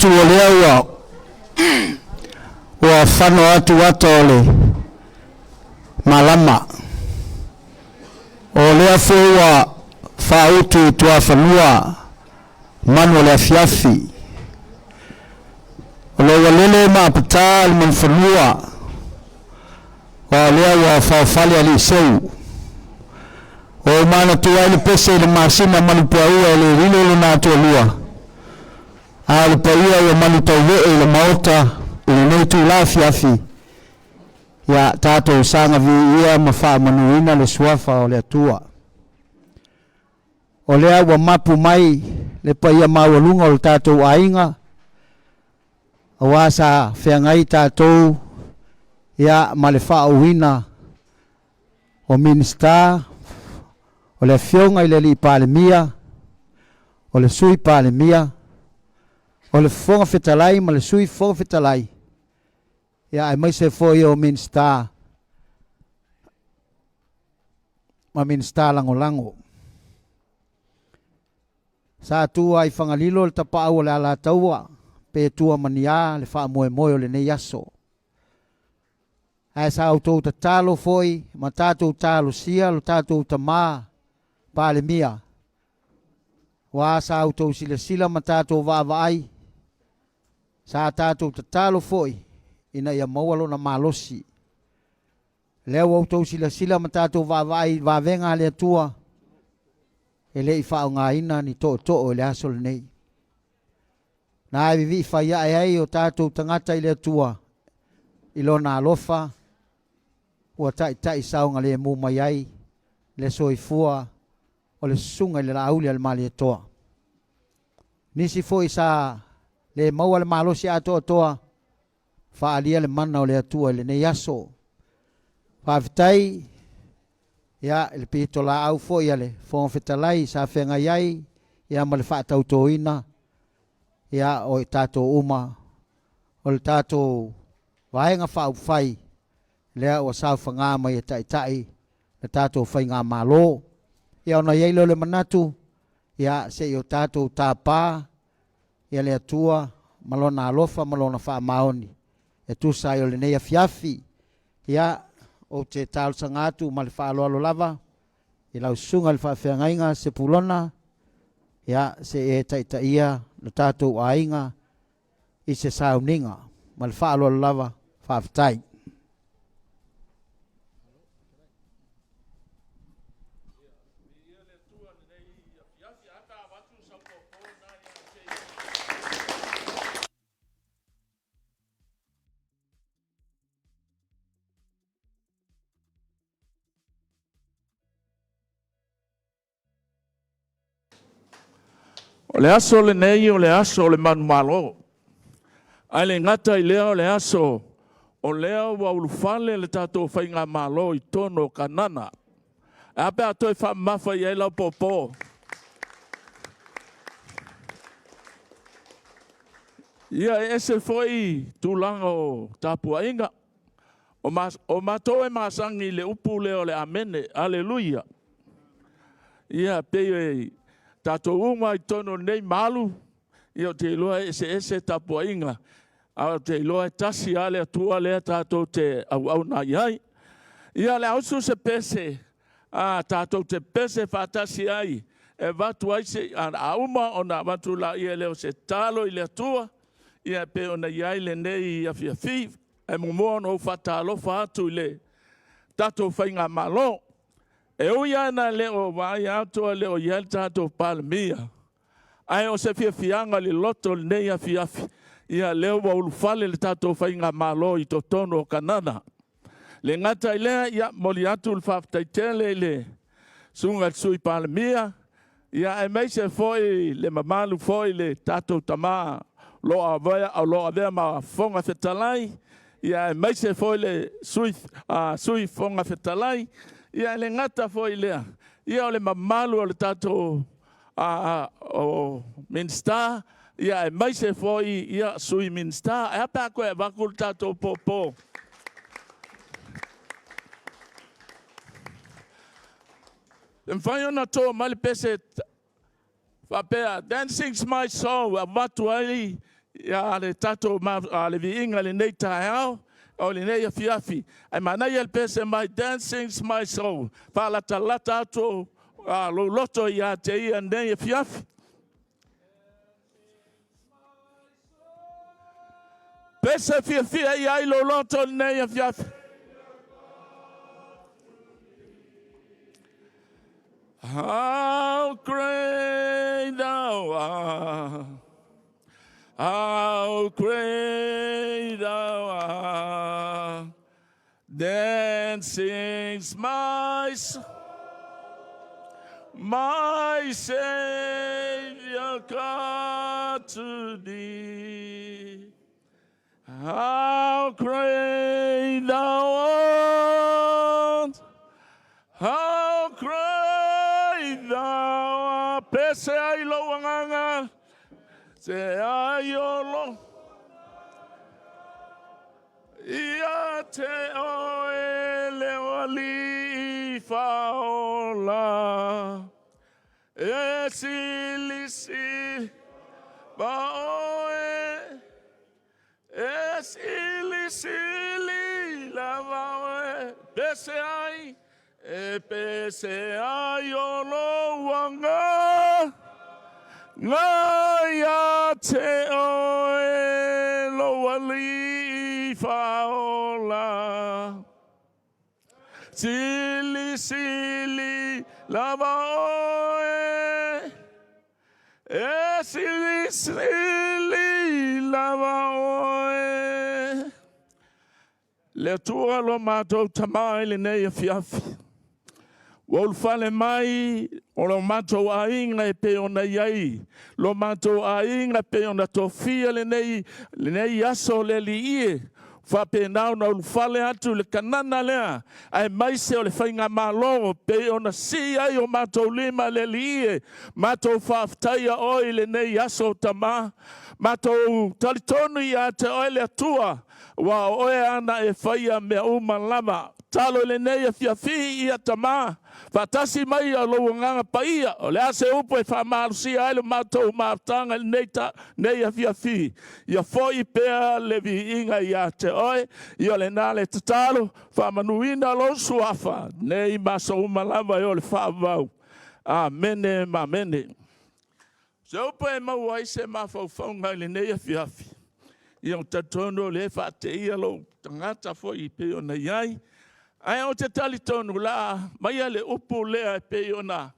tuolea wa fano atu watole malama olea fua fautu tuafanua manu le afiafi olewalele maapata almanfanua olea wa faufali aliseu o mana tuwaili pese ile masina malupaua ile rilo na tuolua alpaia ya manutauwe ile maota ile netu lafiafi ya tato sanga via mafaa manuina le suafa ole atua olea wa mapu mai le paia mawalunga o tato Aiga awasa feangai tato ya malefa uina o minister ole fionga ile li palemia ole sui palemia ole fonga fetalai male sui fonga fetalai ya ai mai se foi o minister ma minister lango sa tu ai fangalilo le tapa o la taua pe tua mania le fa moe le ne yaso ai sa auto talo foi ma tatu talo sia lo tatu tama palemia wa sa auto sila matato va vai sa tatu talo foi ina ia mawalo na malosi leo auto sila matato va vai va venga le tua ele ifa nga ina ni to le asol nei na vivi fa ya ai o tatu tangata ile tua ilona alofa o tai saunga le mu mai ai le soifua o le sunga le lauli al mali toa nisi foi sa le mau al malo si ato toa fa alia le mana o le atua le ne yaso fa vitai ya le pito la au foi ale fon fetalai sa fenga yai ya mal fa tautoina ya o tato uma o tato vaenga fa fai le o sa fanga mai tai le tato fai nga malo ya no yelo le manatu ya se yo tato tapa ya le atua malona alofa malona fa maoni e tu sa yo le nei afiafi ya o te tal sangatu mal fa lo lava ila usunga le fa fengainga se pulona ya se e ia le tato Aiga i se sauninga mal fa lo lava fa tai o le aso le nei o le aso le manumalo. Ai le ngata i lea o le aso o lea wa ulufale le tato whainga malo i tono kanana. E ape ato e wha mafa i eila popo. Ia ese foi tūlanga o Tapuainga. O mato e masangi le upu leo le amene. Aleluia. Ia pei tato uma i tono nei malu, ia te iloa ese Tapuainga, a te iloa tasi ale atua lea tato te au na iai. Ia le ausu se pese, tato te pese fatasi ai, e vatu ai se a uma o na vatu la ia leo se talo i le atua, ia pe o na iai le nei a fiafi, e mumoa no fatalo fatu i le tato whainga malo. E o ia na leo vai ato leo ia tato palmia. Ai o se fianga le loto nei a fiafi. Ia leo wa ulufale le tato whainga malo i totono kanana. Le ngata ilea ia moli atu ulfaftaitele le sunga sui palmia. Ia e meise foi le mamalu foi le tato tama lo avea ma fonga fetalai. Ia e meise foi le sui fonga fetalai. Ia le ngata foi lea. Ia o le mamalu o le tato o minsta. Ia e maise foi ia sui minsta. E apa koe wakul tato popo. Mfai ona to mali pese Apia, dancing's my soul. Watu ai ia le tato le viinga le nei taeao, o le nei afiafi. Ai manai al pese my dancing's my soul. Lata ato lo loto ia te ia nei afiafi. Pese fia ia lo loto nei afiafi. How great thou art. How great thou art. Then sings my soul, my Savior God to thee. How great thou art. How great thou art. Pese ai lo wanganga. Se ai olo. Ia te oe le wali faola. E sili ba oe. E sili la ba oe. Pese ai. E pese ai olo wanga. Ngaya te oe lo wali faola. Sili lava oe. E sili lava oe. Le tua lo matou tamai le nei afiafi. Wol fale mai o lo matou ainga e pe ona iai. Lo matou ainga pe ona tofia le nei aso le liie. Fa pe nau na fale atu le kanana lea. Ai mai se o le whainga malo pe ona si ai o matou lima le liie. Matou whaftaia oi le nei aso tama. Matou talitonu ia te oi le atua. Wa oe ana e whaia mea umalama. Talo le nei a fiafi ia tama. Fatasi mai a lo nganga paia. O le ase upo e whamarusi ai le matou maatanga nei a fiafi. Ia foi pea le vi inga ia te oe. Ia le nale te talo. Whamanuina lo suafa. Nei maso umalama i o le whavau. Amene mamene. Se upo e mau ai se mawhauwhaunga le nei a fiafi. Ia o tatono le whate ia lo tangata foi pe o na iai. Ai o te talitonu la, mai ale upu lea e pe ona.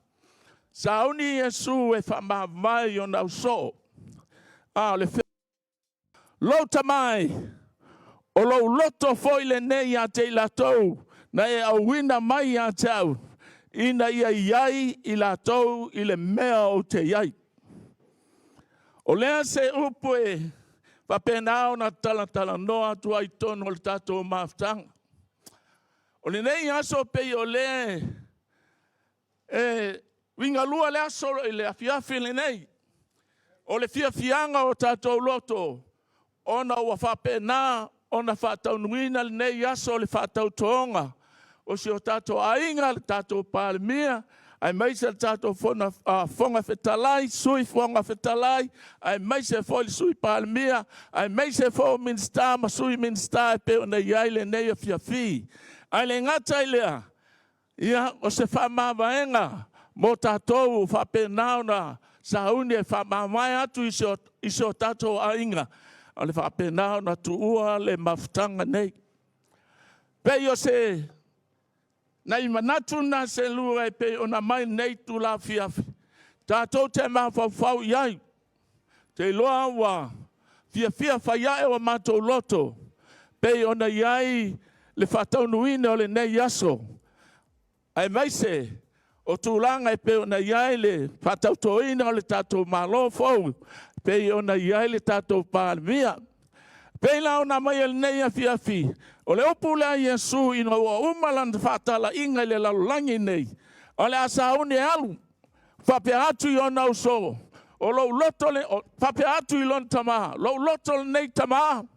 Sauni Yesu e whamawai o nau so. Le lo tamai, o lo loto foi le nei a te latou, na e au wina mai a tau, ina ia iai i latou i le mea o te iai. O lea se upu e, wapenao na talatala noa tua i tono le tatou maftanga. O le nei aso pe o le winga lua le aso le afiafi le nei. O le fiafianga o tatou loto. Ona ua whapena, ona whataunuina le nei aso le whatautonga. O si o tatou ainga le tatou palemia. Ai mai se tatou fonga fetalai, sui fonga fetalai. Ai mai se foi sui palemia. Ai mai se fo minsta, ma sui minsta pe o nei ai le nei afiafi. Ai le ngata ilea, ia o se whamamaenga, mo tātou whapenau na sauni e whamamai atu iso tātou ainga, o le whapenau na tuua le mafutanga nei. Pei o se, nei manatu na se lua e pei o na mai nei tu la fiafi. Tātou te mawhauwhau iai, te loa wa, fia whaiae o mātou loto, pei o na iai, le whataunuina o le nei aso. Ai mai se, o tūlanga e pe o na iai le whatautoina o le tātou malo fau, pe o na iai le tātou pālemia. Pe la o na mai le nei afiafi, o le upu lea Yesu ina ua umalan whatala inga le lalulangi nei. O le asauni alu, whape atu i o nau so, o lo loto le, whape atu i lon tama, lo loto le nei tama.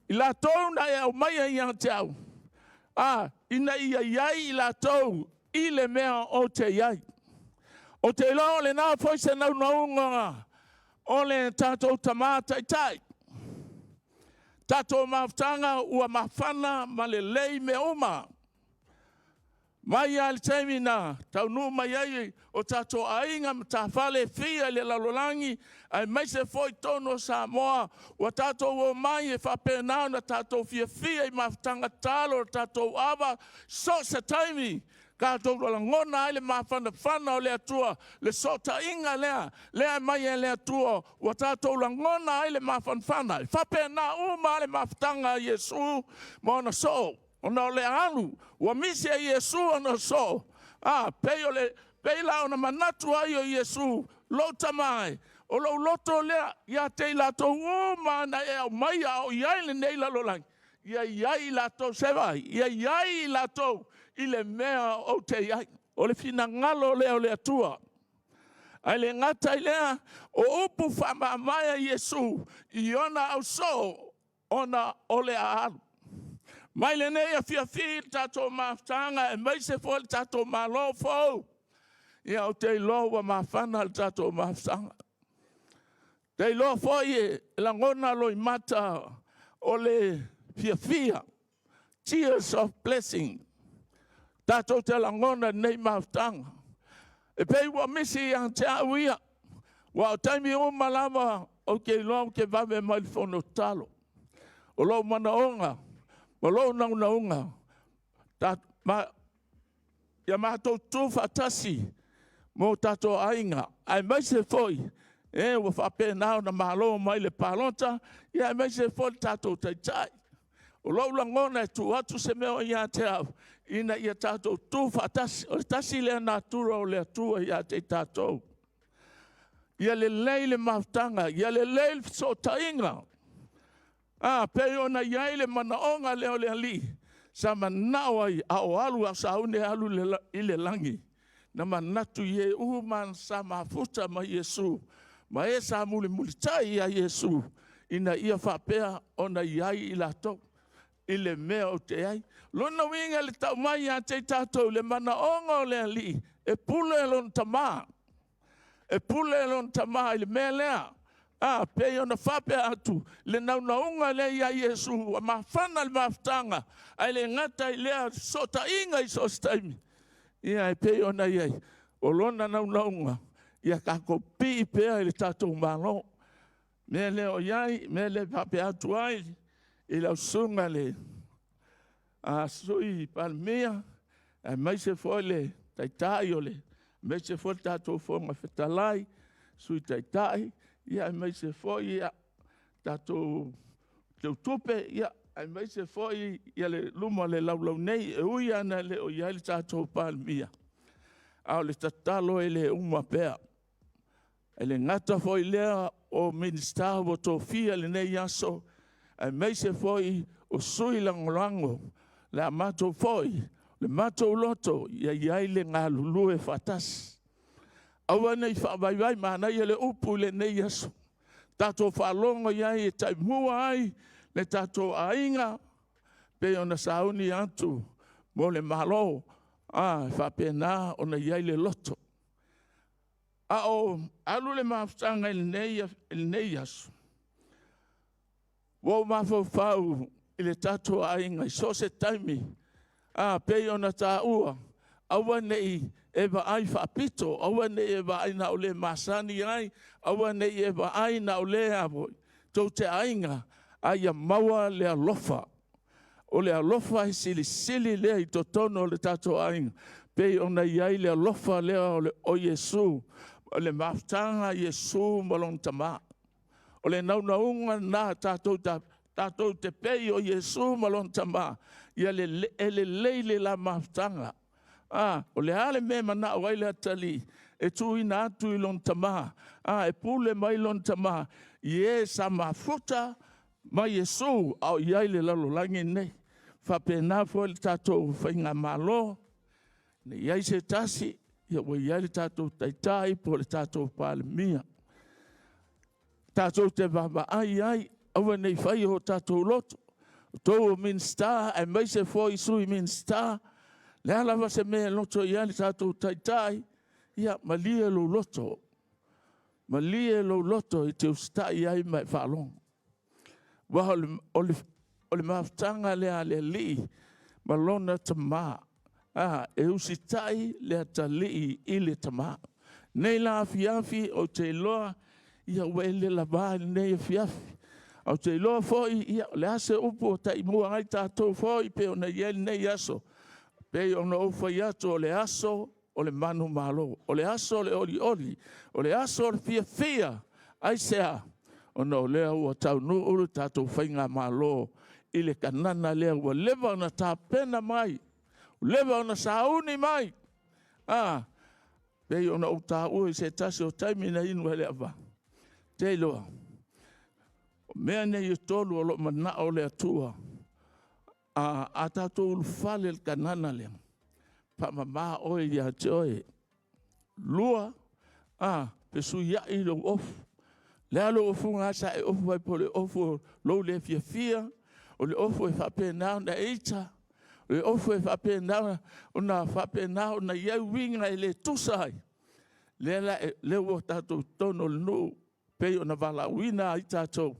I la tau na e au mai e iang te au. Ina ia iai i la tau i le mea o te iai. O te ilo le nā foi se nau naunga. o le tātou tamātai tai. Tātou maftanga ua mawhana ma le lei me oma. Mai al taimina, tau nu mai ai o tātou ainga ma tā whale fia le lalolangi, ai mai se foi tono Samoa, wa tātou o mai e whapenau na tātou fia i maftanga talo o tātou awa, so se taimi, kātou la ngona ai le mawhana o le atua, le sota inga lea mai e le atua, wa tātou la ngona ai le mawhana, whapenau ma le maftanga Yesu, ma ona so. Ona le alu, wa misi a Yesu ona so. Pei la ona manatu ai o Yesu, lo tamai. O lo loto lea, ia te la to mana e au mai a o iai le nei la lolang. Ia iai la to sevai, ia iai la to i le mea o te iai. O le fina ngalo lea o le atua. Ai le ngata i lea, o upu whama mai a Yesu, i ona au so, ona o le alu. Mai le nei a fia tātou maftanga e mai se fo le tātou malo fo. Ia o te loa mawhana le tātou maftanga. Te loa fo i la ngona lo i mata o le fia. Tears of blessing. Tātou te la ngona nei maftanga. E pei wa misi ang te awia. Wa o taimi o malama o ke loa ke vame mai le fono talo. O lo mana onga. Malo naunga, ia mātou tū whatasi mō tātou ainga. Ai mai se foi, wa whapenau na malo mai le palonta, ia mai se foi tātou taitai. O laula ngona e tu atu se meo ia te au, ina ia tātou tū whatasi, o le tasi lea nātura o le atua ia te tātou. Ia le leile maftanga, ia le leile so tainga. Pei ona iai le manaonga leo le ali. Sa manao ai au alu a saune alu i le langi. Na manatu ye uman sa mafuta ma Yesu. Ma e sa muli tai a Yesu. Ina ia whapea ona iai i lato. I le mea o te ai. Lona winga le tau mai a te tātou le manaonga o le ali. E pule lon tamā. E pule lon tamā i le mea lea. Pei ona whape atu, le naunaunga le ia Yesu, a mawhana le maftanga, ai le ngata i lea sota inga i sostaimi. Ia e pei ona iai, o lona naunaunga, ia kako pi pea i le tātou malo. Me le o iai, me le whape atu ai, i lau sunga le sui palmea, ai mai se foi le taitai o le, mai se foi tātou fonga whetalai, sui taitai, ia mai se foi ia tātou teu tupe ia ai mai se foi ia le luma le laulau nei e ui ana le o ia le tātou palmia. Au le tatalo e le uma pea. E le ngata foi lea o minister o tō fia le nei aso. Ai mai se foi o sui langolango le a matou foi le matou loto ia iai le ngā lulu e whatas. Awa nei whaabaiwai mana ia le upu le nei aso. Tātou whaalongo iai e taimua ai le tātou ainga. Pe ona sauni atu mo le malo. Whapena ona iai le loto. Alu le maftanga i le nei aso. Wau mawhau i le tātou ainga i so se taimi. Pe ona tā ua. Awa nei eva ai whapito, awa nei eva ai na ole masani ai, awa nei eva ai na ole avoi. Tau te ainga, ai a maua le alofa. O le alofa i sili lea i totono o le tato ainga. Pei ona iai le alofa lea o Yesu, o le maftanga Yesu malong tama. O le naunaunga na tatou te pei o Yesu malong tama. Ia le leile la maftanga. O le ale me mana o aile atali, e tu ina atu i lon tama, e pule mai lon tama, ie sa mafuta ma Yesu au iai le lalo langi nei, whapena fo le tātou whainga malo, ne iai se tasi, ia wa iai le tātou taitai po le tātou palemia. Tātou te vava ai, awa nei whai o tātou loto, tō minsta, e mai se fo i sui minsta, le alawa se me loto i ali tātou taitai, ia malia lo loto. Ma lie lo loto I te ustai ai mai whalong. Wa ole maftanga lea le li. Ma lona tama. E usitai lea ta li I le tama. Nei la afi o te loa ia wele la ba nei afi. O te loa foi ia le ase upo ta I mua ai tātou foi pe ona iel nei aso. Pe ona ufa iato o le aso o le manu malo. O le aso o le oli. O le aso o le fia. Ai sea. Ona o lea ua tau nu uru tātou whainga malo. I le kanana lea ua lewa ona tā pena mai. Lewa ona sauni mai. Pe ona o tā ui se tasi o taimina inu hele ava. Te loa. Mea nei I tolu o lo mana o le atua. A tātou ulu whale le kanana lea. Pa mama oe ia te oe. Lua. Pe su ia I lo ofu. Lea lo ofu ngasa e ofu vai po le ofu lo le fia. O le ofu e whape nao na eita. O le ofu e whape nao na whape nao na iau winga I le tusai. Le o tātou tono le nuu. Pei o na wala wina I tātou.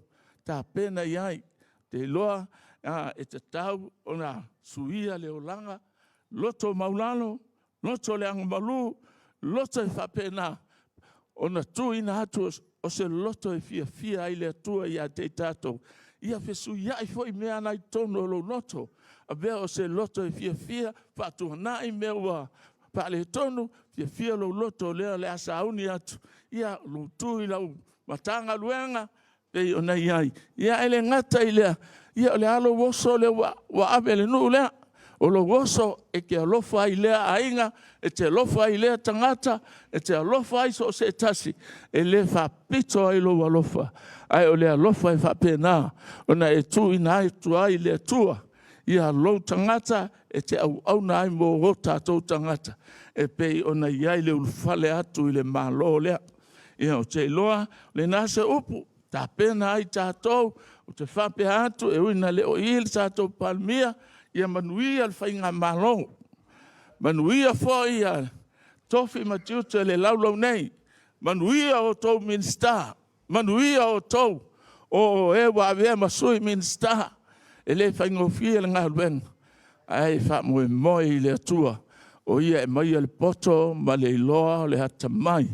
Tā pena iai. Te loa e te tau o na suia le olanga. Loto maulano. Loto le angamalu. Loto e whapena. O na tuina atu o se loto e fia ai le atua ia te tātou. Ia fesu iai foi mea nai tono lo loto. A bea o se loto e fia whatua nai mea ua. Pa le tonu fia lo loto lea le asa auni atu. Ia lo tui lau matanga luenga. Pei o nei ai. Ia ele ngata I lea. Ia o le alo woso le wa abe le nuu lea. O lo woso e ke alofa ai lea ainga. E te alofa ai lea tangata. E te alofa ai so se tasi. E le whapito ai lo alofa. Ai o le alofa e whapena. Ona e tu ina ai tu ai le tua. Ia lo tangata. E te au na ai mo o tātou tangata. E pei ona iai le ulfale atu I le malo lea. Ia o te loa. Le nase upu. Ta pena ai tātou. O te whape atu. E uina le o il tātou palmia. Ia manuia le whainga malo. Manuia fo ia. Tofi matiuta le laulau nei. Manuia o tau minsta. Manuia o tau. O ewa avea masui minsta. E le whaingofia le ngā luenga. Ai whamoe moi le atua. O ia e mai le poto. Ma le iloa le hata mai.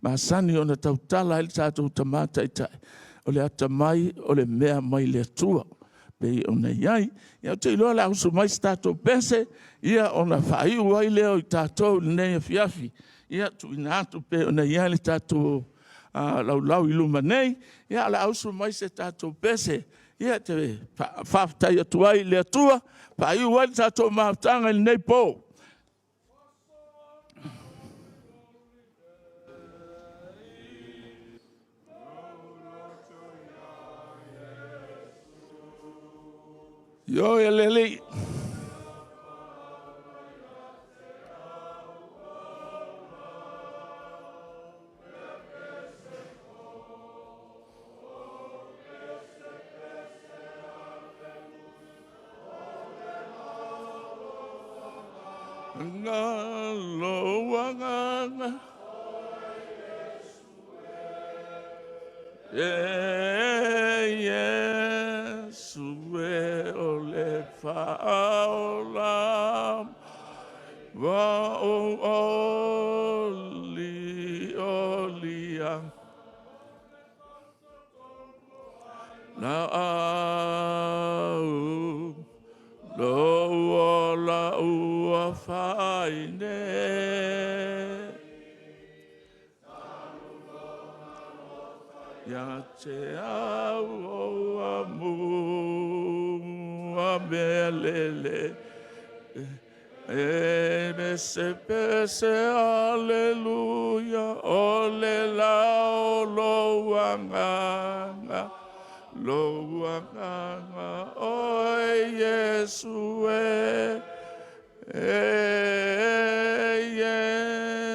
Ma sani o na tautala ele tātou tamata itai. O le hata mai o le mea mai le atua. Pei o nei ai. Ia te iloa la usu mai tātou pese. Ia o na whaiu ai leo I tātou nei a fiafi. Ia tu ina atu pe o nei ai le tātou lau iluma nei. Ia la usu mai se tātou pese. Ia te whaftai atu ai le atua. Whaiu ai tātou mautanga nei po. Yo e lele. Ngaloanga. Yesue ole faolam wa oliang na au lo ola ua faine ya te au o amu amelele e me se pese aleluya ole la lo wanga o Yesu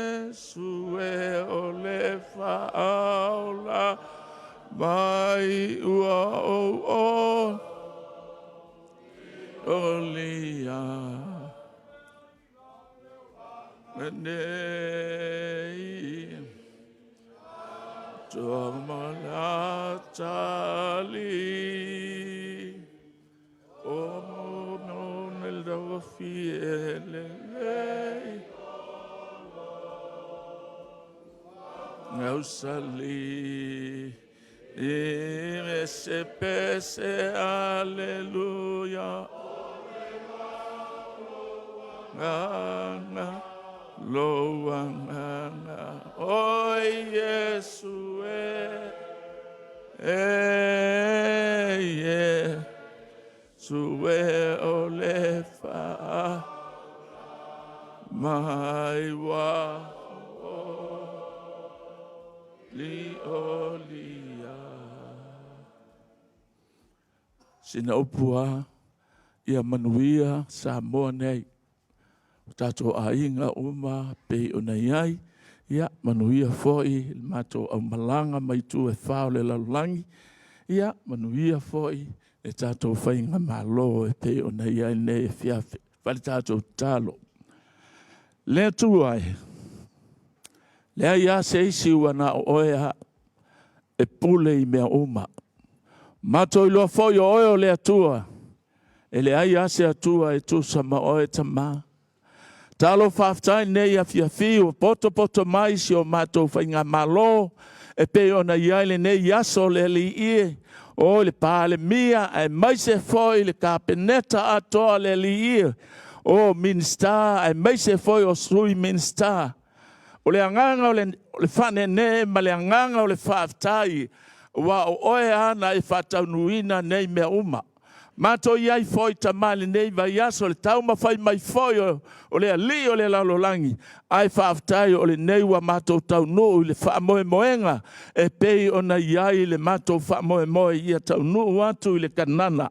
Yesu ole faula mai ua o olia tali o no nel do fiele ngau sali e se pese alleluia ngana loanga oi Yesu Sue olefa mai wa li olia sina upua ia manuia Samoa nei tato ainga uma pe onaiai ia manuia foi mato au malanga mai tu e fao le lalangi ia manuia foi e tato whainga malo e pe onaiai nei e fiafe wale tato talo lea tuai lea ia se isi wana oea e pule i mea uma mato ilo foi o oeo lea tua e lea ia se atua e tu sama oe tama talo whaftai nei a fiafi o poto mai si o mato whainga malo e pe ona iai nei aso le li ie o le pāle mia e mai se foi le kapeneta atoa le li ie o minsta e mai se foi o sui minsta o le anganga o le whane ne ma le anganga o le whaftai wa o oe ana e whataunuina nei mea uma mato iai foi tamale nei vai aso le tau mawhai mai foi o le ali o le lalolangi ai whaftai o le nei wa mato tau no le wha moenga e pei ona iai le mato wha moe ia tau no atu i le kanana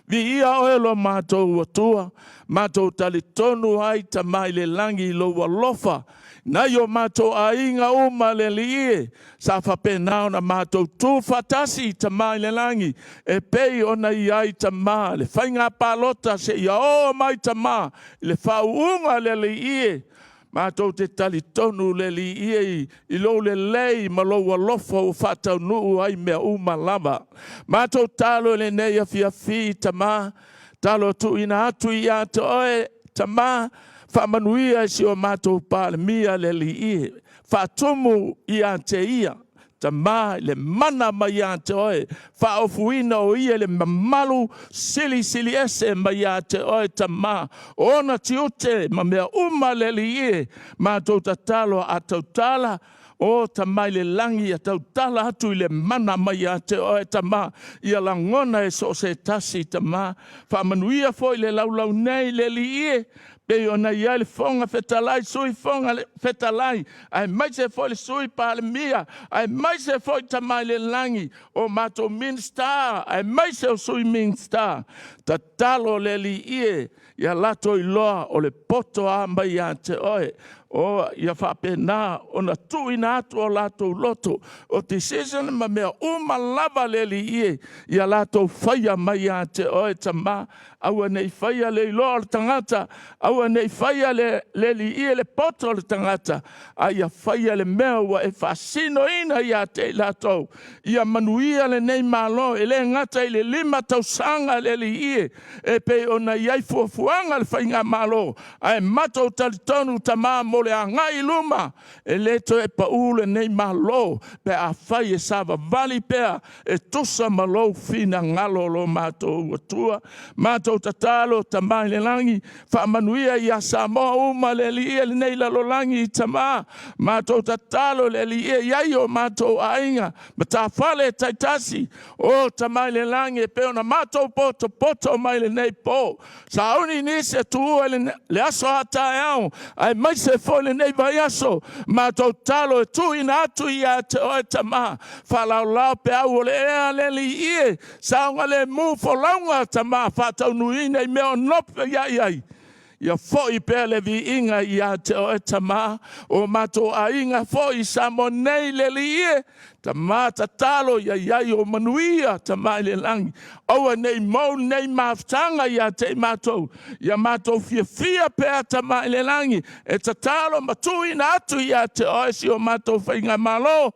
vi ia oelo mato watua mato tali tonu ai tamai le langi lo walofa na yo mato ainga uma le lie sa fa penao na mato tu fatasi tamai le langi e pei ona iai tama le fainga palota se ia o mai tama le faunga le lie mato te tali tonu le lie i lo le lei ma lo walofa o fatau nuu ai mea uma lava mato talo le neia fiafi tama talo tu ina atu ia to oe tama whamanuia si o mato pāle mia le li ie. Whatumu ia te ia. Ta mā le mana mai ia te oe. Whaofuina o ia le mamalu sili ese mai ia te oe ta mā. Ona ti ute ma mea uma le li ie. Mātou ta talo a tautala. O ta mai le langi a tautala atu i le mana mai ia te oe ta mā. Ia langona e so se tasi ta mā. Whamanuia foi le laulau nei le li ie. Pe ona ia le fonga fetalai sui fonga fetalai ai mai se foi le sui pa le mia ai mai se foi tamai le langi o mato minsta ai mai se sui minsta ta talo le li ie ia lato i loa o le poto a mai ante oe o ia whapena ona tuina atu o lato loto o te season ma mea uma lava le li ie ia lato whaia mai ante oe tama aua nei whaia le iloa le tangata aua nei whaia le li ie le poto le tangata aia whaia le mea ua e whasino ina ia te lato ia manuia le nei malo e le ngata i le 5 tausanga le li ie e pe ona iai fuafuanga le whainga malo ai mato talitonu tama mo le angai luma e leto e paule nei malo pe a whai e sava vali pea e tusa malo fina ngalo lo mato uatua mato tatalo tamai le langi whaamanuia ia Samoa uma le li e le nei lalolangi tama mato tatalo le li e iai o mato ainga ma ta whale taitasi o tamai le langi e peona mato poto mai le nei po sa uni nise tuua le aso hata eau ai mai se foi le nei vai aso mato talo e tu ina atu ia te oe tama whalaulau pe au o le ea le li e sa unga le mu folaunga tama whatau nuina i meo nope iai ia foi pe le vi inga ia te oe tama o mato a inga foi samo nei le li e tama talo ia iai o manuia tama le langi aua nei mau nei maftanga ia te mato ia mato fia pe tama le langi e talo matui na atu ia te oe si o mato whainga malo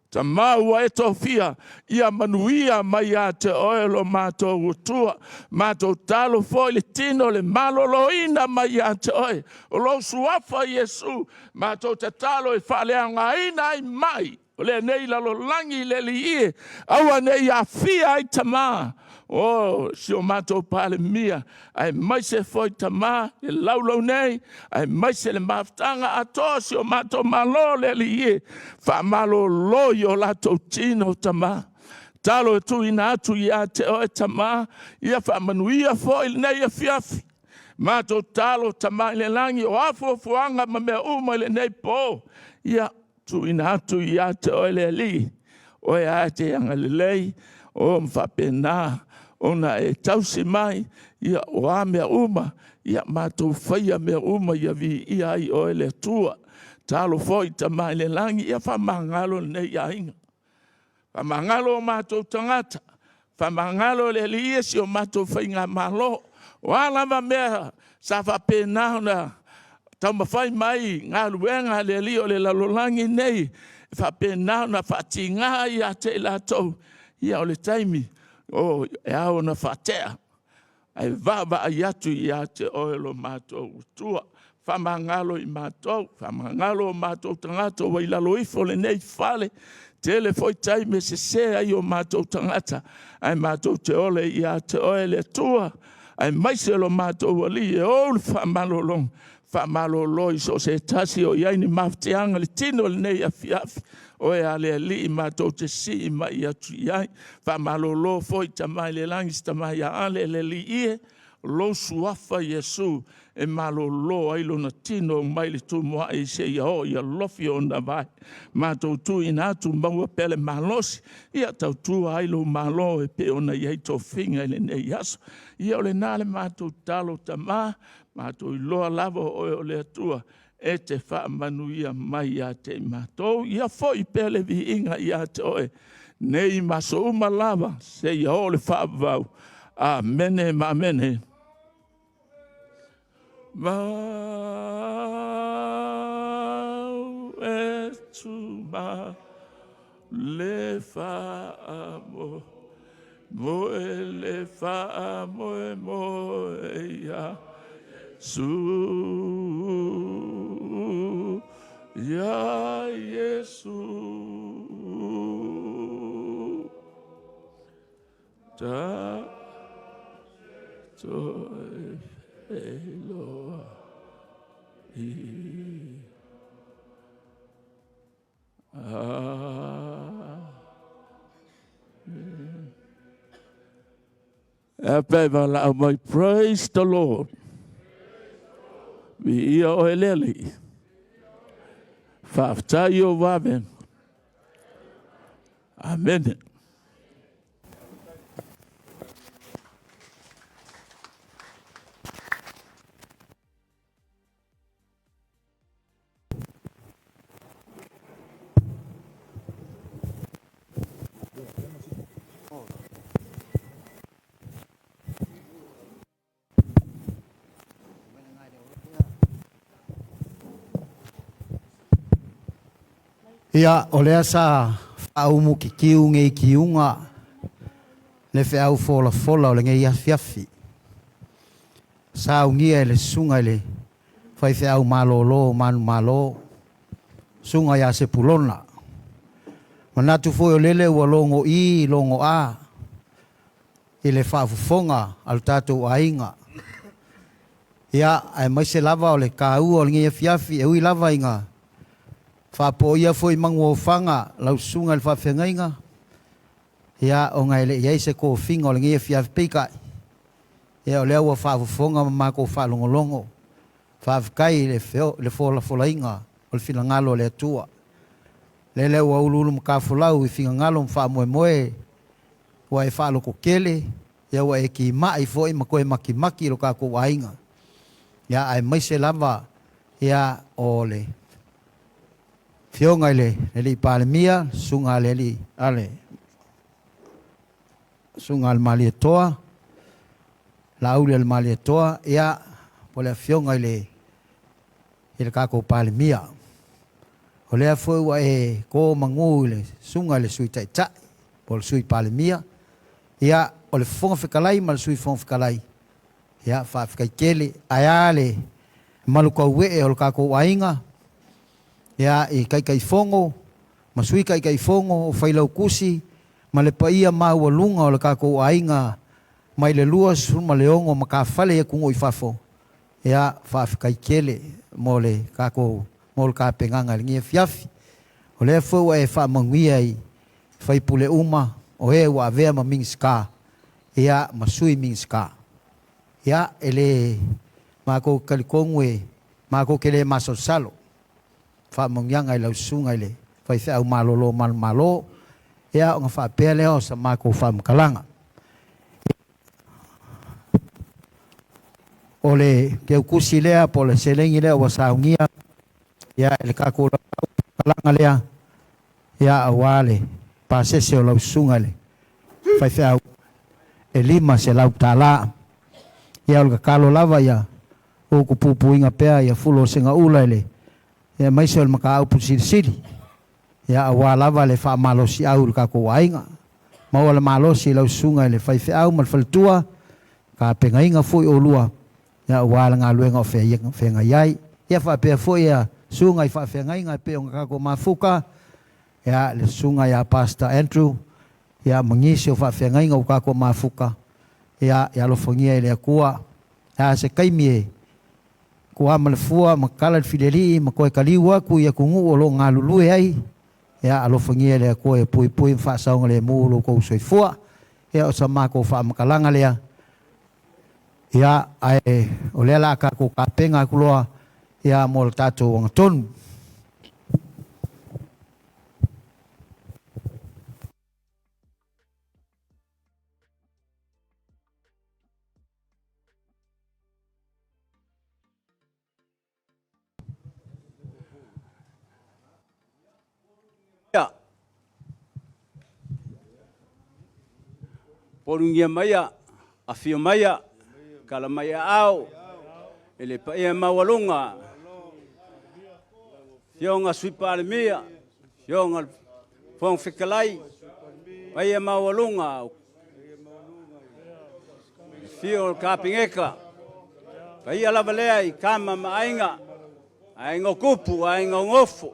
Tama ua e tofia ia manuia mai a te oe lo mātou utua. Mātou talo foi le tino le maloloina mai a te oe. O lo suafa Iesu. Mātou te talo e whaleanga ina ai mai. O le nei lalo langi le li ie. Aua nei a fia ai tama. Oh, si o mātou pāle mia, ai mai se foi tamā, e laulau nei, ai mai se le maftanga atoa si o mātou malo le li ie, wha malo loi o latou tino tamā. Talo e tu ina atu ia te oe tamā, ia wha manuia foi nei a fiafi. Mātou talo tamā le langi o afo fuanga ma mea uma le nei po, ia tu ina atu ia te oe le li, oe a te anga le lei, o mwhapena, ona e tausi mai, ia o a mea uma, ia mātou whaia mea uma, ia vi ia ai o ele tua. Talo foi tamai le langi, ia whamangalo nei ainga. Whamangalo o mātou tangata, whamangalo le lia si o mātou whainga malo. O alama mea, sa whapena na, tau mawhai mai, ngā ruenga le li o le lalolangi nei, whapena na whatinga ia te latou, ia o le taimi. O e au na whatea. Ai vava ai atu i te oelo mātou utua. Whamangalo i mātou. Whamangalo o mātou tangata. Wa i lalo ifo le nei whale. Tele foi taime se ai o mātou tangata. Ai mātou te ole i te oele tua. Ai maiselo mātou wali e o le whamalolong. Whamaloloi so se tasi o iaini mafteanga le tino le nei a fiafi. O e ale li mātou te si mai atu iai. Whamalolo foi tamai le langis tamai a ale le li ie. Lo suafa Iesu e malolo ailo na tino mai le tu moa e se ia o ia lofi o na vai. Mātou tu ina atu maua pele malosi. Ia tau tu ailo malo e pe ona iai to finga le nei aso. Ia o le nale mātou talo tama. Mātou i loa lava o le atua. E te whaamanuia mai a te mātou. Ia foi pele vi inga i a te oe. Nei maso uma lava se ia o le whaavau. Amene ma amene. Mau e tuma le whaamo. Mo e le whaamo e mo e ia. Su ya Yesu ta to Feiloaiga praise the Lord. Vi ia o eleli. Whaftai o waven. Amen. Ia o lea sa whaumu ki kiu ngei kiunga le whiau fola fola o le ngei afiafi. Sa ungia le sunga le whai whiau malolo manu malo sunga ia se pulona. Manatu foi o lele ua longo I longo A i le whaafufonga al tātou ainga. Ia ai maise lava o le kāua o le ngei afiafi e ui lava inga. Fafo ia foi mango fanga lau sunga le fafengainga. Ia o ngai le ia se ko finga o le ngia fiaf pika. Ia o lea ua fafofonga ma ko falongolongo. Fafkai le feo le fola folainga o le finangalo le atua. Le ua ululu makafulau I finangalo mfa moe moe. Ua e falo ko kele. Ia ua e ki mai foi ma koe maki lo ka ko wainga. Ia ai maise lava ia o le fionga le li palemia sunga le li ale sunga al malietoa la ule al malietoa ia pole fionga le kako palemia O lea foi wa e ko mangu le sunga le sui tai tai. Po le sui pale mia. Ia o le fonga whikalai ma le sui fonga whikalai. Ia whaafikai kele aia le malu kau e o le kako ainga. Ia i kai fongo. Ma sui kai fongo o whailau kusi. Ma le paia maua lunga o le kako ainga. Mai le lua su ma le ongo ma ka whale e kungo i Fafo. Ia whaafikai kele mo le kako mo le ka penganga le ngia fiafi. O lea fau e whaamanguia i whaipule uma o e wa avea ma mingska. Ia masui mingska. Ia ele mako kalikongu e mako kele maso salo. Whaamanguianga i lau sunga i le whaife au malolo malo. Ia o ngā whaapea leo sa mako whaamkalanga. O le keu kusi lea po le selengi lea wa saungia. Ia ele kako kalanga lea. Ia awale pasese o lau sunga le. Whaife au e lima se lau tala. Ia o le kakalo lava ia. O kupupu inga pea ia fulo senga ula ele. Ia maise o le maka au pusiri. Ia awa lava le wha malosi au le kako wainga. Maua le malosi lau sunga ele whaife au mal whalitua. Ka penga inga fui o lua. Ia wala ngā luenga o whenga iai. Ia whapea fui ia sunga i whawhenga inga pe o ngakako mafuka. Ia le sunga ia Pastor Andrew. Ia mangisi o whawhenga inga o kako mafuka. Ia lofongia i lea kua. Ia se kaimie. Kua malafua makala fideli makoe kaliwa ku ia kungu o lo ngā lulue ai. Ia alofongia i lea kua e pui mwhaasaunga lea mūlo kou soifua. Ia o sa mako whaamakalanga lea. Ia ai o lea la kako ka penga kuloa ia mo le tatou o ngatonu. Ia porungia maia afio maia kala mai au ele pa ia mawalunga fionga suipale mia fionga fong fikalai pa ia mawalunga fio kapingeka pa ia lavalea i kama mainga ainga kupu ainga ngofu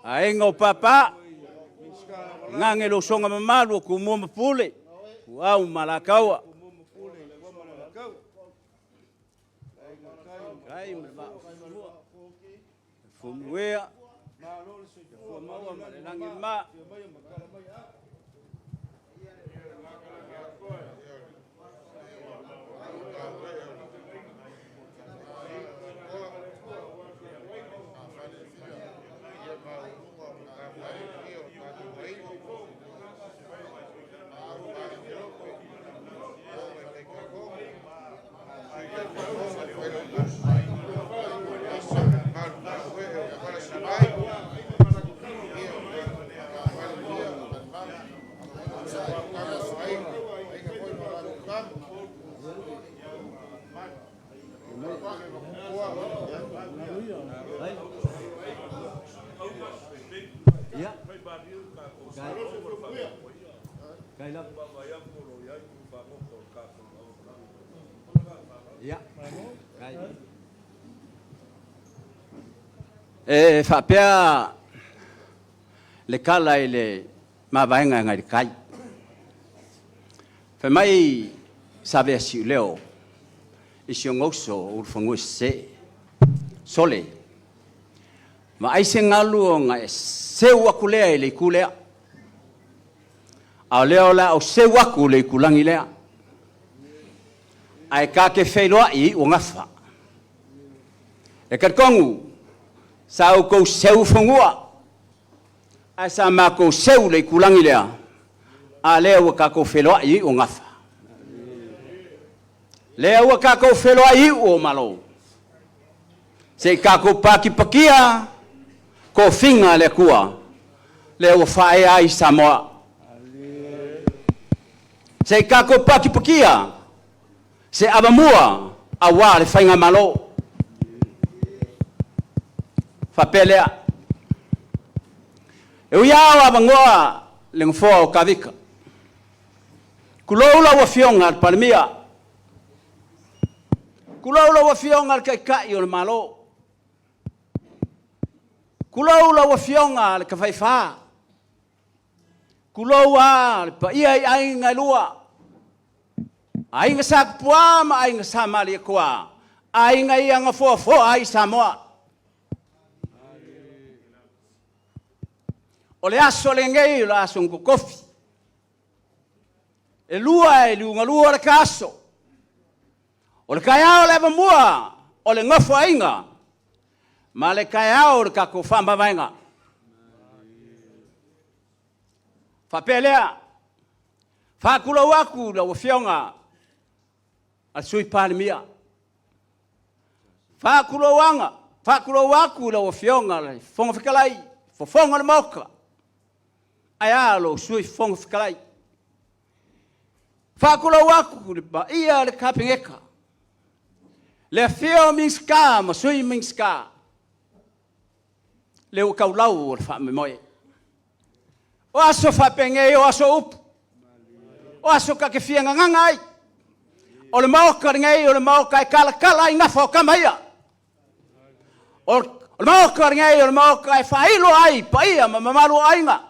ainga papa ngange lo songa mamalu ku mo mapule au malakawa Fumuea, Fumaua, Marelangi Ma, Fapea le kala ile mabaenga ngai kai. Fa mai sabe si leo isiongoso urfanguse sole. Ma ai se ngalu nga se wakulea ile kulea. A leo la o se wakule kulangi lea. Ai ka ke Feiloaiga o ngafa. E katkongu sa ko seu fungua asa ma ko seu le kulangi lea a leo ka ko Feiloaiga o ngafa leo ka ko Feiloaiga o malo se ka ko pakia ko finga le kua leo fae ai Samoa se ka ko pakia se abamua awa le fainga malo Fapelea E uia wa ngoa leng fo kavika. Kuloula wa fionga palmia. Kuloula wa fionga kai o malo. Kuloula wa fionga ka faifa. Kuloua pa ia ai ngalua. Ai nga sak puama ai nga samali kwa. Ai nga ia nga fo ai Samoa. Ole aso le ngei la aso ngu kofi. E lua e lunga lua le kaso. Ole kaya le mua ole ngofo ainga. Ma le kaya ole kako famba vainga. Fa pelea. Fa kula waku la wafionga. Al sui palmia. Fa kula waku la wafionga la fonga fikalai. Fo fonga le moka. Aya lo sui fonga fikalai. Fa kula waku le ba ia le kapingeka. Le fio minska ma sui minska. Le ukaulau le fa memoye. O aso fa penge o aso up. O aso ka ke fianga ngangai. O le maoka ngai o le maoka e kala inga fo kamaya. O le maoka ngai o le maoka e failo ai pa ia ma mamalu ainga.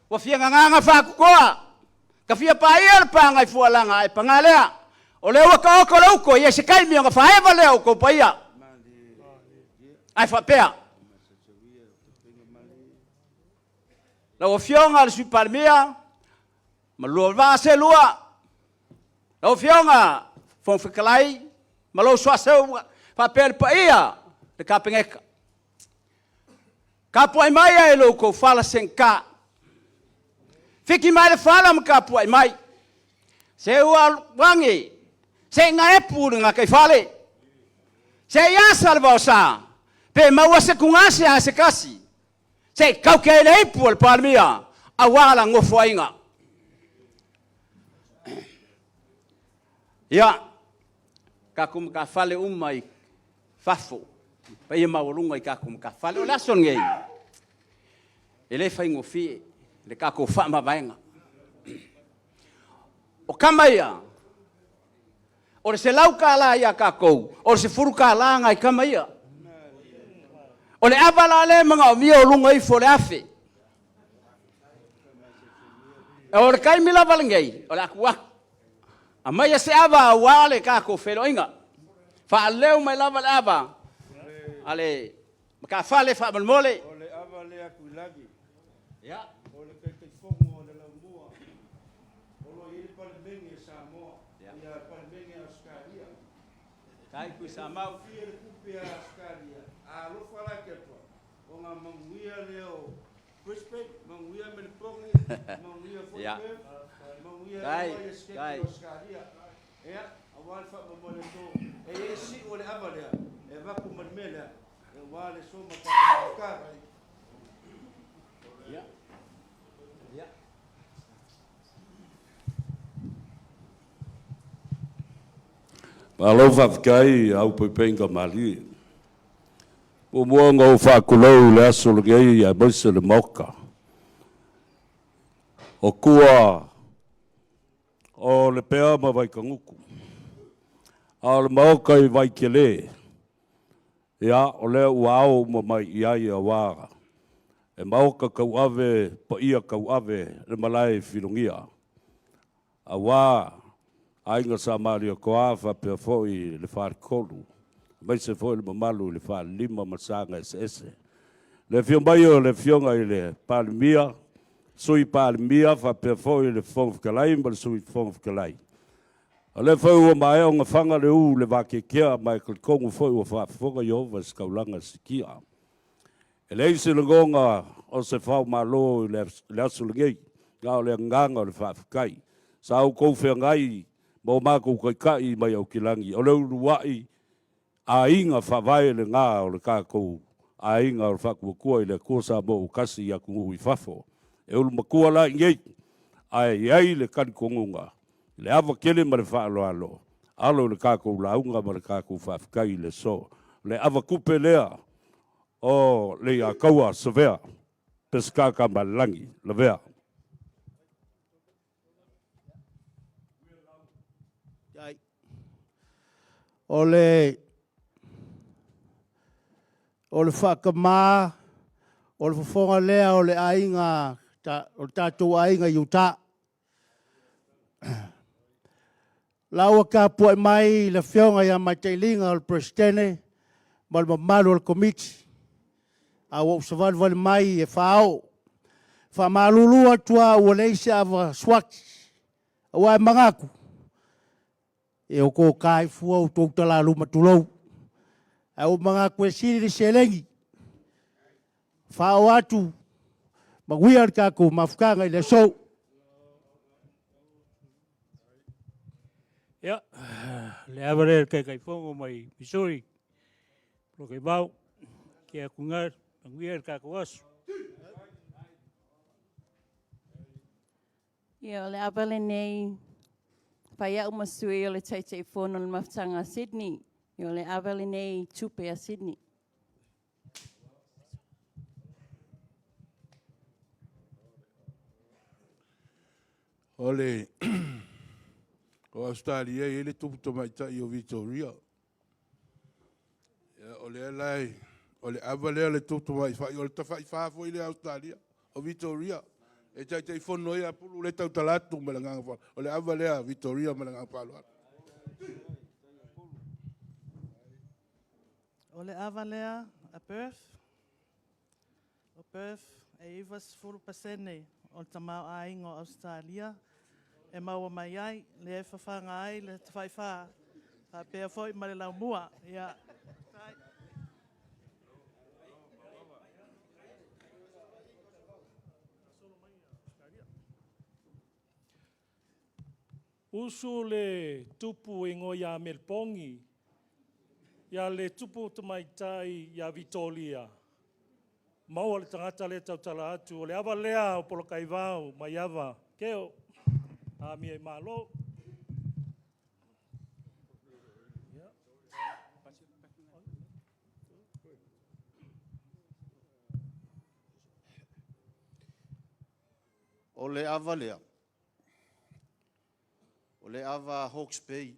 Wa fianga nganga fa kukoa. Ka fia pa ia le pa ngai fualanga e pangalea. O le waka oko le uko ia se kai mi nga fa eva le uko pa ia. Ai fa pea. La ofionga le sui palmia. Ma lua va se lua. La ofionga fon fikalai. Ma lo soa se fa pel pa ia. Le kapingeka. Kapu ai mai e lo ko fala senka. Fiki mai le fala ma kapu ai mai. Se ua wangi. Se nga epu nga kai fale. Se ia salva sa. Pe maua se kungase a se kasi. Se kau ke le epu al palmia. Awala ngofo ainga. Ya. Kakum ka fale umai. Fafo. Pa ia maulunga i kakum ka fale. O lason ngei. Ele fai ngofi. Le kako fama vaenga. O kamaia. O se lauka la ia kako. O se furuka la ngai kamaia. O le avala le mga o mia o lunga i fo le afe. O le kai mila valengei. O le akuak. A mai se ava wale kako Feiloaiga. Fa leu mai lava le ava. Ale ka fale fa mole. O le ava le aku lagi. Ya. O le kai fongo o le laumua. O lo i palmengi Samoa. Ya palmengi Australia. Kai ku Samoa. Fia le kupe Australia. A lo fala ke to. O nga manguia leo. Brisbane, manguia Melbourne, manguia Fort manguia Kai. Australia. Ya, awal fa mole to. E si o le ava le. E va ku mele. E wale so ma ka. Ya. Ya. Alo whawhikai au pepenga mali. O mua ngau whakulou le aso le gei a moise le moka. O kua o le pea ma vai kanguku. A le moka i vai ke le. Ia o le uao ma mai iai a wāra. E moka kau ave pa ia kau ave le malai filongia. A wā ainga sa maria koa fa pe foi le far kolu. Mai se foi le mamalu le far lima masanga ese. Le fiombai o le fionga i le palmia. Sui palmia fa pe foi le fong kalai mal sui fong kalai. Ale foi o mai o nga fanga le u le va ke kia mai kongu foi o fa fonga yo va skaulanga sikia. Ele se longa o se fa malo le asulgei. Ga le nganga le fa kai. Sa u ko fe ngai mo mako kai mai o kilangi. O le ruai a inga whawai le ngā o le kākou, a inga o le whakua i le kōsa mo o kasi i Atunuu i Fafo. E ulu makua la ingei, a iai le kanikongunga, le awa kele ma le whaaloalo, alo le kākou launga ma le kākou whawhikai le so, le awa kupe lea o le a kaua savea, Pesca malangi, le vea. Ole whakamā, ole whafonga lea, ole ainga, o tātou ainga iuta. Laua ka puai mai, le whionga ia mai teilinga, ole presidene, mal mamalu ole komiti. A wau savali vale mai e whao. Whamalulu atua ua leise awa swati. Awa e mangaku. E o ko kai fua o tō talalu matulou. A o mangaku e siri se lengi. Whao atu. Maguia kako mafukanga i le sou. Ia, le avare kai fongo mai Missouri. Pro kai bau, ke a kungar, maguia kako asu. Ia, le avale nei, whaia umasui o le taitei whono le mafutanga Sydney. Ia, le avale nei tupe a Sydney. Ole, o Australia, ele tupu tomaita i o Victoria. Ole lai, ole avale le tupu tomaita, ole tawhai Fafo i le Australia, o Victoria. E tai whono ia pulu le tau talatu malanganga wha. Ole avale a Victoria malanganga wha. Ole avalea a Perth. O Perth e iwas 4% o tamau aingo Australia. E maua mai ai, le e whawhanga ai, le tawhai wha. Ka pēr foi ma le lau mua. Ia. Usu le tupu ingo ia Melpongi. Ia le tupu tamaitai ia Vitoria. Maua le tangata le tautala atu. O le awa lea o polokai vau, mai awa. Keo, a mi e malo. O le awa lea. O le awa Hawke's Bay.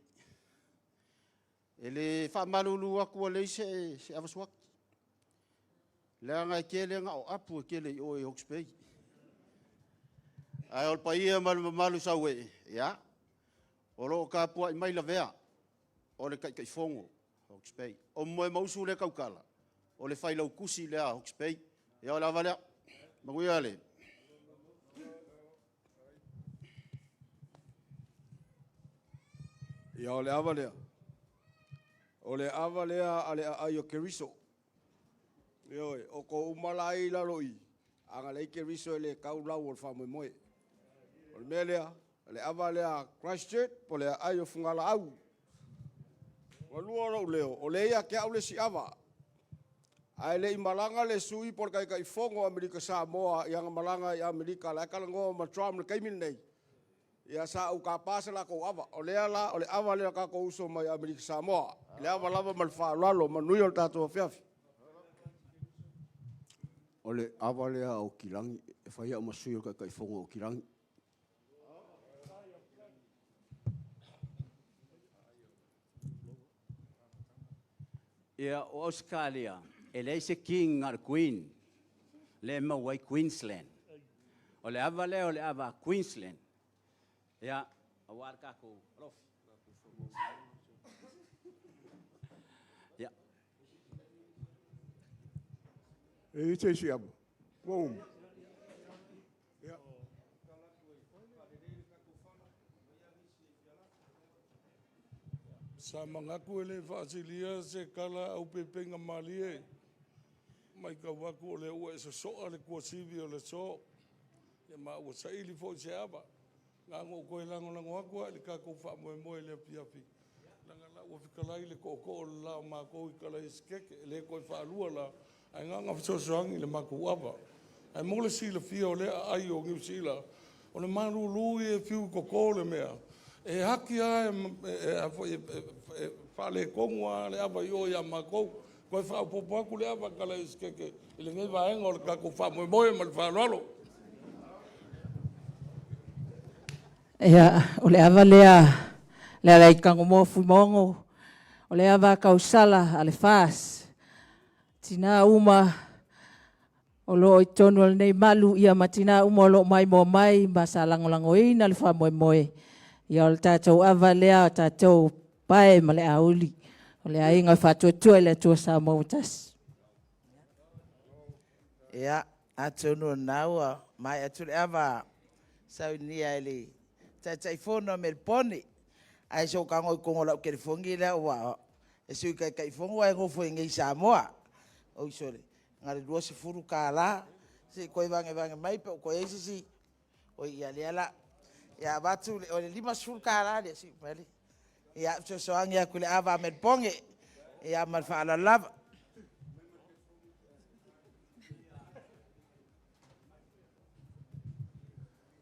E le whamalulu aku a lei se awa swak. Lea ngai ke le nga o apu ke le o e Hawke's Bay. Ai ol paia malu sau e, ia. O lo ka pua i mai la vea. O le kai fongo, Hawke's Bay. O moe mausu le kaukala. O le whailau kusi lea Hawke's Bay. Ia o la awa lea. Maguia le. Ia o le awa lea. O le awa lea a le ai o Keriso. Ioi, o ko umalai laloi. Anga le Keriso le kaulau o le whamoe moe. O le mea lea, le awa lea Christchurch, po le ai o fungala au. O lua rau leo, o le ia ke au le si awa. Ai le i malanga le sui por kai fongo Amerika Samoa, ianga malanga i Amerika, le kalango ma Trump le kaimin nei. Ia sa au ka pasa la ko awa. O lea la, o le awa lea ka ko uso mai Amerika Samoa. Le awa lava mal whaalalo, ma nui o tātua whiawhi. O le awa lea o Kilangi. E whaia o masui o kai fongo o Kilangi. Ia o Australia, e le se king ar queen, le mawai Queensland. O le awa lea o le awa Queensland. Ia, a war kako rofi. Ia. E te si abu. Boom. Ia. Sa mangaku ele whaasilia se kala au pepenga mali e. Mai ka waku o le ua e soa le kua sivi o le so. Ia maa ua saili fo se aba. Ngā ngō koe lango akua, le kako wha moe le api. Langa la ua whikalai le koko le lao mākou i kalai skeke, le koe wha alua la, ai ngā whasosoangi le mākou apa. Ai mole sila fia o le ai o ngiu sila, o le maru lui e fiu koko le mea. E haki a e wha le kongua le apa i o ia mākou, Koe whaapopo aku le awa kala iskeke. Ile ngai vaenga o le kako whamoemoe ma le whaaloalo. Ia, o le awa lea lai kango mo fui mongo. O le awa kausala a le fas. Tina uma o lo i tonu al nei malu ia ma tina uma o lo mai mo mai ma sa langolango ina le whamoemoe. Ia o le tātou awa lea o tātou pae ma le auli. O le ainga whatuatua le atua Samoa tas. Ia, Atunuu naua, mai atu le awa saunia ele tai fono me le pone. Ai so kango I kongo lau kere fongi lea ua. E sui kai fongo ai ngofo I ngai Samoa. O sore, ngare dua se furu ka la. Se koe vange mai pe o koe eisi si. O ia lea la. Ia batu o le 5 furu ka la lea si. Ia so angi aku le awa me le ponge. Ia mal whaala lava.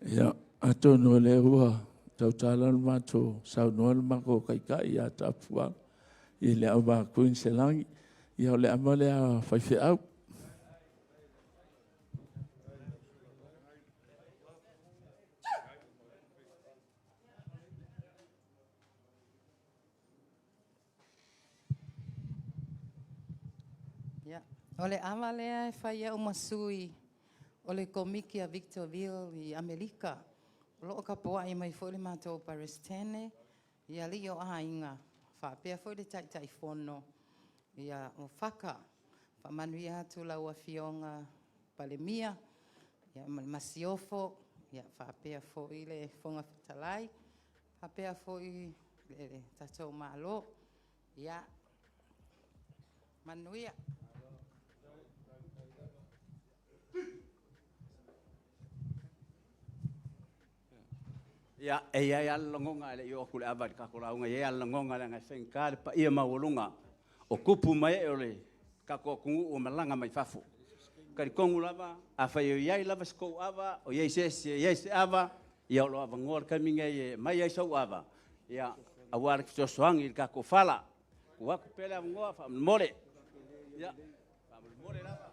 Ia, Atunuu le ua, tau tala le mato, sau noa le mako kai ia tapua, I le au ma kuin se langi, ia o le ama le a whaiwhi au. O le ama lea e whai au masui o le komiki a Victorville I Amerika. Loo ka poa I mai fo le mātou Palestine. Ia li o ainga. Whapea fo le tai fono. Ia o whaka. Whamanui atu lau a fionga palemia. Ia masiofo. Ia whapea fo I le fonga fitalai. Whapea fo I le tatou malo. Ia manuia. Ia e ai ala ngonga le yo kule ava ka kula unga ia ala ngonga le ngai fenka pa ia mawolunga o kupu mai ole ka ko kungu o malanga mai fafo ka kongu lava a fa yo ia lava sko ava o ia se ava ia lo ava ngor ka minga ia mai ia so ava ia awar ki so hangi ka ko fala wa ku pele ngua fa mole ia fa mole lava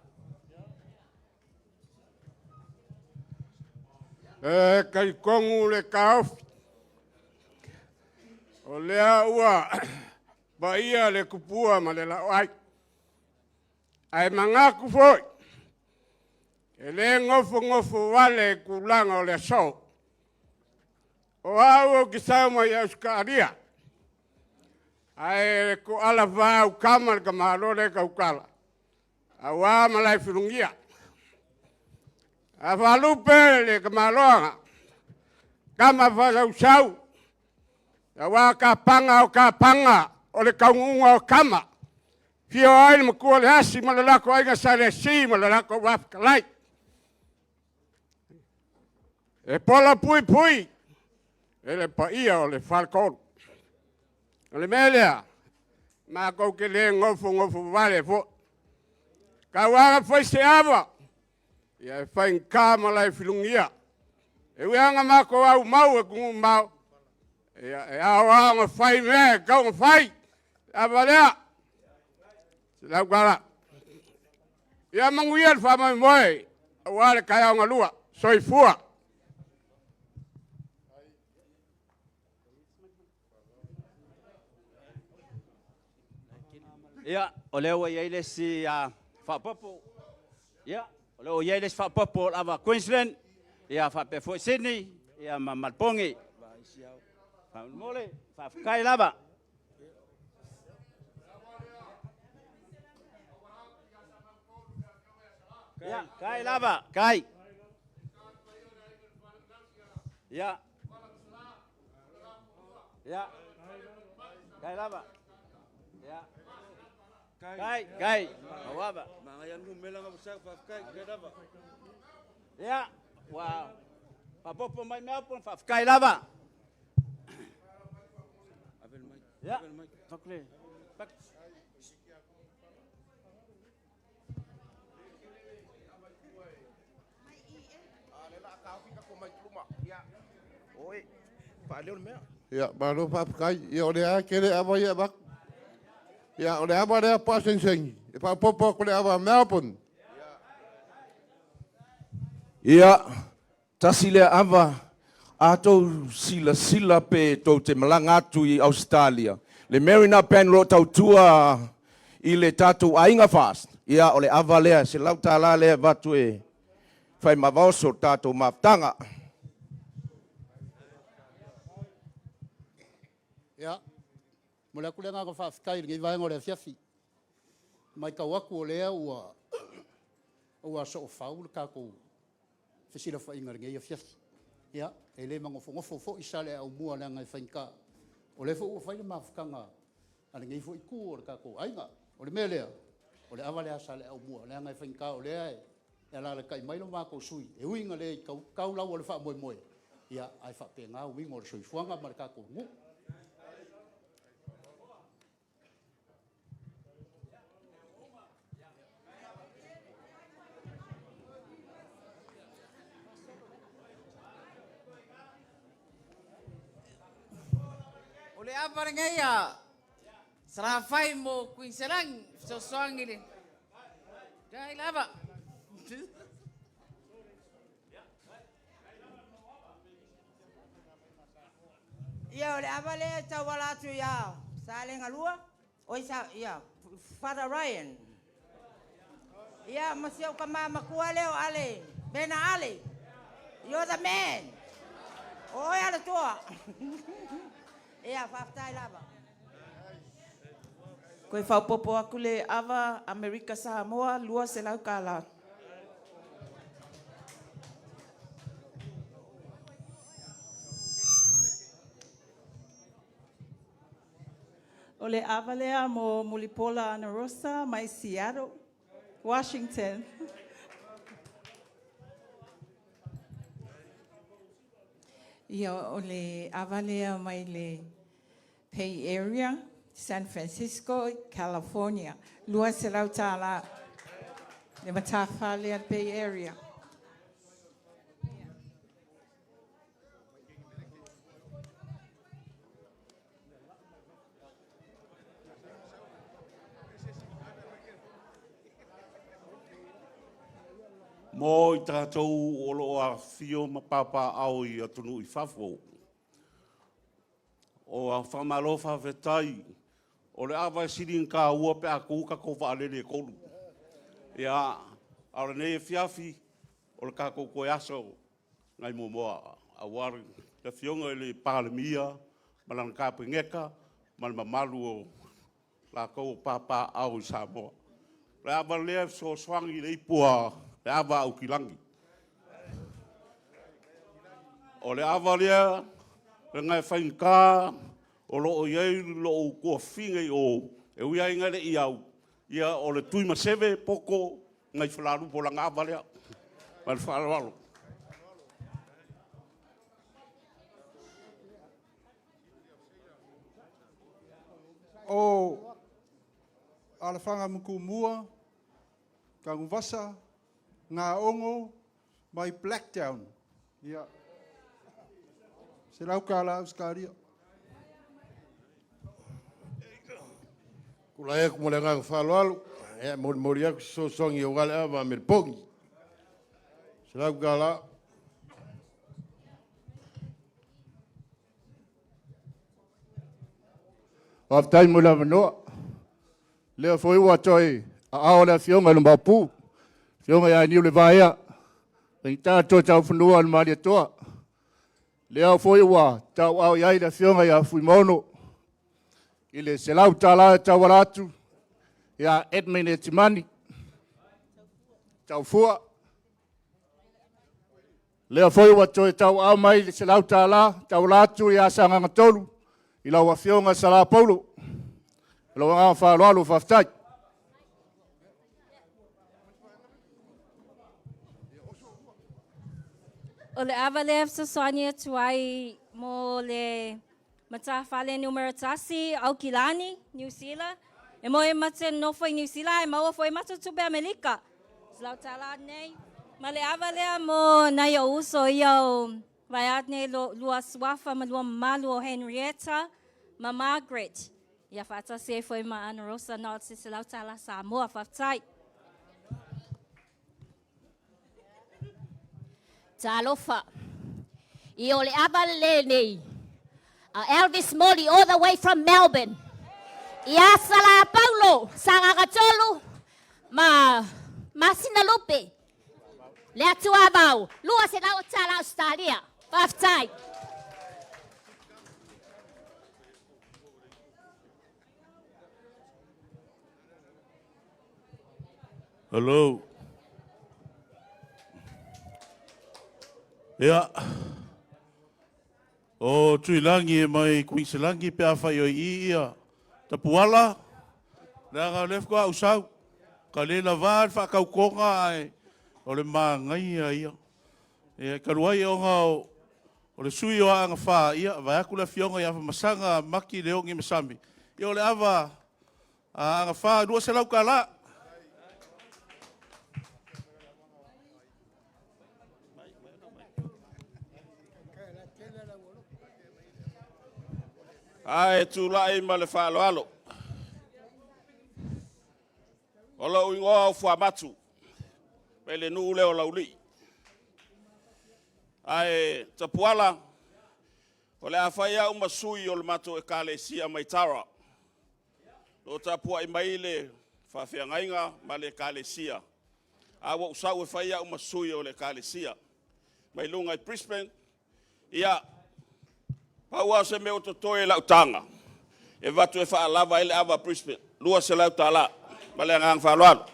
Kai kongu le kaof. O lea ua, ba ia le kupua ma le lau ai. Ai mangaku foi. E le ngofo wale kulanga o le so. O au o kisau mai au skaria. Ai ko ala vau kamal ka malore ka ukala. Awa malai firungia. A valupe le kamaloanga. Kama usau. Awa ka panga o le kaungunga o kama. Fio ai makua le hasi malalako aiga sa le si malalako wafkalai. E pola pui. E le paia o le falcon. O le melea. Ma kou ke le ngofo vale fo. Ka waga foi se ava. Ia e whain kāmala e whilungia. E weanga mako au mau e kungu mau. Ia e au anga whai mea, kaunga whai. A valea. Se lau kala. Ia manguia le whamai moe. A wale kai aunga lua. Soi fua. Ia, o leo ia ile si whapapo. Ia. O ia les whapapo ava Queensland, ia whape foi Sydney, ia Malpongi. Mole, whafkai lava. Ia, kai lava, kai. Ia. Ia. Kai lava. Ia. Kai. Awaba. Mangayan mo melang sa fafkai kadaba. Ya, wow. Papopo mai meapon fafkai lava. Ya, tokle. Oi, paleo mea. Ya, baru fafkai. Ya, oleh kere abaya bak. Ya, oleh abaya paseng seng. E pa popo ko le ava Melbourne. Ia, tasi le ava, atou sila pe tau te malanga atu i Australia. Le Marina Pen lo tau tua i le tatu ainga fast. Ia, o le ava lea, se lau tala lea vatu e fai mavaoso tatu maftanga. Ia, mo le kulenga ko whafkai ngi vai ngore fiafi. Mai ka waku o lea ua so fau ka ko fesila fa inga ngi fiafi. Ia, e le ngofo fo isale au mua le ngai fainka. O le fo ua fai mafkanga. Ana ngi fo iku o ka ko ainga. O le melea. O le avale asale au mua le ngai fainka o le ai. E la le kai mai lo ma ko sui. E uinga le kau lau o le fa moi. Ia, ai fa pe nga uinga o sui fuanga mar ka ko ngu. O le aparengeia, sara fai mo Queensland, so soangile. Dai lava. Ia o le avale tawala tu ia, sale ngalua. Oi sa ia, Father Ryan. Ia masio kama makua leo ale, bena ale. You're the man. Oi ala tua. Ia faftai lava. Koe whaupopo aku le ava Amerika Samoa, lua se lau kāla. O le ava lea mo Mulipola Ana Rosa, mai Seattle, Washington. Ia o le avalea mai le Bay Area, San Francisco, California. Lua se lau tāla, le matafa lea Bay Area. Mo i tātou o lo a fio ma papa au i Atunuu i Fafo. O a whamalo whawhetai. O le awa sirin ka ua pe a kuka ko whaalele kolu. Ia, aure nei e fiafi, o le kako koe aso, ngai mo moa. A wari, le fionga i le palemia, malang kapu ngeka, malma malu o la kou papa au i Samoa. Le awa lea so swangi le ipua, le awa au kilangi. O le awa lea, le ngai whainka, o lo o iei lo o kua whingai o, e ui ai ngare i au. Ia o le tui maseve poko, ngai whalaru po langa awa lea. Mai le whalawalo. O alafanga muku mua, kanguvasa, ngā ongo, mai Blacktown. Ia. Se lau kāla auskaria. Kula e kumule ngā whaloalu, e mori aku so songi o gale awa me pongi. Se lau kāla. Waftai mula manoa. Lea foi ua toi, a ao lea fionga lumba pū. Fionga ia niu le vaia. Ring tātou tau whanua al maria toa. Lea foi ua, tau au iai lea fionga ia fui mono. I le se lau tāla tau waratu. Ia Edmund e Timani. Tau fua. Lea foi ua toi tau au mai le se lau tāla, tau waratu ia sanga ngatolu. I lau wa fionga sa la paulo. Lau ngā whāloalo whaftai. O le avalef sa sonia tuai mo le matawhale numero tasi au kilani, New Zealand. E mo e mate no foi New Zealand, e maua foi mate tupe Amerika. Slau tala nei. Ma le avalea mo na ia uso iau vai atne lua swafa ma lua malu o Henrietta, ma Margaret. Ia whaatasi e whai ma ana rosa na o te se lau tala Samoa whaftai. Talofa. I ole abale nei. Elvis Moli all the way from Melbourne. Ia sala Paulo Sangagatolu ma Sinalupe. Le atua bau. Lua se lau tala Australia. Whaftai. Hello. Ia. O tuilangi e mai Queenselangi pe a whai o ia. Ta puala. Nea ngā lef kua usau. Ka lena vād whakau konga ai. O le mā ngai ia. E karuai o ngā o le sui o anga wha ia. Vai aku le fionga ia masanga maki leongi masami. Ia o le awa anga wha rua se lau ka la. Ai tu lai ma le whaaloalo. O lau ingoa o whamatu. Pele nuu leo lauli. Ai tapuala. O le awhaia umasui o le mato e kale sia mai tara. O tapua i mai le whawhiangainga ma le kale sia. Awa usau e whaia umasui o le kale sia. Mai lunga i Brisbane. Ia. Paua se me o to toe lau tanga. E watu e wha lava ele awa Brisbane. Lua se lau tala. Male ngang whaaloalo.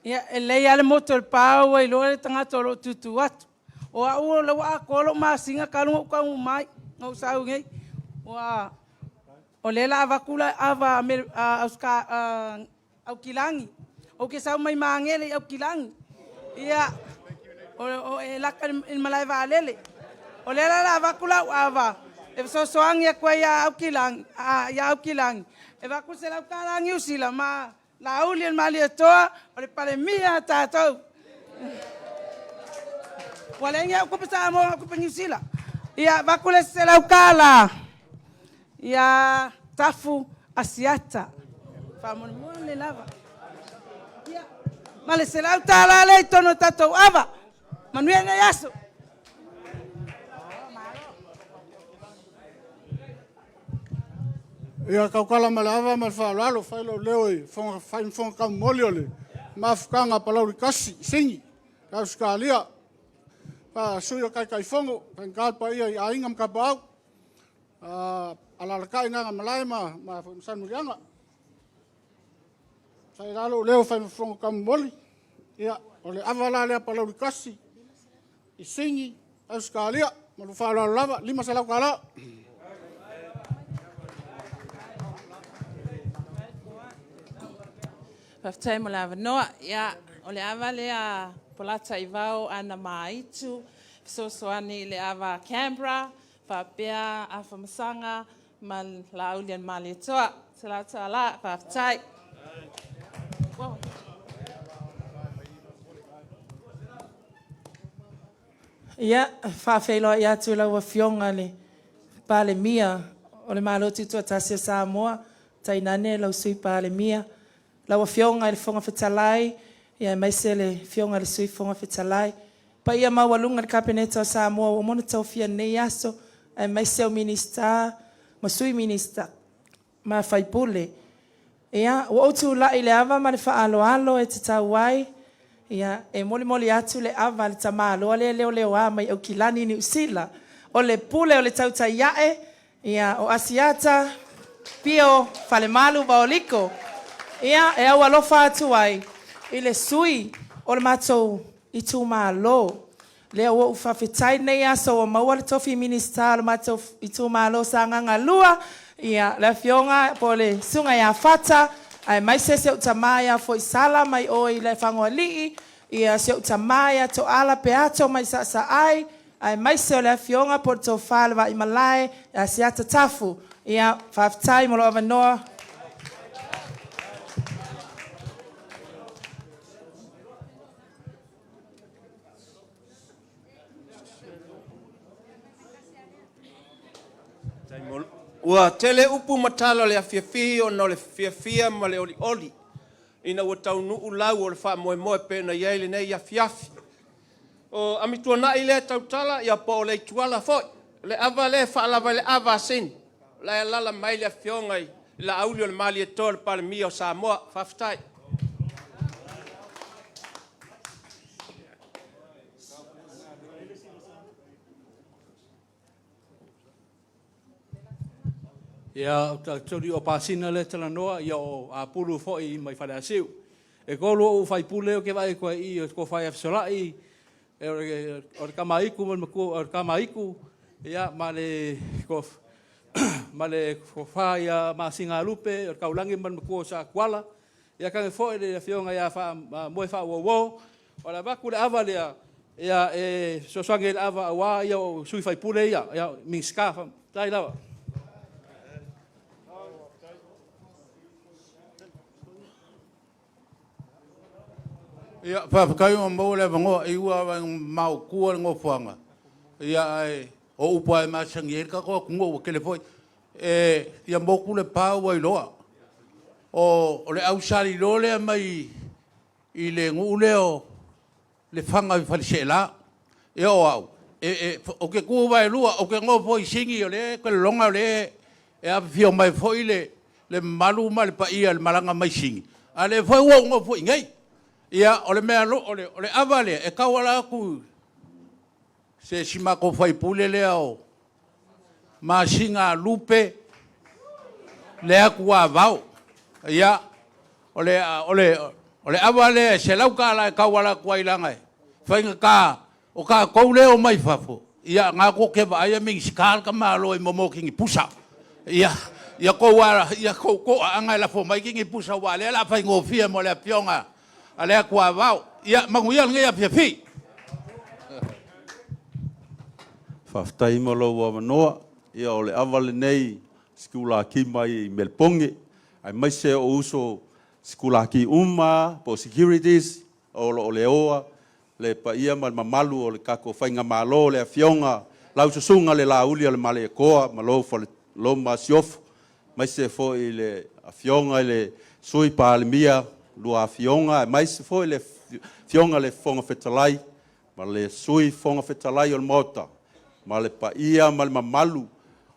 Ia, e lei ale motor pāua i loa le tangata o lo tutu atu. O a ua lau a kolo maa singa kalunga uka umai. Ngau sau ngei. O le la avakula ava au kilangi. O ke sau mai maangele au kilangi. Ia, o e laka il malai vaalele. O le la vakula ava. E so soangi a koe ia au kilangi. E vaku se lau kalangi usila ma la uli en mali toa o le pale mia tātou. Wale inga uko pesa mo uko pe usila. Ia vaku le se lau kala. Ia tafu asiata. Famoni mo le lava. Ia male se lau tala le tono tātou ava. Manuene yaso. Ia kaukala malava mal whaaloalo whailo leo i whain kam moli ole. Mafukanga palauri kasi, singi, kauskalia. Pa suyo kai whongo, kan kalpa ia i aingam ka pau. Alalakai nanga malai ma sanurianga. Sai lalo leo whain kam moli. Ia, ole avala lea palauri kasi, i singi, kauskalia. Malu whaaloalo lava, 5 salau kala. Whaftai mo lawa noa, ia, o le awa lea polata i vau ana maitu, soani le awa Canberra, Apia, afa masanga, man laulian mali toa, se la toa la, whaftai. Ia, Feiloaiga atu lau fionga le pale mia, o le malo tutua tasi Samoa, tainane lau sui pale mia, lau fionga le fonga fetalai, ia mai se le fionga le sui fonga fetalai. Pa ia mawalunga le kabinete o Samoa, o mona tau fia nei aso, ai mai se o minista, ma sui minista, ma faipule. Ia, o otu la ile ava ma le faaloalo e te tauai, ia, e moli atu le ava le tamalo, le leo a mai au kilani ni usila, o le pule o le tauta iae, ia, o asiata, pio fale malu baoliko, ia, e au alofa atu ai, ile sui, o le matou i tu malo, leo o ufafetai nei aso o maua le tofi minista, o matou i tu malo sa nganga lua, ia, le fionga po le sunga ia fata, ai mai se utamaya foi sala mai oi le fangoa lii, ia se utamaya to ala peato mai sa ai mai se le fionga por to falva i malai, ia se ata tafu, ia faftai mo lo avanoa. Ua tele upu matala le afiafi o na le fiafia ma le oli oli. Ina ua taunu ulau o le wha moe moe pe na iei nei afiafi. O amitua na i le tautala ia po o le tuala foi. Le ava le wha lava le ava sin. La lala mai le afiongai. La auli o le mali e tol pale mi o Samoa. Faftai. Ia tuli o pasina le tala noa ia o a pulu foi mai fale asiu. E kolo o fai pule o ke vai ko i o ko fai afsolai o kamaiku mo ko o kamaiku ia male ko male ko fai ma singa lupe o kaulangi man ko sa kwala ia ka foi le fionga ia fa mo fa wo o la ba ku le ava le ia e so sangel ava wa ia o sui fai pule ia min skafa dai lava. Ia whakakai o mau le wangoa i ua mau kua ngō whanga. Ia ai o upa e masangi e kako kungo o kele foi. Ia moku le pāu ai loa. O le au sari lo le mai i le ngu leo le whanga i whalise la. Ia o au. O ke kua vai lua o ke ngō foi singi o le ke longa o le e a fio mai foi le malu ma le pa ia le malanga mai singi. A le foi ua ngō foi ngai. Ia ole mea lo ole avale e kawala ku se sima ko fai pule le o ma singa lupe le aku avau ia ole avale se lauka la kawala ku ilanga fai ka o ka ko le o mai fafo ia nga ko ke va ia ming skal ka malo i momo kingi pusa ia ko wa ia ko anga la fo mai kingi pusa wa le la fai ngofia mo le pionga ale akua vau ia manguia ngai afiafi Faftai malo wa manoa ia ole avale nei skula ki mai Melponge ai mai se o uso skula ki uma po securities ole oa le pa ia mal mamalu ole kako fainga malo le afionga lau susunga le lauli le male koa malo fo lo masiof mai se fo ile afionga le sui palmia lua fionga mais foi le fionga le fonga fetalai ma le sui fonga fetalai o mota ma le paia ma le mamalu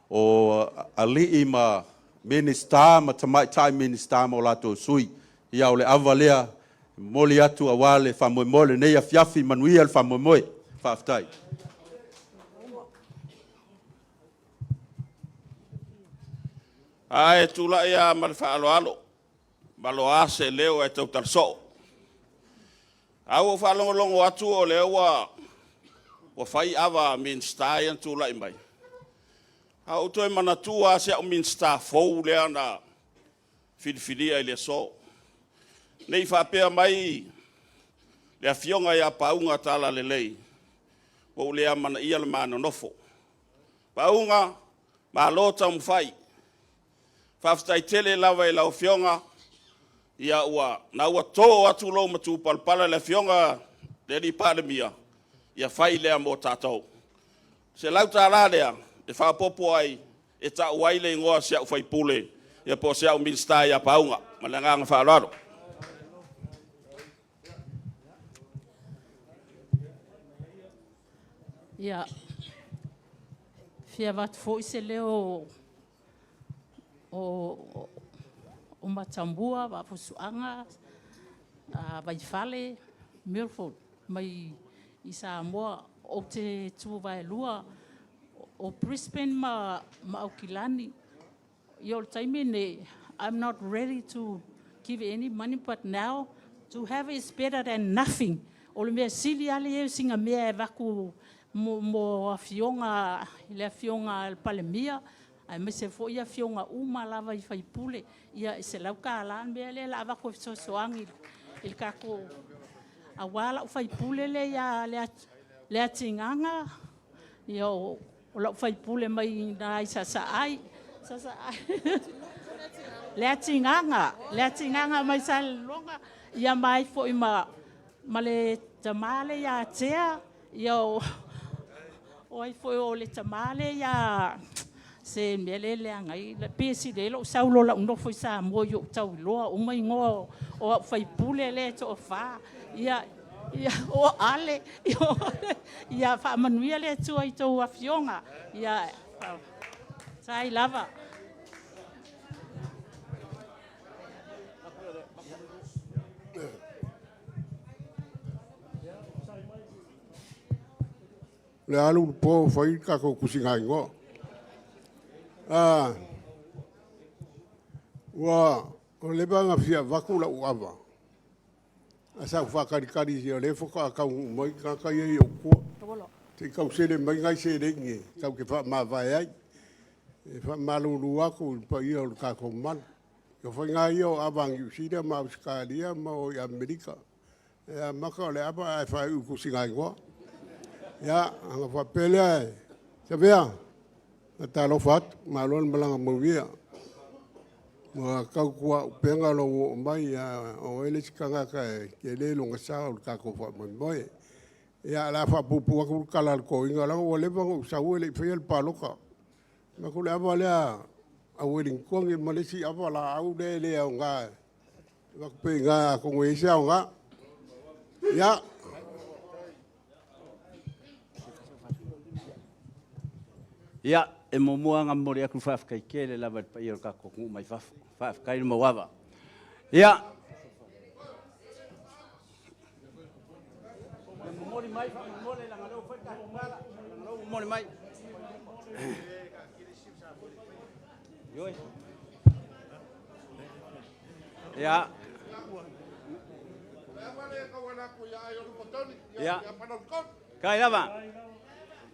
o ali ma minister ma tamai minister mo lato sui ia o le avalea moli atu awale famo mole nei afiafi manuia le famo moe faftai ai tula ia ma le faaloalo Baloa se leo e tau tarso. Au whalongolongo atu o leo wa whai awa min star yan tu lai mai. Au toi manatua se o min star fou lea na whiriwhiria i le so. Nei whapea mai lea fionga ia paunga tala le lei. Wau lea mana ia le mana nofo. Paunga ma lota mwhai. Whaftai tele lawa i lau fionga. Ia ua na ua tō atu lo matu palpala le fionga le li pandemia ia fai lea mo tātou. Se lau tā rā lea e whapopo ai e tā uai le ingoa se au fai pule ia po se au minsta ia paunga ma le nganga whaararo. Ia fia wat fo se leo o matambua wa fusuanga vai fale Milford mai i Samoa o te tu vai lua o Brisbane ma Aukilani your time in I'm not ready to give any money but now to have is better than nothing o le mea sili ale singa mea vaku mo afionga le afionga palemia ai me se foi a fionga uma lava I fai pule ia se lau ka lan be le lava ko so soangi il kako awala o fai pule le ya le tinganga ia o la fai pule mai na sa ai le tinganga mai sa longa ia mai foi ma le tamale ya tea ia o ai foi o le tamale ya Se melele angai la pesi de lo saulo la no foi sa mo yo tau lo o mai ngo o fai pule le to fa ia o ale ia fa manuia le tu ai to afionga ia sai lava le alu po fai ka ko kusinga ngo wa o le banga fia vakula uava asa fa kari si le foka ka mai ka ye ko te ka se mai ngai se le ngi ka ke fa ma vai ai fa malu lu aku pa yo ka ko man yo fa ngai yo abang yu si de ma Australia ma o Amerika ya maka le apa fa u kusinga ngo ya anga fa pele se vea ta lo fat malon malanga movia ma ka kwa penga lo mai ya o ele kanga ka ke le lo ngasa ka ko fa mai ya la fa pu ku kala ko inga la o le ba sa o le fe el paloka ma ko le ava le a wedding ko ngi malesi ava la au de le nga wa pe nga ko ngi sa nga ya ia e momuanga mori aku whafkai kele lava pa i o kako ngu mai whafkai mo wawa. Ia. Mori mai, mori langa leo whaka ngala, mori mai. Yoi. Ia. Ia. Kai lava.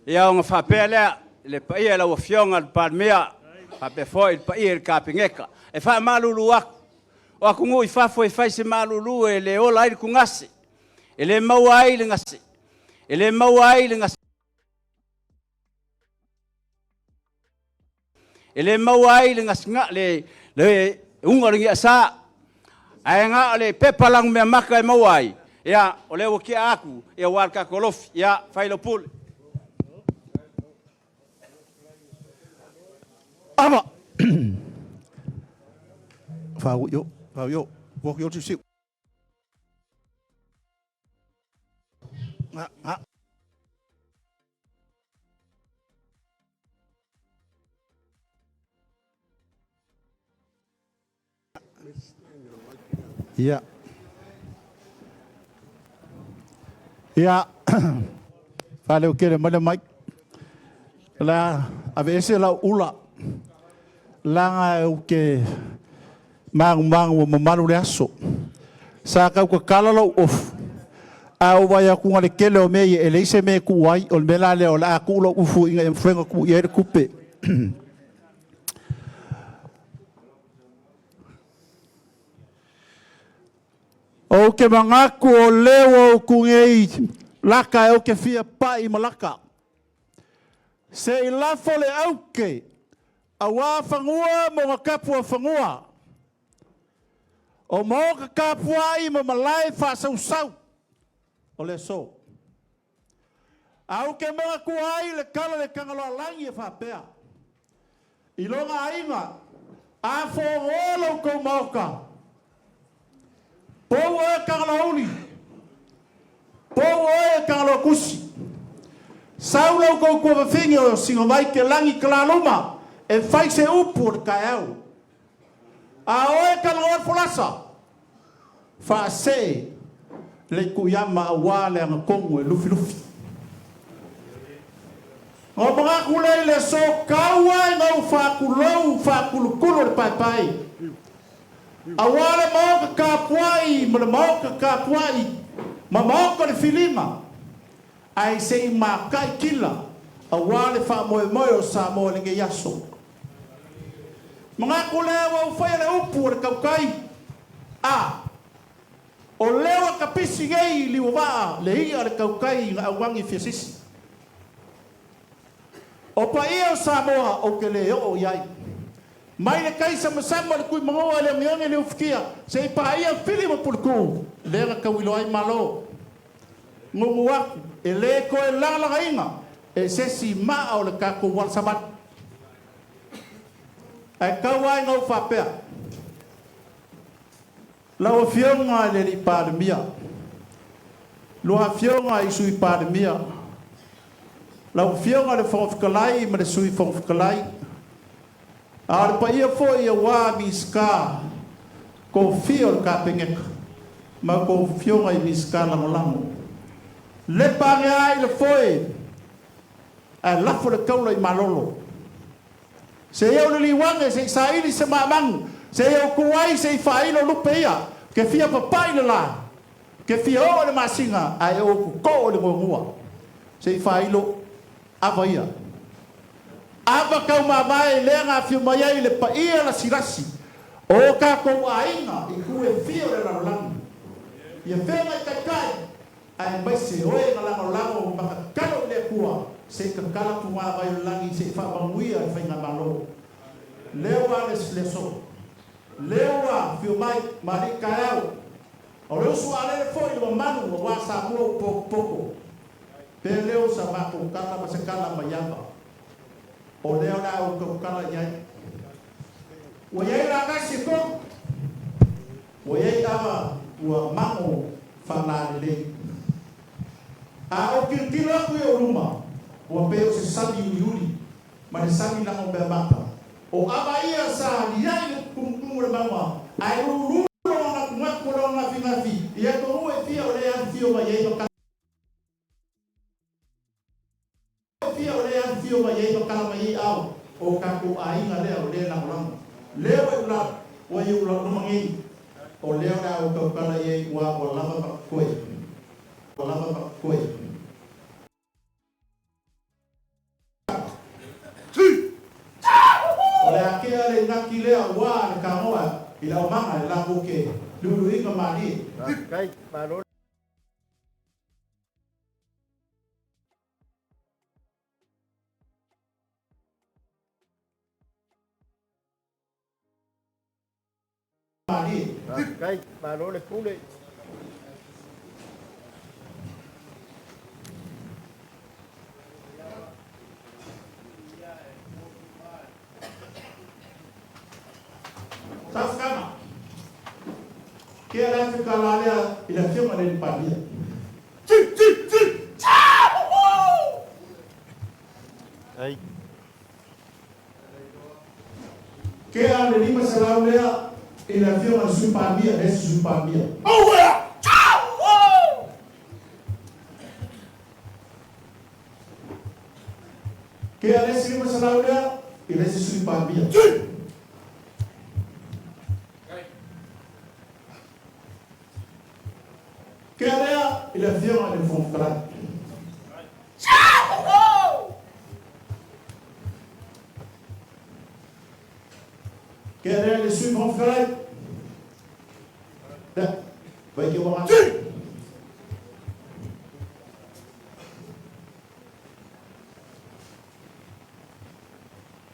Ia o ngā lea. Le paia la ofionga palmea pa pe foi paia ka pingeka e fa malulu ak o aku ngui Fafo e fai se malulu e le ola i kungasi e le mau ai le ngasi e le mau ai le ngasi e le mau ai le ngasi nga le unga ringi sa ai nga le pepalang me maka e mau ai ya o le woki aku e wal ka kolof ya Failopul Ama. Fau yo, walk yo to see. Yeah. Yeah. Fale o kere mana mai. La avese la ula. Langa o ke mangu mamaru le aso sa ka ko kalalo of a o vai ku ngale kele o me e le se me ku ai o mela le o la ku lo ufu inga en frenga ku ye kupe o ke mangaku o lewo ku ngei laka o ke fia pai malaka se la fole auke awa fangua mo nga kapua fangua o mo ka kapua i mo malai fa sau o le so au ke mo ku ai le kala le kangalo langi fa pea i longa ainga a fo olo ko moka po o kangalo uli po o kangalo kusi saulo ko ko fingi o singo mai ke langi klaluma e fai se upu ka au a oe ka ngor fulasa fa se le kuyama wale ang kongo e lufi o mga kulay le so kawa ngau fa kulukulu pai awale mo ka kapuai mo ka kapuai mo ka filima ai se ma kai kila awale fa mo o sa mo le yaso mga kulewa ufaya le upu o kaukai a o lewa kapisi gei liwa le ia le kaukai nga awangi fiasisi o pa ia o Samoa o ke le o iai mai le kai sama le kui mongoa le mionge le ufkia se pa ia fili mo pulku le nga kawilo ai malo ngumuaku e le ko e langa inga e se si maa o le kako wal sabat Ai kawai ngau whapea. Lau whionga le li pāremia. Lua whionga I sui pāremia. Lau whionga le whongwhikalai ma le sui whongwhikalai. Aare pa ia fo ia wā miska ko whio le kāpengeka. Ma ko whionga I miska lango. Le pānge ai le foe. Ai lafo le kaula I malolo. Se eu le liwange se saili se mamang. Se eu kuai se failo lupeia. Ke fia papai le la. Ke fia o le masinga. Ai o ko le ngua. Se failo avaia. Ava kau mamae lenga fio mai le paia la sirasi. O ka ko ainga I kue fio le lalang. Ia venga kai. Ai mai se oe ngalango makakalo le kua. Se kakala tu wa vai langi se fa banguia fa nga malo. Lewa le so. Lewa fio mai mari kaau. O le su ale foi lo manu wa sa mo poko. Pe leo sa ma ko kala ma se kala ma yamba. O leo na o ko kala yai. O yai la ka si ko. O yai ava wa mamo fa na le. A o kirtila ku o ruma. O peo se sabi yuri. Ma le sabi na o be mapa. O abaia sa liai kumkumu le mama. Ai uru na kumako na finafi. Ia ko e fia o le an fio mai e no fia o le an fio mai e no kala mai au. O ka ko ainga le o le na lang. Leo e ula o e ula no mangi. O leo na o ka kala e wa o lava pa koe. O lava pa koe. Ole akea le ngaki lea wa le kamoa I la manga la buke lulu inga mani kai paro mani kai paro le pule Tafkama. Que era ficar lá ele é filma nele pavia. Aí. Que era ele lima será o lea ele é filma sui pavia, esse sui pavia. Oh yeah. Que era esse lima será o lea ele esse sui pavia. Que era ele é filma de fonfra. Que era ele sui fonfra. Vai que eu vou matar.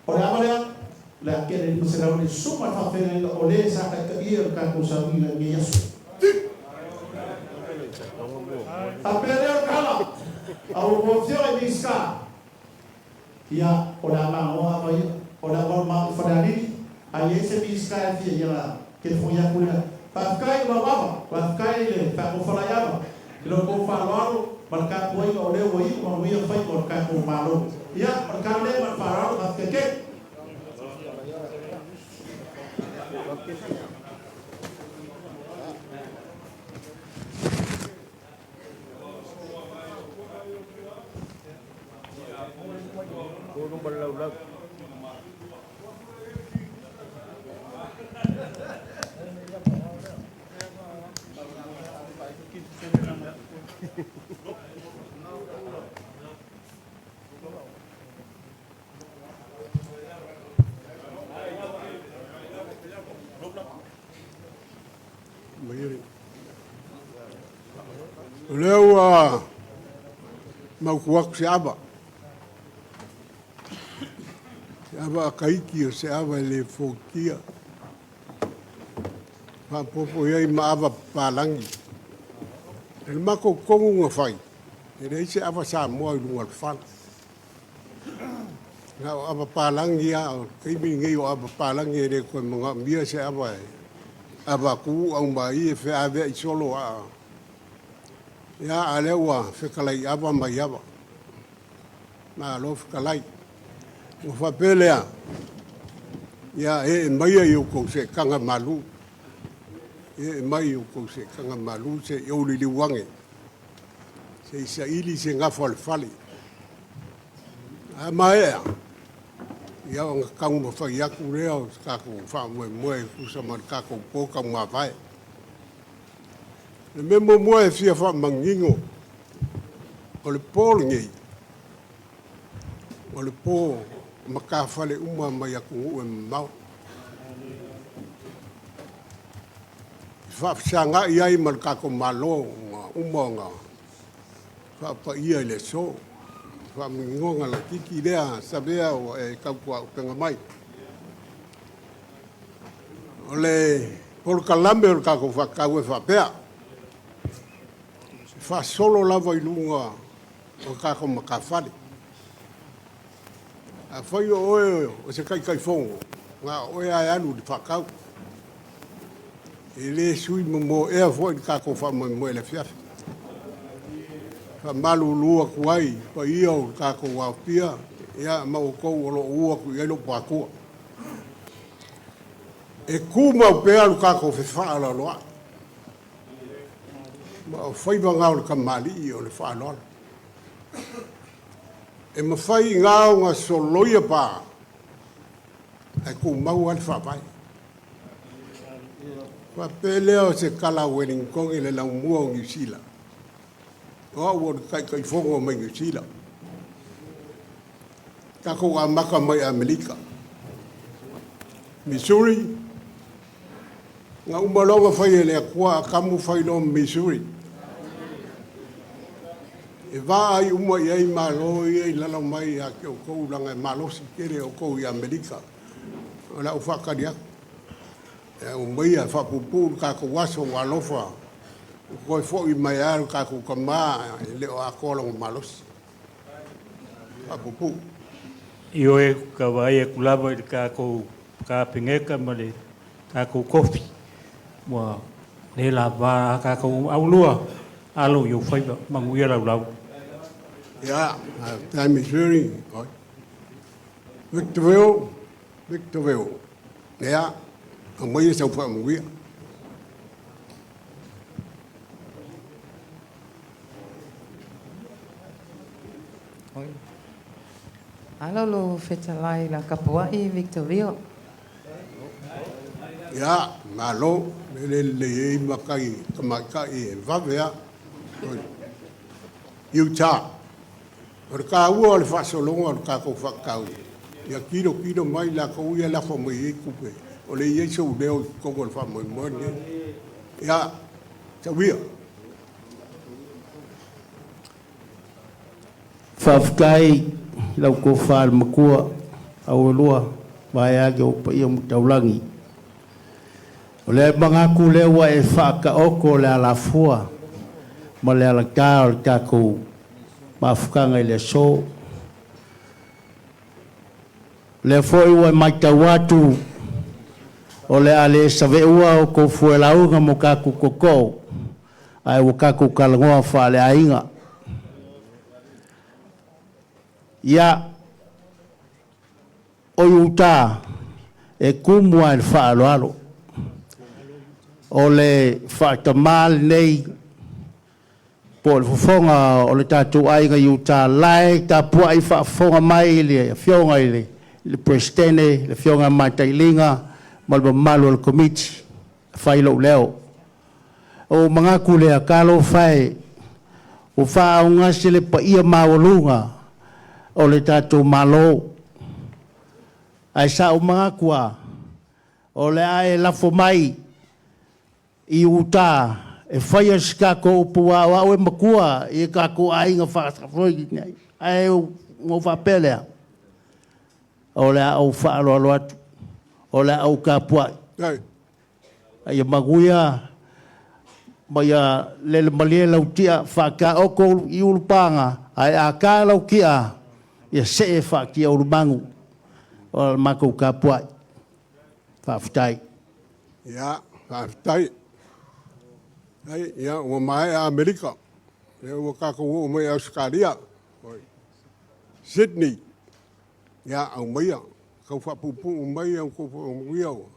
Olha, lá que ele não será o suma fa fere olhe sa ka ir ka ko sa ni ni yasu. Apia kala. Au vofio e miska. Ia ola ma o vai ola ma ma fadali. Aí esse miska e fia ia que foi a cura. Pa kai ma baba, pa kai le pa ko fala ya. Lo ko falalo, marka boi o le oi ko mo ia fai ko ka ko malo. Ia marka le ma faralo ma ke. Leo maukuaku se aba. Se aba kaiki o se aba le fokia. Papopo iai ma aba palangi. E mako kongu nga fai. E rei se aba Samoa I lunga alfana. nga aba palangi ya kimi ngi o aba palangi le ko mga mia se aba ku au mai fe ave I solo a ya alewa fe kalai aba mai aba na lo fe kalai o fa pelea ya mai yo ko se kanga malu mai yo ko se kanga malu se yo li wange se sa ili se nga fali a mai ia o kang mo fa ia ku leo ka ku fa mo ku sa man ka ku po ka ma vai le memo mo e fia fa mangingo o le pol ngi o le po ma ka fa le uma ma ia ku e ma fa sanga ia I mal ka ku malo umonga fa pa ia le so fa mingonga la kiki lea sabea o e kapua penga mai ole por kalambe o kako fa kawe fa pea fa solo lava I lunga o kako makafali a foi o se kai fongo nga o e anu di fa kau ele sui mo e foi kako fa mo le fiaf fa malu lua kuai pa io ka ko Apia ia ma o ko lo ua ku ia lo pa ko e kuma pe alu ka ko fe fa la lo ma foi ba ngau ka mali o le fa lo e ma fai ngau nga solo ia pa e ku mau al fa vai fa pele o se kala Wellington ile la mua o sila o kai fongo mai sila ka ko maka mai Amerika Missouri nga umaloga fai le kwa kamu fai no Missouri e vai uma ia I malo ia I lala mai a ko ko langa malo si kere o ko I Amerika ola o fa kadia e o mai a fa pupu ka ko waso walofa ko fo I mai ar ka ku kama le o akola malos apupu io e ka vai e kulava ka ko ka pingeka male ka ko kofi mo le la va ka ko aulua alo yo fai manguia lau ya time is very Victorville ya a mai se fa manguia Alo lo fetalai la Kapuai Victorville. Ya, malo le makai kamakai vavea. Utah. Or ka ua le fasolonga or ka ko fakau. Ya kilo mai la ko ia la fo mai kupe. O le yeso leo ko ko fa mo mo. Ya, sabia. Fafkai lau ko whaal makua au lua vai ake o pa ia mutaulangi. O le mangaku lewa e whaaka oko le alafua ma le alaka o le kako mafukanga I le so. Le foi wa maitau atu o le ale save ua o ko fuelaunga mo kaku koko ai o kaku kalangoa whaale ainga. Ia o Utah e kumua e whaaloalo o le whaatamal nei po le whafonga o le tātou Aiga Utah lai ta pua I whaafonga mai le whionga I le presidente le whionga mai tailinga malba malu le komiti whailo leo o mga kule a kalo whai o whaunga se le pa ia mawalunga o le tātou malo. Ai sa o mga kua, o le ae lafo mai I Utah, e whaia skako upua o au e makua, I kako ainga whakafoi nei. Ai o whapelea. O le au whaaloalo atu, o le au kapuai. Ai maguia, mai a lele malie lau tia, whaka oko I ulupanga, ai a ka lau kia, ia se e whaakia o rumangu o mako ka puai. Whaafutai. Ia, whaafutai. Ai, ia, ua mai a Amerika. Ia, ua kako o mai Australia. Sydney. Ia, au mai a. Kau whapupu o mai au kau whapupu o.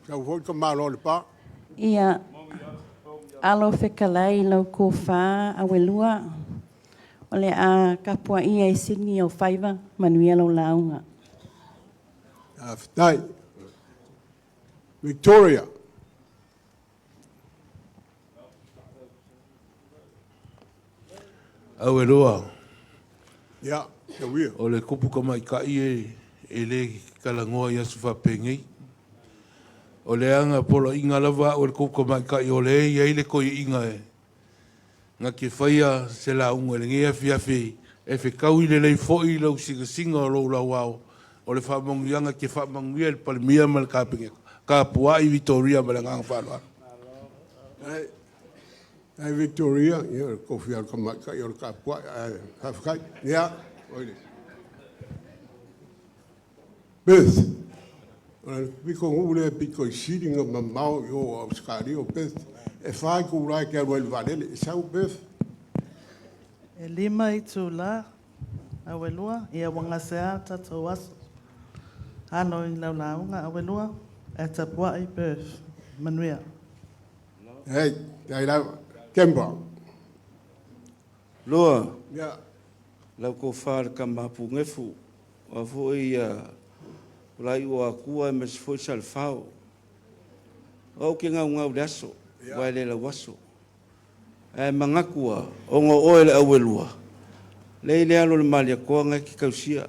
Kau hoi ka malo le pa. Ia, alo whekalai lau ko wha a welua. O le a kapua ia i Sydney o whaiva manuia lau launga. Whaafutai. Victoria. Au e roa. Ia, te wia. O le kupu ka mai ka i e le kalangoa i asu whapengei. O le anga polo inga lava o le kupu ka mai ka i o le e i le koi inga e. Nga ke whaia se la unga le ngea fiafi e whekau i le lei fōi lau singa o lau lau au. O le whamangianga ke whamangia le palimia ma le kāpinga. Ka pua i Victoria ma le ngang whanua. Ai Victoria, ia, kofi al ka mai ka i o le ka pua. Hawhakai, ia, oile. Beth. Piko ngule piko i siringa ma mau i o Australia o Beth. E whai kurai ke aruai le vanele. E sau Beth? E lima i tū la, a welua, ia wangasea tatou aso. Ano i lau launga a welua, e tapua i Perth, manuia. Hei, tai lau, Kemba. Loa. Ia. Lau ko whāra ka mapu ngefu. Wa fwoi lai ua kua e mes fwoi sal whao. Au ke ngau le aso. Wai le lau aso. E mangakua, ongo oe le awelua. Lei le alo le malia koa ngai ki kausia.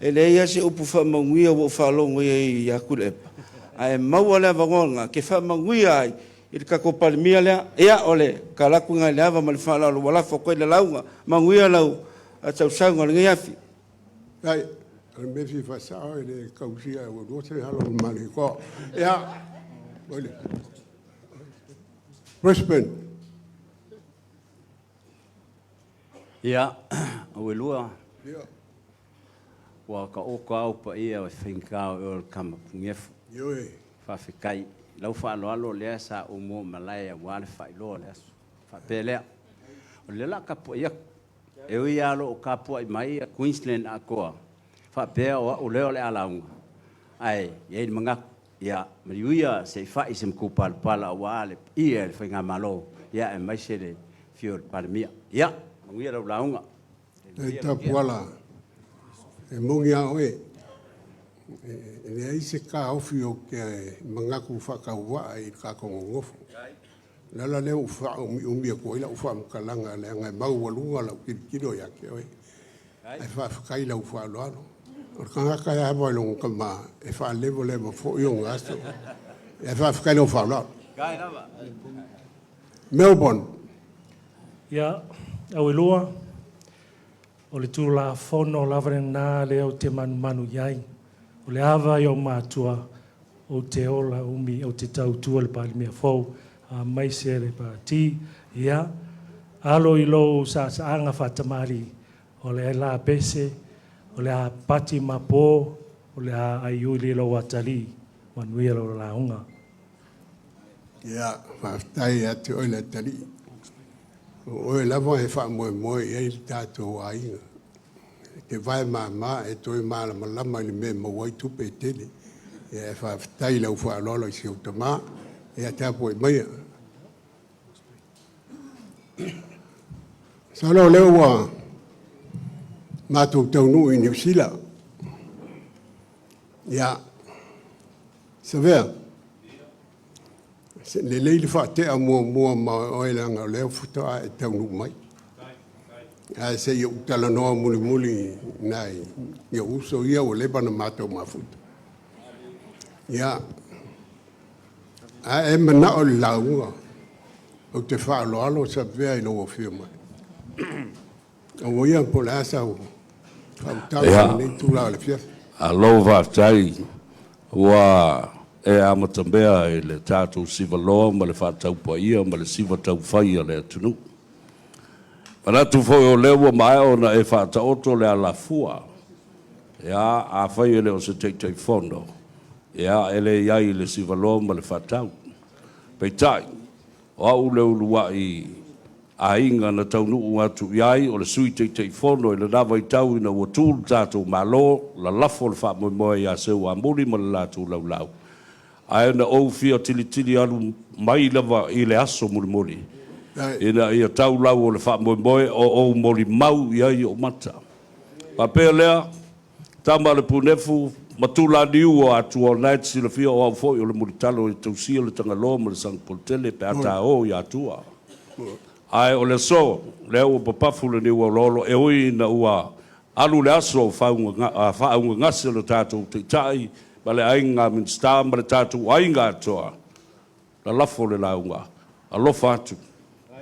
E le ia se upu whamaungia wo whalongo i akule epa. A e maua le avangonga, ke whamaungia ai, i le kako palimia lea, ea ole, ka laku ngai le ava ma le whalalo, wala whakoe le launga, manguia lau, a tau saunga le ngai afi. Ai, al mesi whasao e le kausia o rote halo le malia koa. Ea, oile. Brisbane. Ia, au e lua. Ia. Wa ka oka au pa ia o whinkao e o kama pungefu. Ioi. Whawhikai. Lau whaaloalo lea sa umo malai a wale whailo lea su. Whapelea. O lela ka po ia. E ui alo o ka po i mai a Queensland a koa. Whapea o leo le alaunga. Ai, iei mangaku. Ia, mariuia se whai se mkupa pala o wale. Ia le whainga malo. Ia e mai se le fio le paramia. Ia. Manguia lau launga. E tapuala. E mongi a oe. E le aise ka ofi o ke mangaku whakaua i kakongo ngofu. Lala leo ufa umia ko ila ufa mkalanga le ngai mau walunga la kiro ya ke oe. Ai fa kai la ufa lo ano. O kanga ka ya bo lo kama e fa levo fo yo ngasto. E fa kai no fa lo. Kai lava. Melbourne. Ia, au ilua, o le tūla whono lavaren nā leo te manu iai. O le awa i o mātua o te ola umi o te tautua le pālimia fau, a mai se le pāti. Ia, alo i lo sa anga whatamari, o le la pese, o le a pati mapo, o le a aiui le lo watali, manuia lo la unga. Ia, whaftai atu o le tali. O e lava he wha moe e il tātou ainga. Te vai mā e toi mā la malama ni me mawai tupe tele. E whaftai lau wha alola i si o tamā. E a tāpo e maia. Salo leo wa mātou taunu i New Zealand. Ia, savea. Le leile whaatea mua ma oelanga leo futa e taunu mai. A se ia utala noa muli nai. Ia uso ia o lebana mātou mafuta. Ia. A e mana o launga. O te whaaloalo sa vea i loa whia mai. O ia po la asa o whautau nei tūla le fia. A lo whaatai wa e amatambea e le tātou siva loa ma le whaatau pa ia ma le siva tau whaia le Atunuu. Mana tu foi o leo mai ona e whata oto le ala fua. Ia, a whai ele o se te fondo. Ia, ele iai le sivalo ma le whatau. Peitai, o au leo lua i a inga na taunu atu iai o le sui te fondo i le nawa i tau ina ua tūlu tātou malo, la lafo le wha moe ia seu a muri ma le lātou lau lau. Ai na ou fia tili alu mai lava i le aso muri. Ina ia tau lau o le wha moe o mori mau iai o mata. Pa pēr lea, tama le punefu, matula niu o atu o night sila fia o au foi o le muritalo i tausia le tangalo ma le sangpoltele pe ata o i atua. Ai o le so, leo o papafu le niu o lolo, e ui na ua alu le aso whaunga ngase le tātou te tai, ma le ainga min sta ma le tātou ainga atoa. La lafo le launga, alofa atu.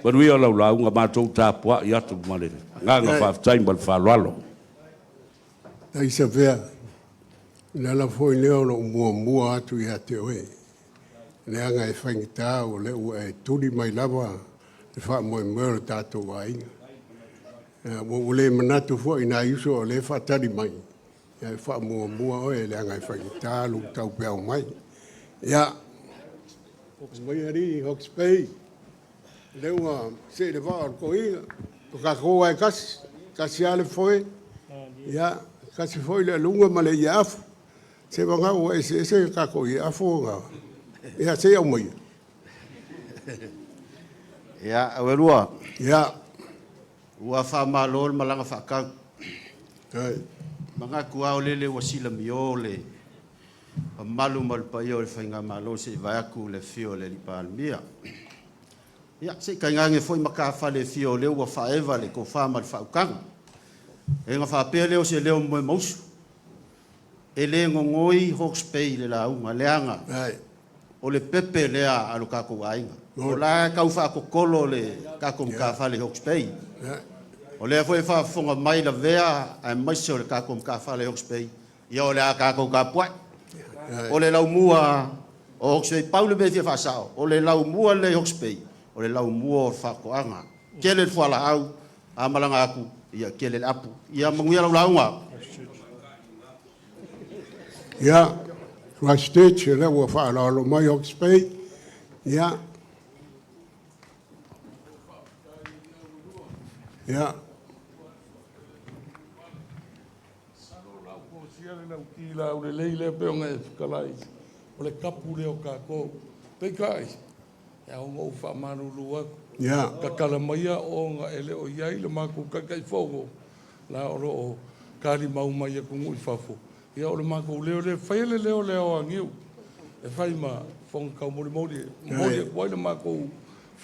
Manuia lau launga mātou tāpua i atu ma le nganga whaftai ma le whalwalo. Ai sa vea, nala foi leo lo mua atu i ate oe. Leanga e whaingita o leo e turi mai lava e wha moe mero tātou a inga. Mo le manatu fo i nā iso o le whatari mai. E wha mua oe leanga e whaingita lu tau pēo mai. Ia, mai ari Hawke's Bay. Leo se le wā o ko inga. Ka koa e kasi ale foi. Ia, kasi foi le lunga ma le iafu. Se wanga o e se kako iafu nga. Ia se au mai. Ia, awe rua. Ia. Ua wha malol malanga whakau. Manga kua o lele wa sila mio le. Malu malpai o le whainga malo se vaiaku le fio le lipalmia. Ia, se kaingange foi makafa le fio leo wa whaeva le ko wha mal whaukanga. E ngā whapea leo se leo moe mausu. E le ngongoi Hawke's Bay le launga leanga. O le pepe lea alo kako ainga. O la kau whakokolo le kako mkafa le Hawke's Bay. O lea fwe whafonga mai la vea a maise o le kako mkafa le Hawke's Bay. Ia o lea kako kapuai. O le lau mua o Hawke's Bay. Paule me fia whasao. O le lau mua le Hawke's Bay. O le lau mua o whakoanga. Kele whala au a malanga aku. Ia kele apu. Ia manguia lau launga. Ia, Christchurch le ua whaalalo mai Hawke's Bay. Ia. Ia. Kila o le leile pe o ngai whakalai. O le kapu leo kako. Pei kai. E au ngau whamaruru aku. Ia. Ka kalamaia o ngā ele o iai le mako kakai whongo. La oro o kari mau mai a kungu i Fafo. Ia o le mako leo le whaile leo leo a ngiu. E whai ma whonga kau mori mori. Mori e wai le mako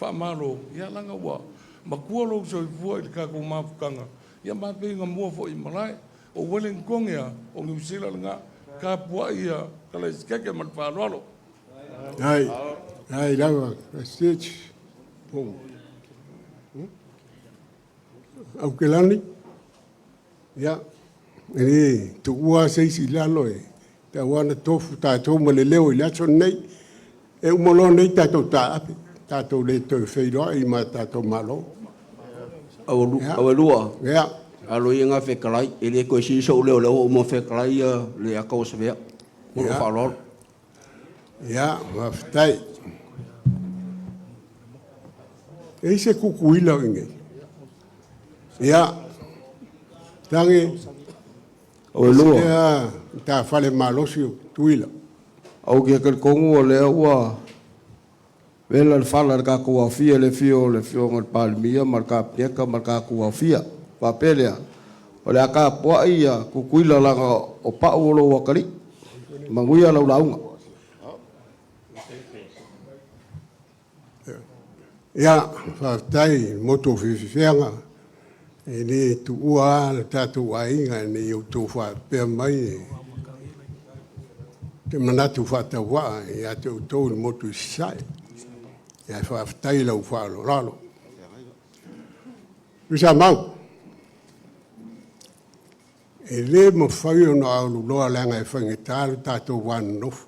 whamaro. Ia langa ua. Ma kua lo so i fua i le kako mafukanga. Ia mapei ngā mua fo i malai. O Wellingkongea o New Zealand nga. Ka pua ia kala iskeke man whanwalo. Ai, lawa, Christchurch. Au ke lani? Ia. E tu ua seisi lalo e. Ta wana tofu tātou ma le leo i laso nei. E umolo nei tātou tā api. Tātou le toi Feiloaiga i ma tātou malo. Awe lua. Ia. Alo i ngā whekalai. E le koe si so leo leo o mo whekalai le akau sa vea. Moro whalolo. Ia, mawhitai. E se kukuila o inge. Ia. Tangi. Awe lua. Ia, ta whale malosi o tuila. Au kia kalkongu o lea ua. Vela le whala le kako au fia le fio ngal palmia marka peka marka ku au fia. Papelea. O le aka poa ia kukuila langa o pau lo wakali. Manguia lau launga. Ia, whaftai moto whiwhiwhenga. E ne tu ua le tātou ainga ne iau tō whapea mai. Te manatu whatawa e a te utou le moto isai. Ia whaftai lau whalo ralo. Risa mau. E le mo whai o na aulu loa langa e whangitāru tātou wan nofu.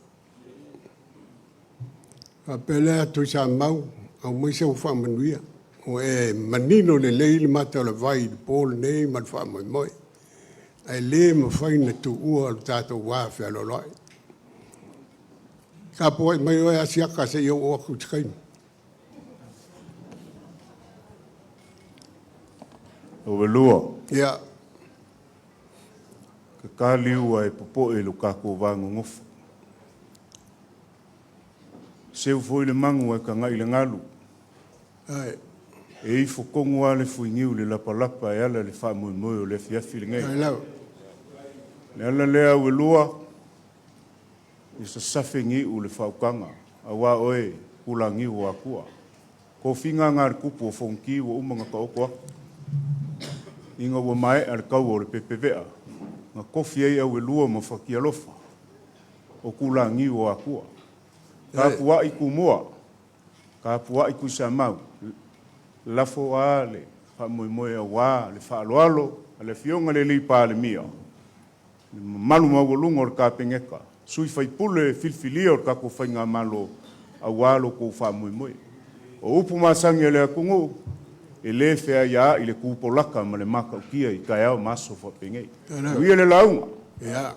Whapelea tu sa mau. Au mai se whamanuia. O e manino le leile mata le vai le pol nei man fa moi moi. Ai le ma fai na tu ua le tato wa fe alo loi. Ka po mai o asia ka se yo o ku tskain. O velua. Ya. Ka kaliu ai popo e lo ka ko vango ngofu. Seu foi le mangu ai ka ngai le ngalu. Ai. E i fokongo ale fuingiu le lapalapa e ala le wha mui mui o le fiafi le ngai. Ai lau. Le ala lea ue lua, i sa safengi u le whaukanga, a wā oe kulangi o akua. Ko finga ngā kupu o fonki o umanga ka okoa. Inga ua mai al kau o le pepevea. Nga kofi ei au e lua mo whakialofa. O kulangi o akua. Ka pua i kumua. Ka pua i kusamau. Lafo ale, fa moi moi a wā, le fa aloalo, le fionga le lipa le mia. Malu mawalunga o ka pengeka. Sui fai pule filfilia o ka ko whainga malo a wālo ko fa moi moi. O upu masangi le akungu, e le fea ia i le kupolaka ma le maka ukia i kai au maso fa pengei. Ui le launga. Ya.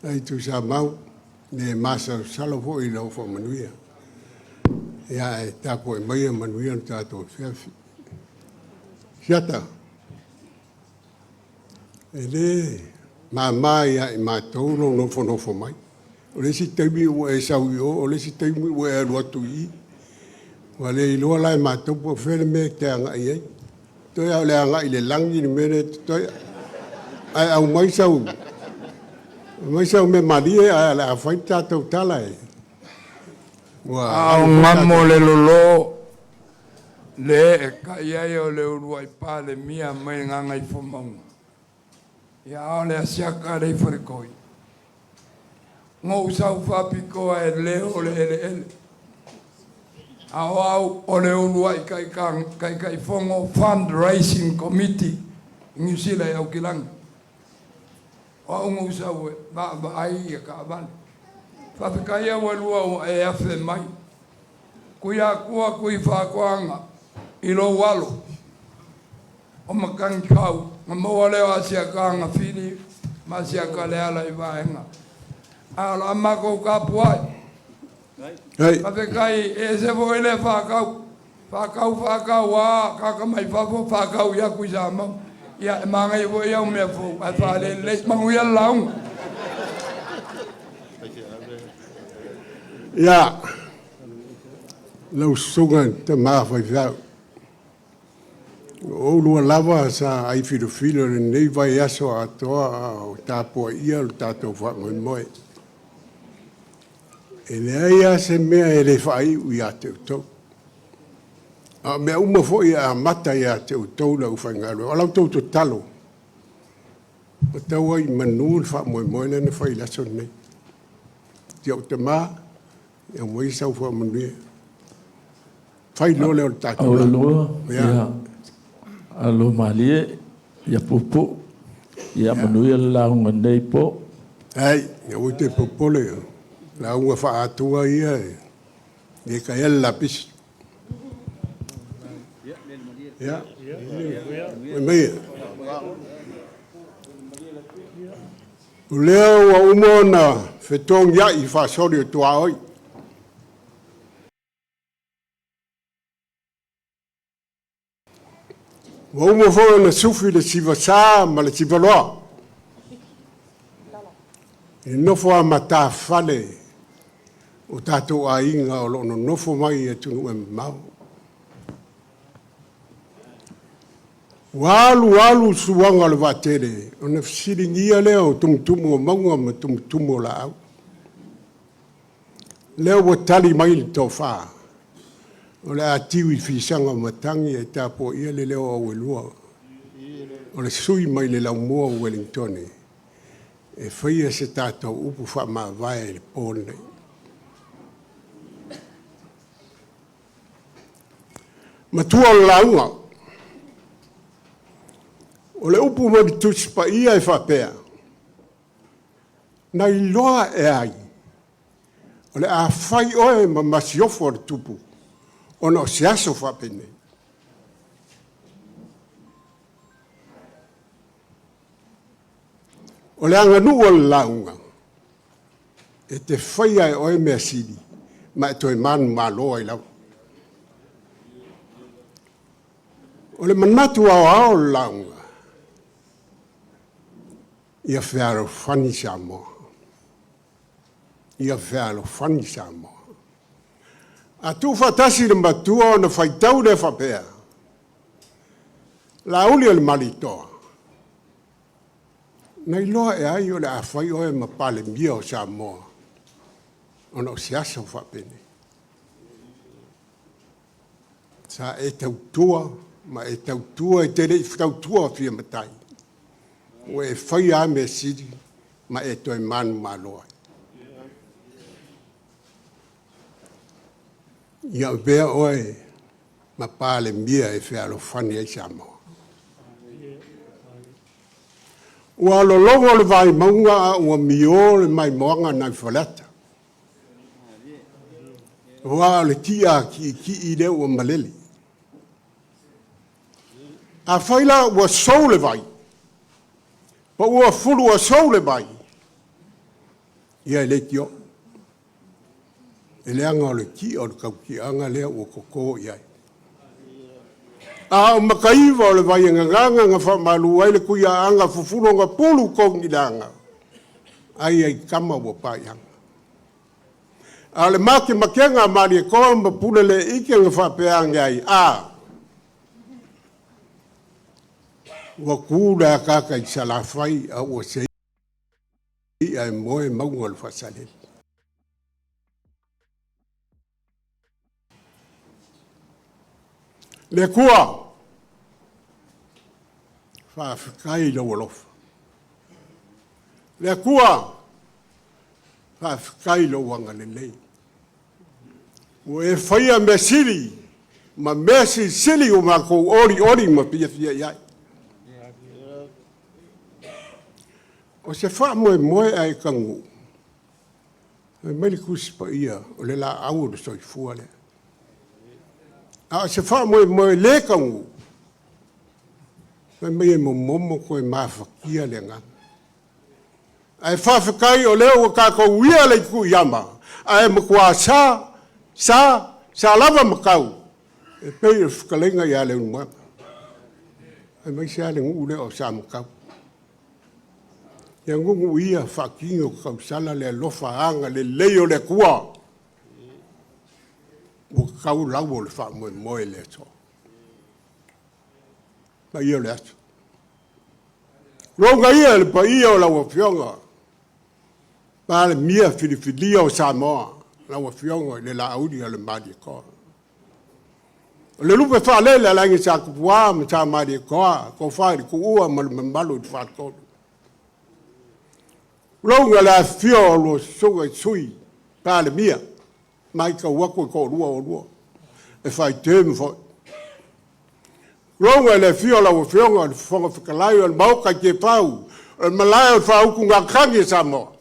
Ai tu sa mau, ne masa salofo i lau fa manuia. Ya e tapo e mai manuia no tato fiafi. Siata. E le mai e mātou no nofo mai. O le si teimi ua e sau i o le si teimi ua e alua tui. Wa le iloa lai mātou po whele me te anga i ei. Toi au le anga i le langi ni mene toi. Ai au mai sau. Mai sau me marie ai le a whai tātou tala e. Au ngamo le lolo le e kai ai o le urua i pā le mia mai nganga i whamaunga. Ia ao le asiaka rei wharekoi. Ngō usau whapikoa e leo le ele ele. Au o le urua i kai whongo Fundraising Committee i New Zealand au kilangi. O au ngō usau e ba ai i ka avani. Whapikaia walua o e awhe mai. Kuia kua kui whakoanga i lo walo. O makangi kau. Nga maua leo asia kanga whiri. Masia ka leala i waenga. Ala amako ka puai. Whapikai e se vo ele whakau. Whakau wā. Kaka mai Fafo whakau ia kui sa mau. Ia mangai vo iau mea fo. Ai whale le mangu ia launga. Ya. Lau sungan te mawhai whiau. O lua lava sa ai whirowhiro le nei vai aso atoa o tāpua ia o tātou whakoi moe. E le ai ase mea e le whai ui a te utau. A mea uma fwoi a mata i a te utau la ufai ngaro. O lau tau to talo. O tau ai manu le whakoi moe le na whai laso nei. Te au te maa. Ia wai sau fua manuia. Whai no leo tātou. Au loa, ia alo malie, ia pupu, ia manuia launga nei po. Ai, ia ui te popole. Launga wha atua ia. Ia ka ele la pisi. Ia. Meia. O leo wa umona whetong ia i whasori o tua oi. Wa umo fo na sufi le siva sa ma le siva loa. E nofo a mata fale o tatou a inga o lono nofo mai e tunu e mau. Walu suanga le vatere. O na fisiringia leo tumutumu o maunga ma tumutumu o la au. Leo wa tali mai le tofa. O le atiwi fisanga matangi e tapo ia le leo au e lua. O le sui mai le laumua o Wellington. E whaia se tātou upu wha maa vai le pōne. Matua o launga. O le upu mo di tusipa ia e whapea. Na i loa e ai. O le a whai oe ma masiofo o le tupu. Ono se aso whapene. O le anga nu o launga. E te whaia e oe mea siri. Ma e toi manu maloa i lau. O le manatu ao launga. Ia whēaro whani Samoa. Ia whēaro whani Samoa. A tu whatasi le matua o na whaitau le whapea. La uli o le malitoa. Nei loa e ai o le a whai oe ma pale mia o Samoa. O na o siasa o whapene. Sa e tautua, ma e tautua e tere i tautua o fia matai. O e whai a me siri, ma e toi manu maloa. Ia bea oe, ma pale mia e whēalo whani ai Samoa. Ua lologo le vai maunga a ua mio le mai moanga nai whalata. Ua le tia ki i le ua maleli. A whaila ua sou le vai. Pa ua fulu ua sou le vai. Ia le tio. E le anga o le ki o le kauki anga lea ua koko iai. A o makaiva o le vai nganganga nga whamalu ai le kuia anga fufuno nga pulu kongi danga. Ai kama ua pai anga. A le make makenga mari e koa ma pule le ike nga whapeanga ai. A. Ua kūra a kaka i salawhai a ua se i ai moe maunga le whasalele. Le kua whaafikai lau alofa. Le kua whaafikai lau anga le lei. Ua e whaia me siri, ma mesi siri o mako ori ma pia iai. O se wha moe ai kangu. E mele kusi pa ia, o le la au le soi fua le. A se wha moe le kangu. Me mei mo momo koe mawhakia le ngā. Ai whawhakai o leo o kako uia le ku yama. Ai mo kua sa lava makau. E pei e whakalenga ia le unumaka. Ai mai se ale ngu leo o sa makau. Ia ngungu ia whakingo kausala le lofa anga le leo le kua. O kau lau o le wha moe le to. Pa ia le atu. Ronga ia le pa ia o lau a fionga. Pa le mia whiriwhiria o Samoa. Lau a fionga le la audi a le madi koa. O le lupe wha lele alangi sa kupua ma sa madi koa. Ko whaari ku ua ma le mamalo i whaatkodu. Ronga le a fio o lo sunga sui. Pa le mia. Mai ka wako ko rua o rua. E whai tēmu fo. Ronga le fio la o fionga le fonga whakalai o le mauka ke pau. O malai o whauku ngā kangi Samoa.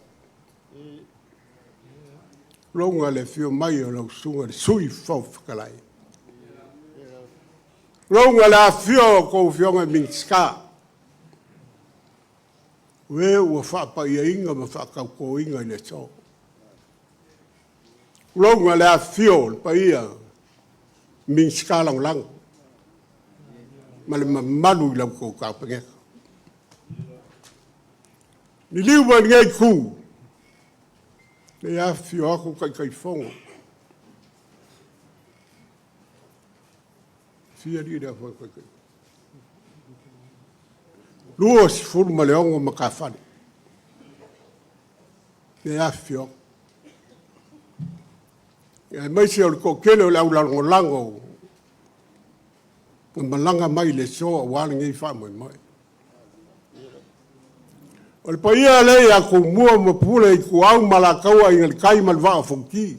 Ronga le fio mai o lau sunga le sui fau whakalai. Ronga le a fio ko fionga minska. We ua whapa ia inga ma whakau ko inga i le so. Ronga le a fio pa ia minska lang. Ma le mamalu i lau kou kāpengeka. Ni liu mani ngai kū. Ne a fio ako kai fongo. Fia li rea fo kai. Lua si furu ma le ongo ma kāwhani. Ne a fio. Ia mai se o le kokele o le au lango. Malanga mai le soa wale ngai wha moe moe. O le paia lei a ko mua ma pule i ku au malakaua i ngal kai mal waa fonki.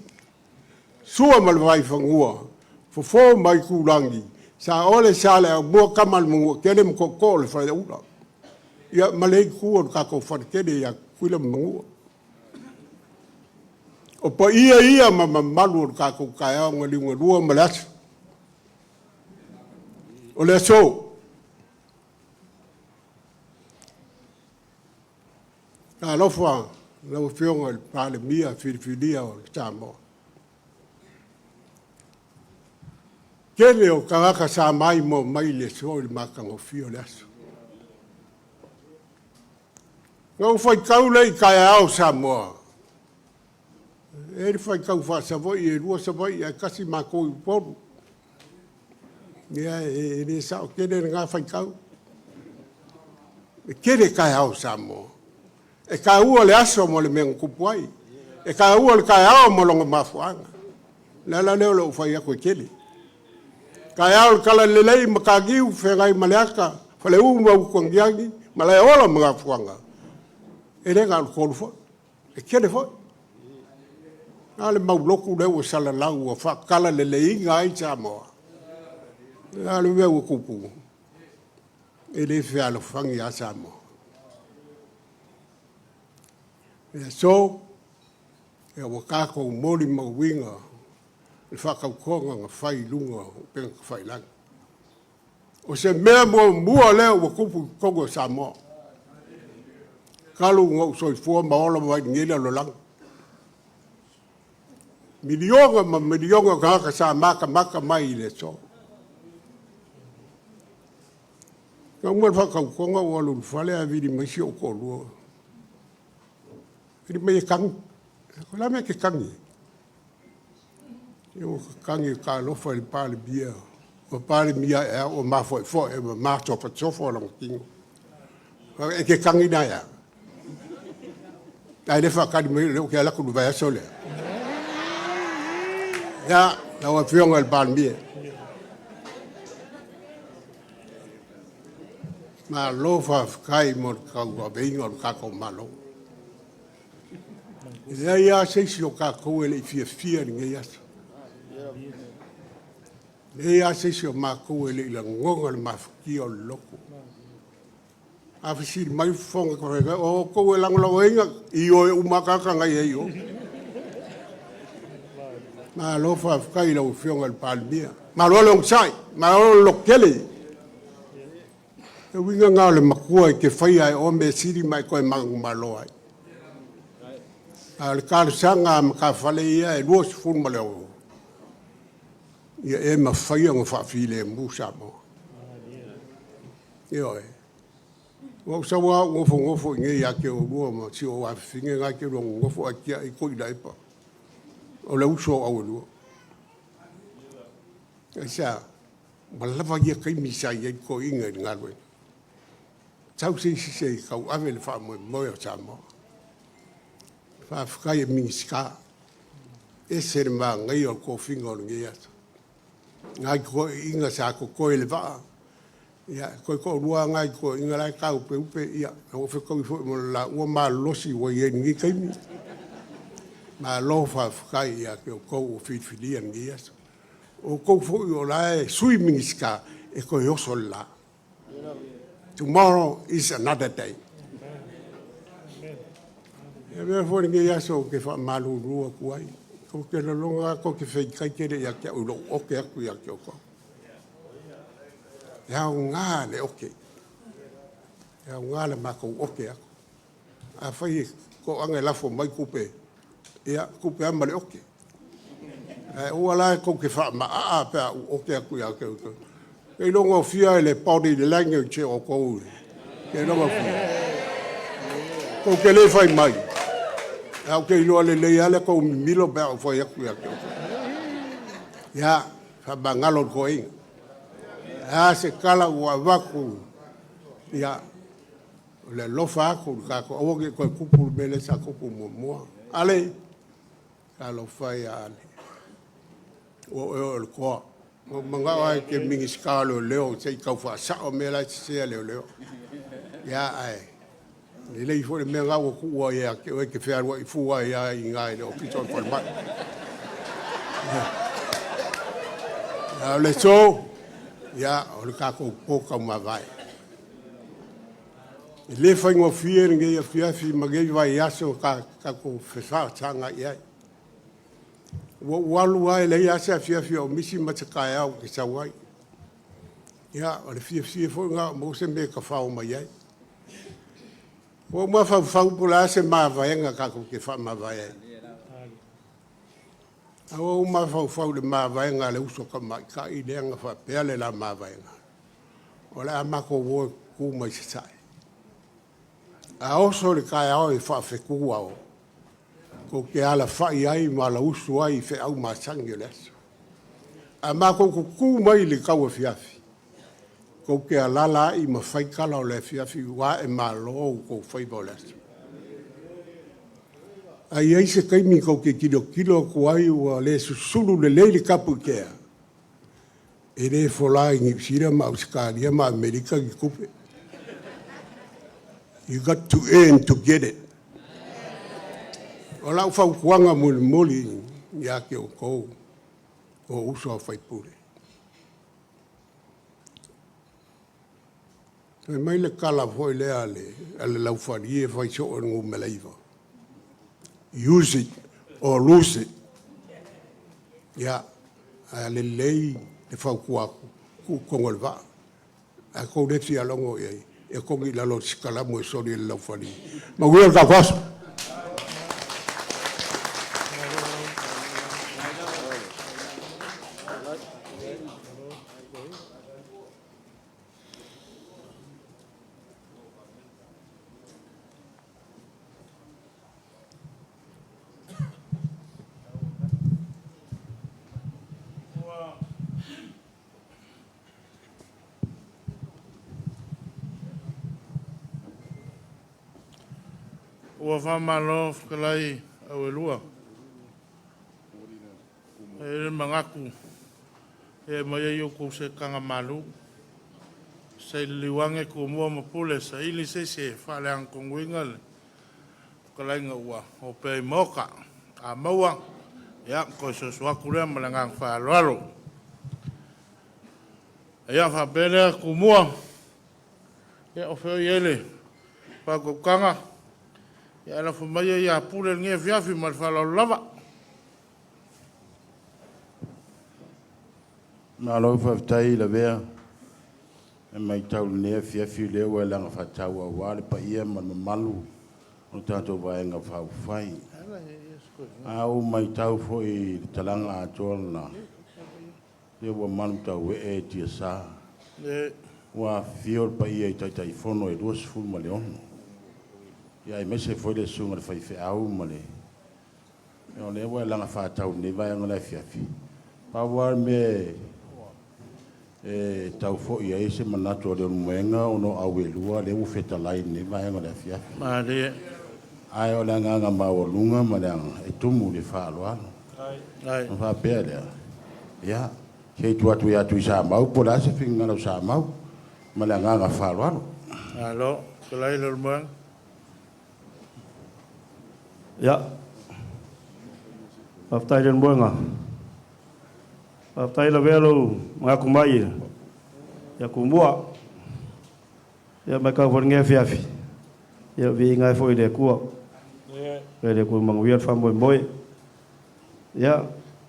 Sua mal vai fangua. Fofo mai ku langi. Sa ole sa le a mua kamal mungua kele mkoko le whaida ura. Ia malei kua kako whanakede ia kuila mungua. O pa ia ma malu kako kaya ngali ngalua malasa. O le so. Ka lofa lau fionga le pale mia filifilia o Samoa. Kele o kangaka sa mai mo mai le so le makanga fio le aso. Ngau fai kaule i kai au Samoa. E fai kau fa savoi e rua savoi e kasi mako i poru. Ia e le sao kele ngā fai kau. E kele kai au Samoa. E ka ua le aso mo le mea kupuai. E ka ua le kai au mo longa mafuanga. Lala leo le ufai ako e kele. Kai au le kala lelei makagiu whengai maleaka. Fale uma ukwangiangi. Malai ola mga fuanga. E renga al kolu fo. E kele fo. Ale mauloku leo sala lau wa kala lelei ngai Samoa. Ale weu kupu. E le whea lo whangi a Samoa. So, e wakako mori mawinga, le whakaukonga ngā whai lunga o penga ka whai langa. O se mea mua leo wakupu kongo Samoa. Kalu ngau soi fua maola mai ngila lo langa. Milionga kaka sa maka mai le so. Ngau mua whakaukonga o alu whale a vidi maisi o kolua. Ini mai kang, ko la me ke kangi. Yo kangi ka lo fa le pale bia. O pale mia e o ma fo e ma tofa tofa lo kingo. E ke kangi na ya. Ai le fa ka di me le ke la ku va sole. Ya, la wa fiong al pale bia. Ma lo fa kai mo ka wa beingo ka ko malo. Ia seisi o kākou e le fia ni ngai asa. Ia seisi o mākou e le ila ngonga le mafuki o loko. A fisiri mai fonga korega, o kou e langlau inga, i o e umakaka ngai e o. Ma lofa afkai lau fionga le palmia. Ma lo le sai, ma lo lokele. E winga ngau le makua e ke whaia e o me siri mai koe mangu maloai. Al kar sanga ka fale ia e luos fun maleo. Ia e ma faia ngo fa file musa mo. Io e. Wo sa wa ngofo nge ya ke o luo ma si o wa finge nga ke lo ngofo akia i ko dai pa. O le uso au luo. Esa malava ia kai misa ia ko inga ngalwe. Tau se ka ave le fa mo sa mo. Whawhakai e mingiska. E sere maa ngai o ko whinga o ngai ata. Ngai ko inga sa ko koe le waa. Ia, koe ko rua ngai ko inga rai kau pe upe. Ia, o whekau i fwoi mo la ua maa losi wa i e ngi kaimi. Maa lo whawhakai ia ke o kou o whitwhilia ngai ata. O kou fwoi o lae sui mingiska e koe oso la. Tomorrow is another day. E mea fwori nge aso ke wha malu rua kuai. Ko ke lalonga ko ke whai kai kere ia kia ulo oke aku ia kia oko. Ia o ngā le oke. Ia o ngā le mako oke aku. A whai ko ange lafo mai kupe. Ia kupe ama le oke. Ua lai ko ke wha maa pia oke aku ia kia oko. Kei longa fia e le pauri le lange che o kou. Kei longa fia. Ko ke le whai mai. Au ke ilo ale le ale ko milo ba fo ya ku ya. Ya, fa bangalo ko inga. Ya se kala wa vaku. Ya. Le lofa ko ka ko o ke ko kupu bele sa ko mo. Ale. Ka lo fa ya ale. O ko. Mo manga ai ke mingi skalo leo se ka fa sa o me la se leo. Ya ai. Ni lei fo me nga wo ku ya ke o ke fer wo fu wa ya inga le o pito for ma. Ya le so ya o ka ko ka ma vai. Le fa ngo fier nge ya fi ma ge vai ya so ka ko fe sa changa ya. Wo walu ai le ya sa fi o misi ma ka ya o ke sa wai. Ya o le fi fo nga mo se me ka fa o ma ya. O ma fau pula se ma vaenga ka ko ke fa ma vae. O ma fau le ma vaenga le uso ka ma ka i le nga fa pele la ma vaenga. O la ma ko wo ku mai sai. A oso le ka o e fa fe ku o. Ko ke ala fa ai ma la uso ai fe au ma sangeles. A ma ko ku mai le ka o fiafi. Ko ke alala i ma fai kala o le fiafi wa e ma lo ko fai boles. Ai ai se kai mi ko ke kilo ko ai o le susulu le le kapu ke. E le fola ngi sira ma Australia ma Amerika ki kupe. You got to earn to get it. O lau fau kuanga muli ya ke o ko o uso fai pure. E mai le kala foi le ale lau fari e fai so o ngu meleiva. Use it or lose it. Ya, ale lei le fau kuaku, ku kongolva. A kou le fi alongo e kongi lalo sikala mo e sori le lau fari. Ma wea ka kwaso. Ua whamalo whakalai au e lua. E re mangaku. E mai e ioko se kanga malu. Se liwange ko mua mapule sa ili se whale ang konguinga le. Whakalai nga ua. O pei moka. A maua. Ia ko se suaku rea malangang whaaloalo. Ia whapelea ko mua. Ia o wheo iele. Whakokanga. Ya la famaya ya pule nge fiafi mal fala lava. Ma lo fa tai la vea. E mai tau ne fiafi le wa la fa tau wa le pa ia man malu. O tanto vai nga fa fai. Au mai tau foi talanga atona. Ye wa man tau e tia sa. Wa fior pa ia tai fono e dos ful maleon. Ya me se foi le sunga le fai fe au male. O le wa langa fa tau ni vai ngala fiafi. Pa war me tau fo ia ese manato le muenga o no au lua le u feta lai ni vai ngala fiafi. Ma le ai o langa nga ma o lunga ma le e tumu le fa lo ano. Ai. Fa pele. Ya ke tu atu ya tu sa mau po la se finga lo sa mau. Ma le nga fa lo ano. Alo, kelai le muang. Ya. Aftai dan buanga. Aftai la velo ngaku mai. Ya kumua. Ya maka fornge fiafi. Ya vi ngai foi de kuo. Ya de ku mang wiat fam boy. Ya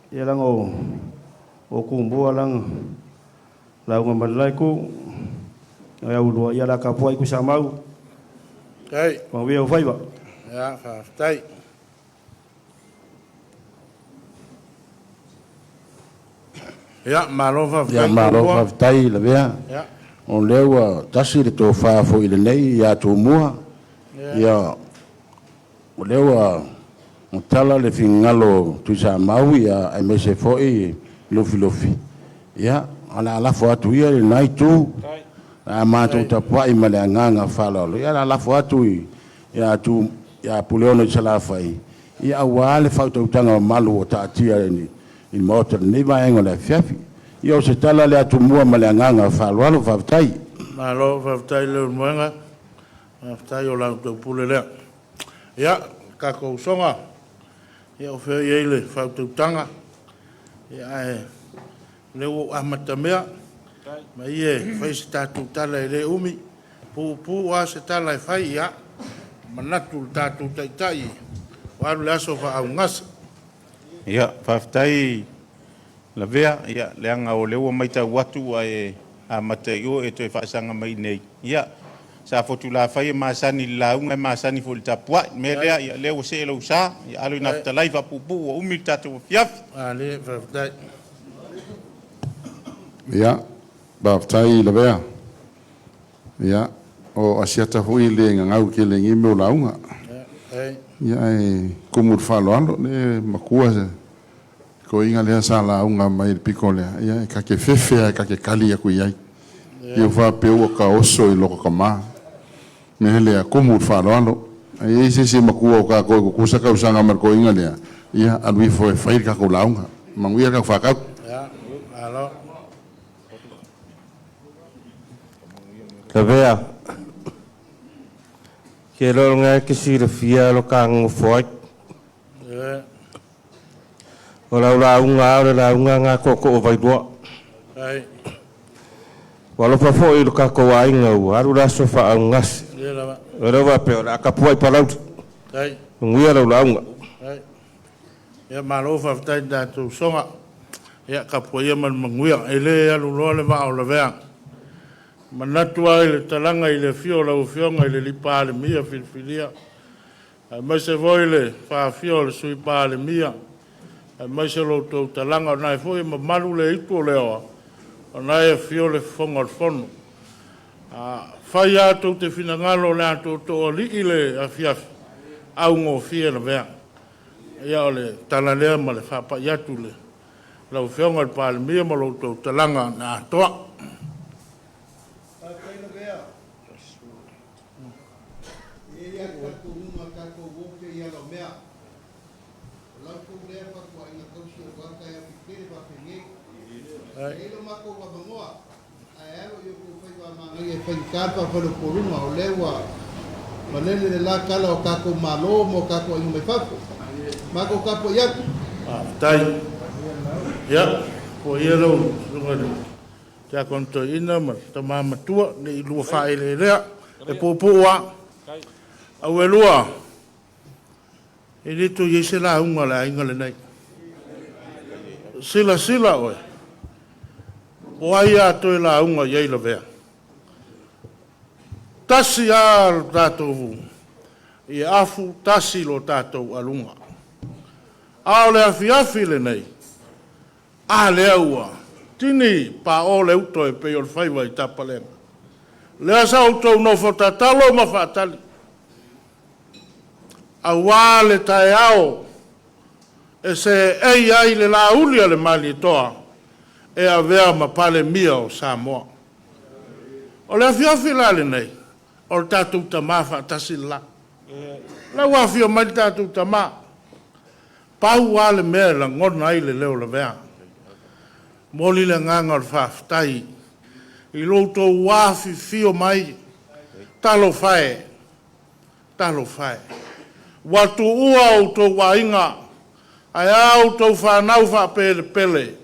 lang o kumbua lang la ngaman lai ku. Ya udua ya la kapoi ku samau. Kai. Mang wi o fai ba. Ya, aftai. Ya, malo fa tai la vea. Ya. O lewa tasi le to Fafo i le nei ya to mua. Ya. O lewa o tala le fingalo tu sa mau ya ai me se foi lofi. Ya, ana ala fo atu ia le nai tu. A ma to tapa i male nganga fala. Ya ala fo atu ya tu ya puleona sala fai. Ya wale fa to tanga malu o tatia ni. In motor ni va en la fiafi. Yo se tala le atu mua malanganga fa lo fa tai. Malo fa tai le muanga. Fa yo la to pule le. Ya, ka ko songa. Ya o fe yele fa to tanga. Ya le o amatamea. Ma ye fa sta tu tala le umi. Pu a se tala fai ya. Manatu tatu tai. Wa le aso fa au ngas. Ya, whaftai la vea, ya, leanga o lewa mai tau watu a mateo e toi whaasanga mai nei. Ya, sa fotu la fai masani launga masani fo tapua me le o se lo sa ya alu na ta live pupu o umi tatu fiaf ale fa ya ba tai la bea ya o asiata hui le ngau ke le ngime o launga ya e kumur falo alo le makua se ko inga le sa launga mai pikole ya ka ke fefe ka ke kali ya ku yai eu fa pe o ka oso i loko kama me le kumur falo alo ai se makua ka ko kusa ka usanga mar ko inga le ya alui foi fai ka ko launga manguia ka fa ka ya alo Kavea ke lo nga ke sira fia lo kang foi ora la unga nga ko vai do ai walo Fafo i lo ka ko ainga u aru la sofa angas ora va pe ora ka puai palau ai nguia lo unga ai ya malo fa tai da tu songa ya ka puai man manguia ele alu lo le va o le vea manatua i le talanga i le fio lau fionga i le lipa le mia filfilia. Mai se voi le wha fio le sui pa le mia. Mai se lo tau talanga o nai foi ma malu le iko leo. O nai e fio le fonga le fono. Whai atou te finangalo le atou to o li i le a fiafi. Au ngō fia na vea. Ia o le talalea ma le whapa iatu le. Lau fionga le pa le mia ma lo tau talanga na atoa. Kapa palo poruma o lewa manele le la kala o kako malo mo kako i me Fafo mako kapo ya tai ya po yelo ngani ja konto ina ma tama matua ni lu fa ile le e popo wa au elua ele to yese la unga la ingale nei sila oi o ia to la unga ye lo vea tasi al tātou i afu tasi lo tātou alunga. A le afi le nei, a le aua, tini pa o le uto e peo le whaiwa i tapalenga. Le asa uto no whatatalo ma whatali. A wā le tae ao, e se ei ai le la ulia le mali toa, e a vea ma pale mia o Samoa. O le afi la le nei, o tātou tamā whaatasi la. La wawhia mai tātou tamā. Pau wale mea la ngona ai le leo la vea. Moli le nganga o whaftai. I loto wafi fio mai. Talo whae. Watu ua o tō wainga. Ai au tō whanau whapele pele.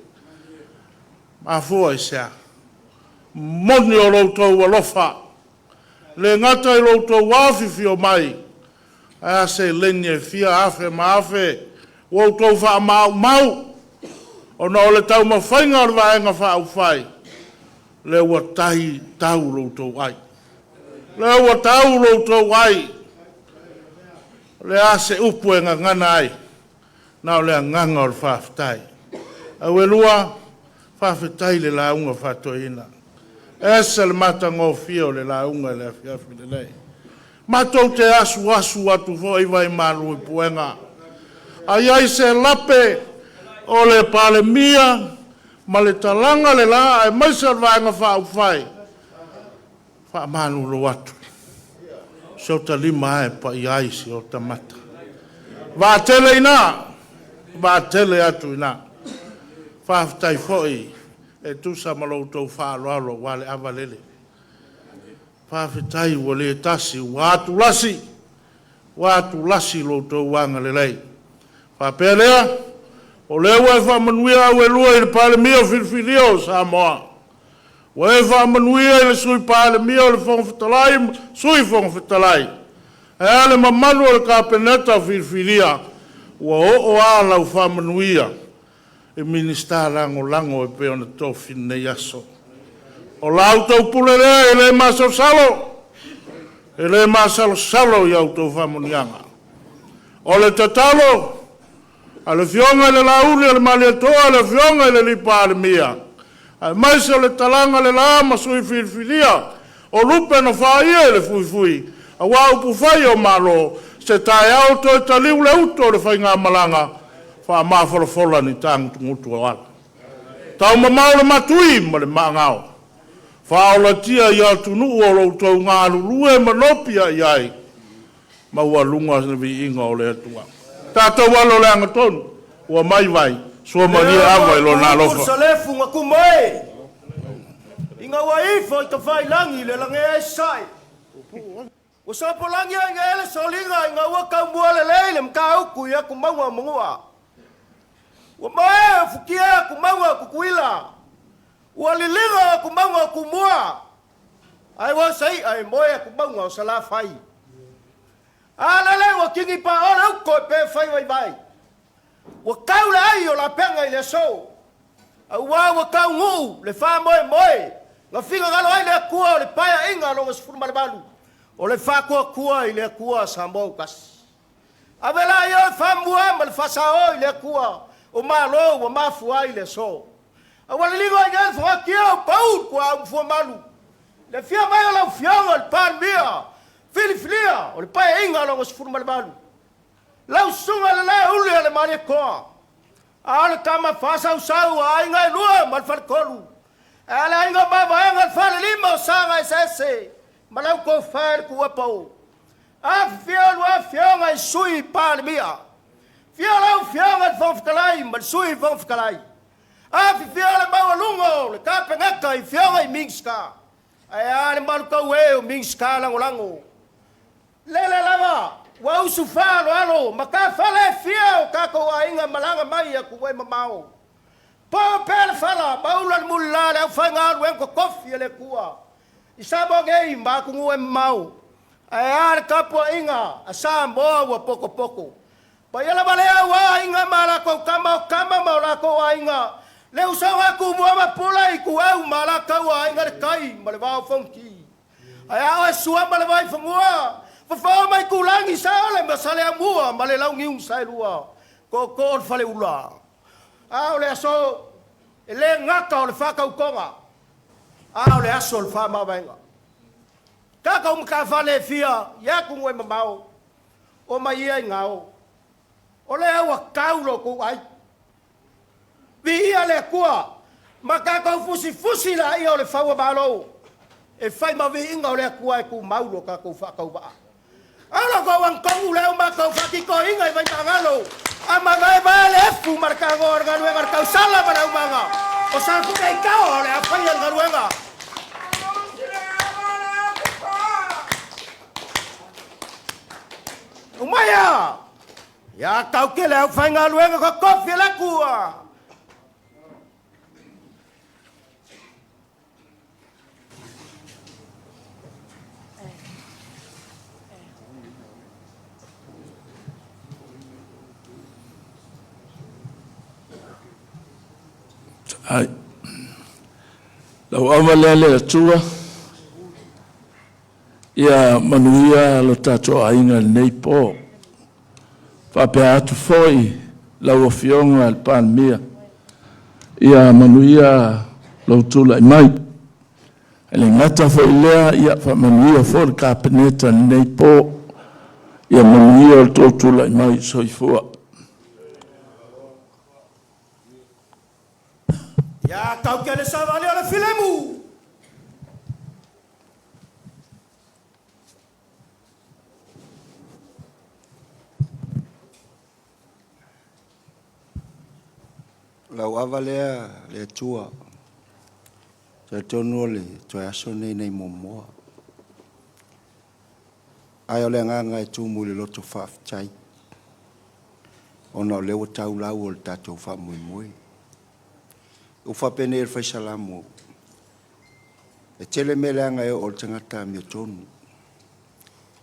Mafua i sea. Moni o loto walofa. Le ngata i loto wafifi o mai, a se lenye fia afe ma afe, woto wha mau, o na ole tau ma whainga o vaenga wha au whai, le ua tahi tau loto ai. Le ua tau loto ai, le a se upu e ngana ai, na ole a nganga o whaftai. Au e lua, whafetai le launga whatoina. Esa le mata ngō fio le la unga le afiafi le lei. Matou te asu atu fo i vai maru i puenga. Ai ai se lape o le pale mia, ma le talanga le la, ai maisa vaenga wha ufai. Wha manu lo atu. So ta lima e pa i aisi o ta mata. Va tele atu ina. Wha aftai fo i. E tu sa malo tau whaaloalo wale avalele. Whawhetai wale tasi, wātu lasi lo tau wanga lelei. Whapelea, o lewa e whamanuia au e lua i le pale mia o filfilio Samoa. O e whamanuia i le sui pale mia o le whongwhetalai, sui whongwhetalai. E ale mamanu o le kāpeneta filfilia, ua o alau whamanuia. E minister lango e pe ona tofi nei aso. O lau tau pulelea e le maso salo. E le masalo iau tau whamonianga. O le tatalo, a le fionga le lauli, a le maliatoa, a le fionga le lipa a le mia. A maise o le talanga le lama sui filfilia, o lupe no whaia le fui. A wau pufai o malo, se tae au to e taliu le uto le whai ngā malanga, wha mawholofola ni tangu tungutu o ala. Tau mamau le matui ma le maangao. Wha o la tia i Atunuu o lo tau ngā lulue manopia iai. Maua lunga na vi inga o le atua. Tātou walo le anga tonu, ua mai vai, sua maria awa i lo nā lofa. Kursa lefu ngā kumoe. Inga wa ifo i ka whai langi le lange e sai. Ua sapo langi a inga ele solinga inga ua kau mua le leile mka uku ia kumaua mungua. Ua mae fukia kumaua kukuila. Ua lilinga kumaua kumua. Ai wa sai ai moe kumaua o sala fai. Alele wa kingi pa ora uko pe fai vai vai. Wa kau la ai o la penga i le so. Wa kau ngu le fa moe. Nga finga galo ai le kua o le paya inga lo sfuru malbalu. O le fa kua i le kua Samoa kas. Avela yo fa mua mal fa sao i le kua. O malo wa mafua i le so. Awale ligo ai fa kia pau kua fu malu. Le fia mai o la fianga le pan mia. Filia, o le pai inga lo sfuru malbalu. Lau sunga le uli le mani koa. Ale kama fasa usau inga lua mal kolu. Ale inga baba inga fal lima sanga sese. Malau ko far ku pau. A fionga i sui pan mia. Fionga fonfkalai mal sui fonfkalai. A fionga ba lungo le kapengaka i fionga i mingska. Ai ale mal ko we mingska lango. Lele lava, wa usufalo alo, maka fale fia o kako ainga malanga mai ya kuwe mamao. Pa pel fala, baulan mulla le fanga wenko kofi le kuwa. Isabo gei mba kungue mamao. Ayar kapo inga, asambo wa poko poko. Pa yala balea wa inga malako kama malako wa inga. Le usawa kumwa pula iku au malaka wa inga kai malwa fonki. Ayawa suwa malwa fangua. Fafao mai kulangi sa ole masale amua male lau ngiung sai lua ko fale ula ole aso ele ngaka ole faka ukonga ole aso ole fa mawenga kaka umka fia ya kungwe mamao o mai ia ngao ole awa kaulo ko ai vi ale kwa makaka fusi la ia ole fawa balo e fai ma vi inga ole kwa ku maulo ka ko fa ka ba. Ano ko ang konguleo makaw fakiko ingay may tangalo. Ang mga balefu markango organwe markaw sala para umanga. O sa ko kay kao le apay ang garwenga. Umaya. Ya kau kele ang fay ngalwenga ko kofi la kuwa. Ai. Lau amalele atua. Ia manuia lo tato ainga nei po. Whapea atu foi lau ofionga al pan mia. Ia manuia lo tula i mai. Ele ngata foi lea ia fa manuia foi ka peneta nei po. Ia manuia lo tula i mai soifua. Ya kau kele savale ole filemu. Lau avalea le tua. Te tonu le toi aso nei momoa. Ai ole nganga e tumu le loto faf chai. Ona le tau lau o le tatou fa mui. O whapene e whaisalamu. E tele meleanga e o tangata mi o tonu.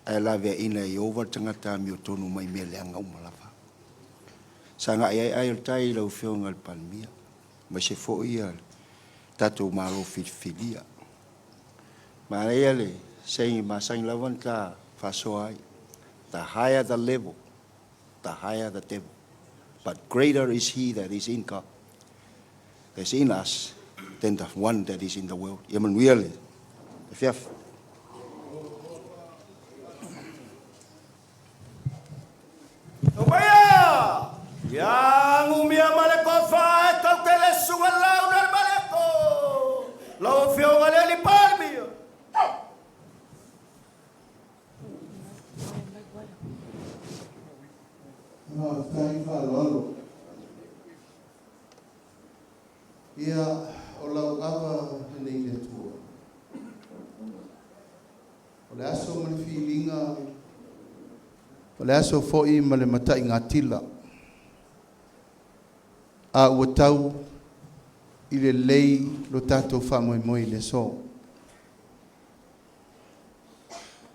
Ai lawea ina i over tangata mi o tonu mai meleanga umalawa. Sanga ai o tai lau whionga al palmia. Ma se fo ia tatou malo filia. Ma ai ale saying masang lawan ka fasoai. The higher the level, the higher the devil. But greater is he that is in God, that's in us, than the one that is in the world. Emmanuel, the fifth. Obaya! Yang umia maleko fa kau tele sungai lau dar maleko. Lau fio ngale li palmi. Ia o lau gawa nei le tua. O le aso ma le filinga, o le aso fo'i ma le matai ngā tila. A ua tau i le lei lo tātou whamoimoi le so.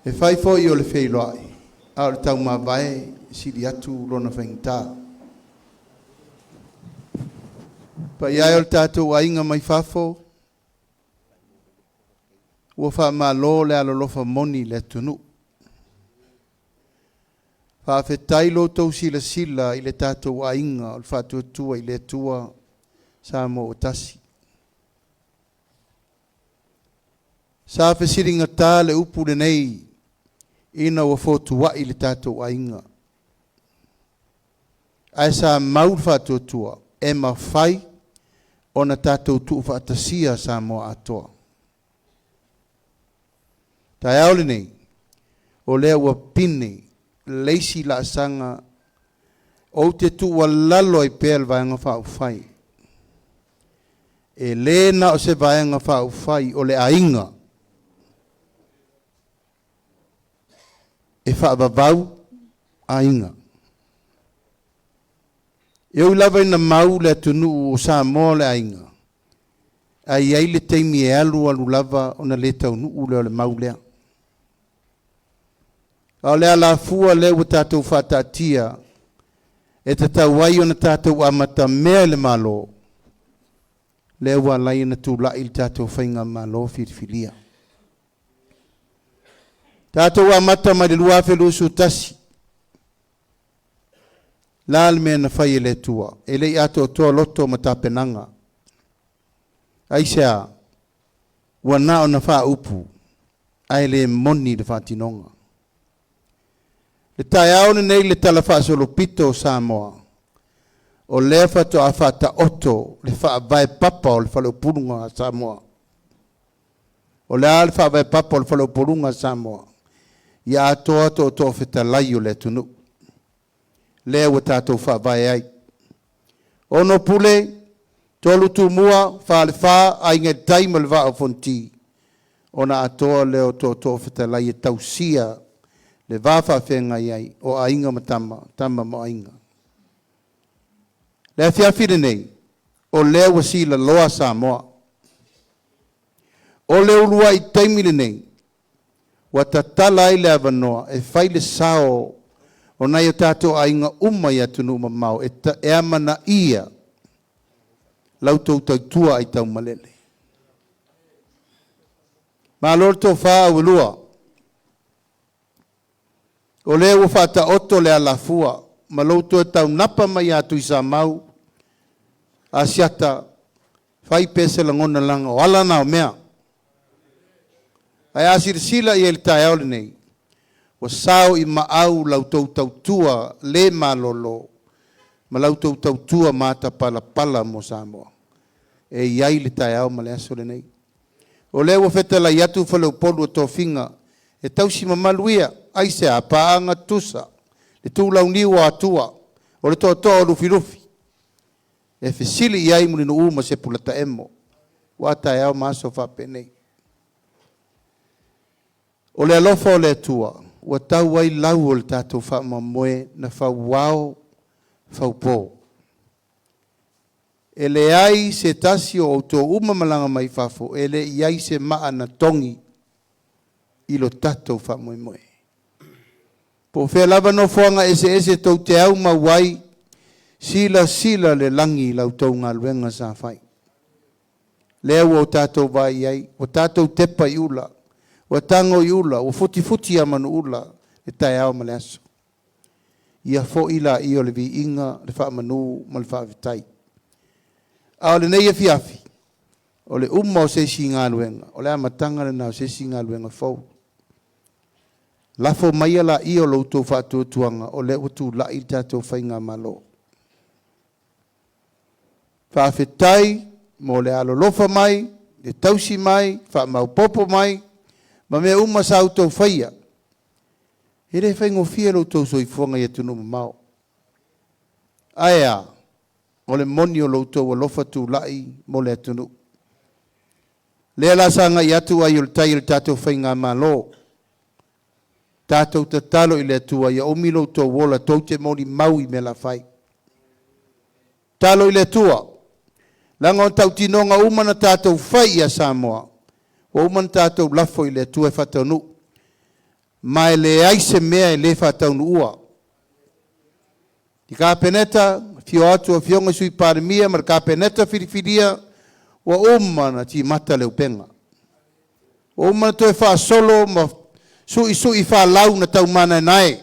E whai fo'i o le Feiloaiga, a o le tau mawae siri atu lona whaingtā. Pa iai o le tātou ainga mai Fafo, ua wha malo le alolofa moni le Atunuu. Wha whetai lo tau sila sila i le tātou ainga o le whātua tua i le tua Samoa o tasi. Sa whesiringa tā le upu le nei ina ua whotua i le tātou ainga. Ai sa maul whātua tua e ma whai o na tātou tuu whaatasia Samoa atoa. Tai aole nei, o lea ua pine, leisi la sanga, o te tua lalo i pēl vaenga whau whai. E lena o se vaenga whau whai o le ainga. E whaabavau ainga. E ui lava ina mau le Atunuu o Samoa le ainga. Ai ai le teimi e alu lava o na le taunuu le o le mau lea. O le ala fua le ua tātou whātātia e te tauai o na tātou amata mea le malo. Le ua lai na tūlai le tātou whainga malo whiriwhiria. Tātou amata mai le lua whelu su tasi. Lal mea na whai e le tua. E le ato toa loto ma tāpenanga. Aisea, ua nao na wha upu. Ai le moni le whatinonga. Le tai aone nei le tala wha solo pito Samoa. O le whato a whata oto le wha vai papa o le whalo purunga Samoa. O le al wha vai papa o le whalo purunga Samoa. Ia atoa to whita lai o le Atunuu. Le ua tātou wha vai ai. Ono pule, tolu tu mua, wha le wha, ai ngai taima le wha o fonti. Ona atoa leo to whita lai e tausia, le wha whenga iai, o ainga matama, tama mo ainga. Le whiawhire nei, o leo wa sila loa Samoa. O leo lua i taimile nei, wa tatala i le avanoa, e whaile sao, o nai o tātou ainga umai Atunuu mamau, e amana ia, lautou tautua ai tau malele. Ma lor tō wha awilua, o le ua whata oto le alafua, ma lautou e tau napa mai atu i sa mau, a siata, whai pese la ngona langa, o ala nao mea. Ai asir sila i el tai aole nei, o sao i maau lautou tautua le malolo, ma lautou tautua mata pala pala mo Samoa. E iai le tai au ma le aso le nei. O le ua whetala i atu whaleu polu o tō whinga, e tausi mamaluia, aise a paanga tusa, le tūlau niwa atua, o le tō rufi rufi. E whisili iai muli no uma se pulata emo, wa tai au maso whape nei. O le alofa o le atua, ua tau ai lau o le tātou whaamamoe na whauwao whaupō. E le ai se tasi o tō umamalanga mai Fafo, e le iai se maa na tongi i lo tātou whaamoemoe. Po whea lava no whanga ese tau te au mawai, sila le langi lau tau ngā luenga sa whai. Lea o tātou vai ai, o tātou tepa i ula, Ua tango i ula, ua futi a manu ula, e tai au ma le aso. Ia fo ila i o le vi inga, le wha manu, ma le wha vitai. A le nei e fiafi, o le umma o se si ngā luenga, o le amatanga le nao se si ngā luenga fau. Lafo mai ala i o loutou whaatuatuanga, o le utu la i tātou whainga malo. Whaafetai, mo le alolofa mai, le tausi mai, wha maupopo mai, ma mea uma sa autou whaia. Here whaingo fia loutou soifuanga i Atunuu mamao. Aia, o le moni o loutou alofa tu lai mo le Atunuu. Lea la sanga i atu ai o le tai o le tātou whainga malo. Tātou te talo i le atua ia omi loutou wola tau te moni mau i me la whai. Talo i le atua. Langa o tau tinonga umana tātou whai ia Samoa. O umana tātou lafo i le atua e whataunu. Mai le aise mea e le whataunu ua. I ka peneta, fio atu a fionga sui parimia, mar ka peneta whiriwhiria, o umana ti mata leo penga. O umana to e wha solo ma sui fa lau na tau mana nai.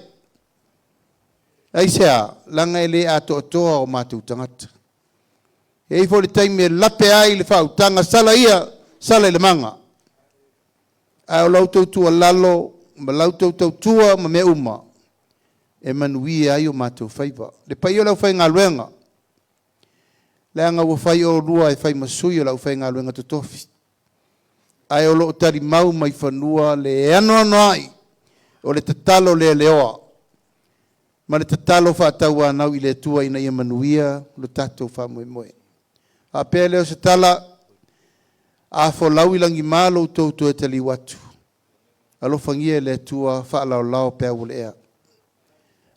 Ai sea, langa ele ato atoa o mātou tangata. E fo le taimi e lape ai le whau tanga sala ia, sala le manga. Ai o lautou tua lalo, ma lautou tau tua ma me uma. E manui ai o mātou whaiva. Le pai o lau whai ngā luenga. Le anga o whai o rua e whai masui o lau whai ngā luenga totofi. Ai o lo tari mau mai whanua le ano ai o le tatalo le leoa. Ma le tatalo whaatau anau i le tua ina ia manuia lo tatou whamoe moe. A pēr leo se tala a wholau ilangi mālo tautu e tali watu. Alo whangia le tua whaalau lao pēr wale ea.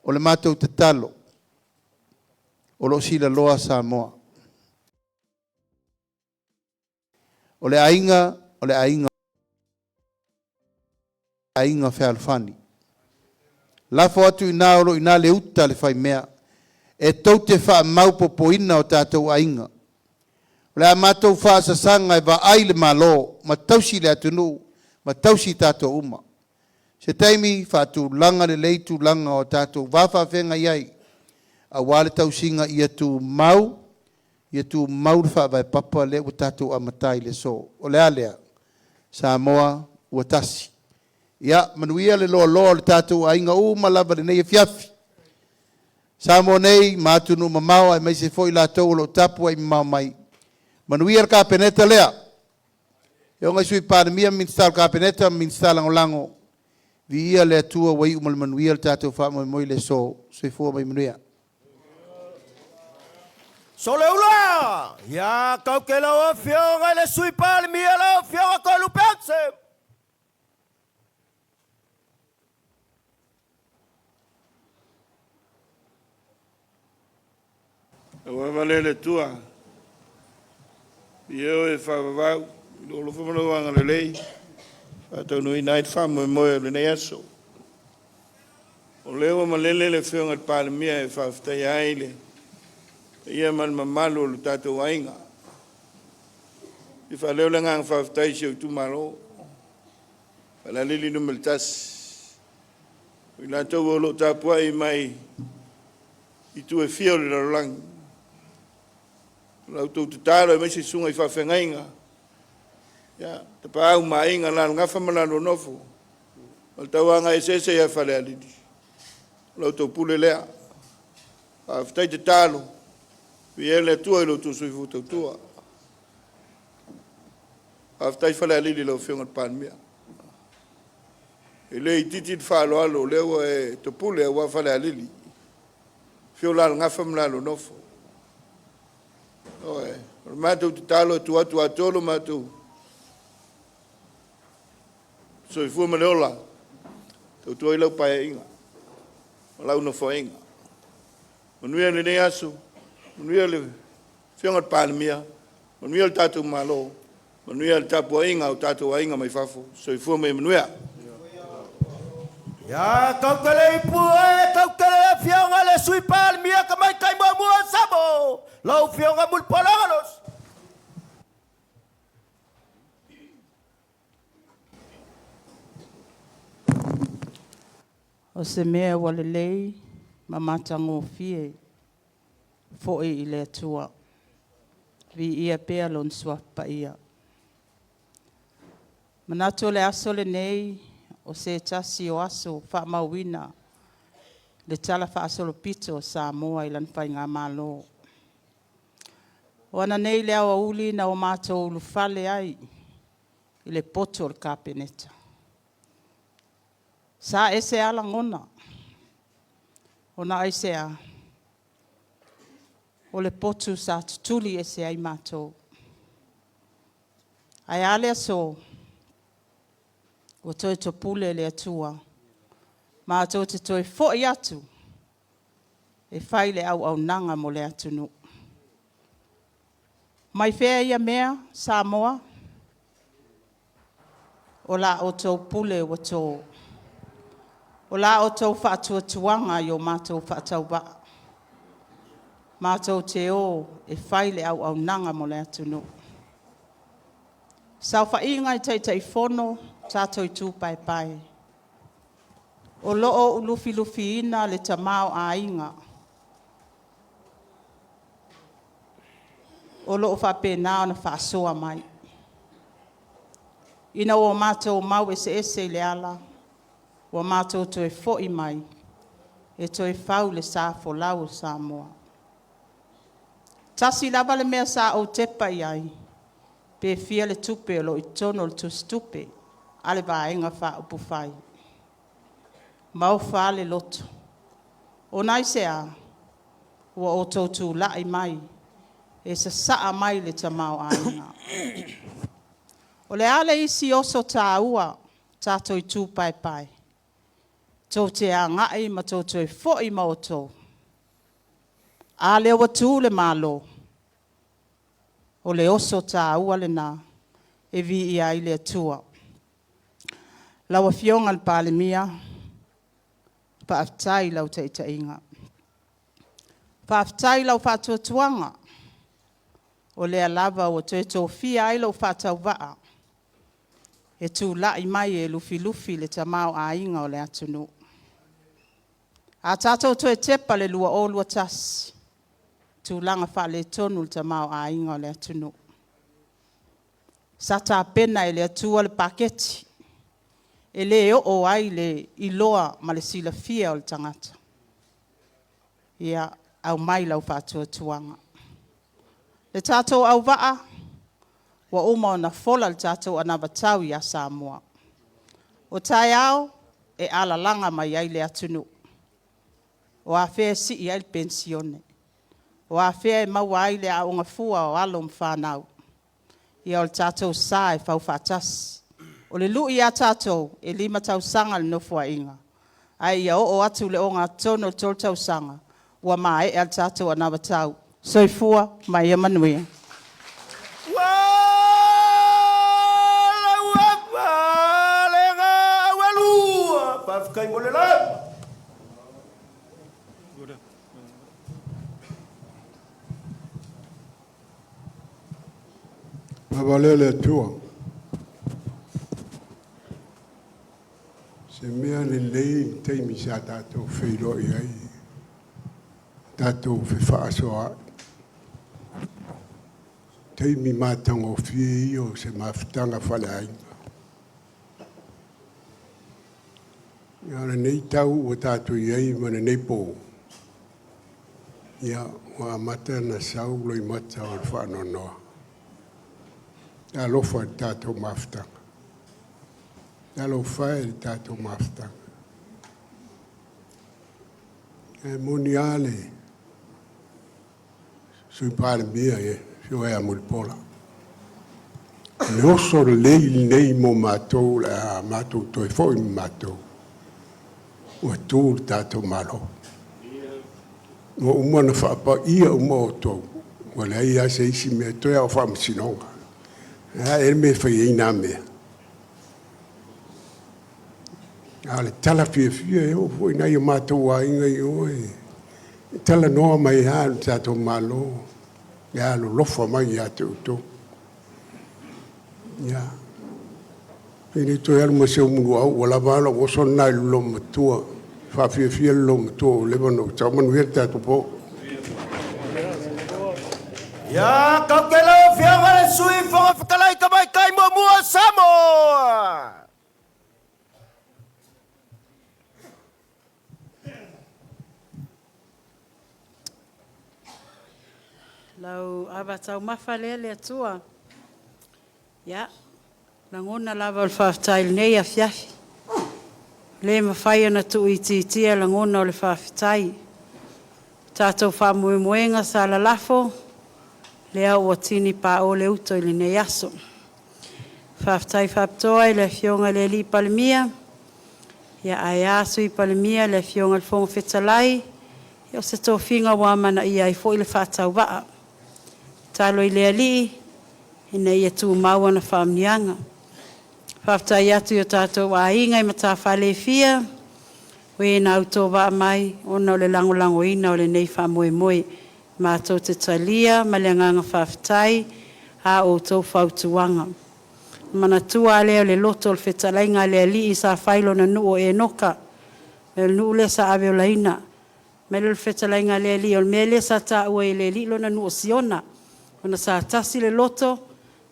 O le mātou tatalo. O lo sila loa Samoa. O le ainga whea alfani. Lafo atu ina olo ina le uta le whai mea. E tau te wha maupopo ina o tātou ainga. O le a mātou wha sasanga e wa aile malo, ma tausi le Atunuu, ma tausi tātou uma. Se taimi wha tu langa le leitu langa o tātou wafa whenga iai. A wale tausinga i atu mau, ia tu maur fa vai papa le o tatu amatai le so o le alea Samoa ua tasi ia manuia le lo le tatu ainga u malava le nei fiafi Samoa nei Atunuu mamao ai mai se foi la tau lo tapu ai mau mai manuia ka peneta lea e ngai sui pa mia minstal ka peneta minstal lango vi ia le tua wai umal manuia le tatu fa mo le so se fo mai manuia. Soleula! Ja, kau ke lau fionga le sui pali mia lau fionga ko lupense. Awa valele tua. Io e whawawau, lolo whamanawanga le lei. Atunuu i nait whamu e moe le nei aso. O leo malele le fionga pali mia e whawhtai aile. Ia man mamalu lu tātou ainga. I whaleo le ngang whawhtai si au tu malo. Whala lili numel tas. I la tau o lo tāpua i mai i tu e fio le rarolangi. Lau tau te tāro e mesi sunga i whawhengainga. Ia, te pāu mainga la ngafa malano nofo. Al tau anga e sese ia whalea lili. Lau tau pule lea. Whawhtai te tālo. Ia le tua ilo tu sui futa tua. Aftai fale lili lo fionga pan mia. Ele titi falo alo lewa e to pule wa fale lili. Fiola ngafa mlalo nofo. Oe, mato talo tu atolo mato. So fu manola. Tu ilo pa inga. Lau no fo inga. Manuia le ne asu. Manuia le fionga palmia, manuia le tatu malo, manuia le tapu ainga o tatu ainga mai Fafo, so i fua mai manuia. Ya, kau kele ipu e, kau kele fionga le sui palmia ka mai tai mua sabo, lau fionga mul palangalos. O se mea wale lei, ma matango fie, fo i le atua. Vi ia pea lon swapa ia. Manato le aso le nei, o se tasi o aso, wha mawina, le tala wha aso lo pito, Samoa ilan whai ngā malo. O ana nei le awa uli na o mātou lufale ai, i le poto o le kapeneta. Sa ese ala ngona, ona aise a, o le potu sa tutuli ese ai mātou. Ai ale aso, o toi to pule le atua, mātou te toi fo'i atu, e whai le au nanga mo le Atunuu. Mai whea ia mea, Samoa, o la o tau pule o tau. O la o tau whaatua tuanga i o mātou whaatau ba. Mātou te o e whaile au nanga mo le Atunuu. Sau whainga i teitai whono, tātou i tūpai pai. O loo ulufi lufi ina le tamao a inga. O loo whapena na whaasoa mai. Ina o mātou mau ese le ala. O mātou to e fo'i mai. E to e whau le sāfo lau Samoa. Tasi lava le mea sa o tepa i ai. Pe fia le tupe o lo i tono le tu stupe. Ale vaenga wha upu whai. Mau wha le loto. O nai se a. Ua o tautu lai mai. E sa saa mai le tamau aina. O le ale isi oso tā ua. Tātou i tū pai pai. Tau te a ngai ma tau toi fo'i ma o tau. A leo watu le malo. O le oso tā ua le nā. E vi i ai le atua. Lawa fionga le palemia. Pa aftai lau te ita inga. Pa aftai lau fatua tuanga. O le alava o te to fia ai lau fatau waa. E tu lai mai e lufi lufi le tamau a inga o le Atunuu. A tātou to e tepa le lua o lua tasi. Tu langa wha le tonu le tamau a inga o le Atunuu. Sa tā pena e le atua le paketi. E le o ai le iloa ma le sila fia o le tangata. Ia au mai lau whātua tuanga. Le tātou au waa. Wa uma ona fola le tātou anabatau i a Samoa. O tai au e ala langa mai ai le Atunuu. O a whea si i ai le pensione. O a whea e maua ai le aunga fua o alo mwhanau. Ia o le tātou sā e whau whātasi. O le lui a tātou e 5 tau sanga le nofua inga. Ai ia o atu le o ngā tono tol tau sanga. Ua mai e al tātou anabatau. Soifua mai e manuia. Kai mo le la. Mabalele tua. Se mea le lei teimi sa tātou Feiloaiga ai. Tātou whewhaasoa. Teimi mātango fie i o se mawhitanga whale ainga. Ia nei tau o tātou iei mana nei pō. Ia o amata na sau loi mata o le whaanonoa. Ia lofa le tātou mawhitanga. Ia lofa le tātou mawhitanga. E moni ale. Sui pāle mia e, fio e amuripola. Ne oso le lei nei mo mātou, mātou toi fōi mātou. Ua tūru tātou malo. Ua umana whaapa ia uma o tōu. Ua lei a se isi mea toi au whaamasinonga. Ea ere me whai eina mea. A le tala fia fia e o fwoi nai o mātou a inga i oe. Tala noa mai hānu tātou malo. Ea lo lofa mai i a te uto. Ia. Pene toi alu maseo mulu au, wala wala o son nai lulo matua. whawhiawhia lo matua o lewa no tau manuia tātou po. Ia, kau ke lau whianga le sui whanga whakalai ka mai kai mua Samoa. Lau awa tau mawhale le atua. Ia, langona lava o le whawhatail nei a whiafi. Le mawhai ana tu i titia langona o le whawhitai. Tātou whamuemuenga sa la lafo. Lea ua tini pa o le uto i le nei aso. Whawhitai whaptoa i le fionga le li palimia. Ia ai aso i palimia le fionga le fonga whetalai. Ia o se tō whinga wamana i ai fo i le whatau waa. Talo i lea li, ina ia tū maua na whamnianga. Whaftai atu i o tātou a inga i mata whale fia, we na auto wa mai, ona o le lango ina o le nei whamoe moe, mātou te talia, maleanganga whaftai, a o tau whautuanga. Mana tua leo le loto le whetalainga lea li i sa whailo na nuo e noka, me nuu le sa ave o laina, me le whetalainga lea li o me le sa ta ua i le li lo na nuo siona, ona sa tasi le loto,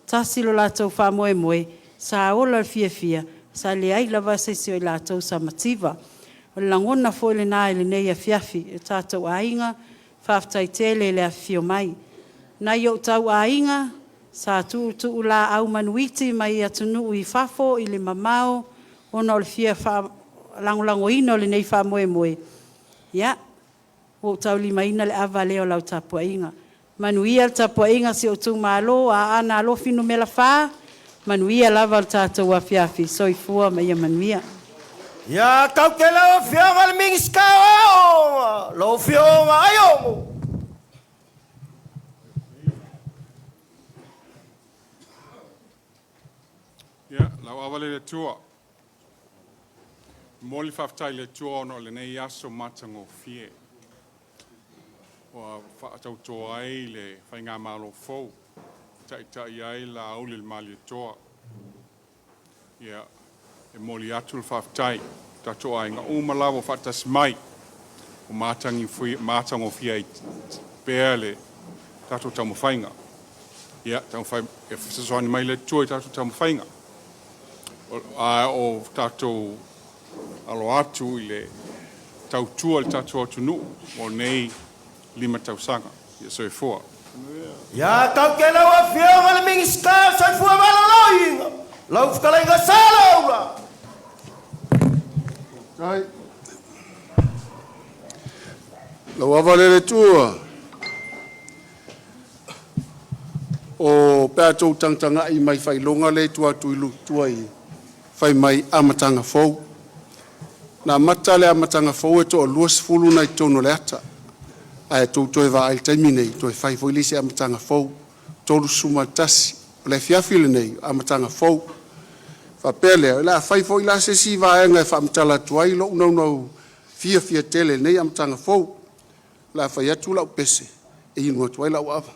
tasi lo lātou whamoe moe, sa ola fia, sa le ai lava sesio i lātou sa mativa. O le langona fo le nā le nei a fiafi, e tātou ainga, whaftai tele le a fio mai. Nai o tau ainga, sa tu la au manuiti mai Atunuu i Fafo, i le mamao, ona o le fia lango ina o le nei whamoe moe. Ia, o tau li maina le ava leo lau tapua inga. Manuia le tapua inga si o tu malo, a ana alo finu me la wha, manuia lava le tātou a fiafi, soifua mai a manuia. Ia, kau ke lau whianga le mingis kawa o, lau whianga ai o. Ia, lau awale le tua. Moli whaftai le tua ono le nei aso matango fie. Wa whaatau toa ai le whainga malo fau. Tai ai la auli le mali toa. Ia, e moli atu le whaftai. Ta toa ai ngā umalawa whatas mai. O mātango fia i pēr le tato tamu whainga. Ia, tamu whainga. E whasasoani mai le tua i tato tamu whainga. O tato alo atu i le tau tua le tato Atunuu. O nei 5 tausanga. Ia soifua. Ia, kau ke lau a whianga le mingis kawa soifua malolo inga. Lau whakalainga sala ura. Kai. Lau awale le tua. O pēr tau tangtanga i mai whailonga le tua tuilu tua i whai mai amatanga fau. Nā mata le amatanga fau e to o luas fulu nai tono le ata. Ai tau toi wa ai taimi nei, toi whai foilisi amatanga fau. Tolu suma tasi. Le fiafile nei amatanga fau. Whapele, la whai foi la se si vaenga e whaamtala tuai lo unau fia tele nei amatanga fau. La whai atu lau pese, e inua tuai lau awa.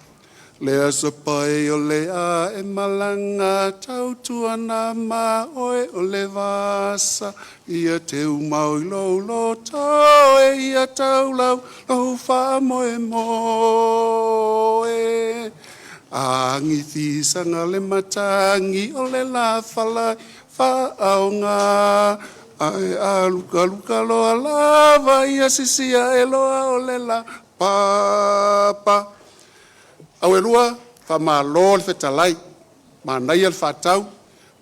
Lea sapai o lea e malanga tau tuana ma oe o le vasa. Ia te umau i lo tau e ia tau lau wha moe moe. Angi thisanga le matangi o le la whalai whaaonga. Ai aluka loa lava ia sisia e loa o le la papa. Au e lua, whamalo le whetalai, manai al whatau,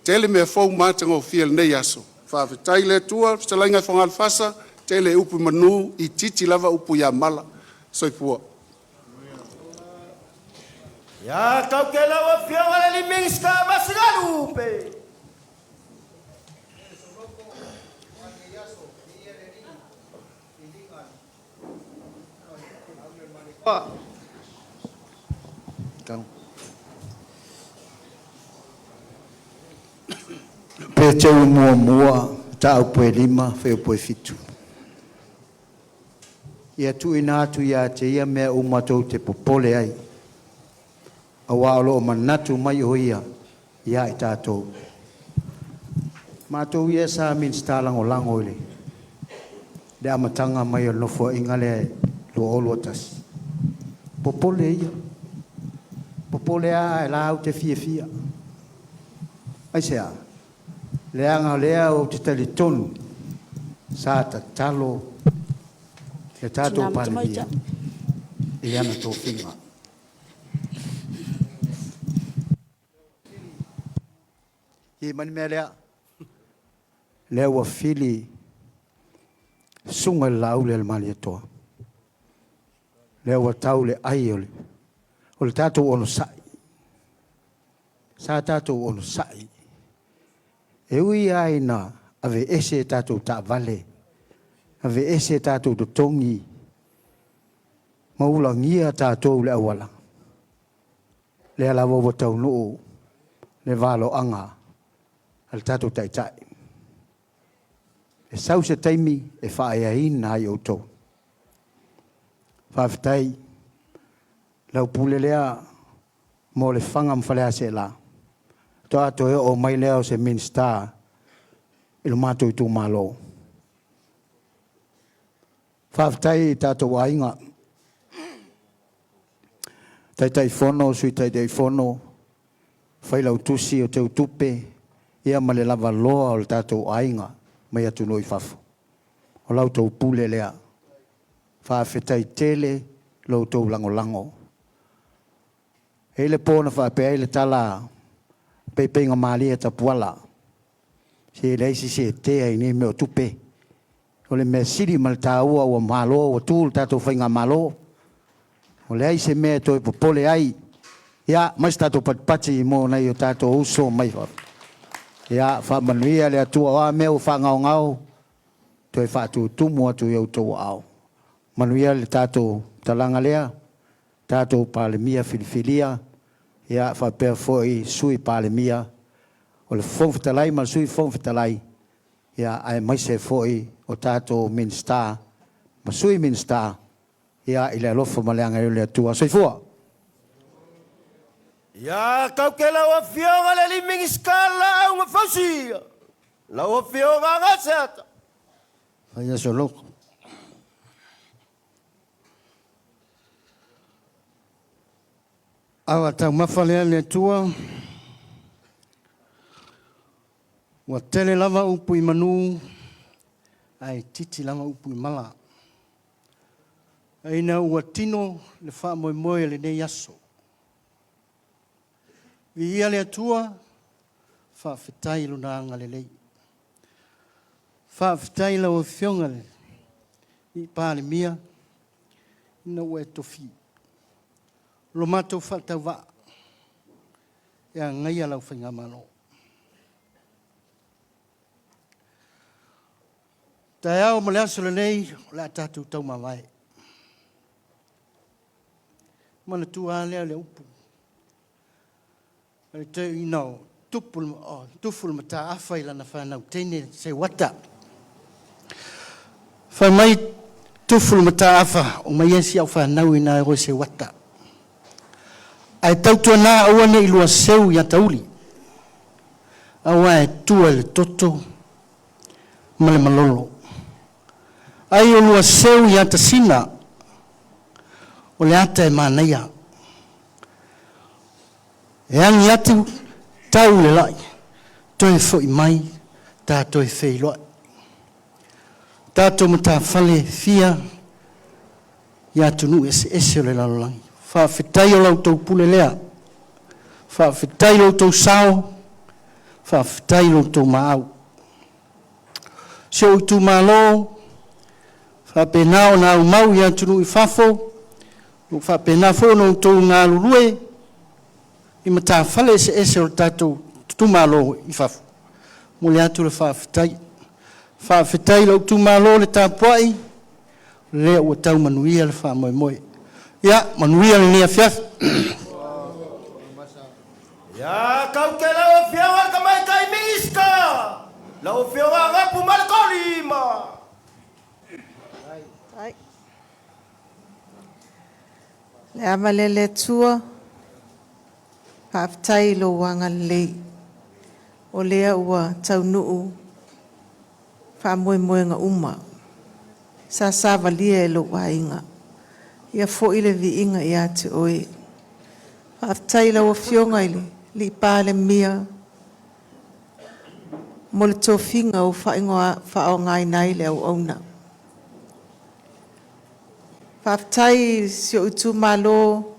tele mea fau mātanga o fia le nei aso. Whawhetai le tua, whetalai ngai whangal whasa, tele upu manu i titi lava upu ia mala. Soipua. Ia, kau ke lau a whianga le mingis kawa masingaru upe. Pe tau mua, tau poe 5, wheo poe 7. Ia tu ina atu ia te ia mea umatou te popole ai. Awa alo o manatu mai o ia i tātou. Mātou ia sa min stalango lango ile. le amatanga mai o nofo inga le lo olo tas. Popole ia. Popole a e la au te fia. Ai sea. Le anga lea o te talitonu. Sa ta talo. Le tato palemia. I ana tō whinga. I mani mea lea. Lea ua whili sunga lau le mali atoa. Lea ua tau le ai ole. O le tātou ono sai. Sa tātou ono sai. E ui ai na ave ese tātou tā vale. Ave ese tātou do tongi. Maula ngia tātou le awala. Le ala wawa tau noo. Le valo anga. Al tātou tai tai. E sau se taimi e whae ina ai o tau. Whawhitai. Lau pule lea. Mo le whanga mwhalea se la. Toa to e o mai leo se minsta. Ilo mātou i tū malo. Whawhitai tātou ainga. Tai tai fono, sui tai tai fono. Feilau tusi o te utupe. Ia male lava loa o le tātou ainga. Mai Atunuu i Fafo. O lau tau pule lea. Whawhitai tele. Lau tau lango lango. Hele pōna whapea ele tala. Pei ngā malia ta puala. Se leisi se tea i ne meo tupe. O le mea siri mal tāua o malo. O tūl tātou whai ngā malo. O le ai se mea toi popole ai. Ia, mais tātou patpati i mō nei o tātou uso mai wha. Ia, whamanuia le atua oa mea o whangau ngau. Toi whātou tumu atu i au tau au. Manuia le tātou talanga lea. Tātou palemia filifilia. Ia, whapea foi sui palemia. O le whongwhitalai, ma sui whongwhitalai. Ia, ai maise foi o tātou minsta. Ma sui minsta. Ia, i le alofa maleanga i le atua. Soifua. Ia, kau ke lau a whionga le limingi skala au ma fausia. Lau a whionga ngaseta. Ia so loko. Awa tau mawhalea le atua. Wa tele lava upu i manu. Ai titi lava upu i mala. Aina ua tino le wha moe moe le ne yaso. Vi ia le atua, wha whitai luna anga le lei. Wha whitai la o whionga le. I pāle mia, ina ua e tofi. Lo mātou whatau wa. Ia ngai alau whainga malo. Tai au ma le aso le nei, le atatu tau mawai. Mana tua lea le upu. Te inau tuful mata awhai lana whanau tene se wata. Whai mai tuful mata awha o mai esi au whanau ina ero se wata. Ai tautua nā awane ilua seu ia tauli. Awa e tua le toto male malolo. Ai o lua seu ia tasina o le ata e mānaia. E angi atu tau le lai. Toi fo i mai, tā toi Feiloaiga. Tātou mata whale fia i Atunuu ese o le lalolangi. Whawhitai o lau tau pule lea. Whawhitai o tau sao. Whawhitai o tau maau. Se o tu malo. Whapena o nā umau i Atunuu i Fafo. Whapena fo no tau ngā lurue. I mata whale ese o tātou tumalo i Fafo. Mole atu le whawhitai. Whawhitai lau tumalo le tāpuai. Lea ua tau manuia le wha moe. Ia, manuia le nia fiaf. Ia, kau ke lau whiawa ka mai kai mingiska. Lau whiawa ngapu malakorima. Le amalele tua. Haftai lo wanga le. O lea ua tau nuu. Wha moe moe nga uma. sa valia e lo ainga. Ia fo ile vi inga ia te oe. Aftai la o fionga ile, li pale mia. Mo le tofinga o whaingo ngai nai le au auna. Aftai si o utu malo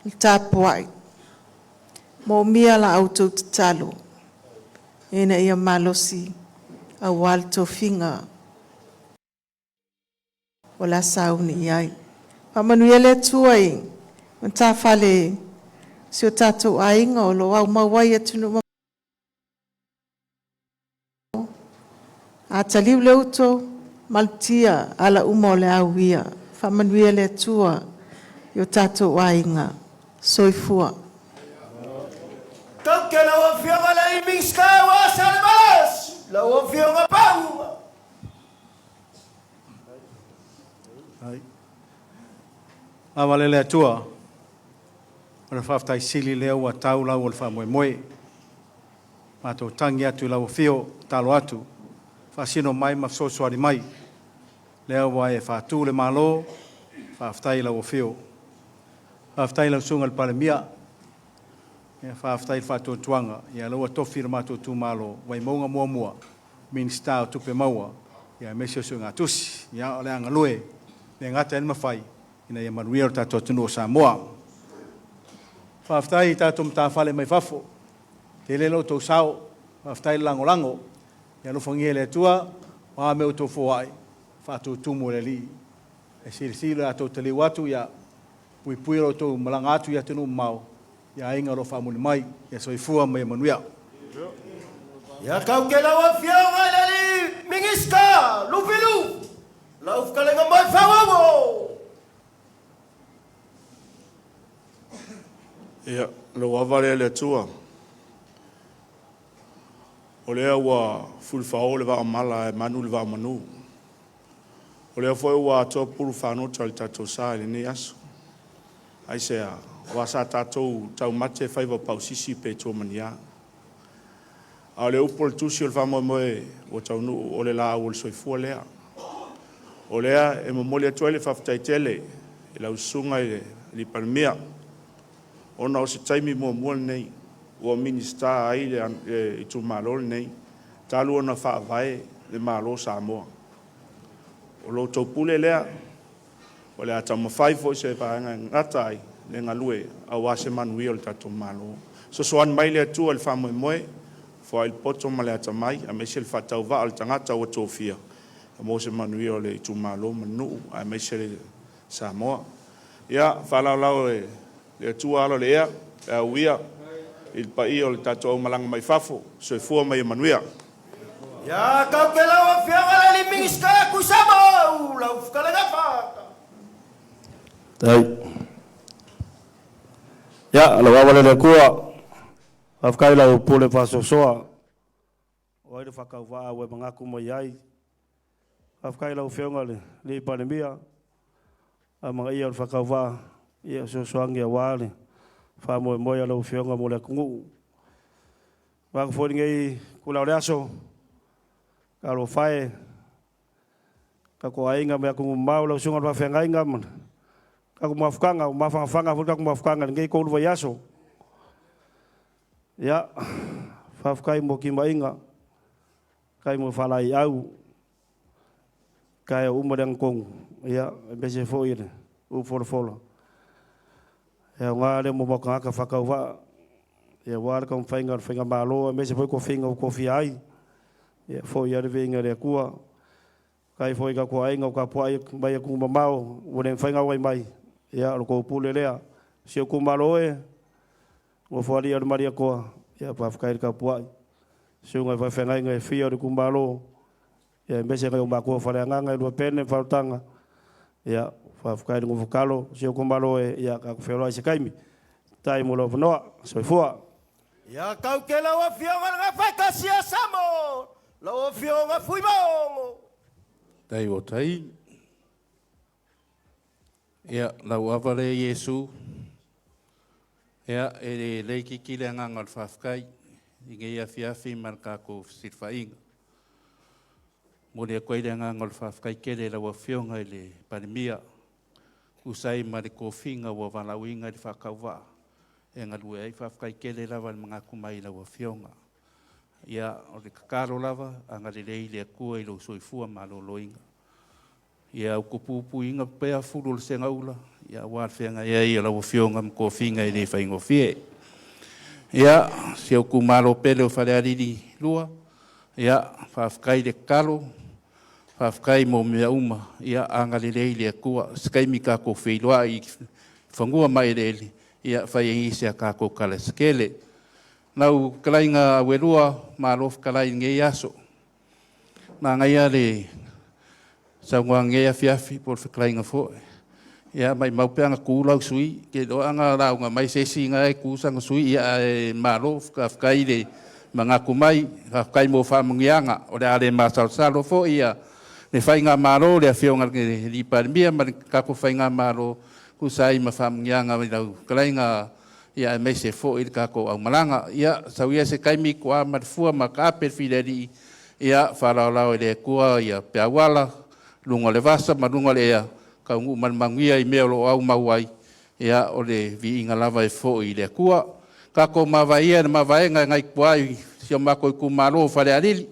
le tapuai. Mo mia la auto talo. Ena ia malosi a wal tofinga. O la sauni iai. Pamanuia le tuai. Manta fale si o tatou ainga o lo au mawai Atunuu. A taliu le uto maltia ala umo le awia. Whamanuia le tua i o tatou ainga. Soifua. Tanke la o fionga la imiska wa salvalas. La o fionga pau. Awale le atua. Ora whaftai sili leo wa tau lau o le whamoemoe. Mātou tangi atu lau fio talo atu. Whasino mai ma sosoari mai. Leo wa e whātū le malo. Whaftai lau fio. Whaftai lau sunga le palemia. Whaftai whātua tuanga. Ia lau tofi le mātou tū malo. Wai maunga mua mua. Minsta o tupe maua. Ia mesio sunga tusi. Ia ole anga lue. Le ngata enma whai. Ina ia manuia o tātou Atunuu o Samoa. Whaftai tātou mta whale mai Fafo. Te lelo tau sao. Whaftai lango lango. Ia lo whangia le atua. Wā meo tau fōai. Whātou tūmo le li. E siri la tau te liu atu. Ia pui pui ro tau malanga atu ia Atunuu mau. Ia inga ro whamuni mai. Ia soifua mai manuia. Ia kau ke lau a fionga le li mingiska. Lufilu. Lau whakalenga mai whawawo. Ia, lo avale le tua. O lea ua fulfao le vaa mala e manu le vaa manu. O lea foi ua atoa puru whanota le tatou sa le ne aso. Ai sea, ua sa tatou tau mate whaiva pausisi pe tō mania. A le upo le tusi o le whamoe moe o tau nu o le la o le soifua lea. O lea e mamoli atua le whaftai tele e lau sunga i le palmea. Ona o se taimi mua nei, ua minista ai le i tu malo nei, talu ona whaavae le malo Samoa. O lo tau pule lea, o le ata mawhai fo se paanga ngata ai, le ngalue, a wase manui o le tato malo. So soan mai le atua le whamoe moe, fo ai le poto ma le ata mai, a meise le whatau wa al tangata o tofia. A mo se manui o le i tu malo manu, a meise le Samoa. Ia, whalau lau le tua alo lea, e uia, il pai o le tato au malanga mai Fafo, soifua mai manuia. Ia kau ke lau a fionga le li mingiska kusama. Lau whakalenga whaka. Tai. Ia, lau awale le kua. Afkai lau pule paso soa. Oire whakau waa ue mangaku mo iai. Afkai lau fionga le panemia. A mga ia whakau waa. Ia soangi a wale. Whamoe moia lau fionga mo le kungu. Waka fōri ngai kula o le aso. Ka lo whae. Ka ko ainga mea kungu mau lau sunga rwa whenga inga man. Ka ko mawhukanga, mawhanga fōri ka ko mawhukanga. Ngai kou luwa yaso. Ia. Whawhukai mo ki mainga. Kai mo whalai au. Kai o umarang kongu. Ia. Bese fōi ne. Ufola. E ngā le mo makanga whakau wā. E wāra ka whainga mālo. Me se fwoi ko whinga o kofi ai. E fwoi are vinga rea kua. Kai fwoi ka kua ainga o ka puai mai a kuma mau. Wane whainga wai mai. E alo ko pule rea. Si o kuma malo e. O whari are maria koa. E pawhakairi ka puai. Si o ngai whainga inga e whia o kuma malo. E mese ngai o makua whare nganga e lua pene whautanga. E whakairi ngu whakalo. Si o kumalo e ia ka Feiloaiga se kaimi. Tai mo lo whanoa. Soifua. Ia kau ke lau a fionga nga whakasi a Samo. Lau a fionga fui maongo. Tai o tai. Ia, lau awale Iesu. Ia, e leiki ki le nganga o whawhkai. I nge ia fiafi marka ko sirwhainga. mo le koe le ngangol whawhkai kere la wa whionga i le panemia. Usai ma le kofinga wa walawinga le whakauwa. E ngā lue ai whawhkai kere lava le mga kumai la wa whionga. Ia o le kakaro lava, a ngā rei le kua i lo soifua ma lo loinga. Ia o kupupu inga pea furu le senga ula. Ia wār whenga ia la wa whionga ma kofinga i le whaingo fie. Ia, se o kumaro pele o whare ariri lua. Ia, whawhkai le karo. Whawhkai mo mea uma. Ia, anga le rei le kua. Skaimi ka ko Feiloaiga i whangua mai rele. Ia, whai e isi a ka ko kale skele. Nau kalainga werua, marof kalai nge aso. Nā ngai are saunga nge afiafi por whakalainga foe. Ia mai maupeanga kūlau sui, ke doanga raunga mai sesi ngai kūsanga sui, ia e marof ka whakai le mga kumai, whakai mo whamungianga, o le are masausalo fo ia, ne whainga maro le a whionga ke riparimia, ma kako whainga maro kusai ma whamungianga, mai lau kalainga ia mai se fo i kako au malanga, ia sau ia se kaimi kua marfua ma kaper fileri, ia wharaulau e le kua ia peawala, lungo le vasa, ma lungo le ea, ka ungu manmanguia i mea lo au mauai, ia o le vi inga lava e fo i le kua, kako mawaia na mawaenga ngai kuai, si o mako i kumaro whare arili,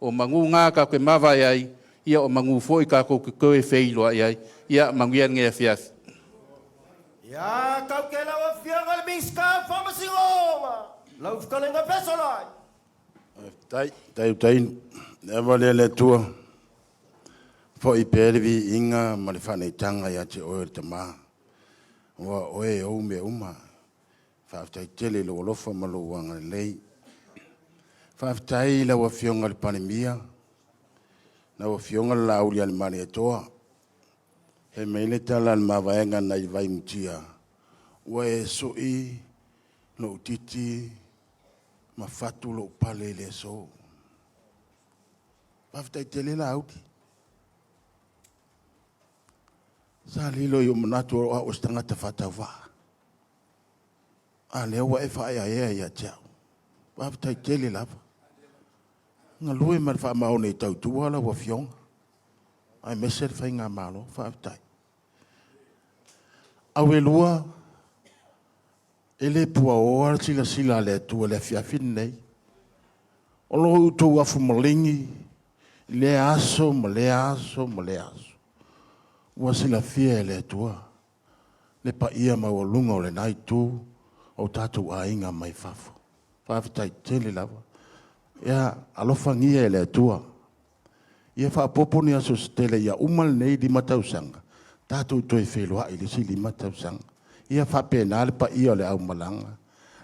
o mangu ngā kako e mawai ai, ia o mangu fo i kako ki koe Feiloaiga ai, ia manguia ngea fiafi. Ia, kau ke lawa whianga le miska whamasingonga. Lau whakalenga pesolai. Tai, never le tua. Fo i perevi inga ma le whaneitanga ia te oe te maa. Wa oe au me uma. Whaftai tele lo lofa ma lo wanga lei. Whaftai la wa whionga le panemia. Na wa whionga la auli al mani atoa. He meile tala ma vaenga na i vai mutia. Wa e soi no titi ma fatu lo pale le so. Whaftai tele la auti. Sa lilo yo manatu o stanga te fatawa. A leo wa e whae a ea ia tiao. Whaftai tele lava. Nga lue mar wha maone i tau tuala wa whionga. Ai meser whai ngā malo, whaftai. Awe lua, ele pua oar sila le tua le fiafin nei. O lo utou afu malingi, le aso, ma le aso, ma le aso. Ua sila fia le tua. Le pa ia maua lunga o le nai tu, o tātou a inga mai Fafo. Whaftai tele lava. Ia alofa ngia le tua. Ia whaapoponi aso stele ia umal nei di matausanga. Tātou toi Feiloaiga ili si li matausanga. Ia whapena le pa ia le au malanga.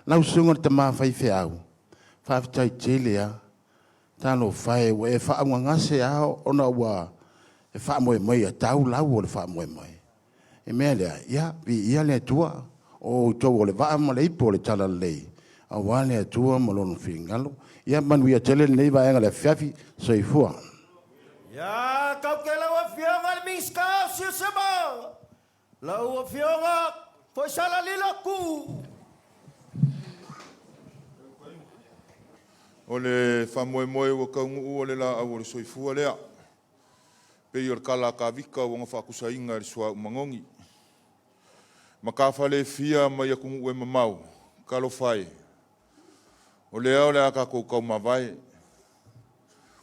Lau sunga te maa whai whiau. Whaftai tele a. Tāno whae wa e whaunga ngase ao ona ua e whaamoe mai a tau lau o le whaamoe mai. E mea lea, ia, vi ia le tua. O tau o le waa ma le ipo le tala lei. A wale a tua malono whingalo. Ia manuia tele nei vaenga le fiafi soifua. Ia, kau ke lawa whionga le miska si Samoa. Lawa whionga, foi sala lila ku. O le whamoemoe ua kaungu o le la au o le soifua lea. Pei o le kala ka vika o ngā whakusainga le sua umangongi. Ma ka whale fia mai a kungu e mamau, kalo whai. O le au le aka kou kau mawai.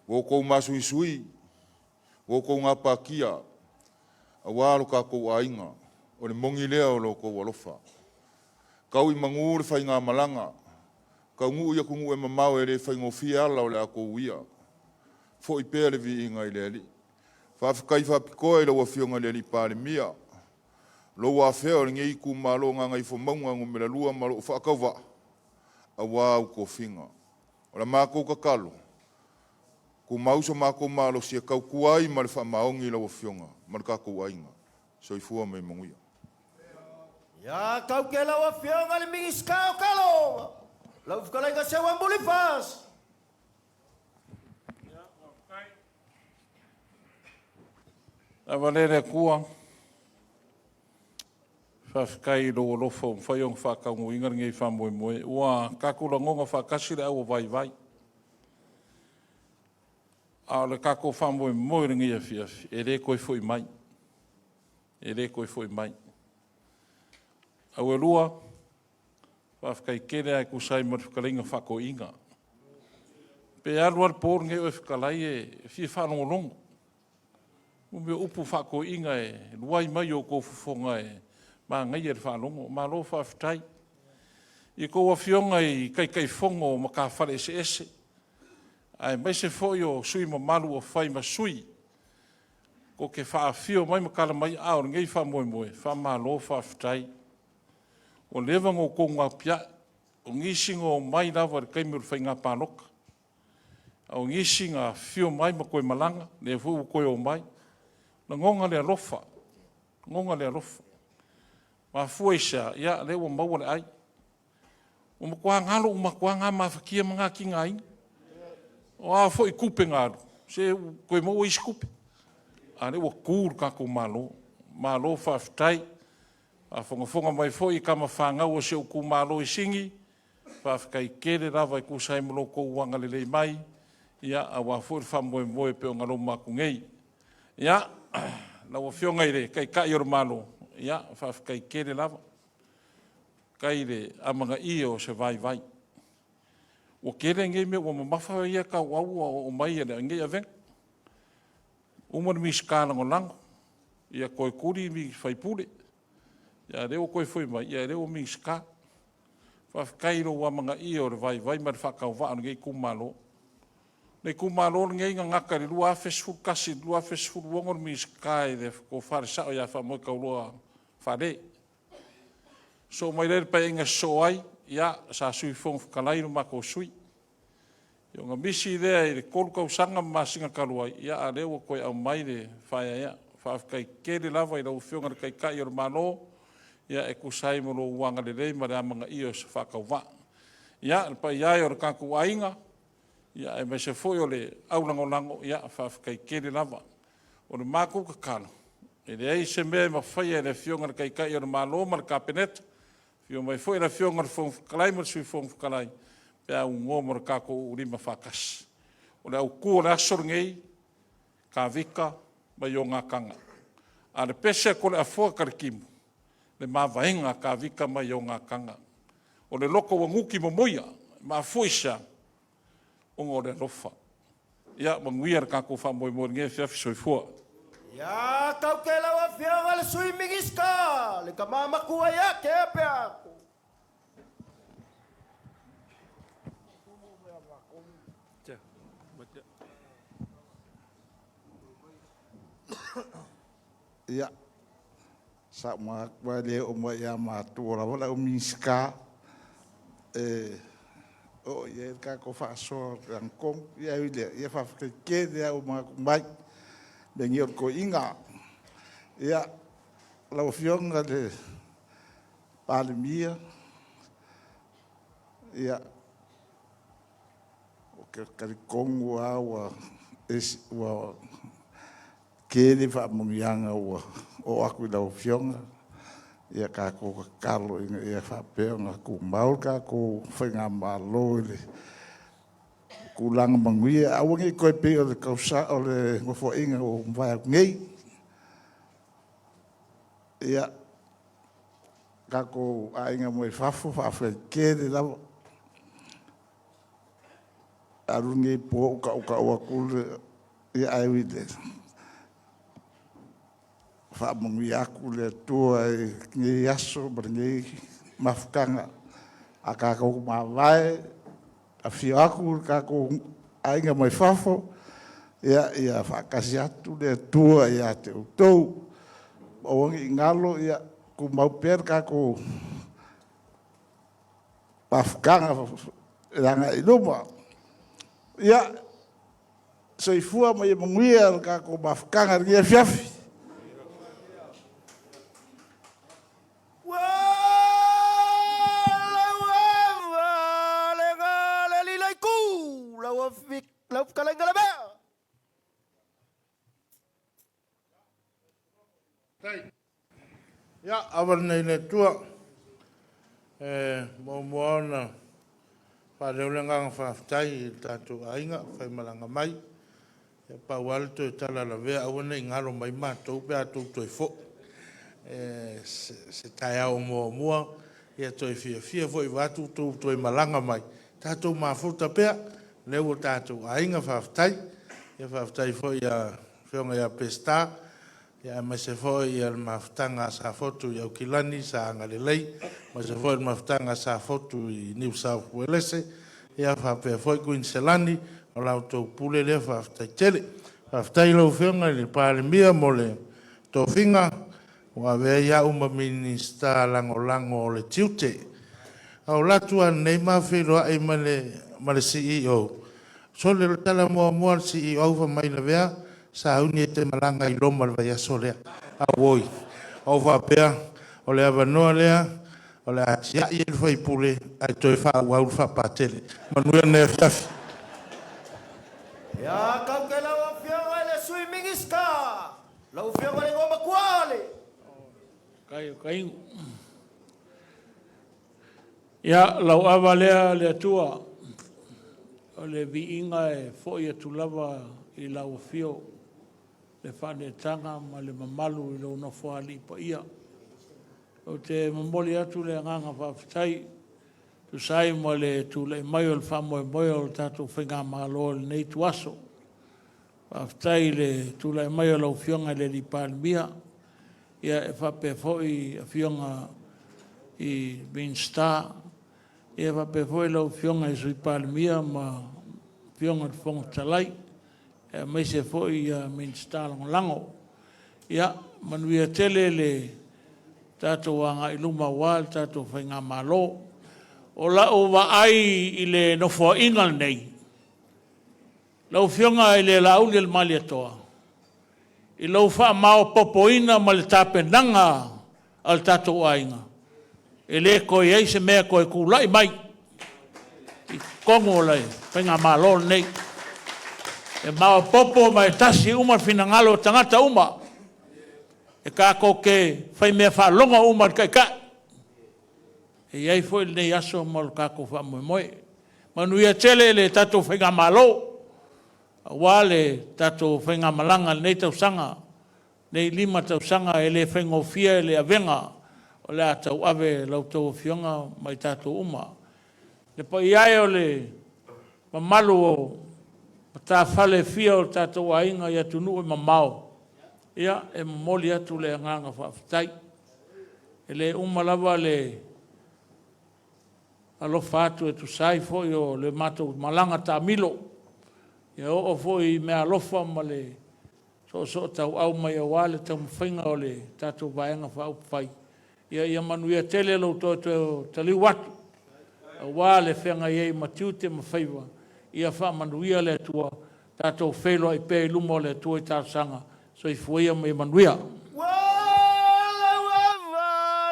O kou masui sui. O kou ngā pākia. A wāro ka kou ainga. O le mongi lea o lo kou alofa. Kau i mangu le whai ngā malanga. Kau ngu ia kungu e mamau e le whai ngofia ala o le a kou ia. Fo i pēr le vi inga i le ali. Whawhikai whapikoa i la wafionga le li pāle mia. Lo wafea o le ngei ku malo ngā ngai whamaunga ngumela lua malo whakauwa. A wāu ko whinga. O la mākou kakalo. Ko mausa mākou malo sia kau kuai ma le whamaongi la wafionga. Ma le kākou ainga. Soifua mai manguia. Ia, kau ke la wafionga le mingiska o kalonga. Lau whakalainga sewa mbuli fas. Awa lere kua. Whawhikai lo lofo whaiong whakaungu ingar ngei whamoe moe. Ua kakura ngonga whakasire au vai vai. A le kako whamoe moe ringi a fiafi. E re koe foi mai. E re koe foi mai. Au e rua, whawhikai kere ai kusai mo whakalinga whako inga. Pe aluar por nge o whakalai e fie whanongolongo. Ume upu whako inga e luai mai o kou fufonga e ma ngai e whanongo. Ma lo whawhitai. I kou a fionga i kai fongo ma ka whare ese ese. Ai mai se foi o sui ma malu o whai ma sui. Ko ke whaafio mai ma kala mai ao ngai whamoe moe. Whamalo whawhitai. O lewa ngō konga pia. O ngisi ngō mai lawa re kaimuru whai ngā pānoka. O ngisi ngā fio mai ma koe malanga. Ne fu koe o mai. Na ngonga lea rofa. Ngonga lea rofa. Ma fuaisa, ia lewa maua le ai. O makua ngalo, o makua ngā mawhakia mga ki ngā inga. O a fo i kupe ngāru. Se koe mau i skupe. A lewa kūru kako malo. Malo whawhitai. A whangafonga mai fo i kama whangau o se uku malo i singi. Whawhikai kere rawa i kusai molo kou wanga lelei mai. Ia a wafo i whamoe moe pe o ngalo maku ngei. Ia, la wa fionga ire, kai kai ora malo. Ia, whawhikai kere rawa. Kai re amanga i o se vai vai. O kere ngei me o mamafa ia ka wau o mai ere ngei a venga. Umar mi skala ngolango. Ia koe kuri mi whaipure. Ia reo koe foi mai, ia reo mi ska. Whawhikairo wa manga i o re vai vai mara whakau waanu ngei kumalo. Nei kumalo ngei ngaka re lua fesfuru kasi, lua fesfuru wongor mi ska e re ko whare sao ia whamoe kau lua whare. So mai rere pa inga so ai, ia sa sui whong whakalairo mako sui. Ia ngā misi rea i re kolu kau sanga ma singa kaluai, ia a rewa koe au mai re whaia ia. Whawhikai kere lava i rau whionga kai kai ora malo, ia e kusai mo lo uanga le rei ma re amanga i o se whakau wa. Ia, pa iai ora kaku ainga, ia e me se foi o le aulango lango, ia whawhikai kere lava. O le mākou kakalo. E re ei se mea ma whaia e le whionga kai kai ora malo ma le kapeneta. Fio mai foi le whionga le whong whakalai ma le sui whong whakalai. Pea u ngōmora kako urima whakas. O le au kua le asor ngei, ka vika, mai o ngā kanga. A le pese ko le afua karikimu, le mawaenga ka vika mai o ngā kanga. O le loko wa nguki mo moia, ma fuisa, o ngō le rofa. Ia, manguia le kako whamoe mo ngē whiawhi soifua. Ia, kau ke lawa whianga le sui mingiska, le ka mamakua ia ke apea. Ia, sa ma wale o mo ia ma tua wala o miska o ia ka ko fa so ran kom ia ile ia fa ke dia o ma mai de ngor ko inga ia la o fionga de palmia ia o que kongo wa es wa kere wha mungianga o aku lau fionga. Ia ka ko kalo ia wha peonga ku maul ka ko whainga malo le kulanga manguia. Awangi koe pe o le kausa o le ngofo inga o mwhai aku ngei. Ia ka ko ainga moe Fafo, whawhai kere lawa. Arungi po uka wakule ia aiwile. Whamungi aku le tua e ngi aso mar ngi mafukanga a kako mawai a fio aku kako ainga mai Fafo ia whakasi atu le tua ia te utou o wangi ngalo ia ku mauper kako mafukanga ranga iluma ia soifua mai mungia kako mafukanga ngi fiafi. Ya, awal nei le tua mo na pa le lenga fa tai tatu ainga fa malanga mai pauale to tala la vea au nei ngalo mai matou pe atu to fo se tai au mo mua ia to fia foi watu to malanga mai tatou mafuta pe le o tatou ainga faftai ia faftai foi ia fionga ia pesta ia ma se foi ia maftanga sa fotu ia kilani sa ngalelei ma se foi maftanga sa fotu i New South Wales ia fa pe foi Queensland o la to pule le faftai tele faftai lo fionga le pale mia mole to finga wa ve ia uma minista lango le tiute au latua nei ma Feiloaiga male CEO so le tala mo CEO fa mai le vea sa uni te malanga i loma le vai sole a woi o va pea o le ava no lea o le atia i le fai pule ai toi fa wa fa patele manuia ne fiafi Ya kau ke lau fianga le swimming star. Lau fianga le ngoma kuale. Kai. Ya lau avalea le tua. O le viinga e foi tu lava i lau fio. Le whane tanga ma le mamalu i lau no whaali pa ia. O te mamoli atu le nganga whawhitai. Tu sai mo le tu le mai o le whamoe moe o le tatou whinga malo le nei tu aso. Whawhitai le tu le mai o lau fionga le li palmia. Ia e whape foi a fionga i Bean Star. Ia whape foi lau fionga i sui palmia ma fionga te whonga talai. Ia mai se foi a Bean Star lango. Ia manuia tele le tatou anga i luma wal tatou whinga malo. O la o wa ai i le nofo ingal nei. Lau fionga i le lauli le mali atoa. I lau wha mao popoina ma le tapenanga al tatou ainga. E le koe ei se mea koe kulai mai. I kongo lai, whenga malo nei. E mao popo ma e tasi uma finangalo tangata uma. E kako ke whai mea wha longa uma kai kai. E iai foi nei aso mal kako wha moe moe. Manuia tele le tatou whenga malo. Wale tatou whenga malanga nei tau sanga. Nei lima tau sanga e le whengo fia e le avenga. O le atau ave lau tau fionga mai tatou uma. Le pa iai o le mamalu o ta fale fia o tatou ainga i Atunuu e mamao. Ia e moli atu le nganga whawhitai. E le umalava le alofa atu e tu sai foi o le matou malanga ta milo. Ia o foi me alofa ma le so tau au mai o wale tau mwhinga o le tatou vaenga wha upwhai. Ia manuia tele lau to taliu watu. A wale whenga iei matiute ma whaiwa. Ia wha manuia le tua tatou Feiloaiga i pe luma o le tua i tāsanga. So i fuia mai manuia. Wala wa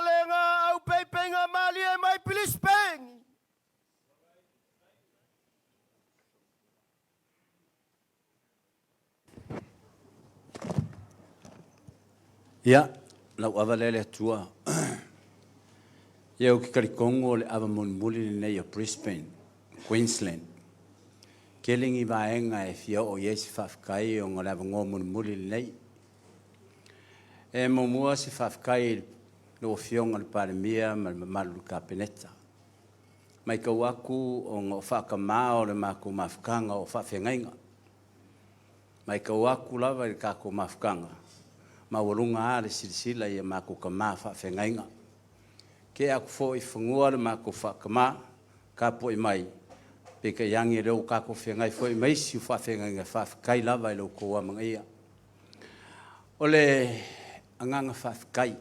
le nga au peipenga mali e mai pilispengi. Ia, lau awa lele atua. Ia o ki karikongo le awa monimuli nei o Brisbane, Queensland. Kelingi vaenga e fia o iesi whafkai o ngā lewa ngō monimuli nei. E momua se whafkai no fionga le parimia ma le mamalu ka peneta. Mai kau aku o ngā whakamao le mako mafkanga o whawhengainga. Mai kau aku lawa le kako mafkanga. Ma warunga ale silisila ia mako kama whawhengainga. Ke aku fo i whangua le mako whakama, ka po i mai. Peka yangi reo kako whengai fo i mai si whawhengainga whawhekai lawa i lau koa mga ia. Ole anganga whawhekai.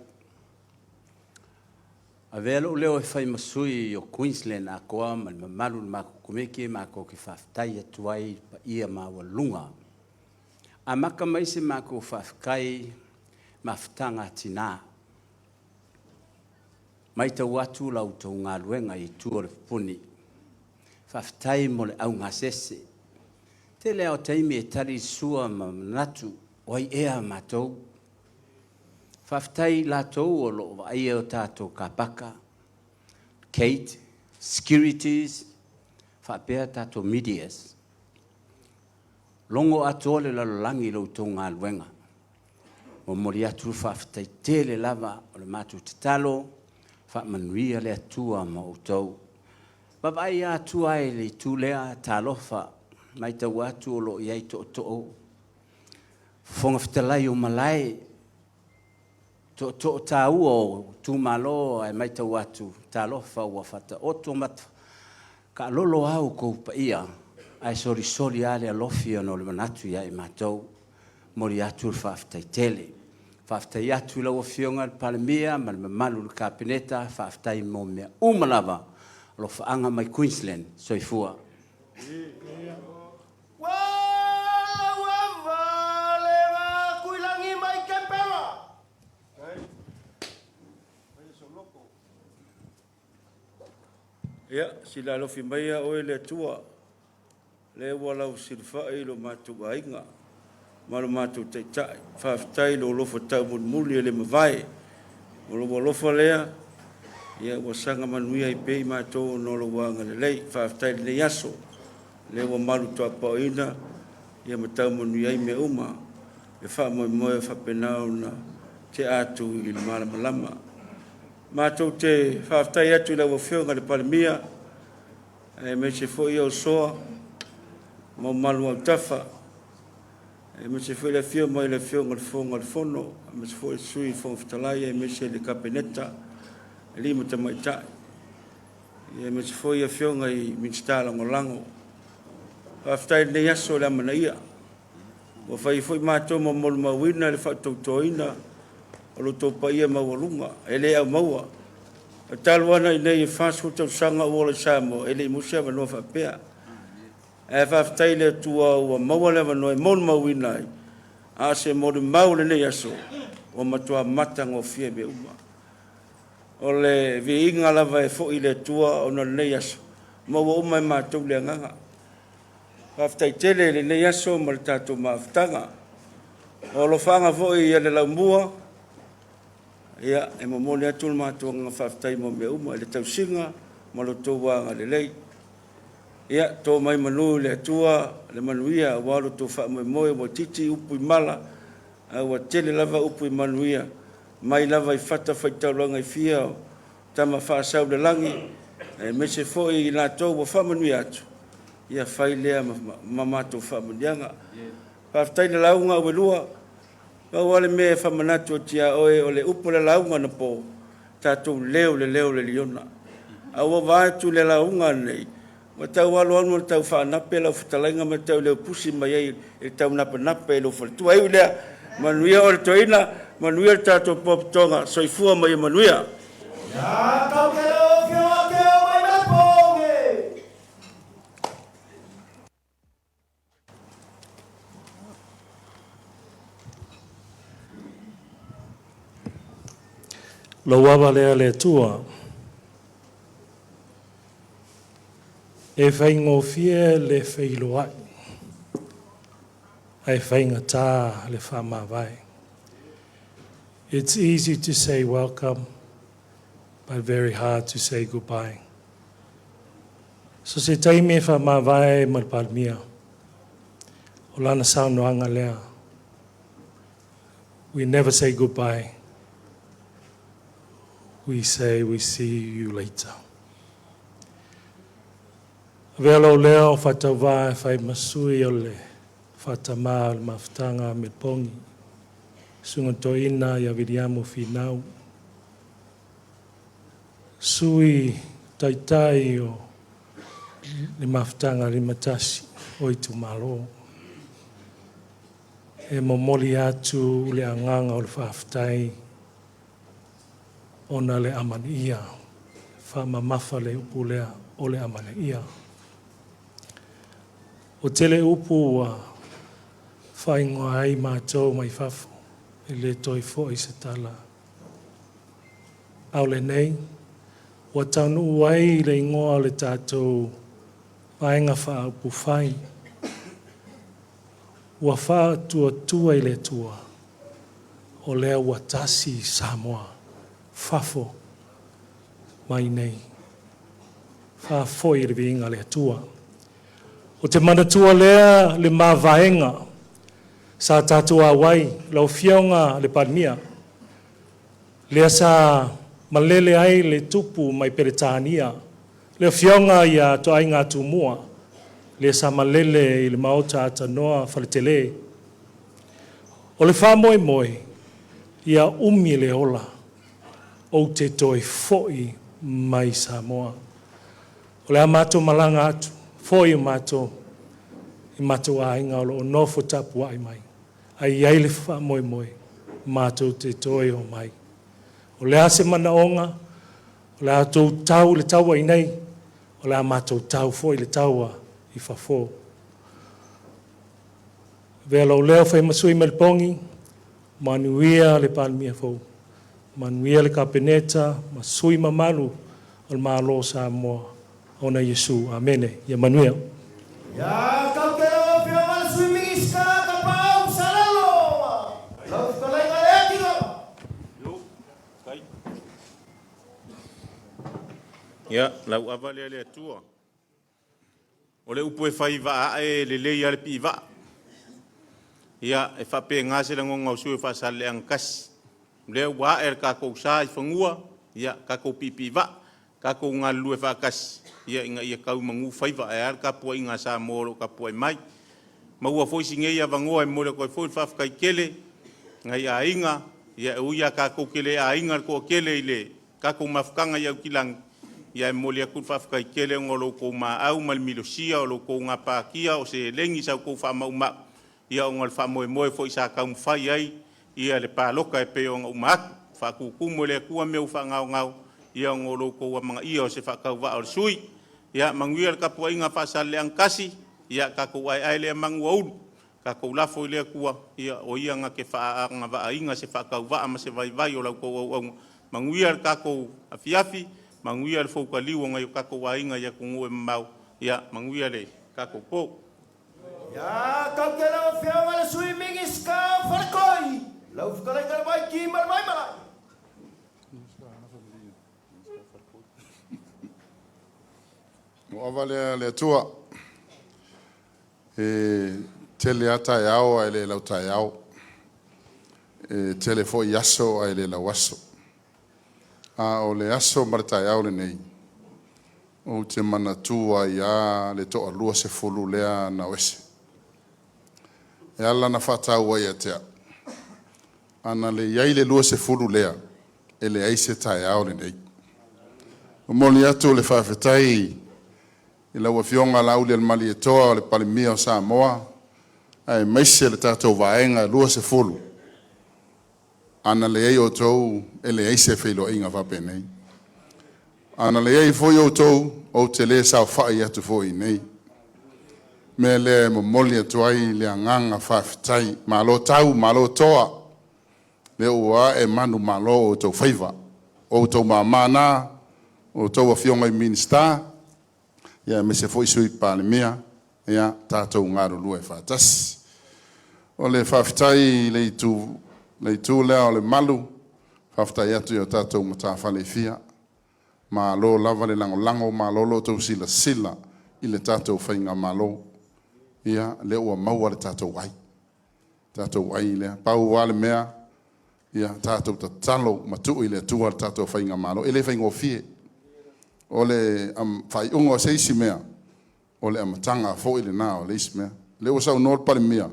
A velo leo e whai masui o Queensland a koa ma mamalu le mako kumeke mako ki whawhetai atuai pa ia ma walunga. A maka mai se mako whawhekai mafutanga tina. Mai tau atu lau tau ngā luenga i tua le puni. Whawhetai mo le au ngā sese. Te leo teimi e tari sua ma natu oi ea matou. Whawhetai la tau o lo wa ia o tātou ka paka. Kate, securities, whapea tātou medias. longo atu le lalolangi lo tau ngā luenga. O mori atu whaafitai tele lava o le mātu te talo, whaamanuia le atua ma o tau. Babai atu ai le tūlea tālofa, mai tau atu o lo iai to o. Fonga fitalai o malai, to tāu o tūmalo ai mai tau atu, tālofa ua whata oto mata. Ka lolo au kou pa ia, ai sori ale alofia no le manatu ia i mātou, mori atu le whaafitai tele. Whaafitai atu lau a fionga le palemia, ma le mamalu le kapineta, whaafitai mo mea umalawa, lo whaanga mai Queensland, soifua. Ia, sila lofi mai a oe le tua, le walau silfai lo mātou ainga, ma lo mātou teitai, whaafitai lo lofa tau muli le mawai, o lo lofa lea, ia wasanga manuia i pei mātou no lo wanga le lei, whaafitai le yaso, le wa malu toa pauina, ia matau manuia i me uma, e wha moe whapenau na te atu i le malama. Mātou te whaafitai atu la wafionga le palemia, e me se fo i au soa, mau malu au tafa, e me se fo i le fio mai le fionga le fonga le fono, me se fo i sui fonga fitalai, e me se le kapeneta, e lima ta maitai, e me se fo i a fionga i minstala ngolango, whaafitai le yaso le amana ia, wa fai fo i mātou ma molu mawina le whaatautoina, o lo tō pa ia mawalunga, e le au maua. A taluana i nei e whāsu tau sanga o le Samoa, e le musia wanoa whapea. E whaafitai le tua ua maua le wanoa e mon mawina ai, a se mori mau le nei aso, o matua matang o fia me uma. O le vi inga lava e fo i le tua o na nei aso, maua uma e mātou le anganga. Whaafitai tele le nei aso ma le tātou maaftanga. O lo whanga fo i le laumua, ia e momole atu le mātua ngā whaafitai mo mea uma, le tausinga, ma lo tō wanga le lei. Ia, tō mai manu le atua, le manuia, walo tō wha moe mo titi upu i mala, wa tele lava upu i manuia, mai lava i whata whaitau langa i fia, tama whaasau le langi, me se fo i nā tō wa wha manuia atu. Ia whai lea ma mātou wha manuianga. Whaafitai le launga ue lua, Kau wale mea whamanatu o tia oe o le upo le launga na po, tātou leo le liona. Awa vātu le launga nei, ma tau walo anu tau whaanape lau whatalainga ma tau leo pusi mai ei e tau napa e lo whalitu. Ai ulea, manuia o le toina, manuia le tātou popitonga, soifua mai manuia. Ya kau ke leo fio keo mai na ponge. Lo wava lea le tua. E whaingofie le Feiloaiga. Ai whaingata le whamawai. It's easy to say welcome, but very hard to say goodbye. So se taime whamawai malpalmia. O lana saunoanga lea. We never say goodbye. We say we see you later. Velo leo whatawai whai masui o le whatama o le maftanga me pongi. Sunga toina ia viriamu finau. Sui taitai o le maftanga le matasi o i tumalo. E momoli atu le anganga o le whaftai ona le amana ia, whamamafa le upu lea o le amana ia. O tele upu wa whaingoa ai mātou mai Fafo, e le toi fo i se tala. Au le nei, wa taunu uai le ingoa le tātou whainga wha upu whai. Wa wha tua i le tua, o lea wa tasi Samoa. Fafo mai nei. Fafo i le vinga le tua. O te manatua lea le mavaenga sa tatua wai lau fionga le palmia. Lea sa malele ai le tupu mai peretania. Le fionga ia to ai ngā tumua. Le sa malele i le maota atanoa faletele. O le wha moe moe, ia umi le ola. O te toi foi mai Samoa. O le amato malanga atu, foi mato, i mato ainga o lo nofo tapu ai mai. Ai ai le wha moe moe, mato te toi o mai. O le ase manaonga, o le ato tau le taua i nei, o le amato tau foi le taua i Fafo. Vela o leo fai masui me le pongi, manuia le palmia fo. Manuia le kapeneta, masui mamalu, o le malo Samoa. Ona Yesu, amene, ya manuia. Ya kau kera o pia wala swimming iska ka pau salalo. Lau kalai ngale tinga. Yo, kai. Ya, lau avale le tua. O le upo e fai va e le le ya le pi va. Ya, e fa pe ngase le ngonga usu e fa sale angkas. Le wa er ka ko sa i fangua, ya ka ko pipi va, ka ko ngalu e fa kas. Ia inga ia kau mangu faiva e ar kapua inga sa moro kapua mai. Maua foi singe ia vangoa e mora koe foi fafkai kele. Ngai a inga, ia uia kako kele a inga ko kele ile. Kako mafkanga ia ukilang. Ia e molia kut fafkai kele ngolo ko ma au mal milosia o lo ko ngā pākia o se lengi sa ko wha mauma. Ia o ngal wha moe moe foi sa kau mwhai ai. Ia le pāloka e peo ngā umaak. Wha kukumo le kua meu wha ngau ngau. Ia ngolo ko wa mga ia o se wha kau wa o sui. Ia manguia le kapua inga whasa le angkasi, ia kako ai le mangu au, kako lafo le kua, ia o ia nga ke wha nga wa inga se whakau wa ama se vai o lau ko au. Manguia le kako afiafi, manguia le fauka liwa ngai kako wa inga ia kungu e mau, ia manguia le kako po. Ya kau kera o pia wala swimming iska whalakoi. Lau whakalai ngara mai ki mai mai. O avale le tua e tele ata yao ai le lauta yao e tele fo yaso ai le lawaso a o le aso marta yao le nei o te manatua ia le to alua se fulu lea na wese e ala na fata ua ia tea ana le iai le lua se fulu lea e le aise ta yao le nei o moli atu le whawhetai I lau fionga lau le mali e toa o le palimia o Samoa, ai maise le tātou vaenga lua se fulu. Ana le ei o tou, e le eise Feiloaiga whapenei. Ana le ei foi o tou, o te le sao whai atu foi nei. Me le momoli atu ai le anganga whawhitai, malo tau, malo toa. Le ua e manu malo o tou whaiva. O tou mamana, o tou a fionga I minista, ia me se foi sui palemia ia tātou ngaro lua e whātasi. O le whawhitai le itu lea o le malu, whawhitai atu I o tātou matawhale fia, ma lo lava le lango ma lo tau sila sila I le tātou whainga ma lo, ia le ua maua le tātou wai. Tātou wai lea, pau wale mea, ia tātou tatalo matu I le tua le tātou whainga ma lo, ele whainga o fie. O le whai ungo seisi mea, o le amatanga fo I le nā o le isi mea. Le o sau nol pale mea,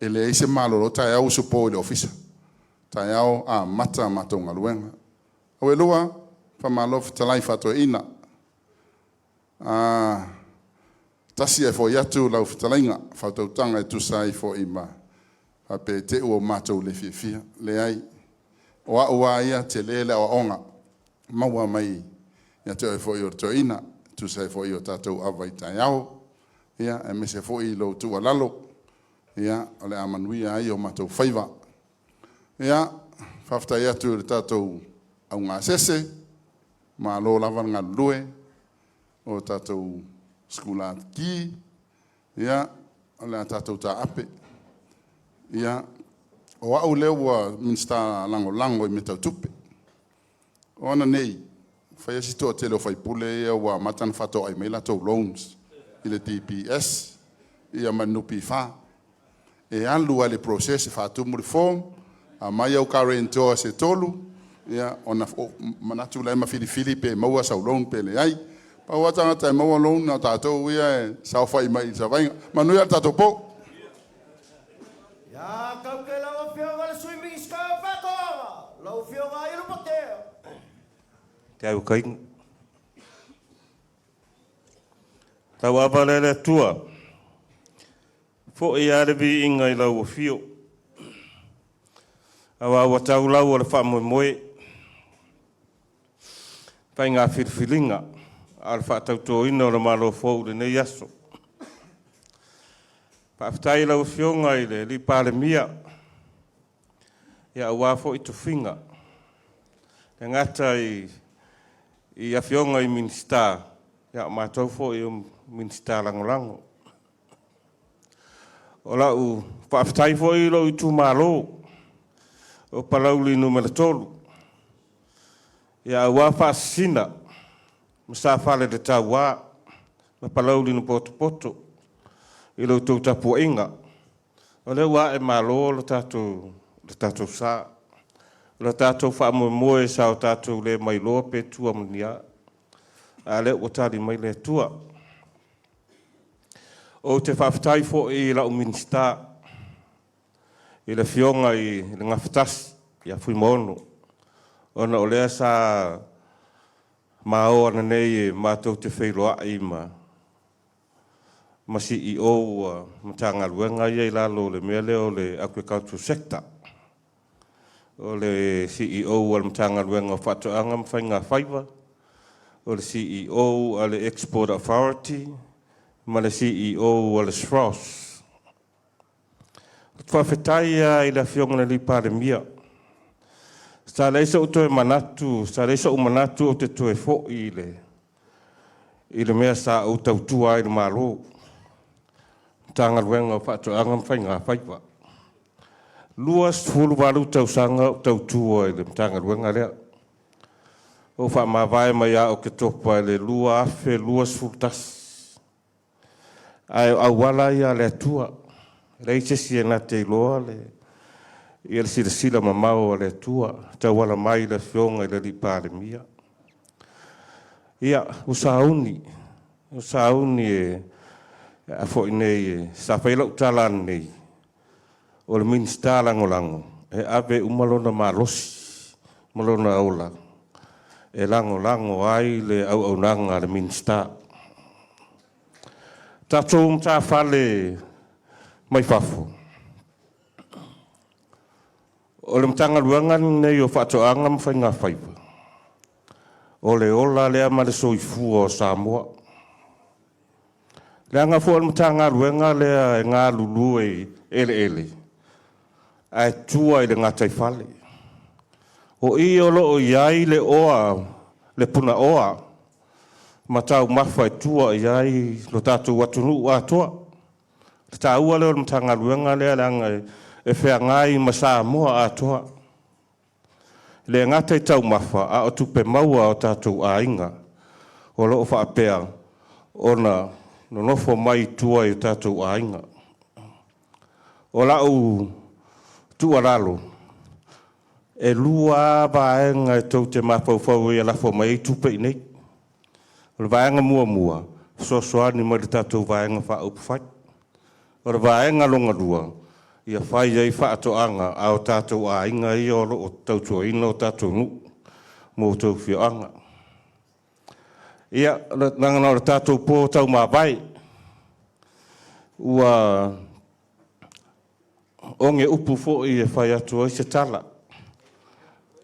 e le eise maloro tai au supo I le ofisa. Tai au a mata matonga luenga. O e lua, pa malof talai fato ina. Tasi e fo iatu lau fitalainga, fato tanga e tusai fo ima. Pa pe te ua matou le fia. Le ai, o a ua ia te lele o onga. Maua mai. Ia te oi foi o toina, tu sai foi o tatou avai tai au, ia e me se foi lo tua lalo, ia ole amanuia ai o matou whaiva. Ia, whaftai atu le tatou au ngā sese, ma lo lava ngā lue, o tatou skula ki, ia, ole a tatou ta ape, ia, o au lewa minsta lango I me tau tupe. O ana nei, fai asi toa tele o fai pule ia ua matan fato ai mai latou loans. i le TPS ia manupi fa e alu ale process fa tu mu form a mai au karento se tolu ia ona manatu lai ma fili pe maua saulon pe le ai pa wa tanga tai maua lon na tato ia sa fa i mai sa vai manu ia tato po Ya kau ke lau fio ngale swimming ska fato lau fio ngai lu pote te au kai tau avalele tua fo ia le vi inga i lau fio awa tau lau o le wha moe pai ngā whirwhiringa al wha tau tō ina o le malo fōu le nei aso Paftai lau fionga i le li pale mia. Ia wafo i tu finga. Te ngata i a fionga i minsta. Ia mātou fo i minsta langolango. O lau paftai fo i lau i tu malo. O palau li numera tolu. Ia wafa sina. Masa fale de tawa. Ma palau li no poto poto. I lo tau tapu inga. O le wa e malo lo tatou sa. Lo tatou wha moe sa o tatou le mai loa pe tua mania. A le o tari mai le tua. O te whaftai fo i la o minsta. I le fionga i le ngaftas. I a fui mono. Ona o lea sa mao ana nei mātou te Feiloaiga ma CEO matangaluenga ia i lalo le mea leo le agricultural sector. O le CEO o le matangaluenga whatoanga mwhainga whaiva. O le CEO o le Export Authority. Ma le CEO o le SROS. Whawhetai i la fionga li pare mia. Sa leisa o toe manatu, sa leisa o manatu o te toe fo i le mea sa o tautua i le malo. Tanga luenga whatoanga mwhainga whaiva. Luas fulu walu tausanga tautua i le tanga luenga lea. O whamawai mai a o ke topa i le lua afe, luas fultas. Ai au wala ia le atua. Reise si e na te iloa le. Ia le sila mamau le atua. Tau wala mai le fionga i le ripare mia. Ia, usauni. Usauni e a fo nei sa faila utala nei o le minsta langolango e ave umalona malosi malona aula e langolango ai le au nanga le minsta tatou ta fale mai Fafo o le mtanga luanga nei o fatoanga mfainga faiva o le ola le ama le soifu o Samoa le anga fo mtanga ruenga le nga lulu e ele ai tua i le ngatai fale o i o lo iai le oa le puna oa matau mafa e tua iai lo tatou Atunuu atoa le taua le mtanga ruenga le anga e fea ngai ma Samoa atoa le ngatai tau mafa a o tupe maua o tatou Aiga o lo fa Apia ona no nofo mai tua i tatou Aiga. O lau tua lalo. E lua vaenga e tau te mapaufau i alafo mai tupe i nei. O le vaenga mua. Sosoani mai le tatou vaenga wha upwhai. O le vaenga longa lua. Ia whai ei whaatoanga a o tatou Aiga i olo o tautua ina o tatou nu. Mo tau whioanga. Ia, nangana o le tātou pō tau mawai. Ua onge upu fo i e whai atu i se tala.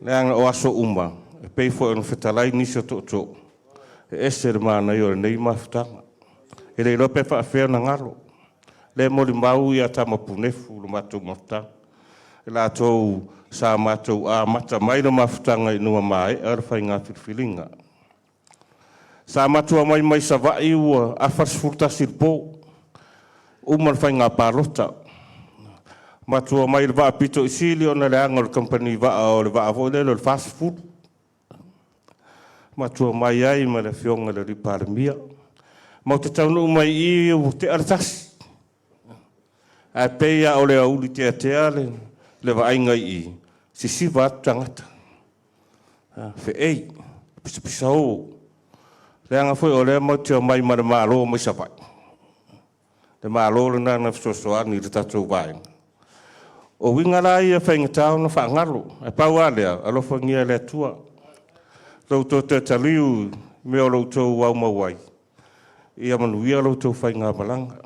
Leanga o aso uma. E pei fo e no whetalai nisi o tō. E ese re mana i o nei mawhitanga. E rei lope whaafea na ngaro. Le mori mau i a tamapunefu lo mātou mawhitanga. E la tōu sa mātou a mata mai no mawhitanga i nua mai. Ara whai ngā whirwhiringa. Sa matua mai sa vai ua afas furtasir po. Umar whai ngā pārota. Matua mai le waa pito i sili o na leanga o le company waa o le waa avo le fast food. Matua mai ai ma le fionga le ripare mia. Mau te taunu mai I o te aratasi. A peia o le auli te atea le vainga I. Si siva atu tangata. Fe ei, pisa o. Le anga foi o le mau te mai mara malo mai savai. Le malo le nana fisosoani le tatou vainga. O winga la ia whainga tau na whaangalo. E pau alea, alofa ngia le tua. Loutou te taliu me o loutou wau mawai. Ia manuia loutou whainga malanga.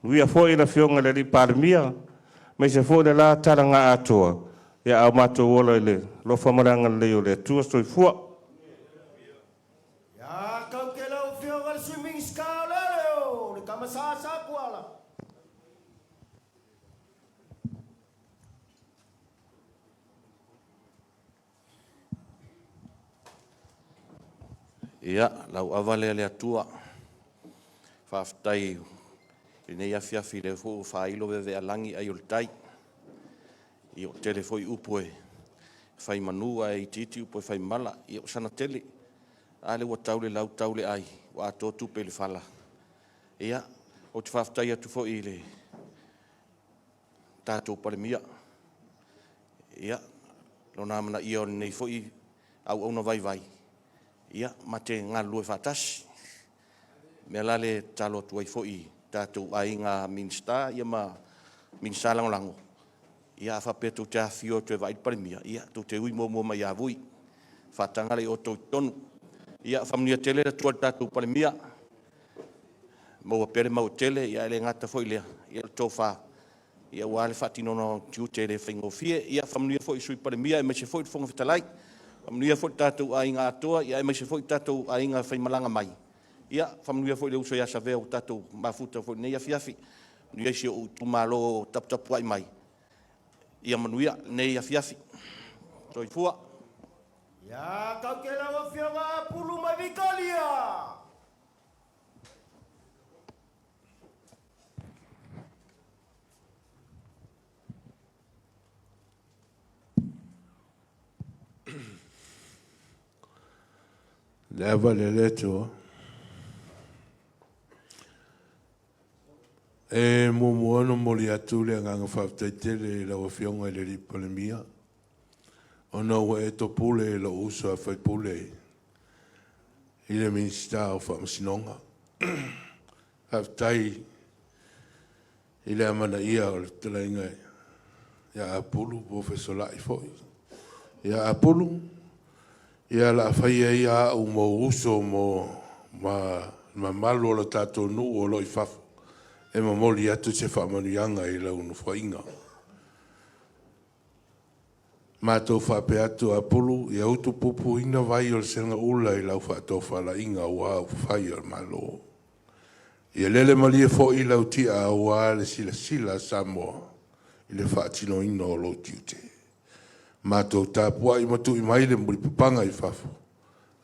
Nuia foi na fionga le li parmia. Me se foi la taranga atoa. Ia au matou ola le. Lofa maranga le o le tua soifua. Ya kau ke lau fionga le swimming ska leo. Le kamasasa kuala. Ia, lau avale le atua. Whaftai, nei afiafi le fo whailo ve alangi ai o tai. I o tele foi upoe. Whai manua e titi upoe whai mala. I o sana tele. Ale wa taule lau taule ai. Wa ato tupe le whala. Ia, o te whaftai atu fo I le. Tātou palemia. Ia, lo nāmana I o nei fo I. Au na vai vai. Ia, ma te ngā lue whātasi. Mea lale talo tuai fo'i tātou ai ngā minsta, ia ma minsta langolango. Ia whape tau te awhio tue vai parimia. Ia, tau te ui mō mai avui. Whātangare o tau tonu. Ia, whamnia tele ra tua tātou parimia. Maua pere mau tele, ia ele ngata fo'i lea. Ia tau wha. Ia wale whatinono tiu tele whaingofie. Ia, whamnia fo'i sui parimia, e me se fo'i whonga whitalai. Whamnuia fo tātou a inga atoa, ia e mai se fo tātou a inga whaimalanga mai. Ia, whamnuia fo le uso ia savea o tātou mafuta fo nei afiafi. Nuia si o tumalo tapu ai mai. Ia manuia nei afiafi. Toi fua. Ya kau ke lau fionga pulu mai vikalia. Le avale le toa. E momoano moli atu le nganga whaftaitele la wafionga le ripalemia. Ona ua e to pule la uso a whai pule. I le minsta o whamasinonga. Haftai i le amana ia o le tala ingai. Ia apulu po fesolai foi. Ia apulu. Ia la whaia ia au mo uso mo ma malo la tato nu o loi Fafo. E ma moli atu se whamanianga I lau nu whainga. Mātou whape atu a pulu, ia utu pupu ina vai o le senga ula I lau whato whala inga o au whai o malo. Ia lele malie fo I lau tia a ua le sila Samoa. I le whaatino ina o lo tiute. Mātou tāpua I matu I maile muri papanga I Fafo.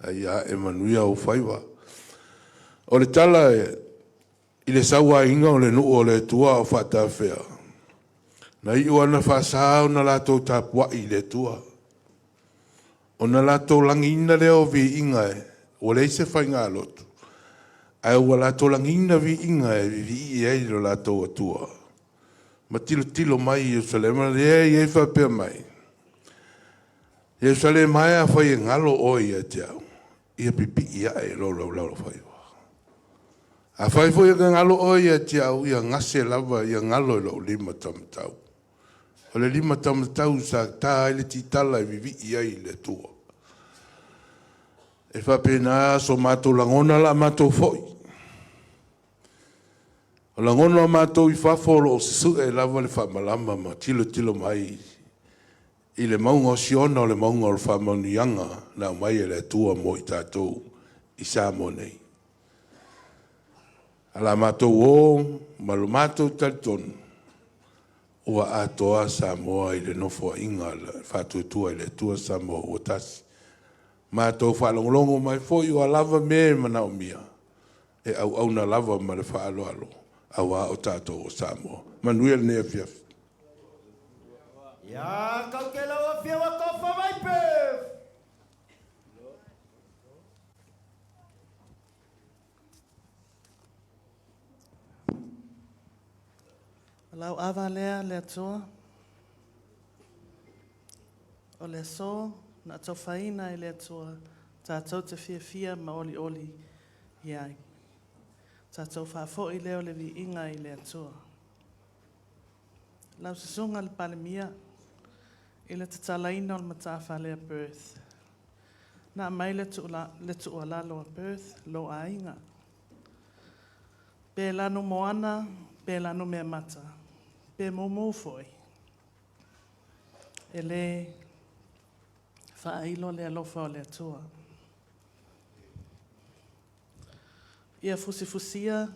Ia e manuia o whaiwa. O le tala I le saua inga o le nuu o le tua o whata whea. Na I uana whasao na lātou tāpua I le tua. O na lātou langi ina leo vi inga e. O le se whainga lotu. Ai ua lātou langi ina vi inga e vi I e lo lātou atua. Ma tilo mai I Jerusalema le e whapea mai. Jerusalem mai a whai ngalo o ia te au. Ia pipi ia e lo whai wa. A whai fo ia ngalo o ia te au ia ngase lava ia ngalo I lo lima tamatau. O le lima tamatau sa tā ele titala I vivi ia I le tua. E whapena so mātou langona la mātou foi. O langona mātou I Fafo o su e lava le whamalama ma tilo mai I le maunga o siona o le maunga o le whamanianga na mai e le tua mo I tātou I Samoa nei. Ala mātou o, malo mātou talitonu. Ua atoa Samoa I le nofo inga le whātuatua I le tua Samoa o tasi. Mātou whalongolongo mai fo I o lava me mana o mia. E au na lava ma le whaaloalo. Awa o tātou o Samoa. Manuia le nea fiafi. Ya kau ke lau fionga kofa mai pef. Lau awa lea le atua. O le so, na tau whaina i le atua. Tātou te fia ma oli oli iai. Tātou Fafo i leo le vi inga i le atua. Lau sasunga le palemia. I le tatalaina o le matafa lea birth. Na mai le tu alalo a birth, lo a inga. Pe lano moana, pe lano mea mata. Pe momo foi. E le whailo le alofa o le atua. Ia fusifusia,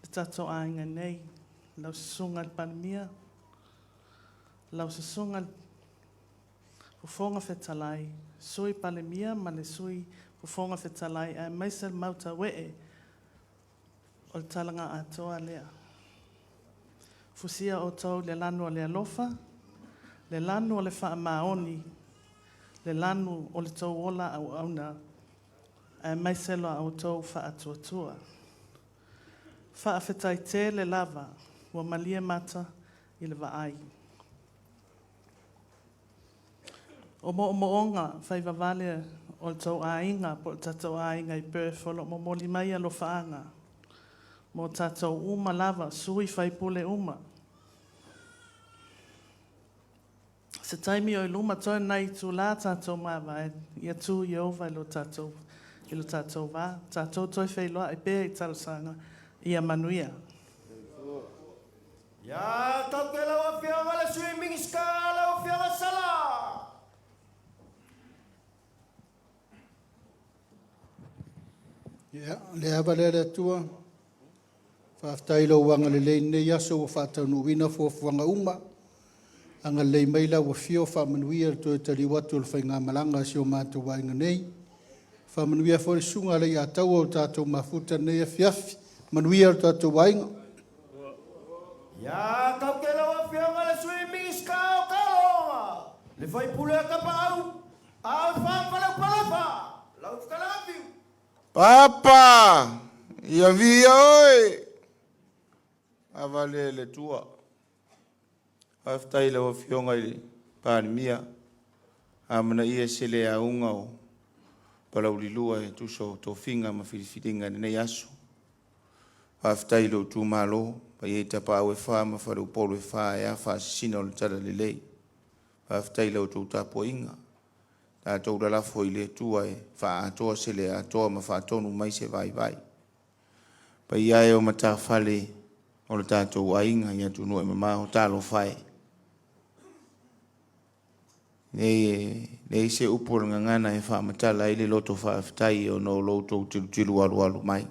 le tato a inga nei, lau sasunga le palemia, lau sasunga le ufonga fetalai, sui palemia, ma le sui ufonga fetalai, a maisa mauta wee, o le talanga atoa lea. Fusia o tau le lanu o le alofa, le lanu o le wha maoni, le lanu o le tau ola au auna, a maisa loa au tau wha atuatua. Wha fetai te le lava, wa malia mata i le vaai. O moonga whai wawale o le tau ainga, po le tatou ainga i perfolo, mo moli mai alo whaanga. Mo tatou uma lava, sui whai pule uma. Se taimi o i luma toi nai tu la tatou mawa, ia tu i ova ilo tatou wā. Tatou toi Feiloaiga i pēr i talasanga, ia manuia. Ya, tau ke lau a whianga le swimming ska, lau a whianga sala. Le awa le atua. Whaftai lau wanga le lei nei aso wa whatanu wina fuafuanga uma. Anga lei meila wa fio whamanuia to e tari watu le whainga malanga si o mātou wainga nei. Whamanuia fo le sunga le a tau o tātou mafuta nei a fiafi. Manuia o tātou wainga. Ya, tau ke lau a whianga le swimming ska o kalonga. Le whai pule a kapa au. Au whapala palafa. Lau whakalafiu. Papa, ia via oi. Avale le tua. Aftai le wafionga i panemia. Amana ia sele a unga o. Pala ulilua e tuso tofinga ma filifitinga nei aso. Aftai lo tu malo. Pa ye tapa au e wha ma wharu polo e wha e a wha sisina o le tara le lei. Aftai lo tu tapo inga. Ta tau la lafo i le tua e wha atoa se le atoa ma wha atonu mai se vai vai. Pa ia e o mata whale o le tātou a inga i Atunuu e mamao talo whae. Nei se upura ngangana e wha matala i le loto wha aftai o no loto tilu alu alu mai.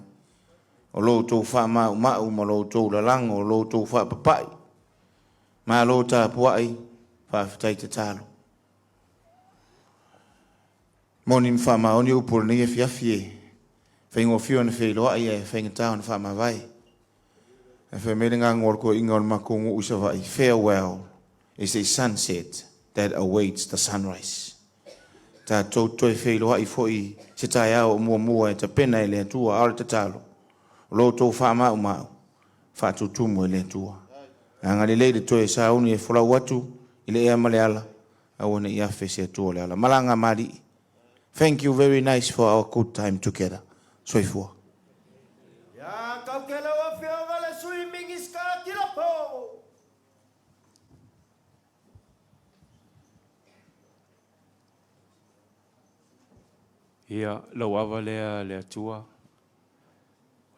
O loto wha mau mau ma loto la lango o loto wha papai. Ma lota puai wha aftai te talo. Moni mfa maoni upur ni e fiafie. Whaingo fio na Feiloaiga e whainga tau na wha mawai. E wha mele ngā ngorko inga o makongo usawai. Farewell is a sunset that awaits the sunrise. Ta tautoe Feiloaiga foi se tai au mua e ta pena e le atua aore te talo. Lo tau wha mau mau. Wha tutumu e le atua. Anga le leide toe sa uni e whola watu i le ea male ala. Awane i afe se atua le ala. Malanga mari. Thank you, very nice for our good time together. Soifua. Ya, kau ke lau a whianga le swimming ska tirapo. Ia, lau awa le atua.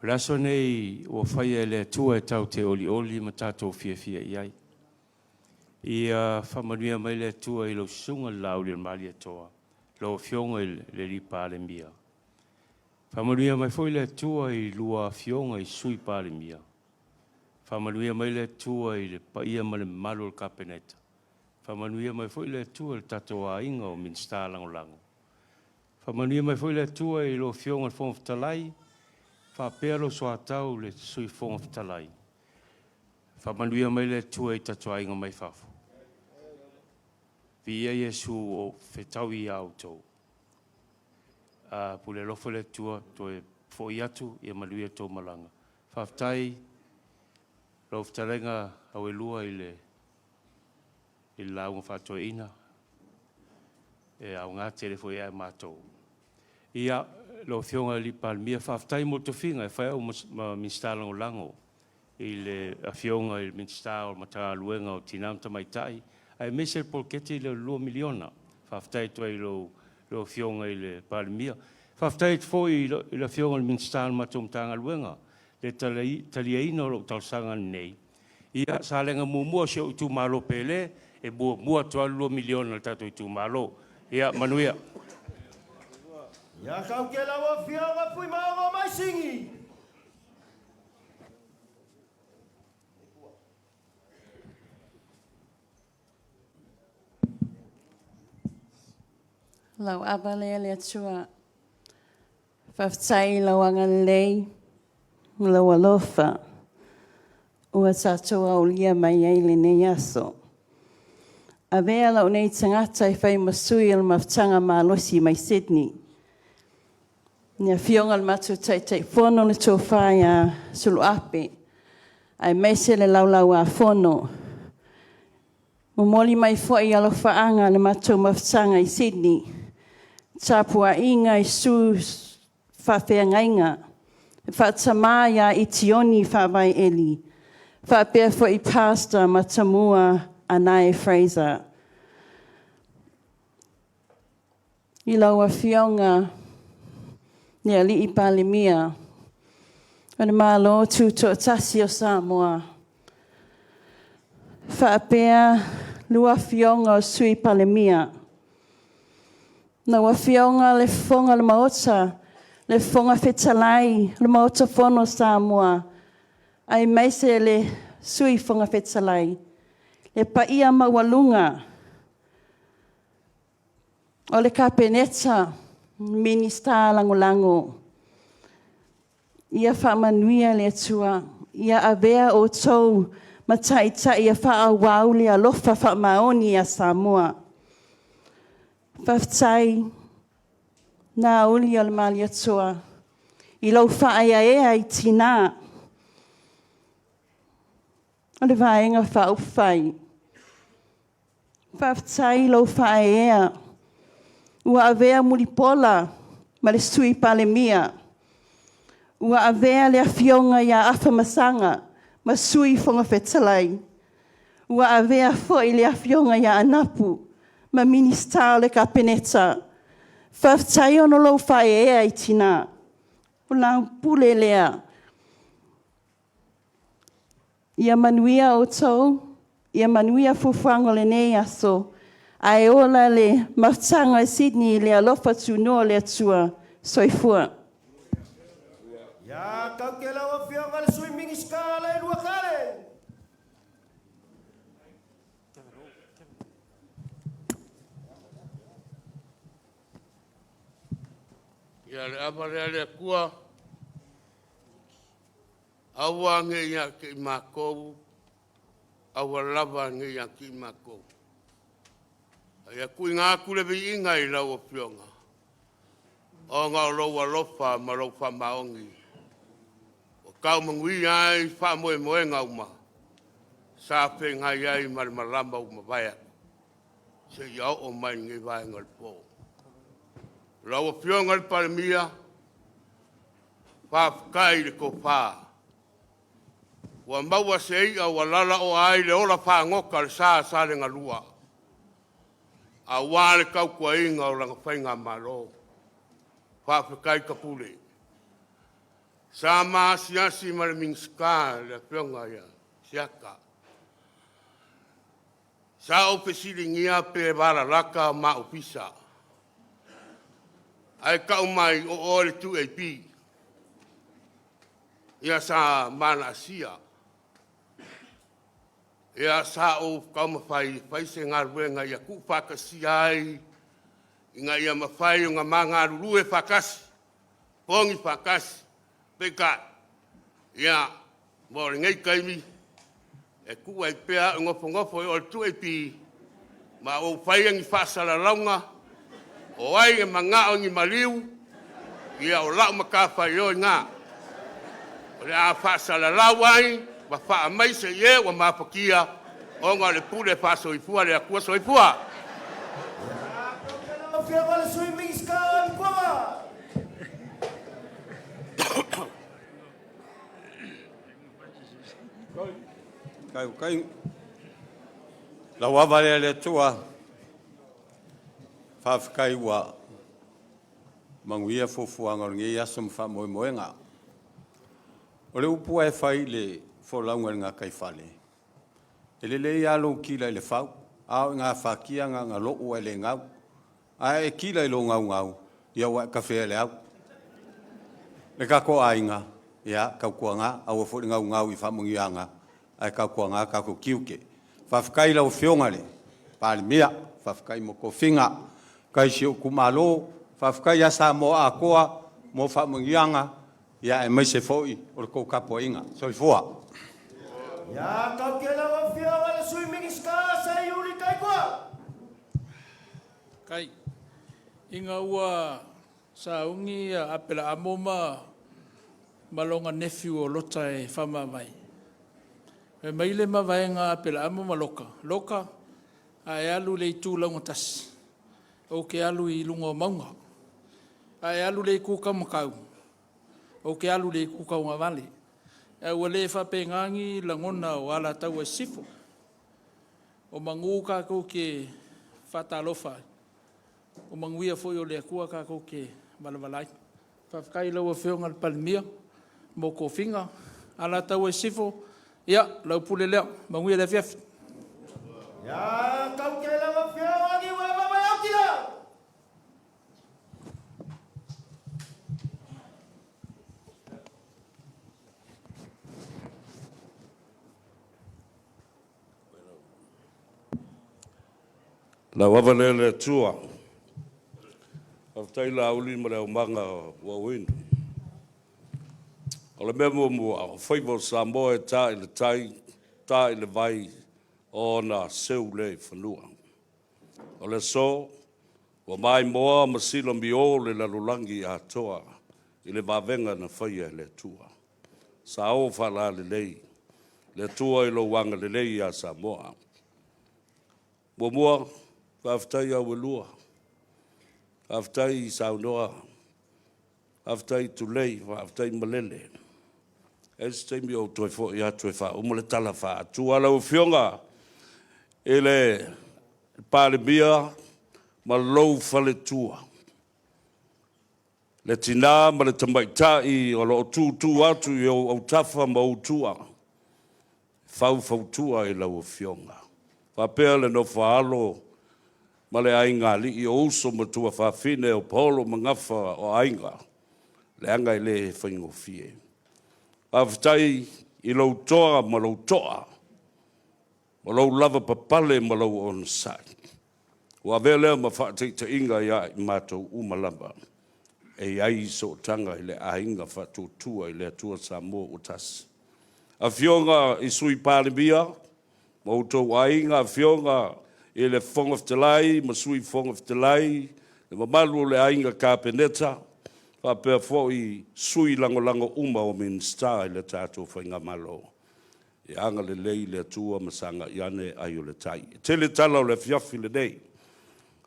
Raso nei o whaia le atua e tau te oli oli ma tātou fia iai. Ia whamanuia mai le atua i lau sunga lau le mali atoa. Lo fionga le ripa le mia. Whamanuia mai foi le atua i lua fionga i sui pa le mia. Whamanuia mai le atua i le paia ma le malo le kapeneta. Whamanuia mai foi le atua le tatoa inga o minsta lango lango. Whamanuia mai foi le atua i lo fionga le fonga fitalai. Whapea lo soa tau le sui fonga fitalai. Whamanuia mai le atua i tatoa inga mai Fafo. Via Yesu o whetau i au tau. Pule lofo le tua, to e fo i atu, i maluia tau malanga. Whaftai, Lau ftarenga au e lua i launga whatoina. E au ngā telefo e mātou. Ia, lau fionga li palmia whaftai mo te whinga, e whai au ma minstala o lango. I le fionga i minstala o mata luenga o tinamta mai tai. Ai mese polkete i le 2 miliona. Whaftai toa i lo fionga i le palmia. Whaftai fo i le fionga i minstala matumtanga luenga. Le taliaina o lo tausanga nei. Ia, sa lenga mumua se o tu malo pele, e mua toa 2 miliona tato i tu malo. Ia, manuia. Ia kau ke lawa fionga pui maonga mai singi. Lau abale le atua. Whaftai lau anga lei. Lau alofa. Ua tātua o lia mai eile nei aso. A vea lau nei tangata i whai masui al maftanga malosi mai Sydney. Nia fionga al matu tai whono le tō whai a sulu ape. Ai meise le lau a whono. Momoli mai fwoi alo whaanga le matu maftanga i Sydney. Tāpua inga i su whawhea ngainga. Whatamaya i tioni whawai eli. Whapea fwoi pastor matamua Anae Fraser. I laua fionga ni ali I palimia. Ana malo tu to tasi o Samoa. Whapea lua fionga o sui palimia. Na wa fionga le fonga le maota. Le fonga fetalai le maota fono Samoa. Ai meise le sui fonga fetalai. Le paia mawalunga. O le kapeneta minista lango. Ia whamanuia le atua. Ia avea o tau mataita ia whaawau le alofa whamaoni a Samoa. Whaftai nā uli o le mali atua. I lau whaaya ea I tina. O le vaenga whaupwhai. Whaftai lau whaea. Ua avea mulipola ma le sui palemia. Ua avea le afionga ia afamasanga ma sui fonga fetalai. Ua avea foi le afionga ia anapu ma minista le kapeneta. Whaftai ono lau whaea I tina. O lau pule lea. Ia manuia o tau, ia manuia fufuango le nei aso, ai ola le maftanga I Sydney le alofa tunoa le atua, soifua. Ia kau ke lawa fionga le sui mingi skala I lua kare. Ia le aparea le kua, awa nge ia ki makou, awa lava nge ia ki makou. Ia kui ngā kule vi inga I lau o pionga. O ngā roa lofa ma rofa maongi. O kau mangui ai wha moe moe ngau ma. Sa pe ngai ai marama uma vaya. Se iau o mai nge vai ngal po. Lau o pionga le palemia. Whafkai le ko pā. Wa maua se ia wa lala o ai le ola whangoka le sa le ngalua. A wale kau kua inga o langa whainga malo. Whawhakai ka pule. Sa maa siasi ma le mingska le pionga ia. Siaka. Sa o pesiri ngia pe wala laka ma upisa. Ai kau mai o ole tu e pi. Ia sa mana asia. Ia sa o kau mawhai, whai se ngā ruenga ia ku whakasi ai, inga ia mawhai o ngā mā ngā rurue whakasi, pongi whakasi, peka, ia mōre ngai kaimi, e ku ai pēa ngofo e o tu e pi, ma o whai angi whasara launga, o ai e manga o ngi maliu, ia o lau makawhai o ngā, o le a whasara lau ai, ma wha mai se ye wa mapakia o ngā le pule wha soifua le akua soifua. Fia wale swimming scan kwa. Kai la wavale le tua fafkai wa manguia fofuanga ngi yasum fa moenga o le upu e fai le folaunga nga kai fale ele le ya lo kila le fau a nga fakia nga lo o le ngau a e kila lo ngau ya wa kafe le au le ka ko ainga ya ka kuanga a wo fo ngau I fa mungianga ai ka kuanga ka ko kiuke fafkai la ofionga le palmia fafkai mo ko finga kai si ku malo fafkai ya Samoa koa mo fa mungianga ya e mai se foi o ko ka poinga so foa Ya kau kela wa fia wale swimming ska sa yuri kai kwa. Kai inga ua sa ungi apela amoma malonga nephew o lota e fama mai. E maile mawai ngā apela amoma loka a e alu le I tūlaunga tas o ke alu I lunga o maunga a e alu le kuka makau o ke alu le kuka o ngawale e ua le whape ngangi langona o ala tau e sifo o mangu kako ke whatalofa o manguia foi o le akua kako ke malamalai whafkai lau a whionga le palmia mo ko finga ala tau e sifo ia lau pule leo manguia le fiafi Ya kau kela wa fia wangi wa mama yau kila. La wavalele tua. Aftai la uli ma leo manga wa windu. O le memo mua, whaivo Samoa e tā I le tai, tā I le vai o na seu le whanua. O le so, wa mai moa masila mi o le lalulangi a toa I le wavenga na whaia le tua. Sa o whala le tua I lo wanga le lei a Samoa. Mua, whaftai au lua, whaftai saunoa, whaftai tulei, whaftai malele. Es teimi o toi fo I atu e wha, umole tala wha, tu ala u fionga, ele pāle bia, ma lou whale tua. Le tina, ma le tamaitai, o lo tu atu I au tafa ma au tua. Fau tua I lau u fionga. Whapea le no whaalo, ma le ainga li I o uso ma tua whawhine o polo mangafa o ainga. Le anga I le whaingo fie. Whaftai I lau toa ma lau toa. Ma lau lava papale ma lau on sai. Wa vele ma whaatai ta inga ia I mātou umalamba. E ai so tanga I le ainga whatutua I le atua Samoa o tas. A fionga I sui pāribia, ma utou ainga fionga I le Fong of Telai, ma sui Fong of Telai, le mamalu le ainga kāpeneta, whapea fōi sui lango uma o minsta I le tātou whainga malo. E anga le lei le atua masanga iane ai o le tai. Tele tala o le fiafi le nei.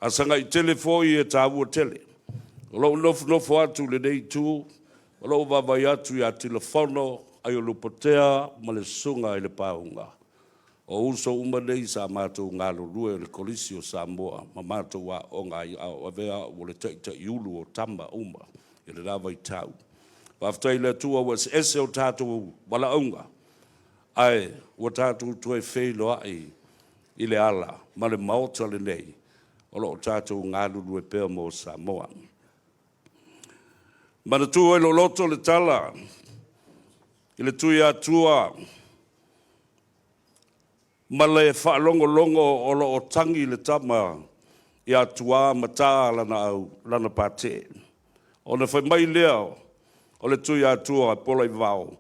Asanga I tele fōi e tāua tele. O lau nofo atu le nei tū, o lau wawai atu I a telefono, ai o lupotea ma le sunga I le pāunga. O uso umanei sa mātou ngalo rue le kolisi o Samoa, ma mātou wa o ngai au avea o le taita iulu o tamba uma, I le rawa I tau. Waftai le tua was ese o tātou wala aunga, ai o tātou tue Feiloaiga I le ala, ma le maota le nei, o lo tātou ngalo rue pēr mo Samoa. Mana tua lo loto le tala, I le tui atua, ma le whaalongo o lo o tangi le tama I atua mata lana pate. O le whai mai leo, o le tui atua pola I vau.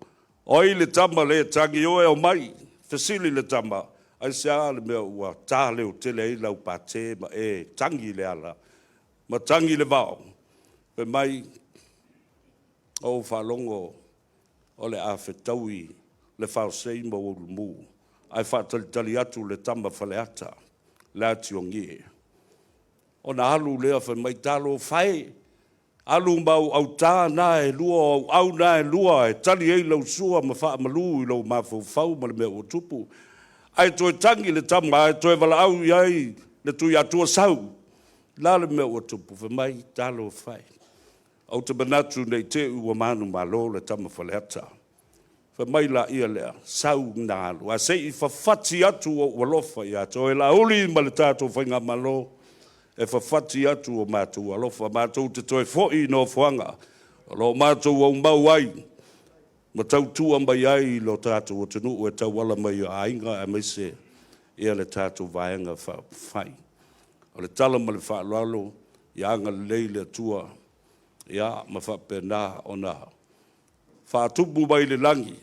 Oi le tama le tangi oe o mai, fesili le tama, ai sea le mea ua tā leo tele I lau pate ma e tangi le ala, ma tangi le vau. Pe mai, o whaalongo o le a whetaui le whaosei ma ulu mu. Ai whaatalitali atu le tama whaleata, le ati o ngie. O na alu lea wha mai talo whai, alu mau au tā na e lua, au na e lua, e tali ei lau sua ma wha malu i lau mawhau whau ma le mea o tupu. Ai toi tangi le tama, ai toi wala au iai, le tui atua sau. La le mea o tupu, wha mai talo whai. Au te manatu nei te ua manu malo le tama whaleata. Wha mai la ia lea, sau ngā alu. A sei i whawhati atu o walofa i ato, e la uli ma le tātou whainga malo, e whawhati atu o mātou alofa, mātou te toi fōi no whanga, lo mātou au mau ai, ma tau tua mai ai lo tātou o Atunuu e tau wala mai o Aiga e meise ia le tātou vaenga whai. O le tala ma le whaalalo, ia anga lei le tua, ia ma whapena o nā. Whaatupu mai le langi,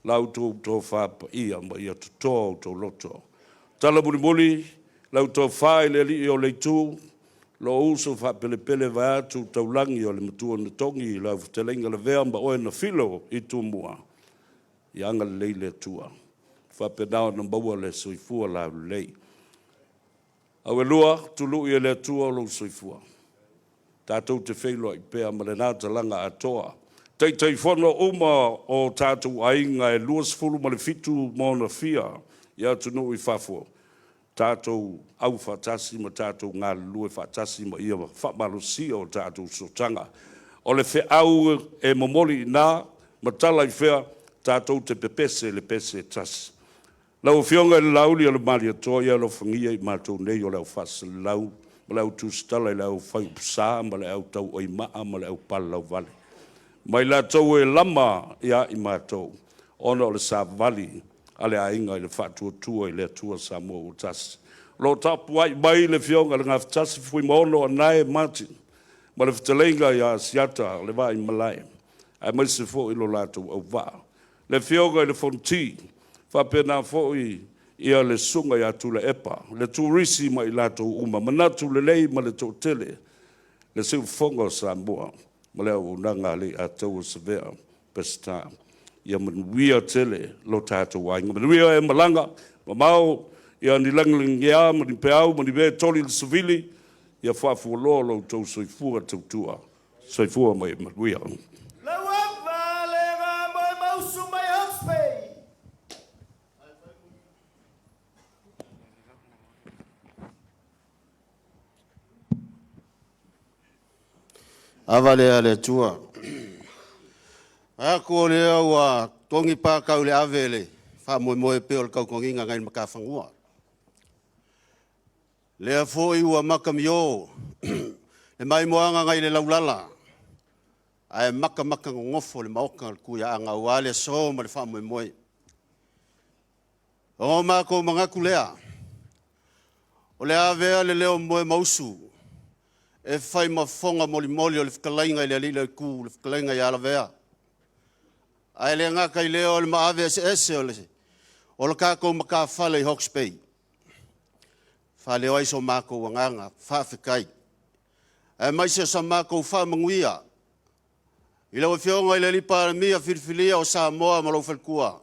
lau tō whapa ia ma ia tō loto. Tala muli, lau tō whae le li o le tū, lo uso whapelepele vai atu tau langi o le matua na tongi, lau whatelenga le vea ma oe na filo i tū mua. I anga lei le tua. Whapenao na maua le soifua lau lei. Au e lua, tulu i le tua o lo soifua. Tātou te Feiloaiga i pēa ma le nāta langa atoa. Tei whono uma o tātou Aiga e luas fulu ma le fitu mōna fia i Atunuu i Fafo. Tātou au whatasi ma tātou ngā lue whatasi ma ia whamalosia o tātou sotanga. O le whe au e momoli nā, ma tala i whea tātou te pepese le pese tasi. Lau whionga e lauli o le mali atoa ia lo whangia i mātou nei o lau whasa lau, ma lau tūstala i lau whai pusā, ma lau tau oi maa, ma lau pala lau vale. Mai la tau e lama ia i mātou, ona o le sā vali, ale ainga i le whātua i le atua Samoa o tasi. Lo tapu ai mai le whionga le ngā whatasi fui maono a nae Martin, ma le whatalenga i a siata le wā i malai, ai mai se fo i lo lātou au wā. Le whionga i le fonti, whapena fo i a le sunga i atu le epa, le tūrisi ma i lātou uma, manatu le lei ma le tōtele, le siu whonga o Samoa, ma le au nanga le a tau o sevea, pesta, ia manuia tele lo tātou Aiga. Manuia e malanga, ma mau, ia ni langling ia, ma ni peau, ma ni vea toli le savili, ia Fafo lo lo tau soifua tautua, soifua mai manuia. Lau apa le ngā mai mausu mai hauspei. Avale ale tua. Ako lea ua tongi pākau le avele, wha moe peo le kaukonginga ngai makawhangua. Lea fōi ua makamio, le mai moanga ngai le laulala. Ai maka ngofo le maoka le kuia anga wale so ma le wha moe. O mako mangaku lea. O le avea le leo moe mausu. E whai mafonga moli o le whakalainga i le alila ku, le whakalainga i alavea. Ai le ngaka i leo le maave ese o le se. O le kako maka whale i Hawke's Bay. Whale o aiso mako wanganga, whawhikai. E maise sa mako whamanguia. I lau whionga i le lipa le mia whirwhilia o Samoa ma lau whalkua.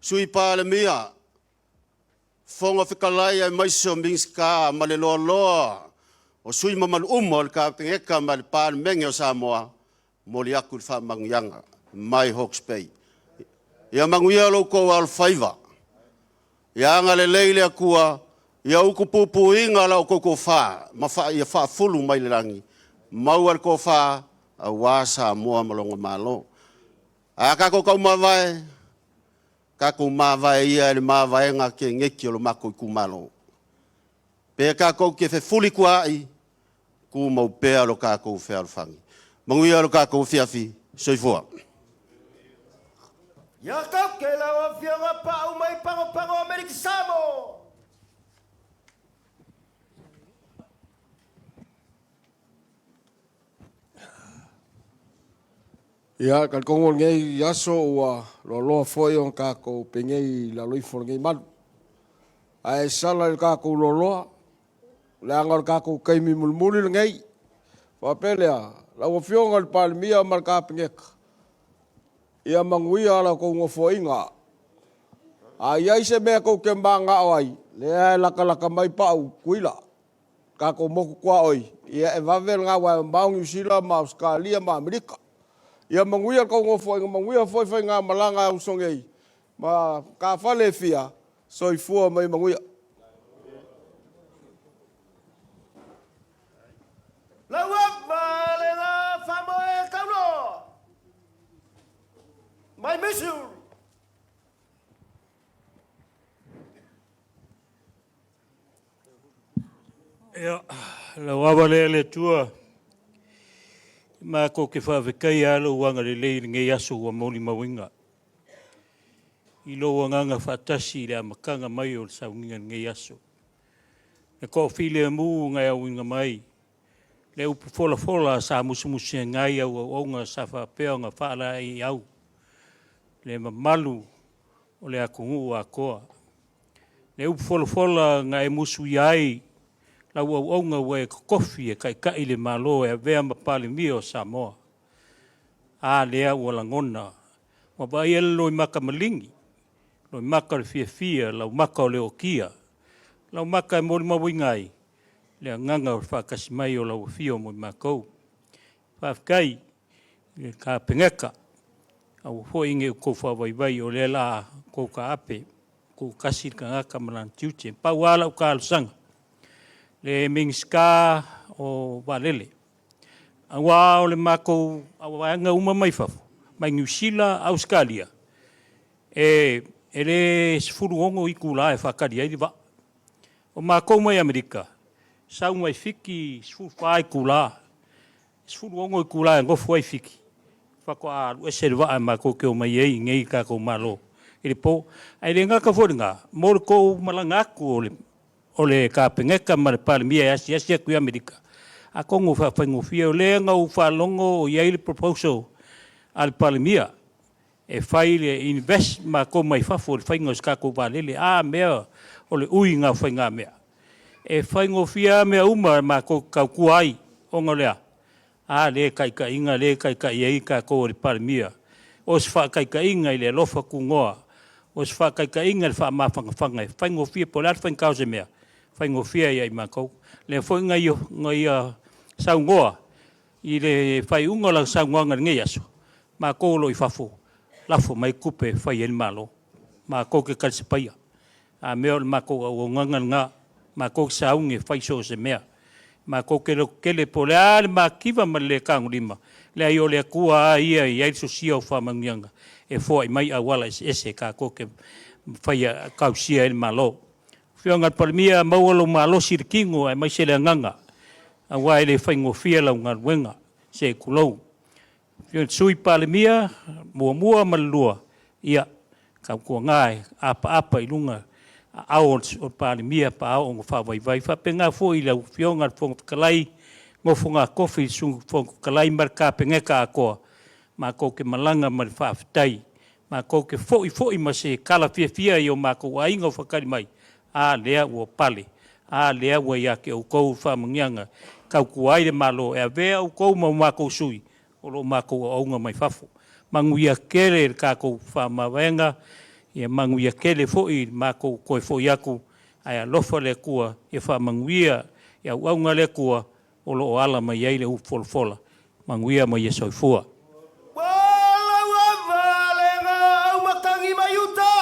Sui pa le mia. Whonga whikalai e maise o Mingska ma le loa. O sui maman o le kāpengeka ma le pa le menge o Samoa. Moli aku le whamanguianga, mai Hawke's Bay. Ia manguia lau kou al whaiva. Ia anga le leile akua, ia uku pupu inga lau koko wha, ma wha ia wha fulu mai le rangi. Mau al ko wha, a wasa mua malonga malo. A kako kau mawai, kako mawai ia le mawai nga ke ngeki o lo mako i kumalo. Pea kako ke fe fuli kua ai, ku mau pea lo kako fe alfangi. Manguia lo kako fiafi, soifua. Ia kau ke lau a whionga pau mai pango Amerika Samoa. Ia kan kongo ngai yaso ua lo foi on kako pengei la loi for ngai mal. Ai sala kako lo la ngar kako kai mi mulmuli ngai. Pa pelea la o fionga le palmia mar ka pengek. ia manguia ala ko ngofo inga. Ai se mea ko ke manga ai, le laka mai pau kuila. Ka ko moku kwa oi, ia e vavel nga wa maungi sila ma Australia ma Amerika. Ia manguia ko ngofo inga manguia foi nga malanga usongei. Ma ka fale fia, so i fua mai manguia. Lawak malenga famoe kauno. My mission. Ia, lau awa le tua. Ma ko ke whawhekai alo wanga le lei ngei aso wa moni mawinga. I lo wanganga whatasi le amakanga mai o le saunginga ngei aso. E ko while mu ngai au inga mai. Le upu fola sa musumusia ngai au onga sa whapea nga whaala i au. Le mamalu o le akungu a koa. Le upu fola ngai musu iai. Lau au onga we kofi e kai le malo e vea mapale mi o Samoa. A lea ua langona. Ma bai ele loi maka malingi. Loi maka le fia, lau maka o le okia. Lau maka e mori mawingai. Le nganga o whakasi mai o lau fio mo makou. Whafkai, le ka pengeka. Au hoinge ko whawaiwai o le la ko ka ape. Ko kasi ka ngaka malan tiuche. Pau ala o ka alusanga. Le mingska o walele. Awa o le mako awanga uma mai Fafo. Mai New Zealand, Australia. Le sfuru ongo i kula e whakari ai wa. O mako mai Amerika. Sau mai fiki sfuru whai kula. Sfuru ongo i kula e ngofu ai fiki. Whako a uese wa e mako ke o mai ei ngei ka ko malo. Ele po, ai le ngaka fōringa. Moro ko malangaku o le ka pengeka ma le pale mia asi aku i Amerika. A kongo whaingo fia o le ngau whalongo o iai le proposal al pale mia. E whai le invest ma ko mai Fafo le whaingo skako walele. A mea o le ui ngā whainga mea. E whaingo fia mea uma ma ko kau kuai o ngā lea. A le kaika inga le kaika iai ka ko le pale mia. O se wha kaika inga i le lofa ku ngoa. O se wha kaika inga le wha mawhanga. Whaingo fia po le whain kauze mea. Whaingo fia iai mākou. Le whoi ngai sau ngoa. I le whai unga lang sau ngoa ngai aso. Mākou lo i Fafo. Lafo mai kupe whai eni malo. Mākou ke kalse paia. A mea le mākou au ngangan ngā. Mākou sa unge whai so se mea. Mākou ke le po le ale mākiva ma le kangu lima. Le ai o le kua a ia i aile so sia o whamangianga. E fwoi mai awala ese ka koke whai kausia eni malo. Whionga palimia maualo malo sirikingo ai mai se le nganga. A wai le whaingo fia lau ngā wenga se kulou. Whionga sui palimia mua malua. Ia, kau kua ngai apa i lunga. Ao o palimia pa ao ngā whawaiwai. Whapenga fo i lau whionga whonga kalai. Ngofo ngā kofi sungu whonga kalai marka pengeka a koa. Ma ko ke malanga ma le whawhitai. Ma ko ke foi ma se kala fia i o ma ko ainga whakari mai. A lea ua pale, a lea ua ia ke au kou whamangianga, kau kuai le malo, e a vea au kou mau mākou sui, o lo mākou aunga mai Fafo. Mangu ia kere ka kou whamawenga, ia mangu ia kere foi mākou koe foi aku, ai a lofa le kua, ia whamangu ia au aunga le kua, o lo o ala mai eile ufolfola, mangu ia mai e soifua. Walau avalenga au matangi mai uta.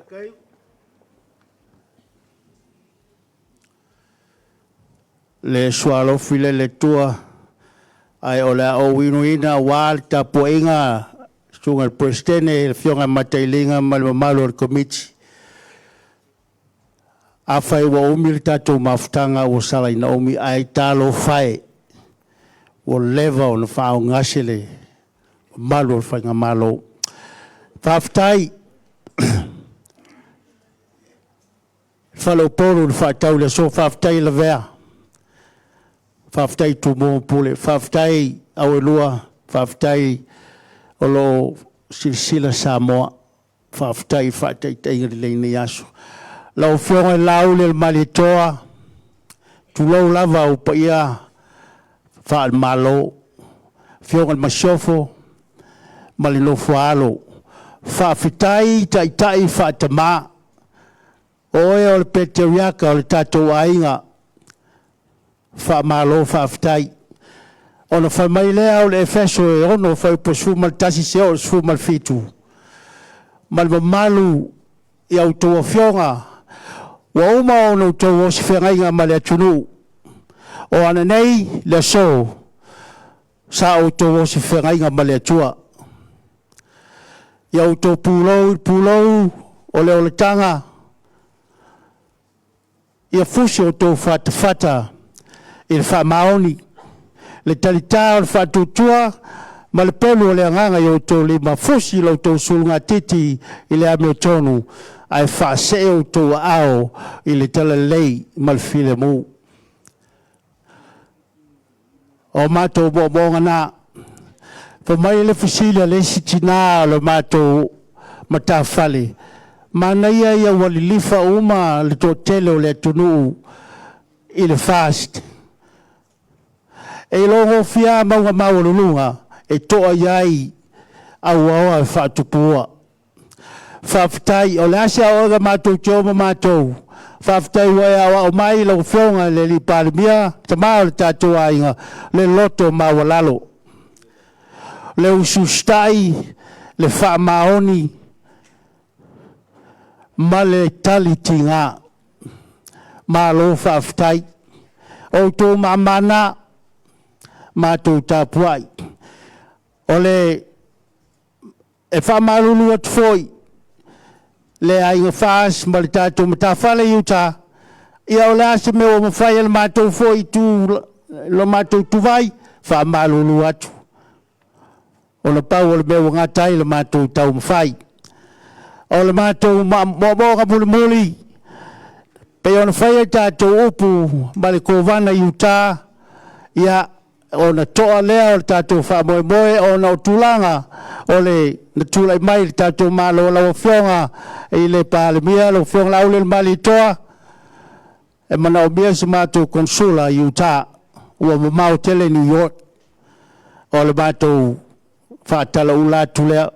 Kai. Le swalo file le tua ai o le o winuina wal tapo inga sunga presidente le fionga matailinga malo le komiti a fai wa umil tato maftanga o sala ina umi ai talo fai o leva o na fao ngasele malo fai nga malo faftai falo polo fa tau le so faftai le vea faftai tu mo pole faftai awelua faftai olo silsila Samoa faftai fatai tai le ni yaso la fonga lau le malitoa tu lo lava o paia fa malo fionga masiofo, malilofo alo, whaafitai tai whaatama, oe o le peteriaka o le tatou ainga, whaamalo whaafitai. Ona whaimai lea o le efeso e ono whaiposu mal tasi se o su mal fitu. Mal mamalu i au toa fionga, wa uma o no toa o si whengainga ma le Atunuu. O ana nei le so, sa o toa o si whengainga ma le Atua. I au toa pulou o le oletanga, i a fusi o toa whata i le whaamaoni. Le talita o le whaatutua, ma le pelu o le anganga i o tō lima fusi lau tō sulunga titi i le ame o tonu, ai whaase o tō ao i le tala lei ma le file mu. O mātou bonga nā, pa mai le fusila le sitina o le mātou matawhale, mana ia walilifa uma le tō tele o le Atunuu i le fast. E longo fia maunga maulunga e toa iai au awa e whaatupua. Whaafitai o le asia o ga mātou te oma mātou. Whaafitai wai awa o mai lau whionga le li parimia, ta maa le tātou ainga, le loto mawalalo. Le usustai, le whaamaoni, ma le taliti ngā. Ma lo whaafitai. O tō mamana, mātou tāpuai. O le e whamarulu atu foi, le ainga whaas ma le tātou matawhale iuta, ia o le ase me o mawhai le mātou foi tu, lo mātou tuvai, whamarulu atu. O le pau o le mea ngatai le mātou tau mawhai. O le mātou moga muli, pe o na whai tātou upu, ma le kovana iuta, ia o na toa lea o le tātou whaamoemoe o na o tūlanga o le na tūlai mai le tātou mālo lau whionga i le pālemia lau whionga lau le mali toa e mana o mea si mātou konsula i Utah ua mamau tele New York o le mātou whaatala ula tūlea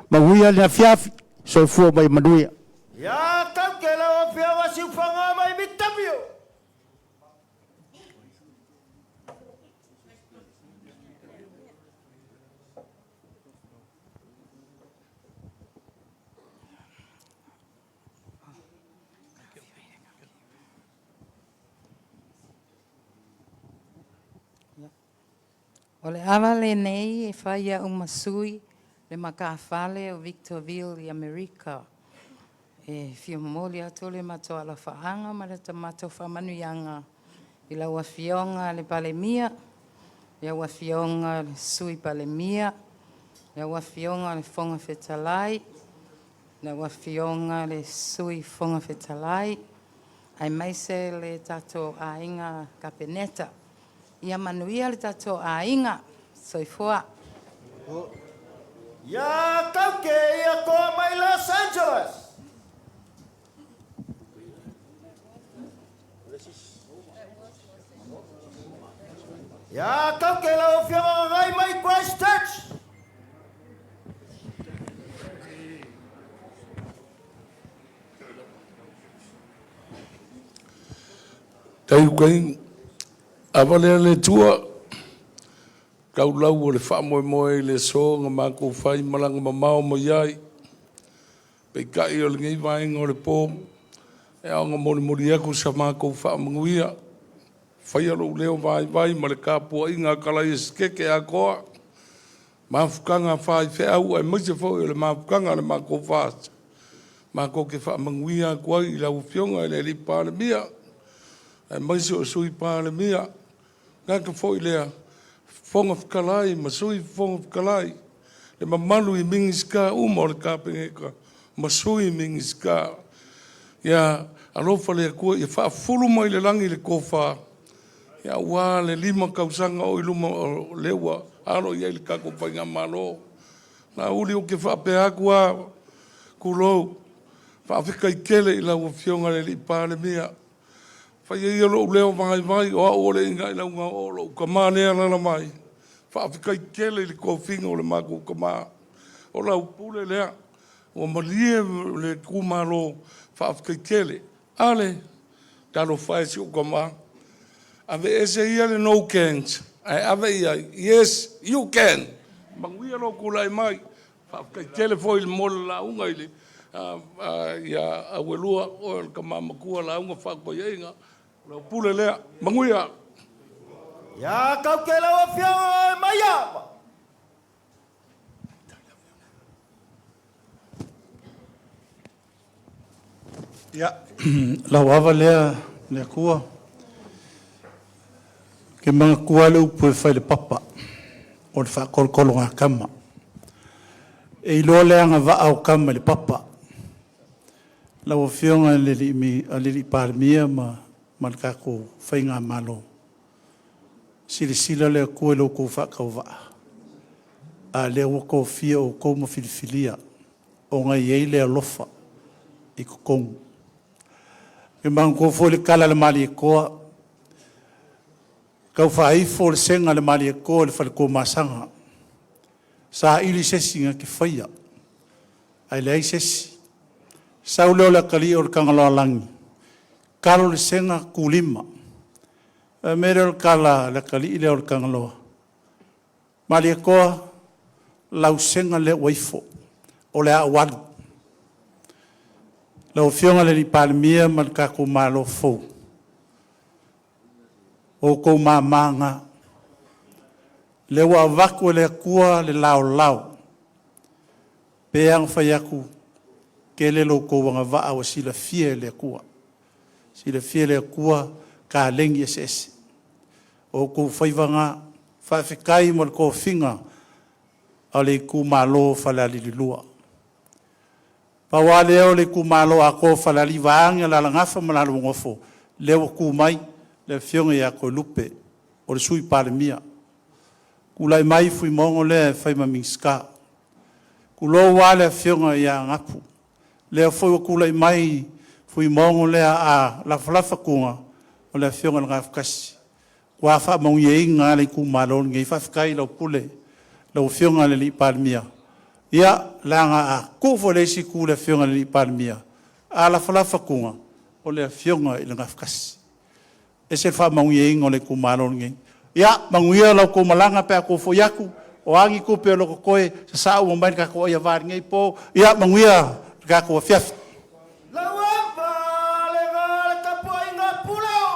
ma huia le na fiafi so fua mai manuia. Ya tau ke lau whionga si whanga mai mitamio. O le awa le nei e whaia umasui le makawhale o Victorville i Amerika. E whio mamoli atu le matoa la whaanga ma le tamato whamanuianga i la wafionga le palemia, le wafionga le sui palemia, le wafionga le fonga fetalai, le wafionga le sui fonga fetalai, ai maise le tato ainga kapeneta. Ia manuia le tato ainga, soifua. Ya tauke ia koa mai Los Angeles. Ya tauke la ofionga ngai mai Christchurch. Tai koe avale le tua kau lau o le whaamoemoe le so ngā mākou whai malanga mamao mo iai pei kai o le ngei vaenga o le pō e au ngā mori aku sa mākou whaamanguia whai alo leo vai ma le kāpua i ngā kalai skeke a koa mafukanga whai whea au ai maise fōi o le mafukanga le mākou whāsa mākou ke whaamanguia kua i lau whionga i le li pāle mia ai maise o sui pāle mia ngā ka fōi lea fonga whakalai, masui fonga whakalai. Le mamalu I mingi ska uma o le kāpengeka, masui mingi ska. Ia alofa lea kua, ia whaafuru mai le langi le kōwha. Ia wā le 5 kausanga o iluma o lewa, alo ia le kako whainga malo. Nā uli o ke whaapea kua kulou. Whaafika I kele I lau whionga le li pāle mea. Whai e ilo leo vai, o ole inga I lau ngā olo, ka mānea lana mai. whaafikai kele le kofinga o le mako kama. O lau pule lea. O malie le kumalo whaafikai kele. Ale, talo whaesi o kama. Ave ese ia le no cans. Ai ave ia, yes, you can. Manguia lo kulai mai. Whaafikai kele foi le mola la unga ile. Ia awelua o le kamamakua la unga whaakoia inga. Lau pule lea. Manguia. Ya kau ke la fia maya. Ya, lau awa lea kua. Ke mga kua le upu e whai le papa. O le whakolokolo ngā kama. E ilo lea ngā waa o kama le papa. Lau a whionga le li pārmia ma le kako whai ngā malo. Sila lea kua lo kou whakau waa. A lea wako fia o kou ma filifilia. O ngai ei lea lofa. I kukongu. Ke mga kou fo le kala le mali e koa. Kau whaifo le senga le mali e koa le whaliko masanga. Sa ili sesi ngā ki whaia. Ai lei sesi. Sau leo le kali o le kangaloa langi. Kalo le senga kulima. Mere o le kala le kali i leo le kangaloa. Mali e koa lau senga le waifo. O le awalu. Lau fionga le li palimia man kako malo fou. O kou mamanga. Le wa vaku le kua le lao. Peang whaiaku. Ke le lo kou wanga waa wa sila fie le kua. Sila fie le kua ka lengi ese. O kou whaiwanga. Whaifikai mo le kou finga. O le ku malo whalali lua. Pawale o le ku malo a ko whalali waanga la langafa malalo ngofo. Le wa ku mai. Le fionga ya ko lupe. O le sui palemia. Kulai mai fui mongo le fai mamiska. Kulo wale fionga ya ngapu. Le foi kulai mai fui mongo le a la flafa kunga. O le fionga nga fkasi. Kwa fa mongo ye inga le ku malo ngai fa fkai lo pule. Lo fionga le li palemia. Ia langa a ku fo le si ku le fionga le li palemia. A la flafa kunga. O le fionga ile nga fkasi. Ese fa manguia ingo le kumalo ngai. Ya manguia lau ko malanga pe ko fo yaku o angi ko pe lo ko koe sa o mai ka ko ia var ngai po ya manguia ka ko fiaf. Lawapa le gale tapo inga pulao.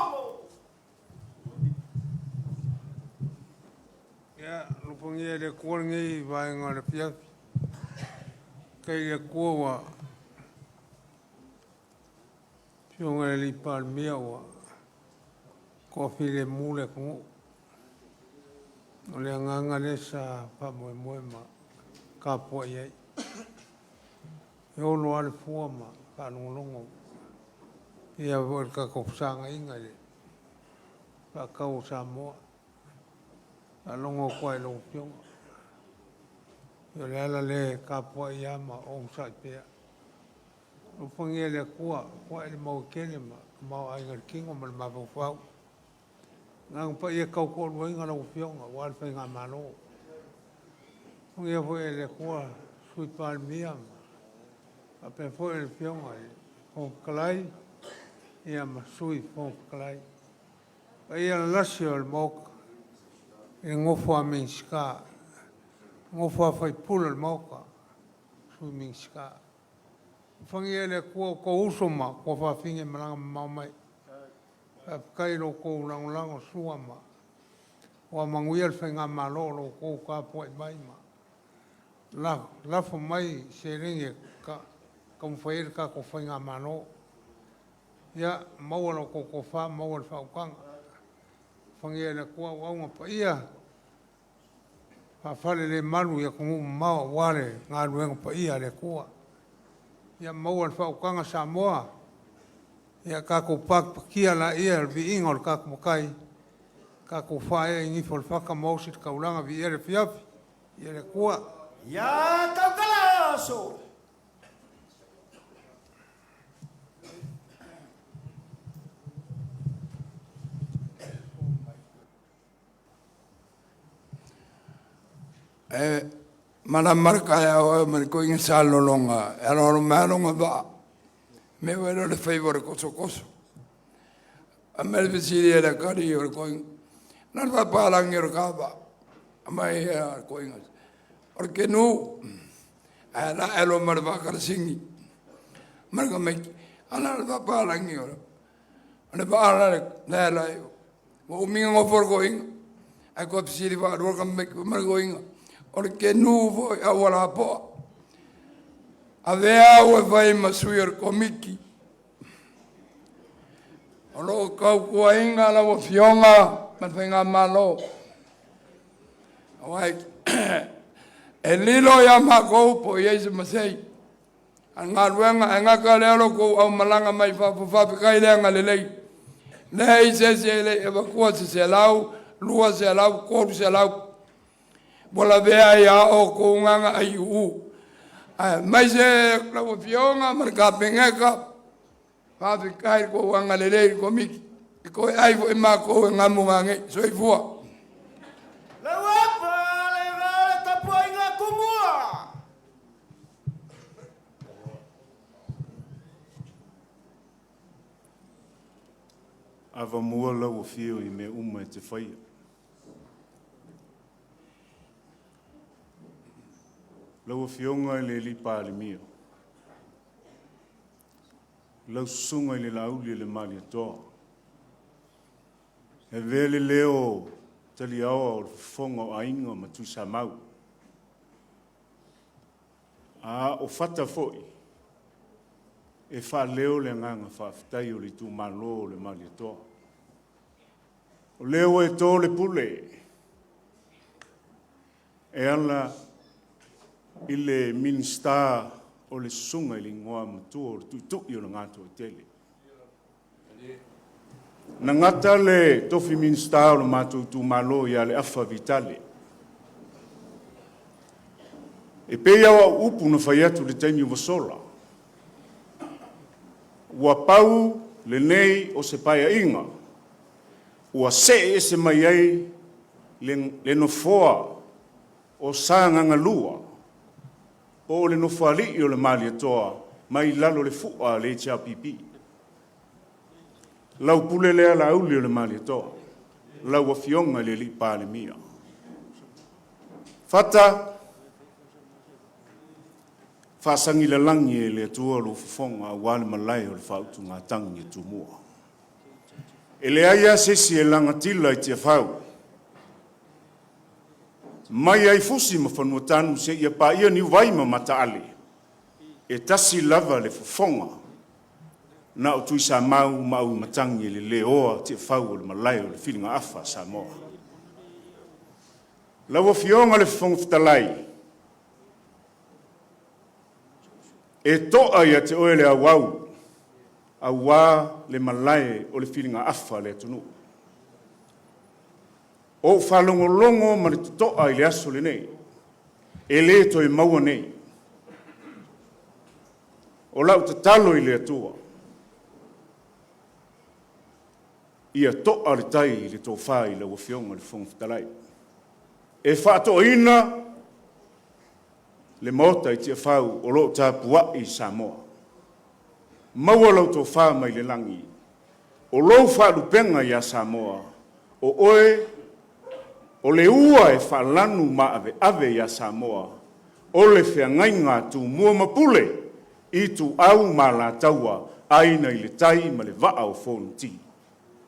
Ya lupungia le kuar ngai vai ngale fiaf. Kai le kuwa. Pionga le palmia wa. Kofi le mule kungu. O le nganga le sa pa moe moe ma ka po iei. E olo ale fua ma ka nungolongo. Ia vor ka kopsanga inga le. Pa kau Samoa. A longo kwa lo pionga. Yo le ala le ka po ia ma o sa pea. O pangia le kwa le mau kene ma mau ainga kingo ma ma fau. Ngang pa ia kau ko lo inga no fionga wal fa nga malo. Ngia foi le kwa sui palmia. A pe foi le fionga o kalai ia ma sui fo kalai. Ia lasio el mok e ngofo a minska. Ngofo a fai pula el moka sui minska. Fangia le kwa ko usoma ko fa finge malanga mamai. Kai lo ko lang suama o manguia le fenga malo lo ko ka po mai ma la fo mai se ringe ka kom fair ka ko fenga malo ya mau lo ko fa mau le fa kang fangia le ko wa ma pa ia fa fale le malu ya ko ma wale nga luenga pa ia le ko ya mau le fa kang Samoa. Ia kako pak kia la ia vi ingol kako kai kako fae ngi fol faka mosit kaulanga vi ere fiaf ere kua ya kakalaso Mana marka ya o man ko inga salo longa era o malonga ba me wero le favor koso koso a mel visiri era kari o ko na va palang yer ka ba mai ko inga porque no era elo mar va kar singi marga me ana va palang yer ana ba ala la o mi ngo for ko inga a ko visiri va ro ka me mar ko inga porque nu voi awara po avea o vai masuir komiki olo kau kuainga la o fionga ma venga malo ai elilo ya mako po yesu masei anga ruanga anga kalelo ko au malanga mai fa kai le anga lelei nei se le evakua se lau lua se lau ko se lau bola vea ya o ko nganga ai u mai se la fionga marka pengeka fa kai ko nganga lele ko mi ko ai vo ma ko ngamu ngange so i fua la wapa le vale tapoinga kumua ava mua la o fio I me uma te faia lau fionga le li pale mio. Lau sunga le lauli le mali toa. E vele leo tali awa o fonga o ainga ma tu sa mau. A o fata foi. E fa leo le nganga fa fitai o li tu malo le mali toa. O leo e to le pule. E ala ile minsta o le sunga I ngoa matua o tu I o ngato tele. Na ngata le tofi minsta o le matua tu malo ia le afa vitale. E peia wa upu na faiatu le taimi vasola. Ua pau le nei o se paia inga. Ua se se mai ai le no foa o sanga lua. O le no fali o le mali atoa, mai lalo le fua le tia pipi. Lau pule lea la uli o le mali atoa, lau a fionga le li pale mia. Fata, fasangi le langi e le atua lo fufonga a wale malai o le fautu ngā tangi e tumua. E le aia sesi e langatila I tia fau. Mai ai fusi ma whanua tanu se ia pa ia ni waima mata ale. E tasi lava le fufonga. Na o tui sa mau matangi le le oa te whau o le malai o le whilinga afa Samoa. Lawa fionga le fufonga fitalai. E toa ia te oe le awau. Awa le malai o le whilinga afa le Atunuu. O whalongolongo ma le tutoa I le aso le nei. E le to I maua nei. O lau te talo I le atua. Ia toa le tai I le tō whai le wafionga le whongwhitalai. E whaato ina le mota I tia whau o lo tā pua I Samoa. Maua lau tō wha mai le langi. O lo whaalupenga I a Samoa. O oe o le ua e whalanu ma ave ia Samoa, o le whiangai ngā tū mua mapule I tu au ma la taua aina I le tai ma le waa o whonu ti.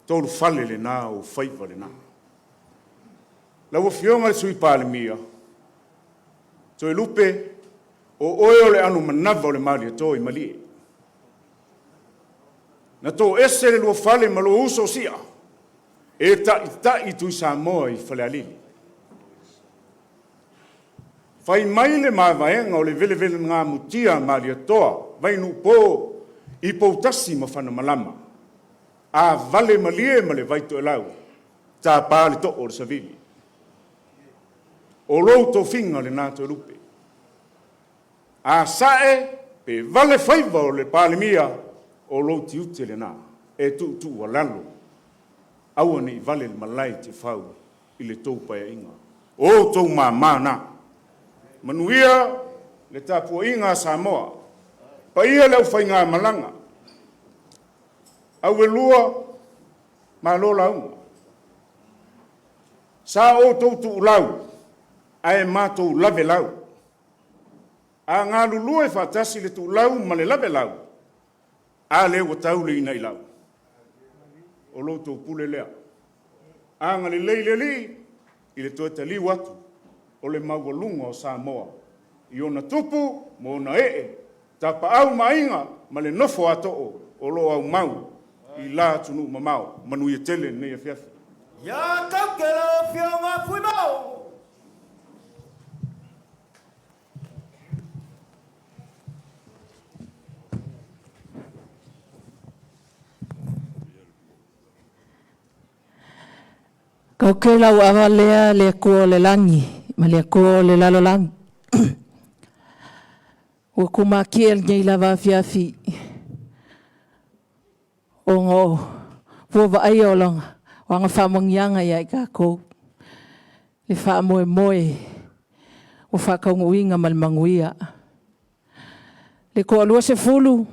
Tōru whale le nā o whaiva le nā. Lau whionga le sui pāle mia. Tō e lupe o oe o le anu manawa o le maali tō I malie. Na tō ese le lua whale ma lo uso sia. E ta I tui Samoa I whale alili. Whai mai le mawaenga o le vele ngā mutia maali atoa, vai nu pō I poutasi ma whana malama. A vale malie ma le vaito e lau, tā pāle to o le savili. O lou tō whinga le nāto lupe. A sae, pe vale whaiva o le pāle mia, o lou ti ute le nā, e tu a lalo. Aua ni vale le malai te whau I le tō paia inga. O tō mā nā, manuia le tapuaʻiga Samoa, paia le ʻaufaiga malaga, auelua malo lauga. Sa outou tuulau ae matou lave lau. A ngā lulua e whaatasi le tuulau ma le lave lau. A le ua tau le inai lau. O loutou pule lea. A ngā le leile li i le toeta liu atu o le maualunga o Samoa. I ona tupu mo ona tapa au mainga ma le nofo atoo o lo au mau i la Atunuu mamao manuia tele nei a fiafi. Ya kaukela fionga fui mau. Kaukela ua lea le kua le langi, ma le kua le lalo langi. Ua kumakia ngei lava fiafi. O ngō, fuwa ai o longa. Wanga whamangianga ia i kākou. Le wha moe moe. O whakaunguinga malmanguia. Le ko alua se fulu.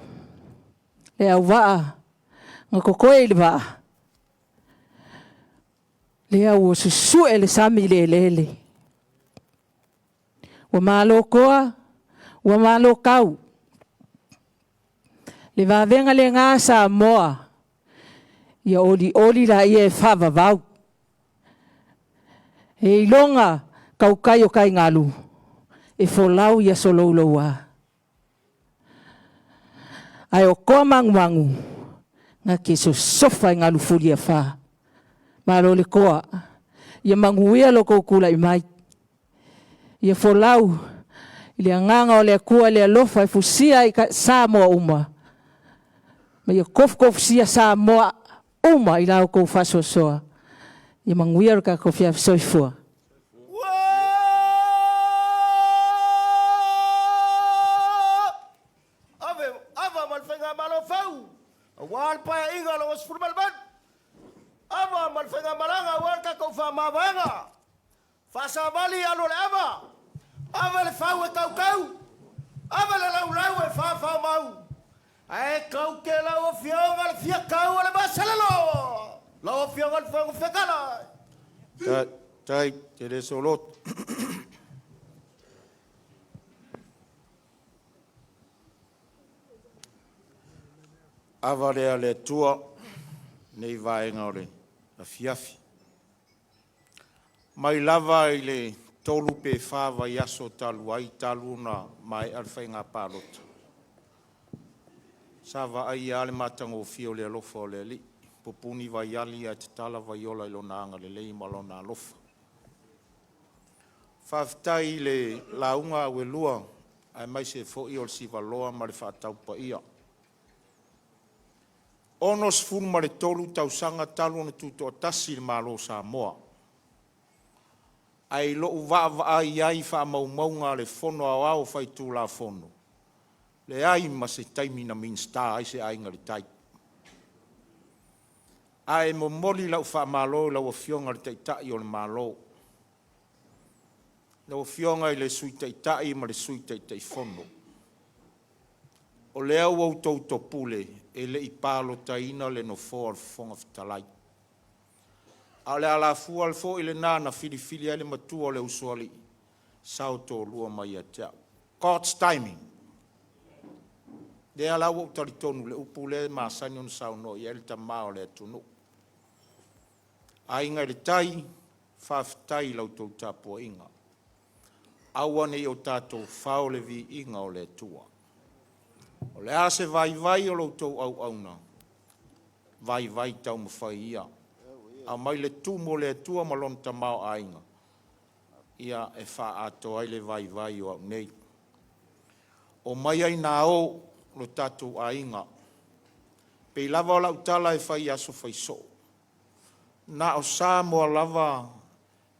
Le au waa. Nga kokoe le waa. Le au o susue le sami le lele. Wa malo koa. Wa malo kau. Le wawenga le ngā Samoa. Ia oli la ia e whavavau. E ilonga kaukai o kai ngalu. E folau ia solouloua. Ai o koa manguangu. Nga ke so sofa ngalu fulia wha. Malo le koa. Ia manguia lo kukula i mai. Ia folau. Ia nganga o le kua le alofa. E fusia i Samoa uma. Ma ia kof sia Samoa uma i lau kou whasosoa. Ia manguia ka kou fia soifua. Ava malwhenga malo fau. Wal paya inga lo was furmal ban. Ava malwhenga malanga wal ka kou wha mawanga. Whasa wali alo le ava. Ava le fau e kau kau. Ava le lau e wha mau. Ai kau ke la o fionga le fia kau le basalalo. La o fionga le fionga fekala. Tai, te le solot. Avarea le tua nei vaenga o le a fiafi. Mai lava i le tolu pe whawa i aso talu ai taluna mai alwhainga pārota. Sava ai ale matango fio le alofa o le li. Popuni vai ali a te tala vai ola ilo naanga le lei malona alofa. Whaftai le launga ue lua ai mai se fo i ol siva loa ma le whaatau pa ia. Onos funu ma le tolu tausanga talu na tuto o tasi le malo Samoa. Ai lo uwa ai ai wha maunga le fono au au whai tū la fono. Le ai ma se taimina min star ai se ainga le tai. Ai mo moli lau wha malo lau a fionga le taitai o le malo. Lau a fionga i le sui taitai ma le sui taitai fono. O le au au tau topule e le i palo taina le no fōa le fonga fitalai. A le ala fua le fō i le nana fili ai le matua o le usuali. Sao tō lua mai a tea. God's timing. Le ala au taritonu le upu le maasani on sao no i ele tamao le Atunuu. A inga le tai, whaftai lau tau tapua inga. Awane i o tātou whao le vi inga o le tua. O le ase vai o lau tau au auna. Vai tau mawhai ia. A mai le tumo le tua malon tamao a inga. Ia e wha ato ai le vai o au nei. O mai ai nā o lo tātou a inga. Pei lava o lau tala e whai aso whai so. Na o Samoa lava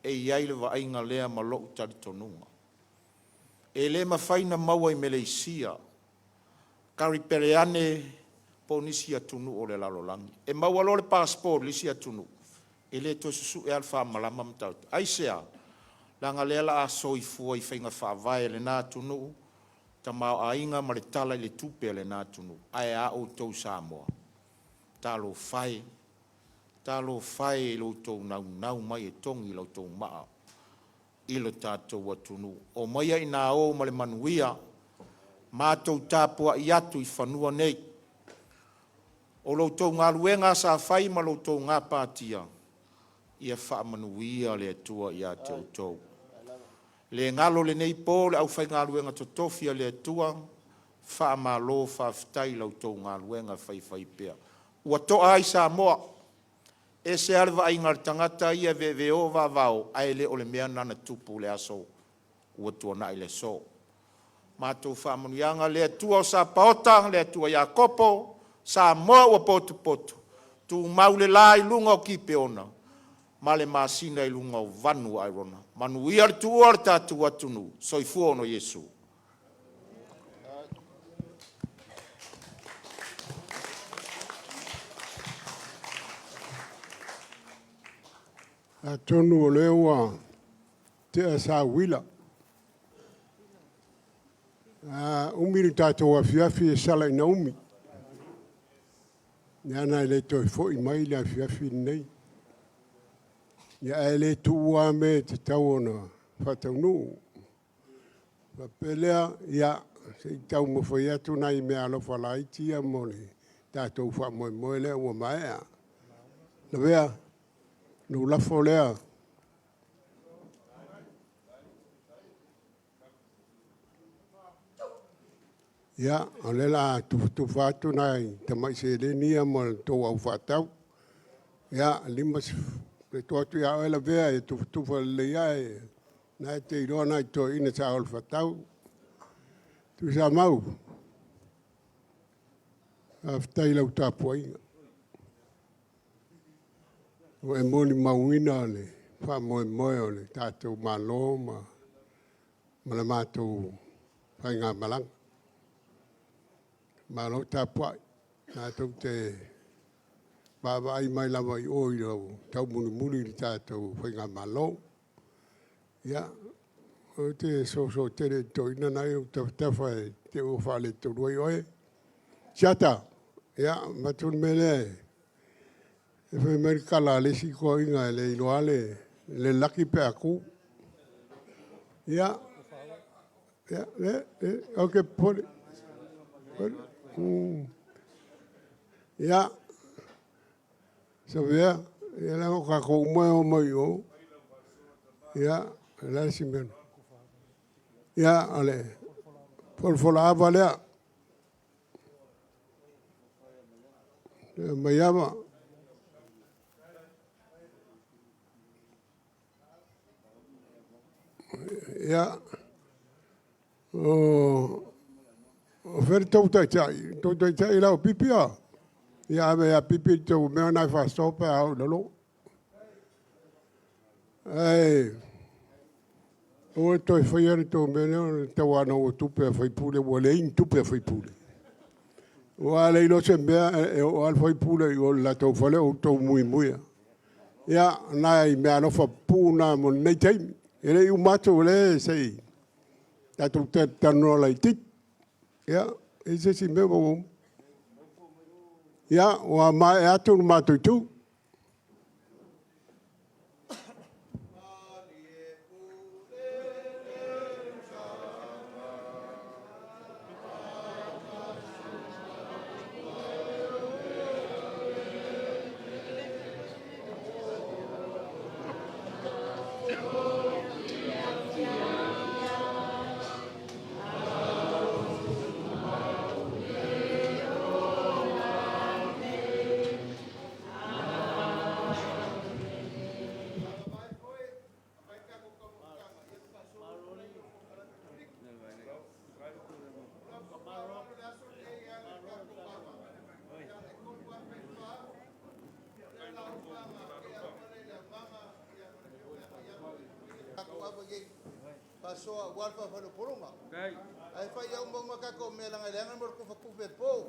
e iai le wa ainga lea ma lo utari tonunga. E le ma whaina maua i Malaysia. Kari pereane po nisi Atunuu o le lalolangi. E maua lo le passport nisi Atunuu. E le to susu e alfa malama mtau. Ai sea, Langa lea la a soifua I whainga whaavae le nā Atunuu, ta mau ainga ma le tala I le tupe le nā Atunuu, ai a o tau Samoa. Talo whai lo tau nau mai e tongi lo tau maa, I lo tātou Atunuu. O maia I nā o ma le manuia, mātou tāpua I atu I whanua nei. O lo tau ngā luenga sa whai ma lo tau ngā pātia, ia wha manuia le atua I a tau tau. Le ngalo le nei pō le au whai ngā luenga totofia le atua, wha ma lo wha fitai lau tau ngā luenga whai pēr. Ua toa ai Samoa, e se alwa ai ngā tangata ia ve o vau, ai le o le mea nana tupu le aso, ua tua na le so. Mātou wha manuianga le atua o sa paota, le atua ia kopo, Samoa ua potu potu, tu maule la I lunga o ki peona, ma le masina I lunga o vanu ai rona. Manuia le tua le tātou Atunuu, soifua ono Yesu. Atunuu o leo ua te a sa wila. Umiri tātou a fiafi e sala ina umi. Niana le toi fo I mai le a fiafi nei. Ia ele tuua me te tau ona whataunu. Pelea, ia, se tau mo whai atu nai me alofa laitia mo le tātou wha moe lea ua maea. Na vea, no lafo lea. Ia, o le la tu whatu nai tamai se le nia mo le tau au whatau. Ia, limas le toatu ia o la vea e tu le ia e na te iroa nai to ina sa o whatau. Tu sa mau. Aftai lau tāpua inga. O e moni mauina le, wha moe o le tātou malo ma le mātou whai ngā malanga. Malo tāpua, tātou te Baba ai mai lava I oi rau, tau muni li tātou whai ngā malo. Ia, o te so tere to ina nai o tawhatafa e te o whale to ruai oe. Siata, ia, matun mele e whai merikala le si ko inga le iloale le laki pe aku. Ia, ia, ok, pole. Ia, so vea, ia lango kako umoe o mai o. Ia, la si meno. Ia, ale, folfola ava lea. Maiama. Ia, o fer tau tai lau pipia. Ia mea pipi tau mea nai whastope au lalo. Ei, o toi whaiare tau mea tau ana o tupe a whaipule, o lein tupe a whaipule. O a leilo se mea o al whaipule o la tau whale o tau mui muia. Ia, nai mea no whapuna mo nei taimi. E rei umato le sei. Tatou te tanoa lai tit. Ia, e se si mea mo. Ia, o a mai atu no mātou tu. Pasoa walfa fa no poroma. Ai fa ia umba maka ko me langa langa mo ko fa ku pe po.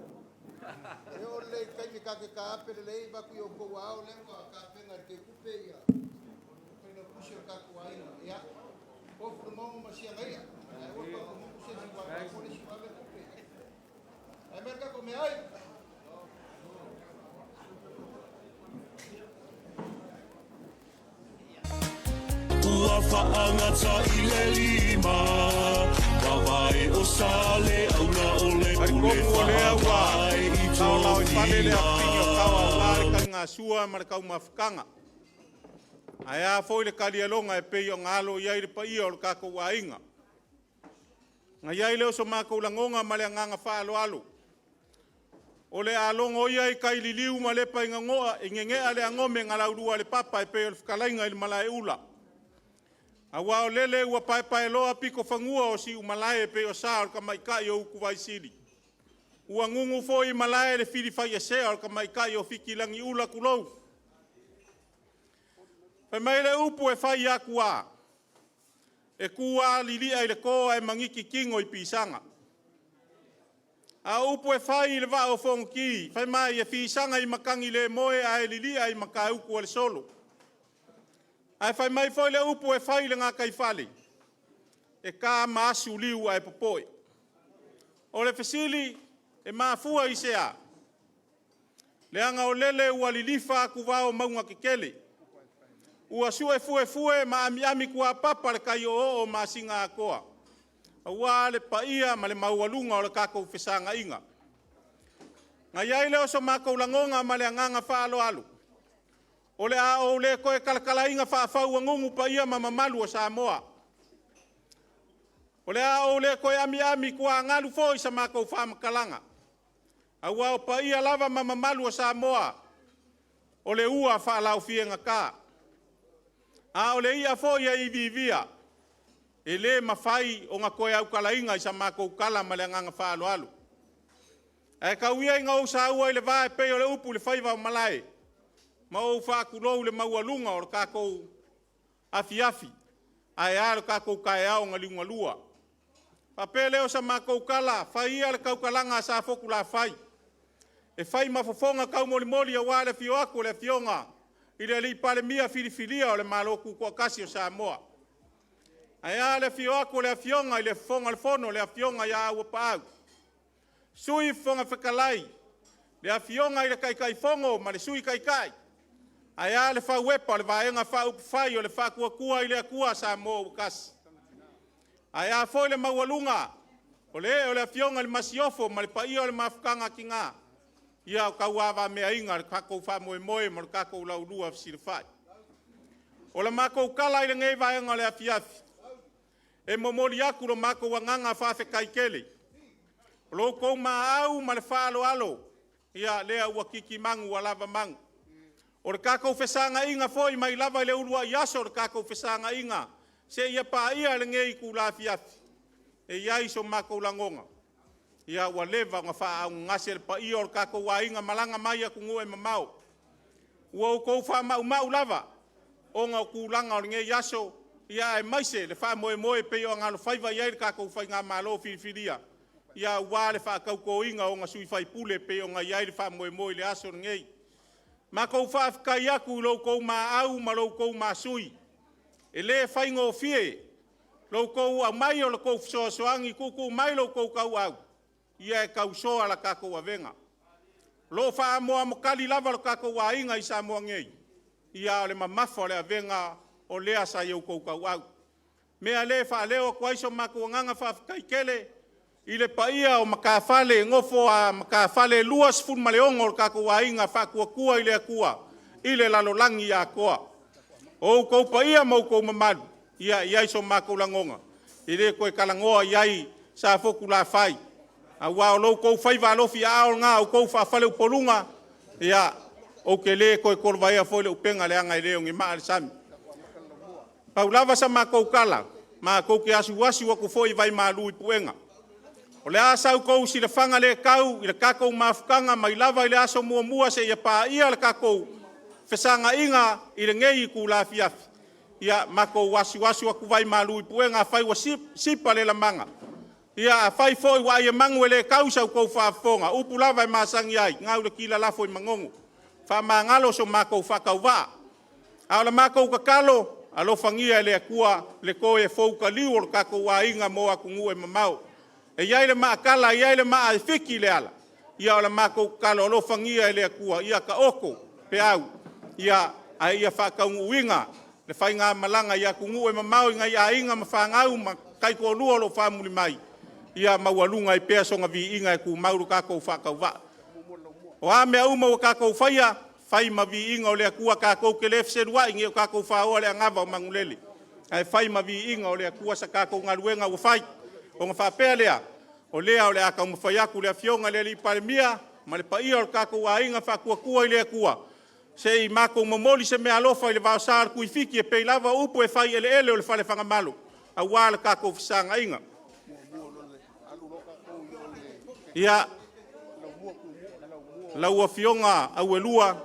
E o le kai mi ka ke ka pe le ba ku yo ko wa o le ko ka pe ngar ke ku pe ia. Pe no pushi ka ku ai ia. Ua whaangata I le lima, wawai o sale au na ole pule whawai I tō Ngā sua marakau mawhakanga. Ai a foi le karialonga e pei o ngalo iai le pa ia o le kako wainga. Nga iai leo so mākou langonga ma le nganga whaalo alo. O le alongo iai kai liliu ma le pa inga ngoa e ngengea le angome ngalaurua le papa e pei o le whakalainga I le malae ula. Awa o lele ua pai loa piko whangua o si umalae e pei o saa o ka maikai o uku waisiri. Ua ngungu fo I malae le whiri whai e sea o ka maikai o whiki langi ula kulou. Pe mai le upu e whai aku a. E kua lilia I le koa e mangiki kingo I pisanga. A upu e whai le vaa o whongu ki. Whai mai e pisanga I makangi le moe a e lilia I maka uku o le solo. Ai whai mai foi le upu e whai le ngā kai whale. E kā maasu liu ai popoe. O le fesili e maafua I sea. Le anga o lele ua lilifa aku vao maunga kekele. Ua sue fue ma ami kua papa le kai o maasinga akoa. Ua le paia ma le maualunga o le kako fesanga inga. Nga iai leo so mākou langonga ma le anganga whaalo alu. O le a o le koe kalakala inga whaafau ngungu paia ma mamalu o Samoa. O le a o le koe ami kua ngalu fo I sa mākou whaamakalanga. Aua o paia lava ma mamalu o Samoa. O le ua whaalau fienga kā. A o le ia fo ia I vivia. E le mawhai o ngā koe au kalainga I sa mākou kala ma le nganga whaalo alu. E kauia I ngā o sa ua I le vae pei o le upu le whaiva o malae. Ma o whaakulou le maualunga o le kākou afi. Ai a le kākou kae au ngā liunga lua. Pape leo sa mākou kala, whai ia le kaukalanga sa foku la whai. E whai mafofonga kau moli a wā le fio aku le fionga. I le li pale mia filifilia o le maloku kua kasi o Samoa. Ai a le fio aku le fionga I le fonga le fono le fionga ia ua paau. Sui fonga whakalai. Le fionga I le kai fongo ma le sui kai. Ai a le whauepa le vaenga whaupu whai o le whakua I le akua Samoa o kasi. Ai a foi le maualunga. O le fionga le masiofo ma le paia o le mafukanga ki ngā. Ia o kauawa mea inga le kakou wha moe ma le kakou laulua fisirifai. O le mākou kala I le ngei vaenga le afiafi. E momori aku lo mākou anganga whawhe kaikele. O lo kou maa au ma le whaalo alo. Ia lea ua kiki mangu a lava mangu. O le kakou whesanga inga foi mai lava le urua I aso o le kakou whesanga inga. Se ia pa ia le ngei ku la afiafi. E iai so mākou langonga. Ia ua leva ngā wha au ngase le pa ia o le kakou wa inga malanga mai aku ngue mamau. Ua o kou wha mau lava. O ngā kulanga o le ngei aso. Ia e maise le wha moe pe o ngā lo whaiva iai le kakou whai ngā malo whirifiria. Ia ua le wha kauko inga o ngā sui whai pule pe o ngā iai le wha moe le aso le ngei. Ma kou wha kai aku lo kou ma au ma lo kou ma sui. E le whaingo fie, lo kou au mai o lo kou soangi kuku mai lo kou kau au. Ia e kau soa la kako wa venga. Lo wha moa mokali lava lo kako wa inga I Samoa ngei. Ia o le mamafa o le venga o lea sa iau kou kau au. Mea le wha leo kwa iso mako nganga wha kaikele. I le paia o makawhale ngofo a makawhale luas fun maleongo o kako wa inga wha kua I le akua. I le lalolangi a koa. O kou paia mau kou mamalu. Ia iso mako langonga. I le koe kalangoa iai sa foku la whai. A wao lo kou whaiva alofi a ao ngā o kou whawhale upolunga. Ia o ke le koe korvaia foi le upenga le anga I leo ngi maa le sami. Paulava sa mako kala. Ma kou ke asu waku foi vai maa lui puenga. O le asau kou si le whanga le kau. I le kakou mafukanga mai lava I le aso mua se ia pa ia le kakou. Whesanga inga I le ngei ku la fiafi. Ia mako wasu aku vai malui puenga whai wa sipa le la manga. Ia whai foi wa ia mangu le kausau kou whaafonga. Upu lava I masangi ai. Ngau le kila lafo I mangongo. Wha maa ngalo so mako whakau waa. Au la mako kakalo. alo fangia le kua le ko e fouka liu o kako wainga mo aku ngu e mamau. E iai le maa kala, iai le maa fiki le ala. Ia o le mako kala alo fangia le kua, ia ka oko pe au. Ia a ia whakaungu winga, le whainga malanga ia kungu e mamau inga ia inga ma whangau ma kai ko lua lo whamuli mai. Ia maualunga i pea songa vi inga e ku mauru kako whakau wa. O a mea uma o kako whaia, whai ma vi inga o lea kua kako ke le fserua inge o kako whaoa lea ngava o mangulele. Ai whai ma vi inga o lea kua sa kako ngaruenga o whai. O ngā whapea lea, o lea o lea ka umawhaiaku lea fionga lea li palemia, ma le paia o kako wa inga whakua kua i lea kua. Se i mako momoli se mea alofa i le vaosar kui fiki e pei lava upu e whai ele ele o le whale whangamalo. A wala kako fisanga inga. Ia laua fionga au elua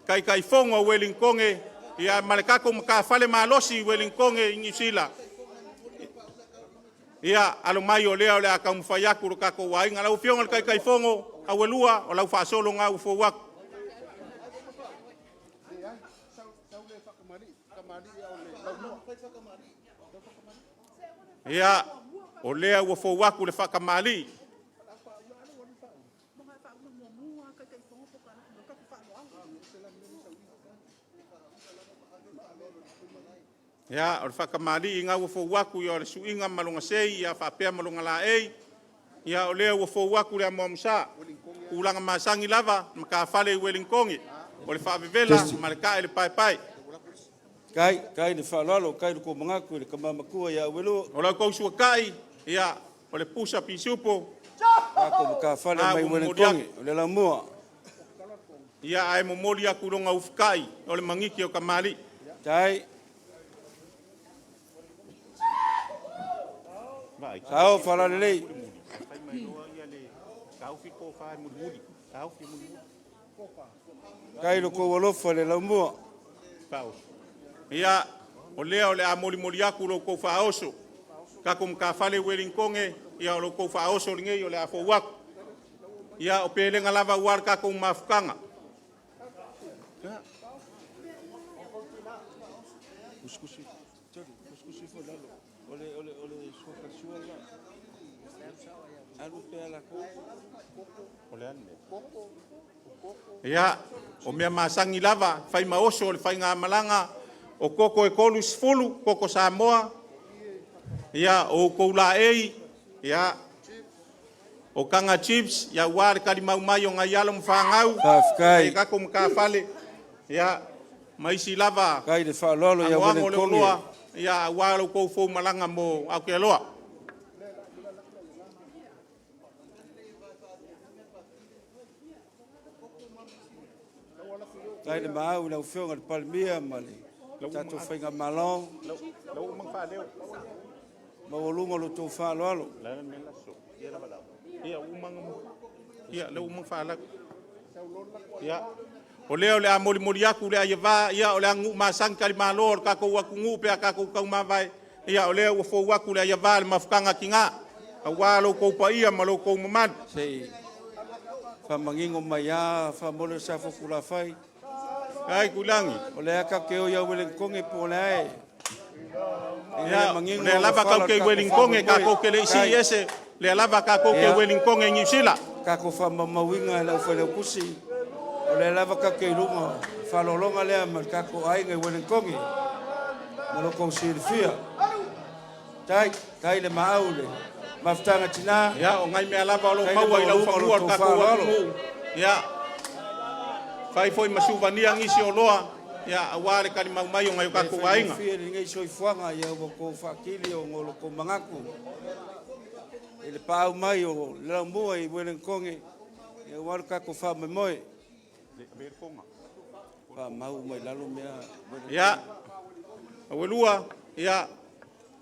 kai fonga Wellingkonge ia malekako maka fale malosi Wellingkonge i Sila. Ia alo mai o lea o lea ka umwhaiaku ro kako wainga lau fionga kai fongo au elua o lau whaasolo ngā ufo waku. Ia o lea ufo waku le whakamali. Ya, o whakamali i ngā ufo waku i o le suinga malunga sei, ia whapea malunga la ei. Ia o lea ufo waku lea mua musa. Ulanga masangi lava, maka whale i Wellingkonge. O le whaavevela, ma le kae le pai pai. Kai le whalalo, kai le ko mangaku, le kamamakua ia uelu. O lau kousua kai, ia o le pusa pisupo. Ako maka whale mai Wellingkonge, o le la mua. Ia ai momoli aku ronga ufukai, o le mangiki o kamali. Kai. Sao whalale lei. Kai lo ko walofa le la mua. Ia o lea o le a moli aku lo ko whaoso. Kako mka whale Wellingkonge, ia o lo ko whaoso ringei o le a fōwaku. Ia o pelenga lava uar kako mafukanga. Ia, o mea masangi lava, whai maoso, le whai ngā malanga, o koko e kolu sifulu, koko Samoa, ia, o koula ei, ia, o kanga chips, ia wāre kari mau mai o ngā ialo mwhangau, e kako mka whale, ia, maisi lava, kai le whalolo ia Wellingkonge, ia, wāre kou fōu malanga mo au ke loa. kai le maau na ufionga le palmia male. Tato whainga malong. Lau umang whaleo. Mawalunga lo tō whaloalo. Ia umang, ia lau umang whalak. Ia. O leo le a moli aku le a iawa, ia o le a ngu masang kari malo, o kako waku ngu pea kako kau mawai. Ia o leo ufo waku le a iawa le mafukanga ki ngā. A wālo kou pa ia malo kou mamad. Sei. Whamangingo mai a, whamole safo kula whai. Ai kulangi. O lea ka keo ia Wellingkonge po le ai. Ia, le lava kau ke Wellingkonge kako ke le isi ese. Le lava kako ke Wellingkonge New Zealand. Kako whamamawinga e lau whaleo kusi. O le lava ka ke lunga. Whalolonga lea ma kako ainga Wellingkonge. Malo kou sirifia. Tai le maau le. Maftanga tina. Ya, o ngai mea lava o lo maua i lau whamua kako waku. Ya. Fai foi masuvania ngisi o loa. Ya, aware kari mau mai o ngai kako wainga. Fia ni ngai soi fuanga ia o ko whakili o ngolo ko mangaku. Ele pau mai o la mua i Wellingkonge. Ia waru kako wha moe. Wha mau mai lalo mea. Ya, awelua, ya.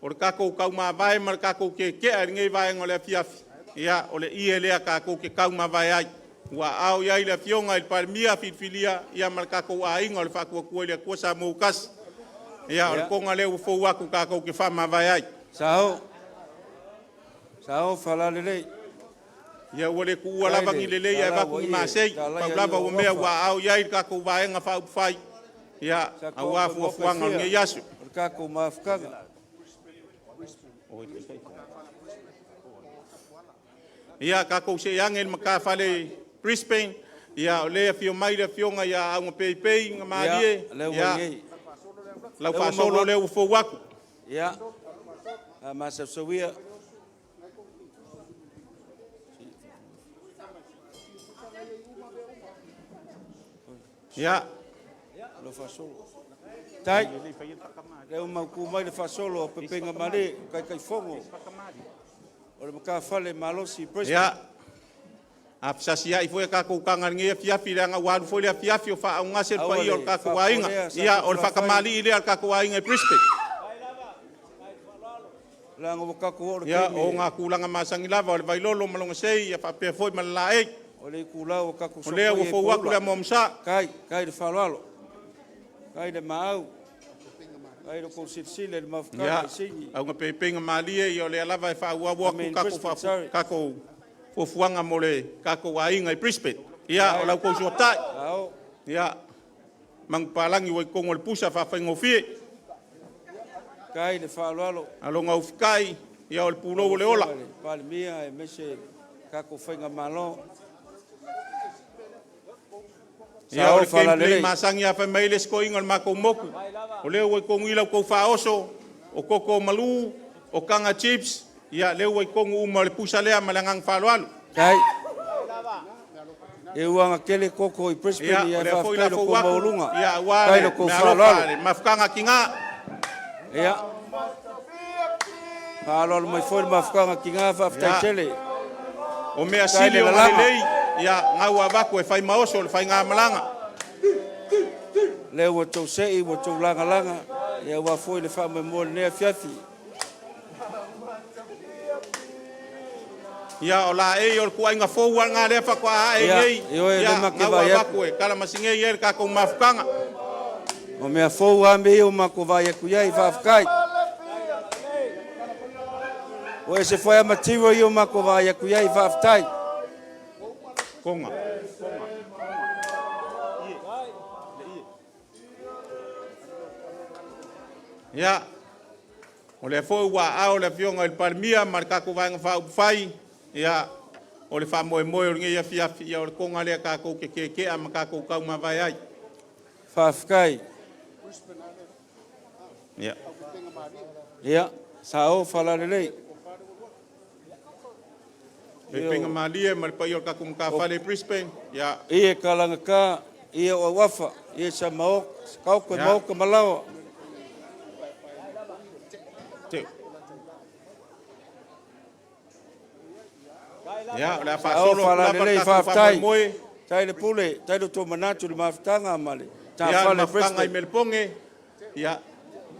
O le kako kau ma vai ma le kako ke ngai vai ngole fiafi. Ia o le ie lea kako ke kau ma vai ai. Wa au ia ile fionga il palmia filia ia ma le kako ai ngole fa ku le ko sa mo kas. Ia o le konga le fo wa ku kako ke fa ma vai ai. Sao fala le. Ia o le ku lava ngi le ia va ku ma sei. Pa lava o mea wa au ia il kako vai nga fa fai. ia au afuafuaga o legei aso o le kakou mafakaga ia kakou seʻi age le makafale Brisbane ia o lea fio mai le afioga ia auga peipei ga malie ia lau faasolo le ua fou aku ia a masausauia ia lo fasolo tai le umauku mai le fasolo pepega male kaikaifogo o le makafale malosi ia a pisasi ai foi kakou kagaligei afiafi le agau alu foi le afiafi o faaugase le paia o le kakou aiga ia o le faakamali'i lea le kakou aiga e Brisbane ia o ga kulaga masagi lava o le vailolo ma loga sei ia faapea foi ma le laei o le kulau o kakou o lea ua fou aku le amoamasa kai le faloalo kai le maau kai le kou silisili le mafakaga isigi auga peipeiga malie ia o lea lava e faauau aku kakou fuafuaga mo le kakou aiga i Brisbane ia o lau kou suataʻi ia magupalagi ua ikogo o le pusa faafaigofie kai le faloalo aloga ufikai ia o le pulou o le ola palemia e mese kakou faiga malo ia o le gameplay masagi afai mai le skoiga o le makou moku o lea ua ikogo i lau kou faaoso o koko malū o kaga chips ia lea ua ikogo uma o le pusa lea ma le agaga faloalo kai e uanga kele koko i Brisbane ia whafkai lo ko maulunga ia kai wale lo ko me whalalo alofa mafukanga kinga ia whalalo mai foi mafukanga kinga whaftai tele o mea sili o malelei ia ngau avaku e whai maoso le whai ngā malanga le ua tau sei ua tau langa langa ia ua foi le wha mai mo le nea fiafi ia o la e o le kuainga fou al ngā lea whakua e ngei ia ngau avaku e kala masingei e le kako mafukanga o mea fou ame o mako vai aku iai whafkai o e se whai amatiwa i o mako vai aku iai whaftai konga ia o le fou wa ao le fionga il palmia mar kako vai ngā whai ia o le whamoe o ngei afiafi ia o le konga lea kako ke ama kako kau mawai ai whafkai ia ia sa o whalalelei e penga malia ma le pai o le kako mkawhale Brisbane ia ia kalanga ka ia o wafa ia sa maok kau koe maok ka malawa ia o le whaasolo whaftai tai le pule tai le tō manatu le mawhitanga male ia mawhitanga i Melponge ia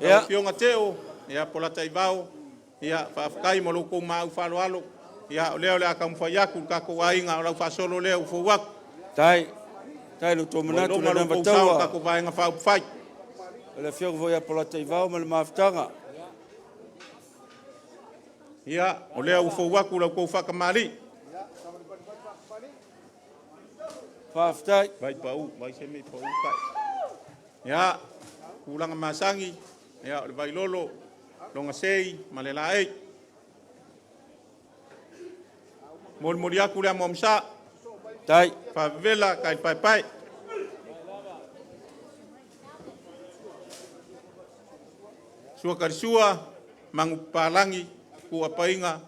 ia fionga teo ia polata i vau ia whaafkai mo loko mau whaloalo ia o leo le aka mwhaiaku kako wainga o lau whaasolo leo ufo waku tai le tō manatu le namataua kako wainga whaupwhai le fionga voi a polata i vau ma le mawhitanga ia o leo ufo waku lau kou whakamari whaftai vai pau vai se me pau kai ia kulanga masangi ia o le vai lolo longa sei ma le lae mol moriaku le momsa tai favela kai pai pai sua karisua mangu palangi ku apainga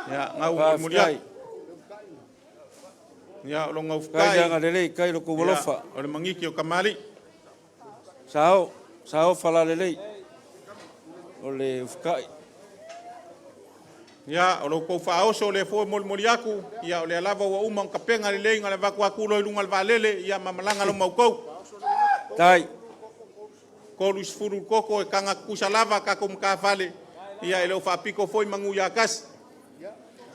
ia ngau moriaku ia lo ngau kai nga lelei kai lo ko wolofa o le mangiki o kamali sao fala lelei o le ufkai ia o lo ko faoso le fo mol moriaku ia o le lava wa uma kapenga lelei nga le vaku aku lo lunga le valele ia mamalanga lo mau kou tai ko luis furu koko e kanga kusa lava ka kum ka fale ia ele o fa piko foi mangu ya kas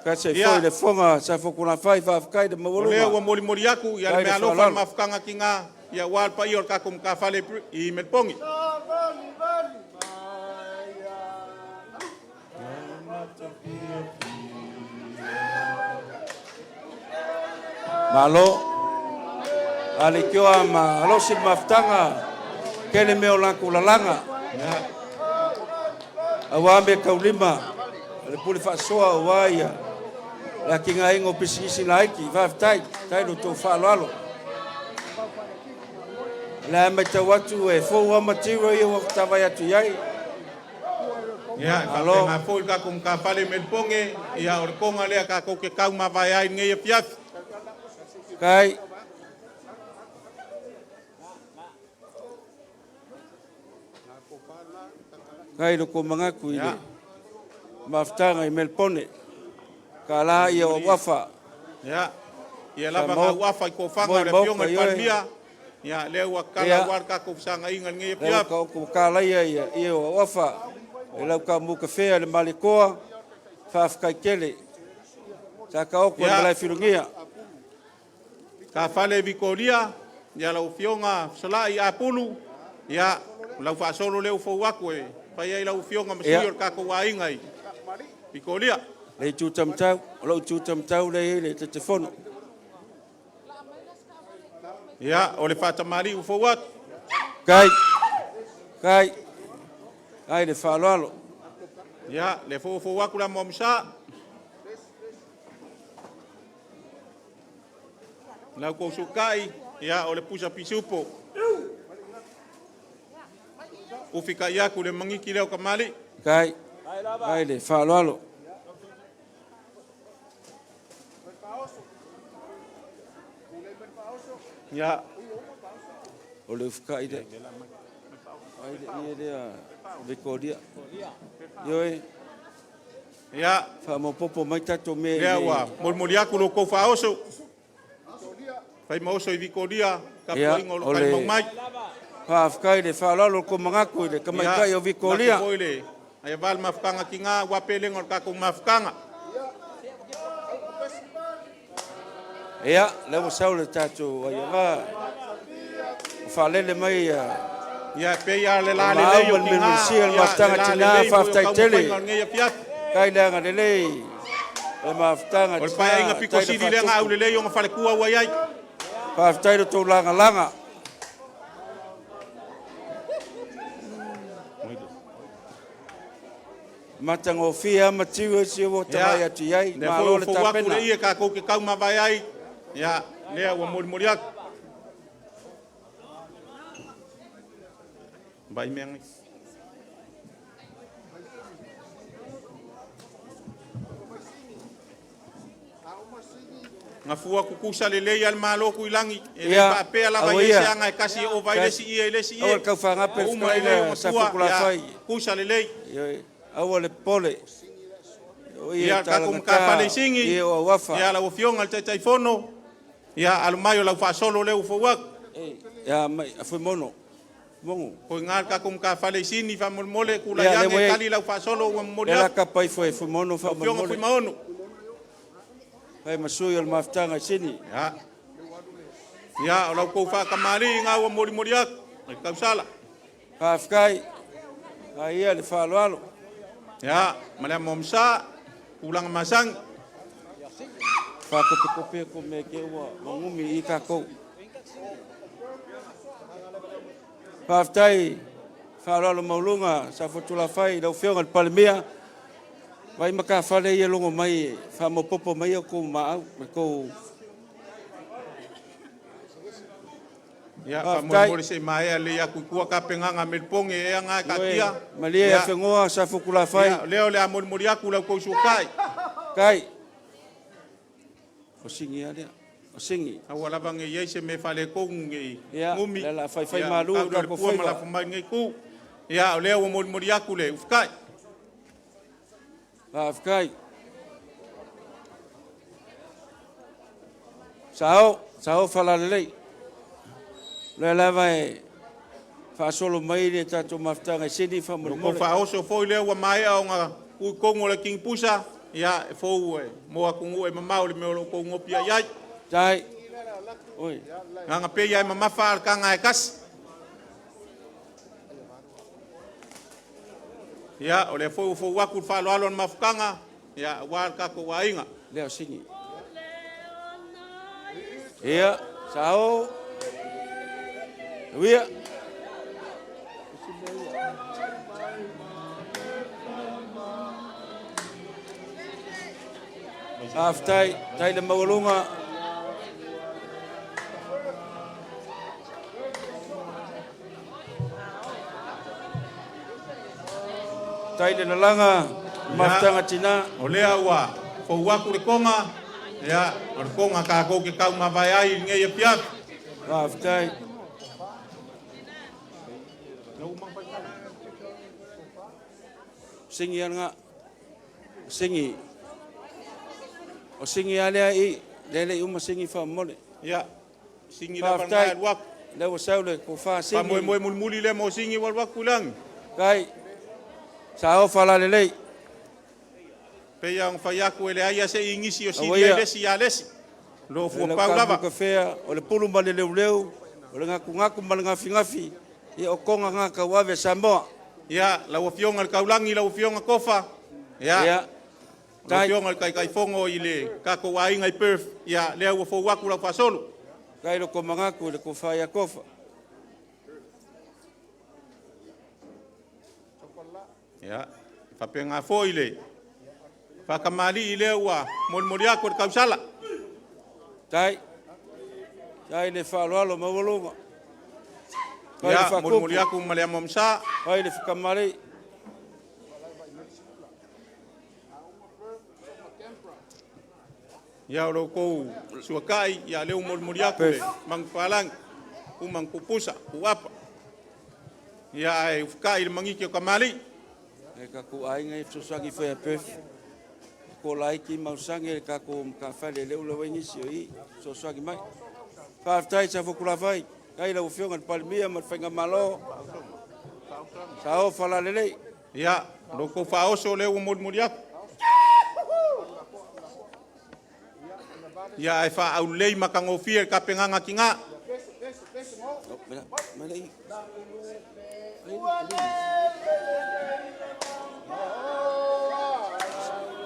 ka se foi le fonga sa fo kuna fai fa kai de mawolo le wa moli moriaku ia le alo fa mafkanga kinga ia wal pa ior ka kum ka fale i melpongi malo ale kio ama alo sil maftanga Kele meo la kulalanga. Awame kaulima. Le puli fasoa waia. La kinga ingo pisisi na iki. Vaf tai. Tai no to faloalo. La meta watu e fo wa matiro yo tava ya tu yai. Ya, kalau ngapul ka kum ka pale melponge, ya orkonga le ka ko ke kau ma vai ai ngai piaf. Kai Kai no ko manga ku ile. Maftanga i melpone. Kala ia wafa. Ya. Ia lava nga wafa ko fanga le pionga palmia. Ya, le wa kala war ka ko sanga inga ngai piaf. Ko kala ia wafa. E lau ka muka whea le malikoa, whawhkai kele. Tā ka oku e malai whirungia. Ka whale vikoria, ia lau fionga sala i apulu, ia lau whaasolo leo fau aku e. Pai ai lau fionga masior ka ko wainga i. Vikoria. Lei tūtam tau, lau tūtam tau le te whono. Ia, o le whatamari u fau atu. Kai. Ai le whaaloalo. Ya, le fo wakula momsa. Lau ko sukai, ya o le pusa pisupo. Ufika yaku le mangiki leo kamali. Kai. Ai le whaaloalo. Ya. O le ufukai de. Ai le ia Vikoria. Yoi. Ya. Fa mo popo mai tato me. Ya wa. Molmolia ku no ko fa oso. Fai mo oso i Vikoria. Ka poingo lo kai mai. Fa afkai le fa lalo ko mangaku le kamai kai o Vikoria. Ai val mafkanga kinga wa peleng or ka ko mafkanga. Ya, le mo saule tato ai va. Fa lele mai ya pe ya le la le yo kinga ya maftanga tina faftai tele kai langa le le maftanga ol pa inga piko sidi le nga le yo ngafale kuwa wa yai faftai to langa matango fia matiu si wo tamai atu yai ma lo le tapena le ka ko ke kau ma vai ai ya le wa moriak Vai meng. Nga fua kukusa le le al malo ku ilangi e pa pe ala vai se anga kasi o vai le si o ka fanga pe sa fukula fai kusa le le o le pole ya ka kum ka pale singi ya la ofionga te taifono ya al mayo la fa solo le ufo wak ya mai foi mono Mongo. Ko ngal ka kum ka fale sini fa mole kula ya nge kali la fa solo wa molia. Ela ka pai foi mono fa mole. Foi mono. Ai masui al maftanga sini. Ya. Ya ola ko fa kamali nga wa molia. Ka sala. Ka afkai. Ai ele fa lo. Ya, mala momsa ulang masang. Fa ko kope ko me ke wa ngumi i ka ko. Paftai, whaaralo maulunga, sa whatula whai, rau whionga palemea, vai maka whare ia longo mai, whamopopo mai o kou maau, kou... Ya, whamormore se mai a lea kui kua ka penganga melponge e anga ka kia. Malia e whengoa, sa whukula whai. Leo lea mormore aku lau kou sukai. Kai. O singi a lea. O singi. Awa lava nge yei se me whale kou nge ngumi. Ya, la whai maru, ka po whai wa. Mala nge kou. Ya, leo o mormore aku le, ufkai. Ufkai. Sao whalalelei. Le lava e whaasolo mai le tato maftanga sini whamore mole. Ko whaoso foi leo wa mai au ngā kui kongo le king pusa. Ia e fou e moa kungu e mamau le meo lo kongo pia iai. Tai. Oi. Ngā pe iai mamafa al kanga e kasi. Ia o le fou waku whalo alon mafukanga. Ia wār kako wa inga. Leo singi. Ia, sao. Wia. Aftai, tai le maulunga. Tai le nalanga, maftanga tina. O lea ua, fo waku le konga, ia, o le konga ka kou ke kau mawai ai ngai e piat. Aftai. Singi anga, singi. O singi alea I, lele uma singi fa mole. Ia, singi la pangai wak. Lewa saule ko fa singi. Pa moe moe mulmuli le mo singi wal waku lang. Kai, sa o fala lelei. Pe yang fa yaku ele ai se ingisi o singi lesi ya lesi. Lo fu pau lava. Ka fea, o le pulu male leu, o le ngaku male ngafi. I o konga ngaka wave Samoa. Ia, lau fionga kaulangi, lau fionga kofa. Ia. Lau fionga kai fongo I le kako wainga I Perth. Ia, lea ua fo waku lau fasolo. Kai lo ko mangaku le ko fa ya kofa. Ia, fa penga fo ile. Fa kamali ile ua molmoli ako le kausala. Tai le fa lo mawolonga. Ya, molmoli ako male amomsa. Kai le kamali. Ya lo ko suakai ya leo molmoli ako le mangpalang kumang kupusa kuapa. Ya ai kai le mangiki kamali. E ka ku ai ngai susangi fa pef. Ko lai ki mausangi ka ko ka fa le le wengi si I so suangi mai. Fa tai sa fo kula vai. Kai la ufionga palmia ma fenga malo. Sa o fala lele. Ya, lo ko fa oso le molmoli ako. Ya ai fa au lei makangofia ka penganga kinga.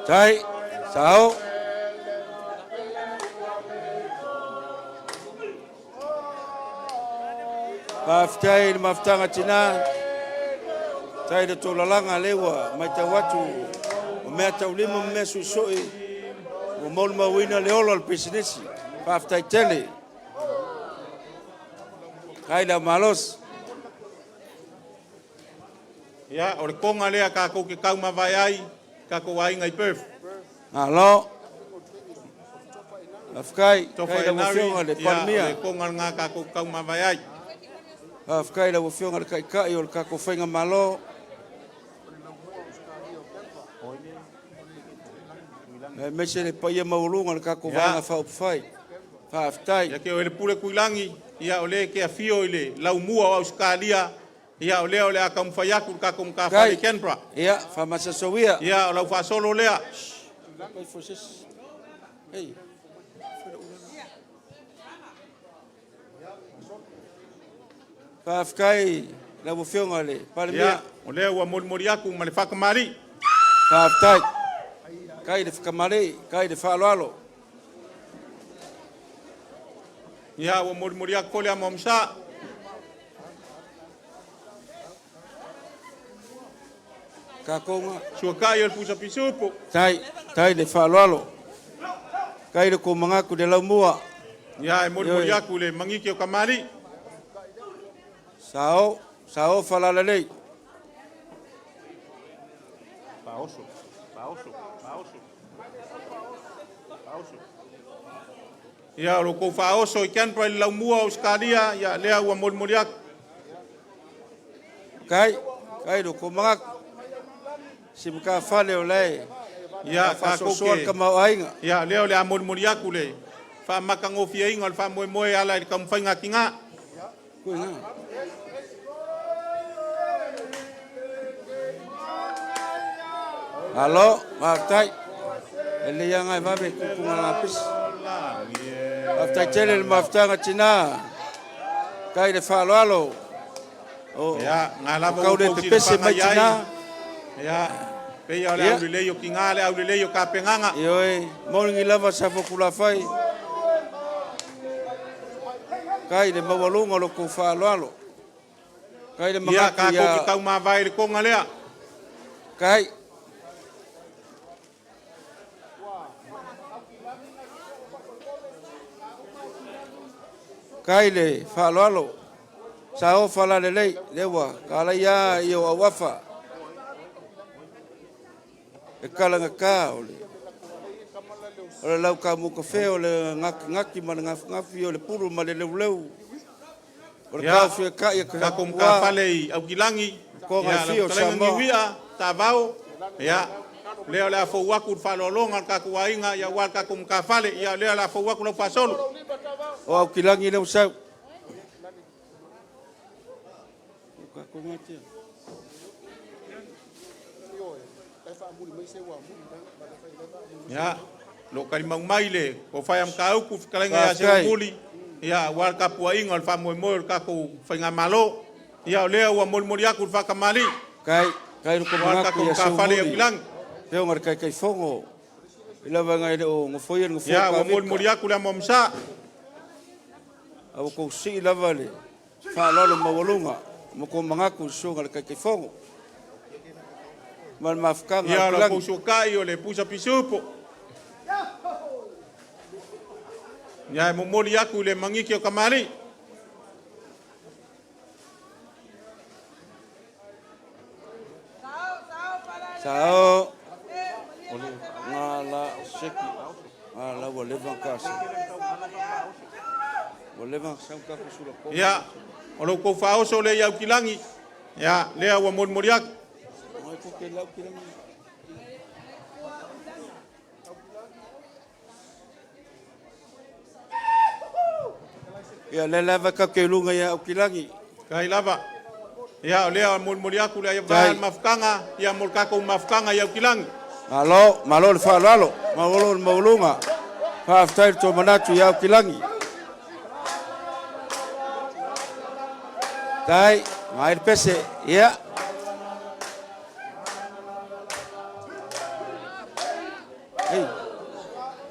Tai, sao? Paftai maftanga tina. Tai de tolalanga lewa mai tawatu. O mea taulima me susoi. O molma wina leolo al business. Paftai tele. Kaila malos. Ya, o le konga lea ka kou ke kau mawai ai. Ka ko wainga I Perth. Alo. Afkai, kai la fionga le palmia. Le konga nga ka ko kau mawai ai. Afkai la fionga le kai o ka ko fenga malo. Me se le paia maulunga le ka ko vanga fa upfai. Fa aftai. Ya ke o le pule kuilangi, ia o le ke afio ile lau mua o Australia. Ia o lea o lea kamwhaiaku ka kum ka whare Canberra. Ia, whamasasawia. Ia o lau whasolo lea. Hei. Whafkai, lau whionga le. Ia, o lea ua morimoriaku ma le whakamari. Whaftai. Kai le whakamari, kai le whaaloalo. Ia, ua morimoriaku ko lea mamsa. Ka konga. Sua kai o pusa pisupo. Tai le whaaloalo. Kai le ko mangaku le lau mua. Ia, e morimoriaku le mangiki o kamari. Sao whalala lei. Paoso. Ia, o ko whaoso I Canberra le lau mua o Skaria, ia lea ua morimoriaku. Kai le ko mangaku. Si muka fale o lei. Ia, ka koke. Ia, leo le a morimoriaku le. Wha makangofia inga, wha moe ala i kamwhainga ki ngā. Kui ngā. Alo, Maftai. Ele yang ai vabe kukunga lapis. Maftai tele le maftanga tina. Kai le whaaloalo. Ia, ngā lava kau le pepese mai tina. Ia, pei au le au lelei o ki ngā le au lelei o ka penganga. Ioi, moringi lava sa fokula fai. Kai le mawalunga lo ko whaaloalo. Kai le Ia, mangaki ka koki tau mā vai le konga lea. Kai. Kai le whaaloalo. Sa o whala le lei, lewa, ka lai ia i o awafa. E kalanga ka o le. O le lau ka muka whea o le ngaki ma le ngafi o le puru ma le leu. O le ka whea ka ia ka kum ka whale i au kilangi. Ko ngai whio Samoa. Wia, ta vau. Ia, leo le a fo waku whalolonga ka kuainga, ia wal ka kum ka whale, ia leo le a fo waku lau whasolo. O au kilangi leu sau. Ka kongatia. Ya, lo kari mau mai le, ko whai am ka auku, kalenga ia se muli, ia wal ka puainga, o le wha moe moe, ka ku whainga malo, ia leo ua mori aku whakamali. Kai ruko mangaku ia se muli. Leo ngar kai fongo. Ila wanga o ngofoia ngofo ka. Ya, ua mori aku le momsa. Au ko si lava le. Fa lolo mawalunga. Mo ko mangaku so ngar kai fongo. Mal mafkanga. Ya, lo ko sukai o le pusa pisupo. Ya, mo mori aku le mangiki o kamali. Sao. Ngala seki. Ngala wale vankasi. Wale vankasi ka kusula ko. Ya, o lo ko fa o so le ia kilangi. Ya, le ua mori aku. Ai ko ke lau kilangi. Ya le lava ka ke lunga ya o kilangi. Kai lava. Ya lea mori aku le ia mafkanga, ia molka ko mafkanga ia kilangi. Malo le whalalo, malo le maulunga. Whaaftai to manatu ia kilangi. Tai, mai pese, ia.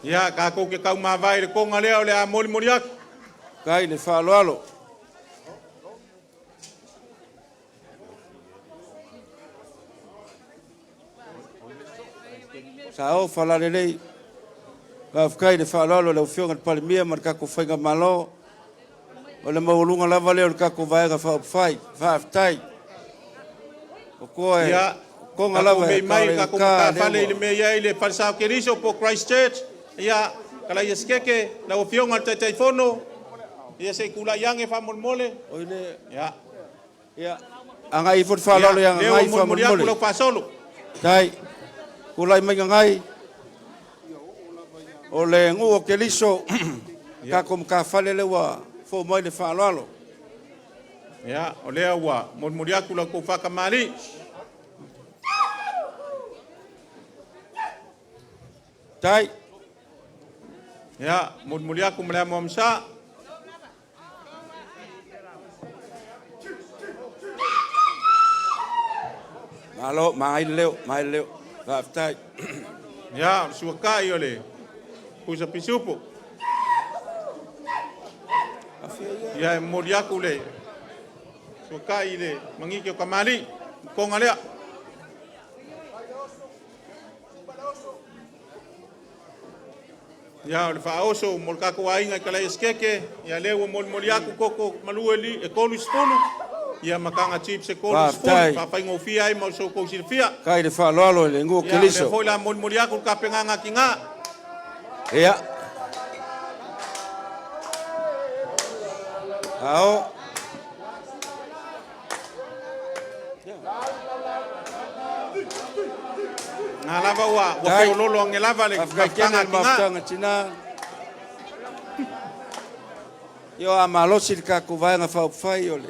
Ya ka ko ke kau mawai le konga lea le a mori aku. Kai le whalalo. Sa o whalare lei. Whafkai le whalalo le uwhionga palimia man kako whainga malo. O le maulunga lava leo le kako vaega whaupwhai. Whaaftai. O koe. Konga lava e mai kako ka whale le mea iai le whalsao keriso po Christchurch. Ia kala ia skeke la uwhionga te teifono. Ia se kula iange whamolmole. Oile. Ya. Ia. Anga i fut whalalo yang ngai whamolmole. Leo mori aku pasolo. Tai. Kulai mai ngai. O le ngu o ke liso. Ka kom ka fale le wa fo mai le whalalo. Ya, o lea ua mori aku la ko whakamari. Tai. Ya, mori aku mlea momsa. Malo, mai leo. Whaaftai. Ya, suakai ole. Pusa pisupo. Ya, mori aku le. Suakai le. Mangiki o kamali. Konga lea. Ya, le whaoso, molka ko ainga kala iskeke. Ya, leo mori aku koko malueli e kolu spolu. Ia makanga chips e kolu spolu. Whawhaingo fia ai mau so kousi fia. Kai le whalalo le ngu o ke liso. Ya, le foi la mori aku ka penganga ki ngā. Ia. Ao. Ngā lava ua whakeo lolo ange lava le mafkanga ki ngā. Tina. Yo a malosi ka ku vai nga whai ole.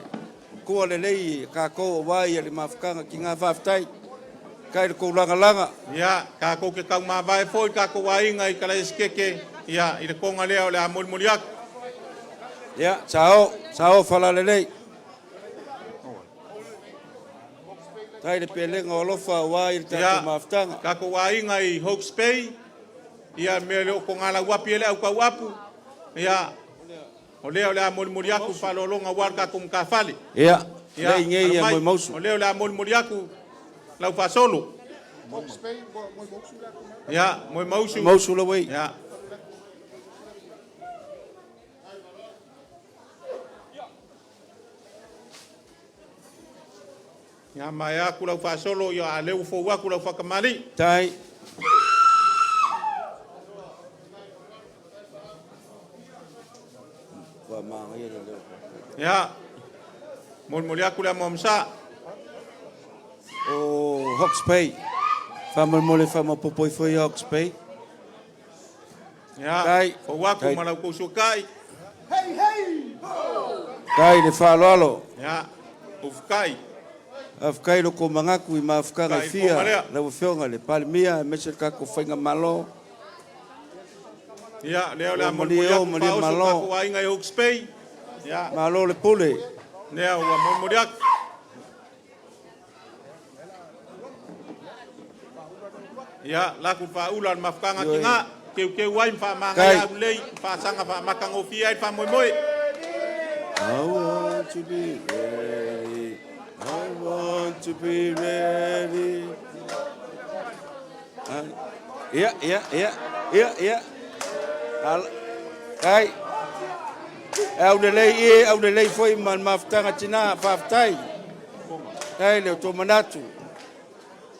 Kua le lei ka ko wai le mafkanga ki ngā whaftai. Kai le koulanga langa. Ia, ka ko ke kau mawai foi ka ko wai ngai kala iskeke. Ia, i le konga lea o le a mori aku. Ia, sao whala le lei. Tai le pelenga o lofa wai le tatu maftanga. Ka ko wai ngai Hawke's Bay. Ia, me le o ko ngala wapi ele au kau apu. Ia, o leo le a mori aku whalolonga warka kum ka whale. Ia, le ngei ia moi mausu. O leo le a mori aku lau whasolo. Ya, moi mausu. Mausu la wei. Ya. Nga mai aku lau whasolo ia a leu fo aku lau whakamali. Tai. Wa ma ia leo. Ya. Mol aku la momsa. O Hawke's Bay. Fama mole fama popoi foi Hawke's Bay. Ya. Tai. Fo aku malau ko sukai. Hey, hey! Tai le whaloalo. Ya. Ufkai. Afkai lo ko mangaku I mafkanga fia. La wafionga le palmia mese kako whainga malo. Ya, leo la mol malo. Kako ainga I Hawke's Bay. Ya. Malo le pule. Leo wa mol Ya, laku fa ulan mafkanga kinga. Keu wai fa manga ya ulei fa sanga fa makango fia fa moi. I want to be ready. I want to be ready. Yeah. Kai. Au de lei foi man maftanga tina faftai. Kai le to manatu.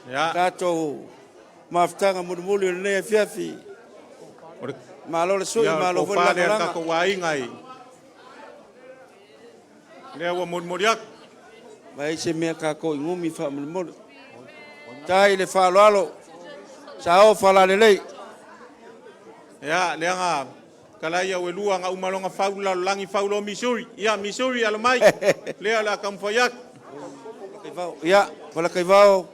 Ya. Kato maftanga mudmuli le fiafi. Malo le sui malo foi la ka ko wai ngai. Le wa muriak. Mai se me ka ko ngumi fa mul. Tai le fa lo. Sao fa la le. Ya, le nga kala ia we lua nga umalonga faula langi faulo Missouri. Ya, Missouri ala mai. Le ala kam foyak. Ya, pala kai vao.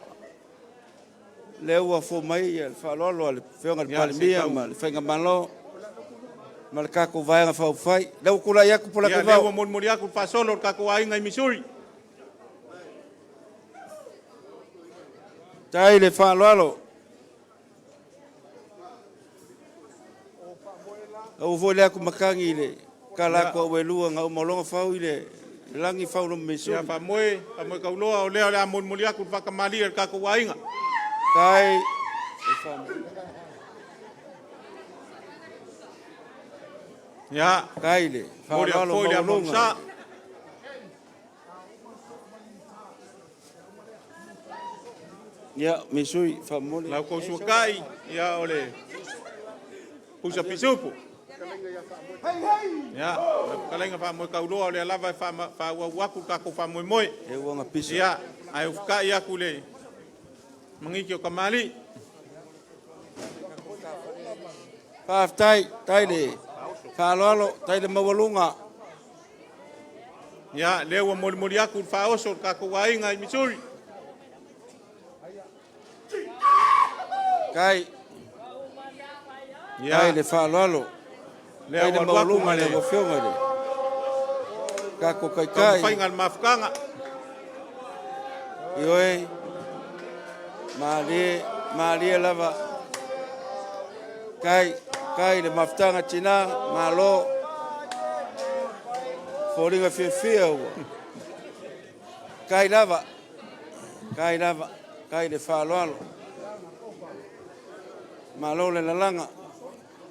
Le wa fo mai el fa lo le fenga palmia mal fenga malo. Mal ka ko vai nga fa fai. Le kula ya ko pala kai vao. Ya, le wa muriak ku fa solo ka ko ai ngai Missouri. Tai le fa lo. O vole aku makangi le kala ko we lua nga molonga fau ile langi fau no meso ya fa moe ka loa o le la mon mulia ku fa kamali ka ko wainga kai ya kai le fa lo molonga ya mesoi fa mole la ko sukai ya ole pusa pisupu ya kalenga fa mo kaulo le lava fa waku ka ko fa mo moi e wanga pisu ya ai ufka ya kule mangikyo kamali fa tai le fa lo tai le mawalunga ya le wa mo ya ku fa oso ka ko wainga Missouri kai ya le fa lo le wa le gofionga le kako kai faingal mafkanga yoe mali lava kai le maftanga tina malo foringa fia kai lava kai le fa lo malo le lalanga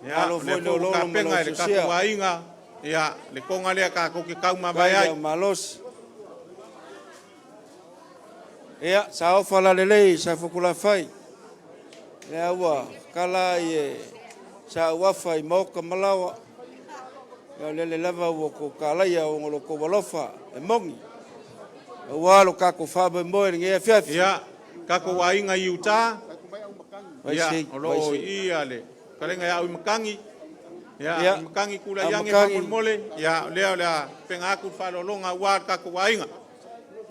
ya le lo penga le ka wainga ya le konga le ka ko ki kauma bayai malos ya sao fala le sa fukula fai le awa kala ye sa wafai moka malawa ya le lava wo ko kala ya ngolo ko bolofa e mongi walo ka ko fa be mo nge fiafi ya ka ko wainga yuta ya lo iale kalenga ya makangi ya makangi kula yange fa mole ya leo la penga ku fa lo longa wa ka ko wainga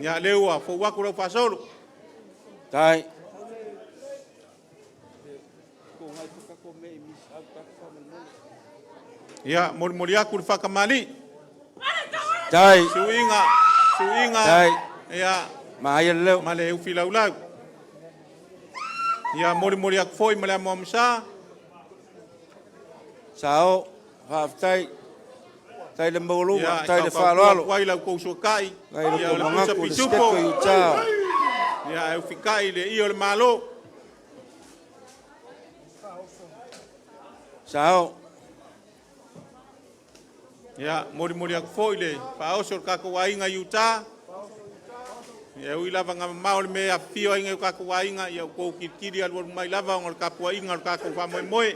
ya leo fo wa ku lo fa solo tai ya moria ku fa kamali tai suinga tai ya mai leo male u fila ulau ya moria ku foi mala momsa sao tai tai le molo tai le falo wai la ko so kai ya le manga ku steko yuta ya eu fikai le io le malo sao ya moria ku foi le pa o so ka ko wai nga yuta Ia ui lava ngā mau le mea Feiloaiga ka kuainga ia ko kiri al mai lava ngol ka kuainga ka ko fa moe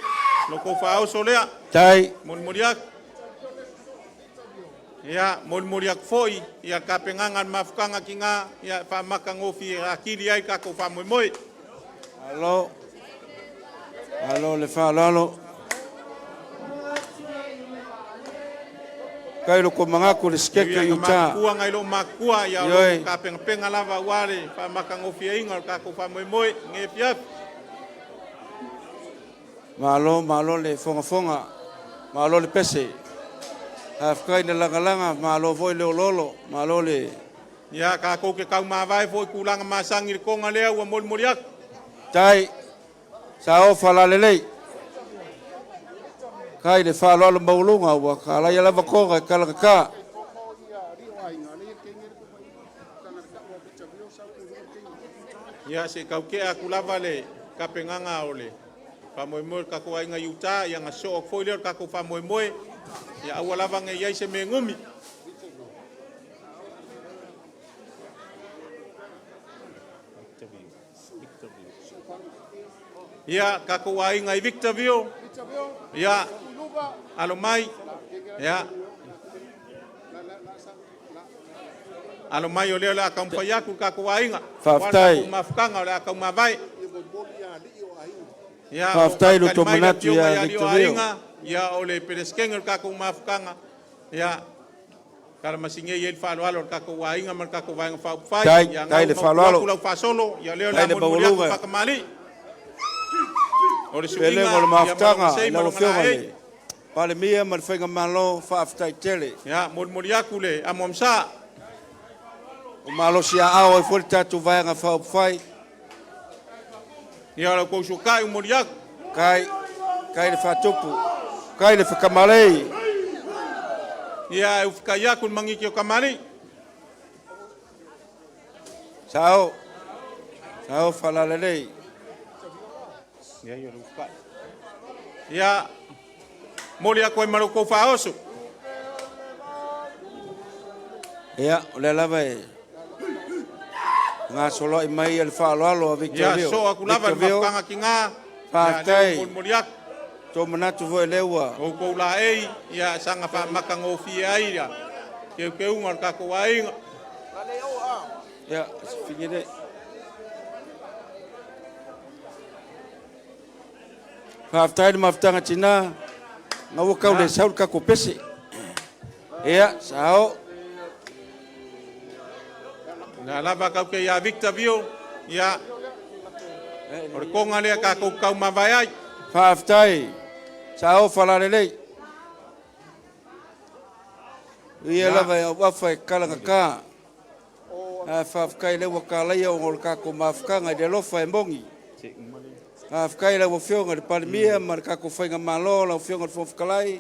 lo ko fa o solea. Tai. Moriak. Ia moriak foi ia ka penganga mafukanga kinga ia fa maka ngofi kiri ai ka ko fa moe. Alo. Alo le fa lalo. Kai lo ko manga ko le skeke yuta. Makua ngai lo makua ya ka penga lava wale fa maka ngofi inga ka ko fa moe nge piap. Malo le fonga malo le pese. Afkai na langa malo voi le lolo malo le. Ya ka ko ke kau mawai foi kulanga masangi ko ngale wa moriak. Tai. Sao fala lele. Kai le fa lo maulunga wa kala ya lava ko kala ka. Ya se kau ke akulava le ka penganga ole. Pa moe ka kuainga yuta ia nga so foi le ka ko fa moe ya awala lava ngai ai se me ngumi. Ya ka kuainga Victorville. Ya alo mai. Ya alo mai ole la kampaya ku ka kuainga. Faftai. Mafukanga ole ka mavai. Ya Faftai lo tomanatu ya Victorville. Ya ole pereskengel ka ko mafukanga. Ya kala masinge yel falo alo ka ko wainga man ka ko wainga fa fai ya tai le falo alo la fa solo ya leo la mo fa kamali. Ole suinga ya mafukanga la fiomale. Pale mia man fenga malo fa aftai tele. Ya moriakule amomsa. O malo sia ao e fol tatu vainga fa fai. Ya la ko sukai moriak. Kai le fatupu. Kai le fakamalei. Ya ufkaya kun mangiki o kamali. Sao falalei. Ya yo ufka. Ya molia ko maroko faoso. Ya ole lava nga solo i mai el falo Victorville. Ya so aku lava mafanga kinga. Faftai. Moriak. To manatu vo lewa. O ko la ei ya sanga fa makango fi ai ya. Ke unga ka ko wainga. Ya fingire. Faftai maftanga China. Ngawo ka le saul ka ko pese. Ya sao. Na lava ka ke ya Victorville ya. Ore ko ngale ka ko ka mavai ai. Faftai. Sao falalei. Ia lava wa fa kala ka. Fafkai le wa kala ia ngol ka ko mafkanga de lo fa mbongi. Fafkai le wa fionga de palmia mar ka ko fa malo la fionga de fofkalai.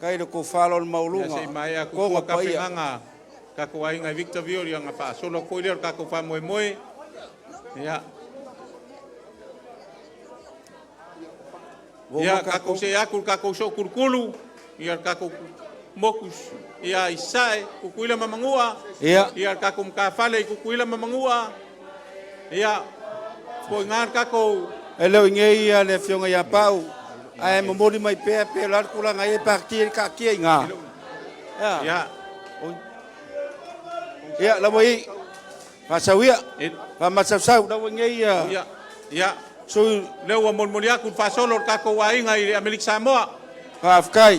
Kai de ko falo maulunga. Ya mai ko ka penganga. Ka ko ai ngai Victorville yang fa solo ko le ka ko fa moe. Ya. Ya kako se akul kako so kurkulu ya kako mokus ya isae kukuila mamangua ya kako mkafale kukuila mamangua ya ko ngar kako elo ngei ya le fionga ya pau ai momoli mai pe lar kula ngai partir ka ki nga ya la moi pasawia pa masasau da ngei ya so leo molia ku fa solo ka ko wainga i Amerika Samoa Fafkai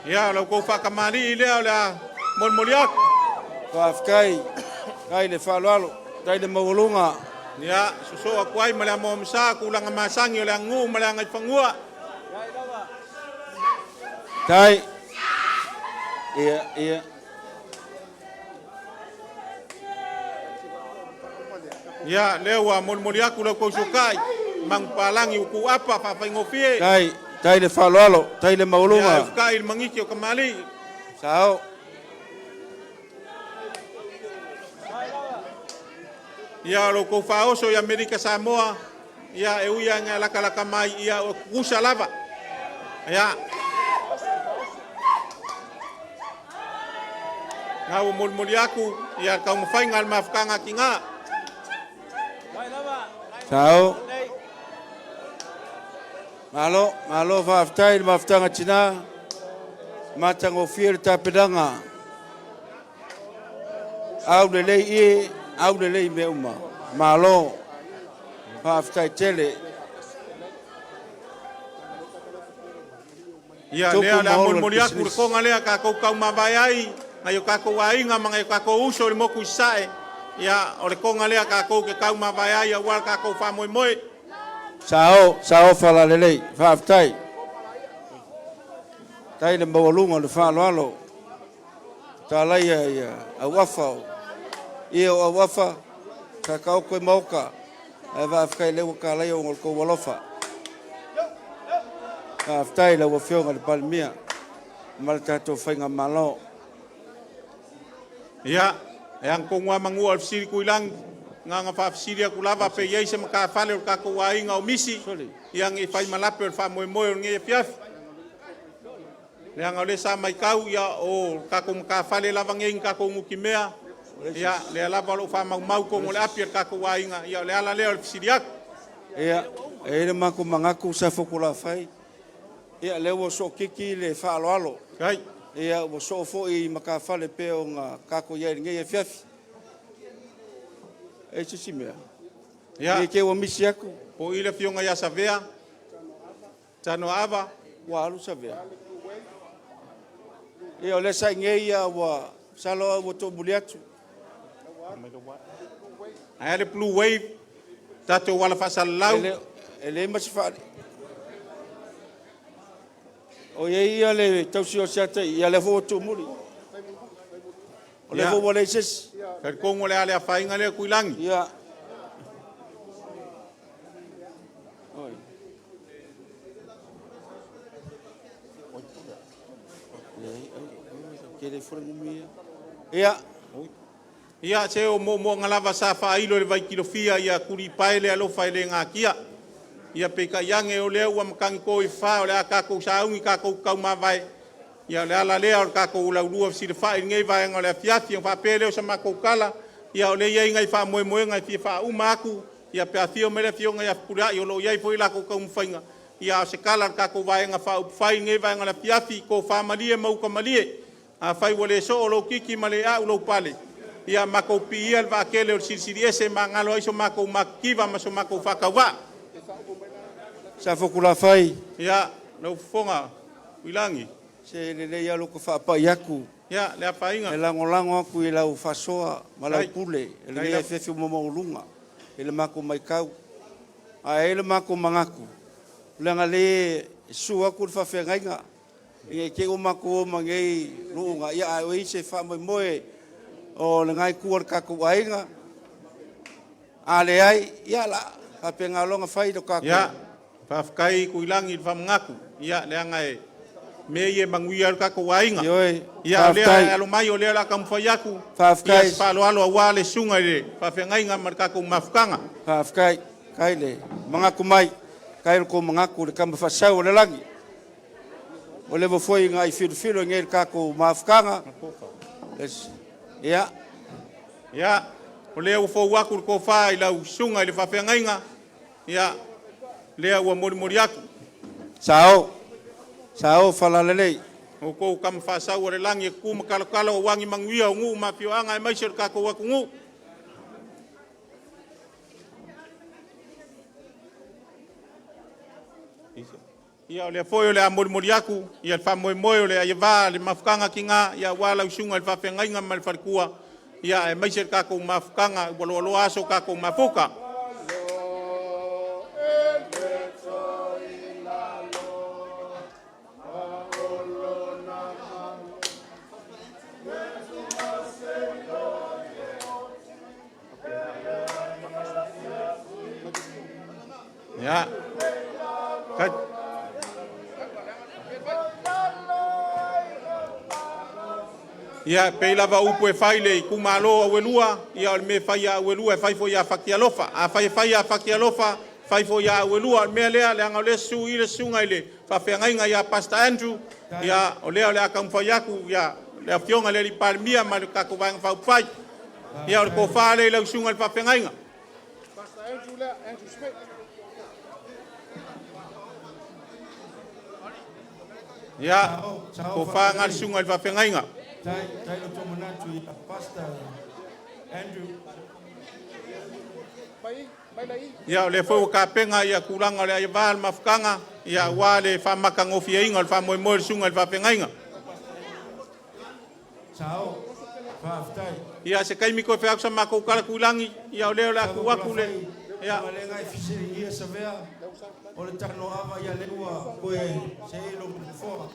ya lo ko fa kamali leo la molia Fafkai kai le falo tai le maulunga ya so aku ai mala mo msa ku langa masangi la ngu mala ngai fangua tai iya ya lewa molia ku lo ko sukai mang palangi ku apa fa ngofie tai le falo tai le maulunga ya kai mangiki o kamali sao ya lo ko fa oso ya Amerika Samoa ya eu ya nga la mai ya kusa lava Ia. Ngau muli aku ia kau mafai ngal mafkanga kinga. Sao. Malo whaaftai maftanga tina. Matang ofir tapedanga. Au le lei me uma. Malo. Whaaftai tele. Ia lea muli aku ko ngalea ka kau mavai ngai ka ko ainga mangai ka ko uso le moku sae. Ia o le konga lea ka ko ke kau mavai ai wa ka ko fa moi moi. Sao fala lelei, whaaftai. Tai le mawalunga le whaaloalo. Tā laia ia, a wafao. Ia o a wafa, ka kau koe mauka. E whaafkai lewa ka laia o ngol ko walofa. Whaaftai le wafionga le palimia. Male tātou whainga malo. Ia, e ang kongwa mangua al fisiri kuilang. Nga whaafisiri aku lava pe iei se maka whale o kako wainga o misi. Iang i whai malape o wha moe moe o nge piafi. Leanga o le sa mai kau ia o kako maka whale lava ngeing kako nguki mea. Ia lea lava lo wha mau mau kongo le apia kako wainga. Ia le ala lea o le fisiri aku. Ia, e le mako mangaku sa fokula whai. Ia lewa so kiki le whaaloalo. Kai. Ia o so fo i maka whale pe o ngā kako iei nge piafi. E sisi mea. Ia. E ke o misi aku. Po ile fionga ia savea. Tano ava. Wa alu savea. E o lesa ngei ia wa salo o to buliatu. Ai le blue wave. Tato wala fasalau. Ele masifari. O ia le tausi o siata ia le foto muri. O le fo wale ses. Ka kongo le ale afainga le kuilangi. Ia. Kele furangumia. Ia. Ia se o mo ngalava sa fa ilo le vai kilofia ia kuri paele alo faile ngakia. Ia peka yange o le ua makangi ko i fa o le aka ko saungi ka ko kau mavai. Ia le ala lea o ka ko ula ulua si le fa ngei vai ngole fiafi fa pele o sama ko kala. Ia o le ia ngai fa moe moe ngai fa uma aku. Ia pe afio mele fio ngai afura i o lo ia foi la ko ka mfainga. Ia se kala ka ko vai nga fa fai ngei vai ngole fiafi ko fa malie mau ka malie. A fai wale so o lo kiki male a ulo pale. Ia mako pia va kele o siri ese mangalo iso mako makiva maso mako fakawa. Sa fokula fai. Ia no fonga wilangi. Se le ia lo ko fa pa yaku. Ia le afainga. E lango aku i lau fasoa malau pule. E le ia fefi momo ulunga. E le mako mai kau. A e le mako mangaku. Langa le su aku fa fengainga. E ke o mako mangei luunga. Ia o ise fa moe moe. O le ngai kuar kaku ainga. Ale ai, ia la. A penga longa fai do kaku. Ia. Whafkai kuilangi whamngaku. Ia lea ngai. Me ie manguia ka ko wainga. Ia lea alo mai o lea la kam fayaku. Whafkai. Ia palo alo wa le sunga le. Whafengai nga marka ko mafkanga. Whafkai. Kai le. Mangaku mai. Kai ko mangaku le kam fasau le langi. O le foi nga i filu ngel ka ko mafkanga. Ia. Ia. O lea u fo waku ko fa ila sunga le whafengai nga. Ia. Lea ua mori aku. Sao falalelei. O ko kam fa sa o le langi ku makalo o wangi manguia o ngu mapio anga e maisor ka ko waku ngu. Ia o le foi o le mori aku, ia fa moe moe o le ia va le mafkanga kinga, ia wala usunga le fa fengainga mal farkua. Ia e maisor ka ko mafkanga, lo aso ka ko mafuka. Ya. Kat. Ya pela va upo e faile kumalo awelua ya me fai awelua e fai fo ya fakialofa a fai a fakialofa fai fo ya awelua me lea le anga le su ile sunga ile whawhengainga ia Pastor Andrew, ia o lea kam whaiaku, ia lea fionga lea li palmia, ma le kako vanga whaupai, ia o le ko whale lau sunga le whawhengainga. Pastor Andrew lea, Andrew Smith. Ia, ko whanga le sunga le whawhengainga. Tai lo tō manatu i Pastor Andrew. Ia o le fo ka penga ia kulanga le ia val mafkanga ia wale fa makangofi inga fa mo mo sunga fa pengainga. Sao. Faftai. Ia se kai mi ko fa sa mako kala kulangi ia o le la ku wakule. Ia le ngai fisiri ia sa vea. O le tano ava ia le ua ko se lo fo.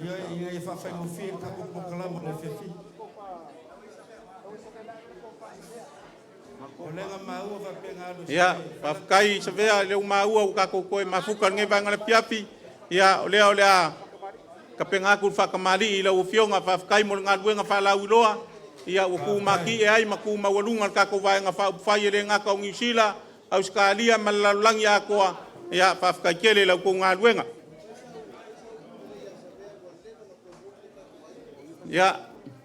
Ia fa fa mo fi ka ko kala mo le fi. Ia, whafkai sa vea leo maua u kako koe mafuka nge vanga le piapi. Ia, o lea ka pengaku whakamari i lau fionga whafkai mo ngā luenga whalau iloa. Ia, u kumaki e ai maku mawalunga kako vaenga whai e le ngaka o New Zealand. Au skalia malalangi a koa. Ia, whafkai kele lau ko ngā luenga. Ia,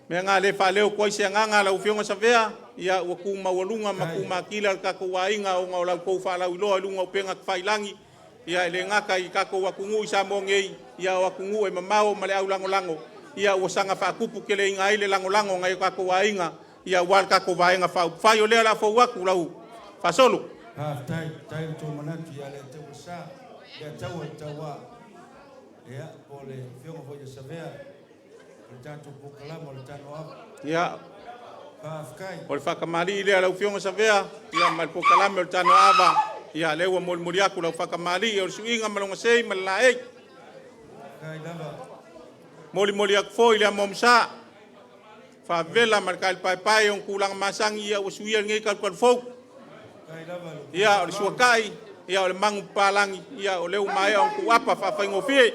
mea ngā le whaleo koe se nganga lau fionga sa vea. Ia ua kuma walunga makuma kila kako wainga o ngau lau kou whalau iloa lunga o penga kwhailangi. Ia ele ngaka i kako wakungu i Samoa ngei. Ia wakungu e mamao male au lango lango. Ia ua sanga whakupu kele inga ile lango lango ngai kako wainga. Ia wal kako wainga whai o lea la fo waku lau. Whasolo. Tai tō manatu ia le te wasa. Ia tau e taua. Ia o le whionga hoi a savea. Le tātou pukalama o le tano ava. Ia. O le whakamari lea lau fionga sa vea, ia mai po kalame o le tano ava, ia leua mori aku lau whakamari, o le suinga malonga sei, malala ei. Mori aku foi lea momsa, whavela markai pai pai on kulanga masangi, ia o suia ngei kalkual fau. Ia o le suakai, ia o le mangu palangi, ia o leu mai on kuapa whawhaingo fie.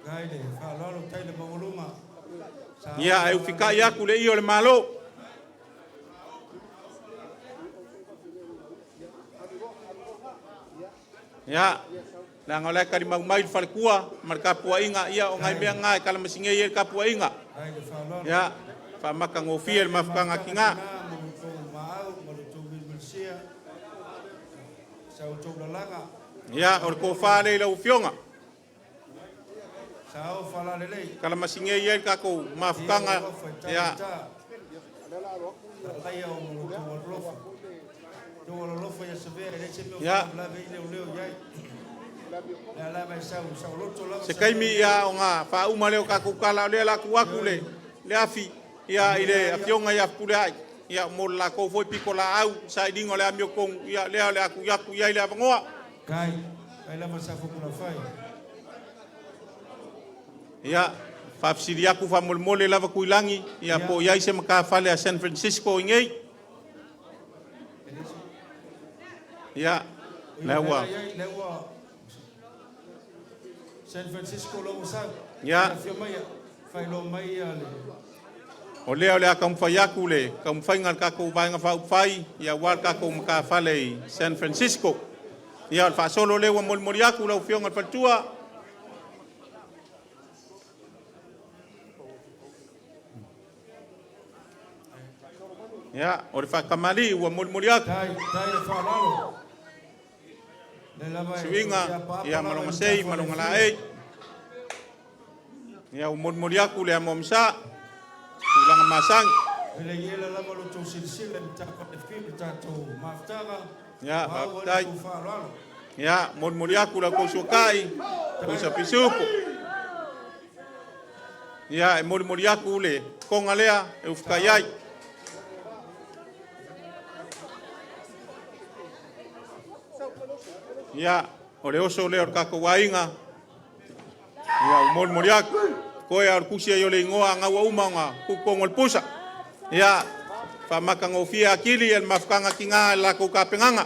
Kaile, whalalo taile mawaluma. Ia e ufika ia kule i o le malo. Ia, la ngau lai kari mau mai whalekua, marka pua inga, ia o ngai mea ngai kala masinge i e ka pua inga. Ia, whamaka ngofia le mafukanga ki ngā. Ia, o le ko whare i lau fionga. Kala masinge i e kako mafukanga. Ia. Ia. Se kaimi ia o ngā whauma leo kako kala lea laku aku le afi. Ia i le afionga ia pule ai. Ia mo la ko foi piko la au sa i dingo le amio kong. Ia lea le aku yaku ia i le avangoa. Kai la masafo kula fai. Ia, whapsiri aku whamolmole lava kuilangi, ia po iai se maka whale a San Francisco ingei. Ia, lewa. San Francisco lo usau. Ia. O lea o lea kaumwhai aku le, kaumwhainga kako vaenga whaupai, ia wal kako maka whale i San Francisco. Ia, whaasolo lewa molmori aku lau whionga whatua. Ya, o le whakamari ua morimori aku. Suinga, ia malonga sei, malonga la ei. Ia o morimori aku le amomsa, ulanga masang. Ya, baptai. Ya, morimori aku la kosukai, kosa pisuko. Ya, e morimori aku le konga lea, e ufkaiai. Ia, o le oso leo kako wainga. Ia, o morimori aku. Koe ar kusia i o le ingoa ngaua umaunga kukongo le pusa. Ia, whamaka ngofia akili el mafukanga ki ngā lako ka penganga.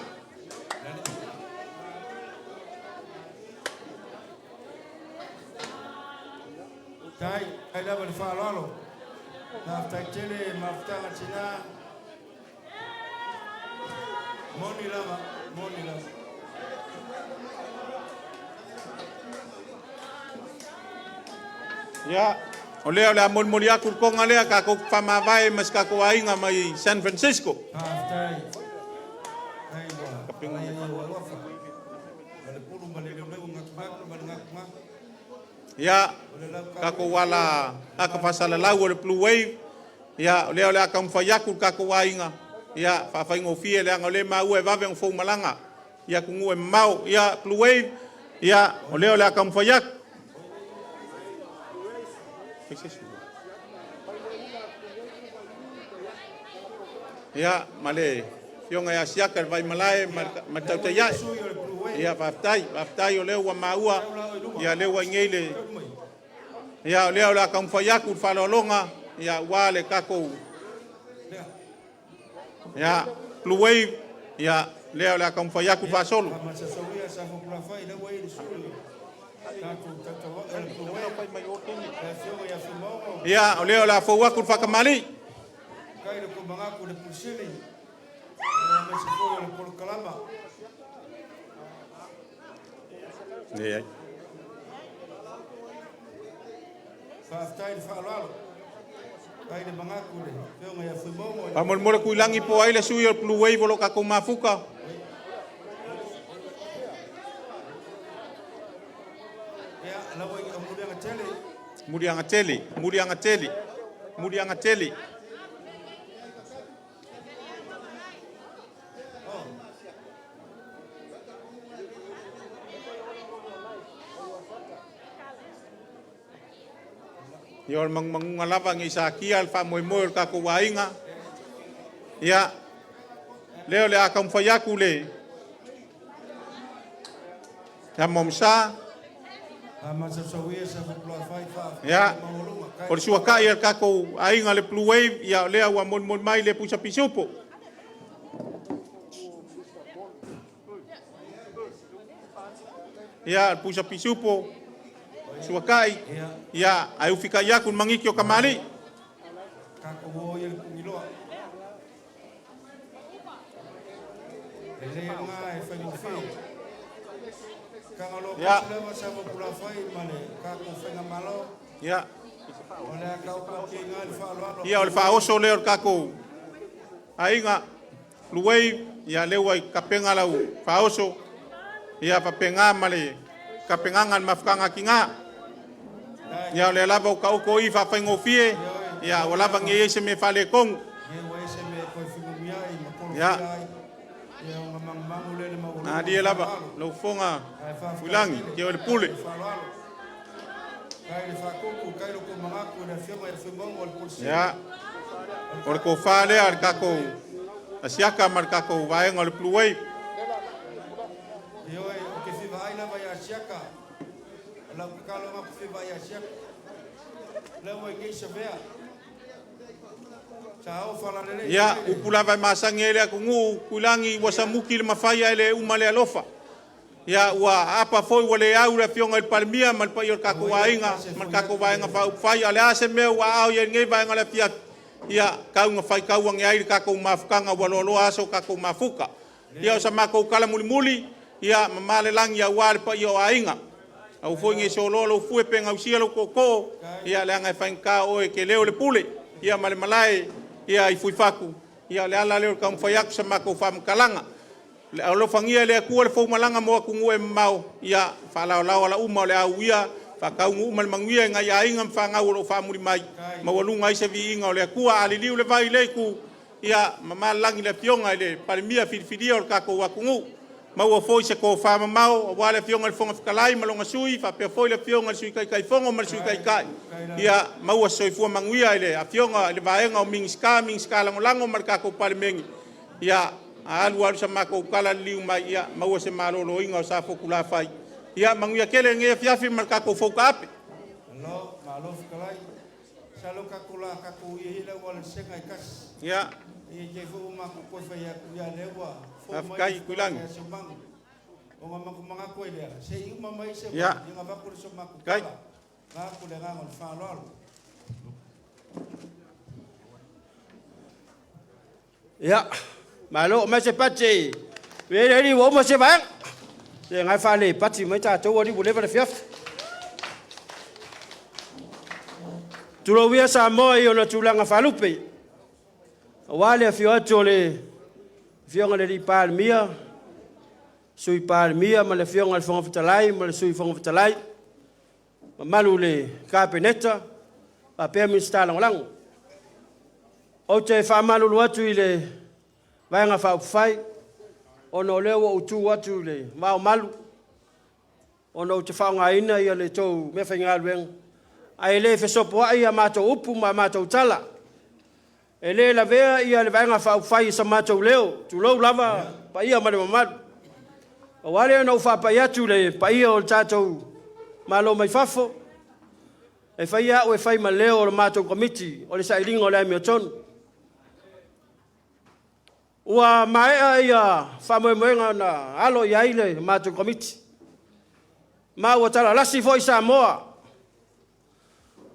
Tai lava le whalalo. Nā tai tele mafutanga tina. Moni lava. Ya, o leo le mon molia ku ko ngale ka ko fama vai mas ka ko ainga mai San Francisco. Ya, ka ko wala ka fasala lau o le blue wave. Ya, leo le ka mfayaku ka ko ainga. Ya, fa fa ngofie le ngole ma u e va ven fo malanga. Ya ku ngue mau ya blue wave. Ya, o leo le ka mfayaku. Ya, male fionga ya siaka vai malai matauta ya. Ya, faftai o leo wa maua. Ya leo ngele. Ya leo la kamfayaku falolonga ya wale kako. Ya, blue wave ya leo la kamfayaku fasolo. Ya, leo la fawaku fakamali. Kairo ko mangaku le pusili. Me se foi le por kalama. Ne. Faftai falalo. Kairo mangaku le. Feo ya foi momo. Pamol mole kuilangi po ai le suyo blue wave lo ka ko mafuka. Ya, la voi amudia tele. Mudia ngateli. Yor mangalava ngi sakia alfa moy ka ko wainga. Ya. Leo le akam fayaku le. Ya momsa. Ya. Por suaka ya ka ko ainga le blue wave ya le wa mon mai le pusa pisupo. Ya pusa pisupo. Suakai ya ayu fika yaku mangikyo kamali kako wo ye ngilo ele nga e fa ni fe kangalo ya ko sa mo pula fai mane kako fenga malo ya ole ka ko ke ngal fa lo ya ol fa oso le kako ainga luwei ya lewa kapenga lau fa oso ya papenga male kapengangan mafkanga kinga ya le lava ka ko i fa ngofie ya wala va ngi se me fale kong ya na dia lava lo fonga fulangi ke le pule ya por ko fale ar ka ko asiaka mar ka ko va en al pluwei yo ke si va ina va ya siaka la kalo ma fi va ya siaka la mo ke se vea chao fala le ya upula vai masangele ku ngu kulangi wasamuki le mafaya ele umale alofa ya wa apa foi wale aura fionga el palmia mal pa yo ka ko wainga mal ka ko wainga fa fai ale ase me wa au ye ngai vai ngala pia ya ka nga fai ka wang ai ka ko mafkanga walolo aso ka ko mafuka ya sama ko kala muli ya mamale lang ya wal pa yo ainga au foi ngi sololo fu penga usielo koko ya le nga fai ka o ke leo le pule ya male malai ya i fui faku ya le ala le kam fayak sama ko fam kalanga le alo fangia le ku le fo malanga mo ku ngue mau ya fala la wala uma le awia fa ka ngu mal mangia nga ya inga fanga wo fa muri mai ma walu ngai se vi inga le ku ali liu le vai le ku ya mama langi le pionga le palmia filfidia o ka ko wa ku ma wo foi se ko fa mau wa le pionga le fonga kalai malonga sui fa pe foi le pionga sui kai kai fonga mal sui kai kai ya ma wo soi fu mangia le a pionga le vaenga o mingska lango mar ka ko palmengi ya alu sama ko kala liu mai ya ma wo se malolo inga sa fo kula fai ya mangia kele nge fiafi mar ka ko fo ka ape no malo kalai salo ka kula ka ku ye le wal senga kas ya ye je fu ma ko fa ya ku ya lewa afkai kulang o ma ko manga ko ile se i ma mai se ya nga ba ko so ma ko kai nga ku le nga ngol fa lo ya malo ma se pati we re wo mo se bang se ngai fa le pati mai ta to wo di bu le ba fiaf Tulovia Samoa i ona tulanga falupe. Wale fio atu le fionga le palmia. Sui palmia ma le fionga le fonga fitalai ma le sui fonga fitalai. Ma malu le kapeneta pa pe minsta lang. O te fa malu watu i le vainga fa fai. Ono lewa utu watu le mau malu. Ono te fa nga ina ia le tou me fa ngalueng. Ai le fe sopo ai mato upu ma mato tala. Ele la vea ia le vainga fa fai sa mato leo. Tu lo lava pa ia ma le mamadu. O wale no fa pa ia tu le pa ia o tato malo mai Fafo. E fai ia o e fai ma leo o mato committee o le sailingo le mi ton. Ua mai ia fa mo moenga na alo ia ile mato committee. Ma o tala lasi foi Samoa.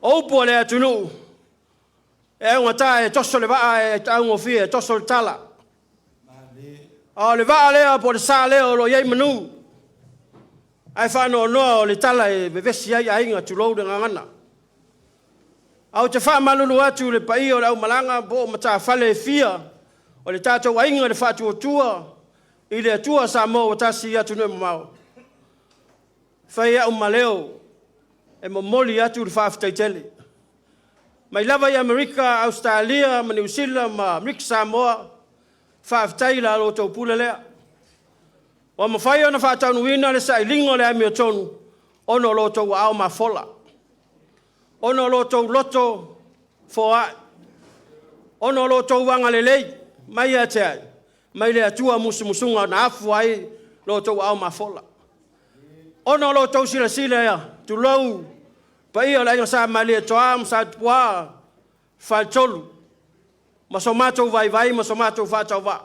O po le Atunuu. E un ta tosso le va e ta un ofie tosso il tala. O le va le po le sale o lo ye menu. Ai fa no le tala e vesi ai ainga tu lo de ngana. Au te fa malulu atu le pai o le malanga po mata fale fia. O le tato wainga le fa tu tua. I le tua Samoa tasi atu no mau. Fa ia maleo. E momoli atu le fa ftaitele. Mai lava i Amerika, Australia, ma New Zealand, ma Amerika Samoa, whaaftai la lo tau pula lea. Wa mawhai ona whaataunuina le sa ilingo le ami o tonu, ono lo tau au ma fola. Ono lo tau loto foa. Ono lo tau wanga le lei, mai a te ai. Mai le atua musunga na afu ai lo tau au ma fola. Ono lo tau sila ya, tu lau, pa ia la sa mali toam sa twa fa tolu masomato vai masomato fa tava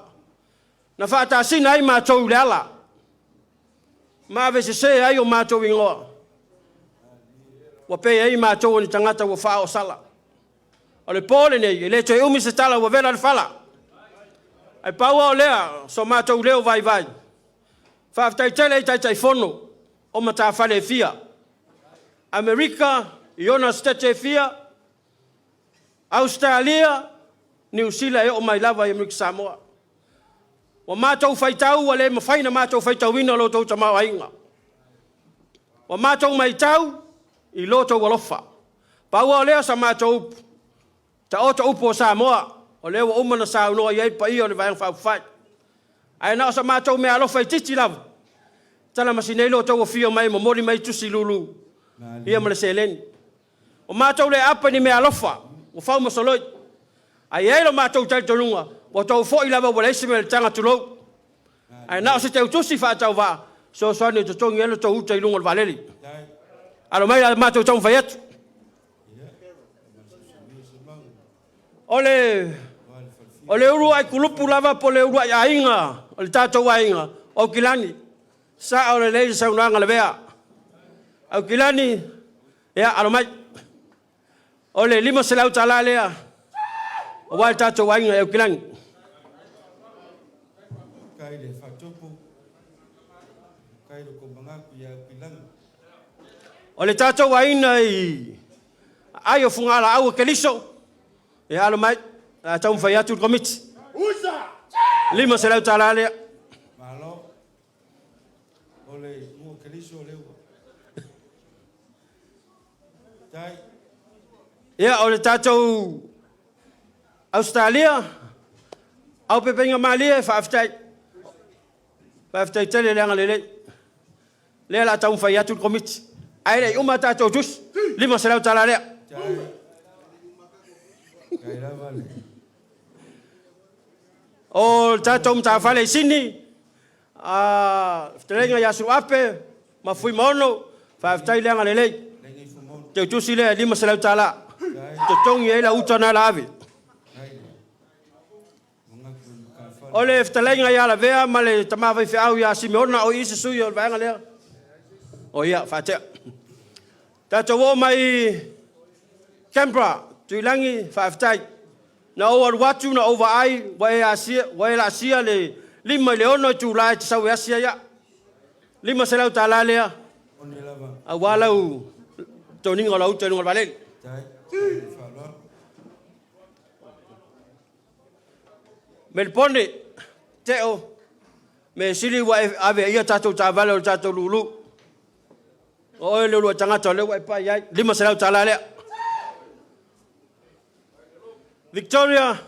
na fa ta sina ai ma to lala ma ve se ai o ma to wingo wa pe ai ma to ni tangata wa fa o sala ole pole nei le to umi se tala wa vela le fala ai pa wa le so ma to leo vai fa ta tele tai fono o mata fa le fia Amerika, Iona State Fia, Australia, New Zealand, o mai lava i Amerika Samoa. Wa mātou whaitau, wale mawhaina mātou whaitau ina lo tau tamau ainga. Wa mātou mai tau, i lo tau walofa. Paua lea sa mātou upu. Ta ota upu o Samoa, o lea wa umana sa unoa iei pa ia o le vayang whau whai. Ai nao sa mātou mea alofa i titi lava. Tala masinei lo tau o fio mai, mo mori mai tusi lulu. Ia mele seleni. O mātou le apa ni mea alofa. O whau masoloi. Ai eilo mātou tai tonunga. O tau fo i lava wale isi me le tanga tulou. Ai nao se te utusi whaatau wā. So soani te tongi elo tau uta i lunga le valeli. Alo mai la mātou tau mwhai atu. Ole uru ai kulupu lava po le uru ai ainga. O le tātou ainga. O kilani. Sa o le leise sa unanga le vea. Au kilani, ya alomai. Ole lima selau tala lea. O wai tato wainga au kilani. Kai le fatopu. Kai le kombangaku ya kilani. Ole tato wainga i ayo fungala au keliso. Ya alomai, tau mfayatu komiti. Lima selau tala lea. Malo. Ole mu keliso leo. Ya, o le tātou Australia, au pepenga malia e whaaftai. Whaaftai tele leanga lele. Lea la tau mwhai atu komiti. Aere, uma tātou tus, lima serau tala lea. O tātou mta whale sini, telenga yasu ape, mafui maono, whaaftai leanga lele. Te tusi le lima selau tala. Te tongi e la utana la ave. Ole ftalenga ya la vea ma le tamava i au ya Simeona o isi sui o vaenga lea. O ia fatea. Tato wo mai Canberra tuilangi faaftai. Na o watu na over ai wa e la sia le lima le ono tu la te sau asia ya. Lima selau tala lea. Awalau Toning or out and Melpone, teo, me sili wa ave ia tatou tavale o tatou lulu. O e lulu tangata le wa pa ia 5 salau tala le. Victoria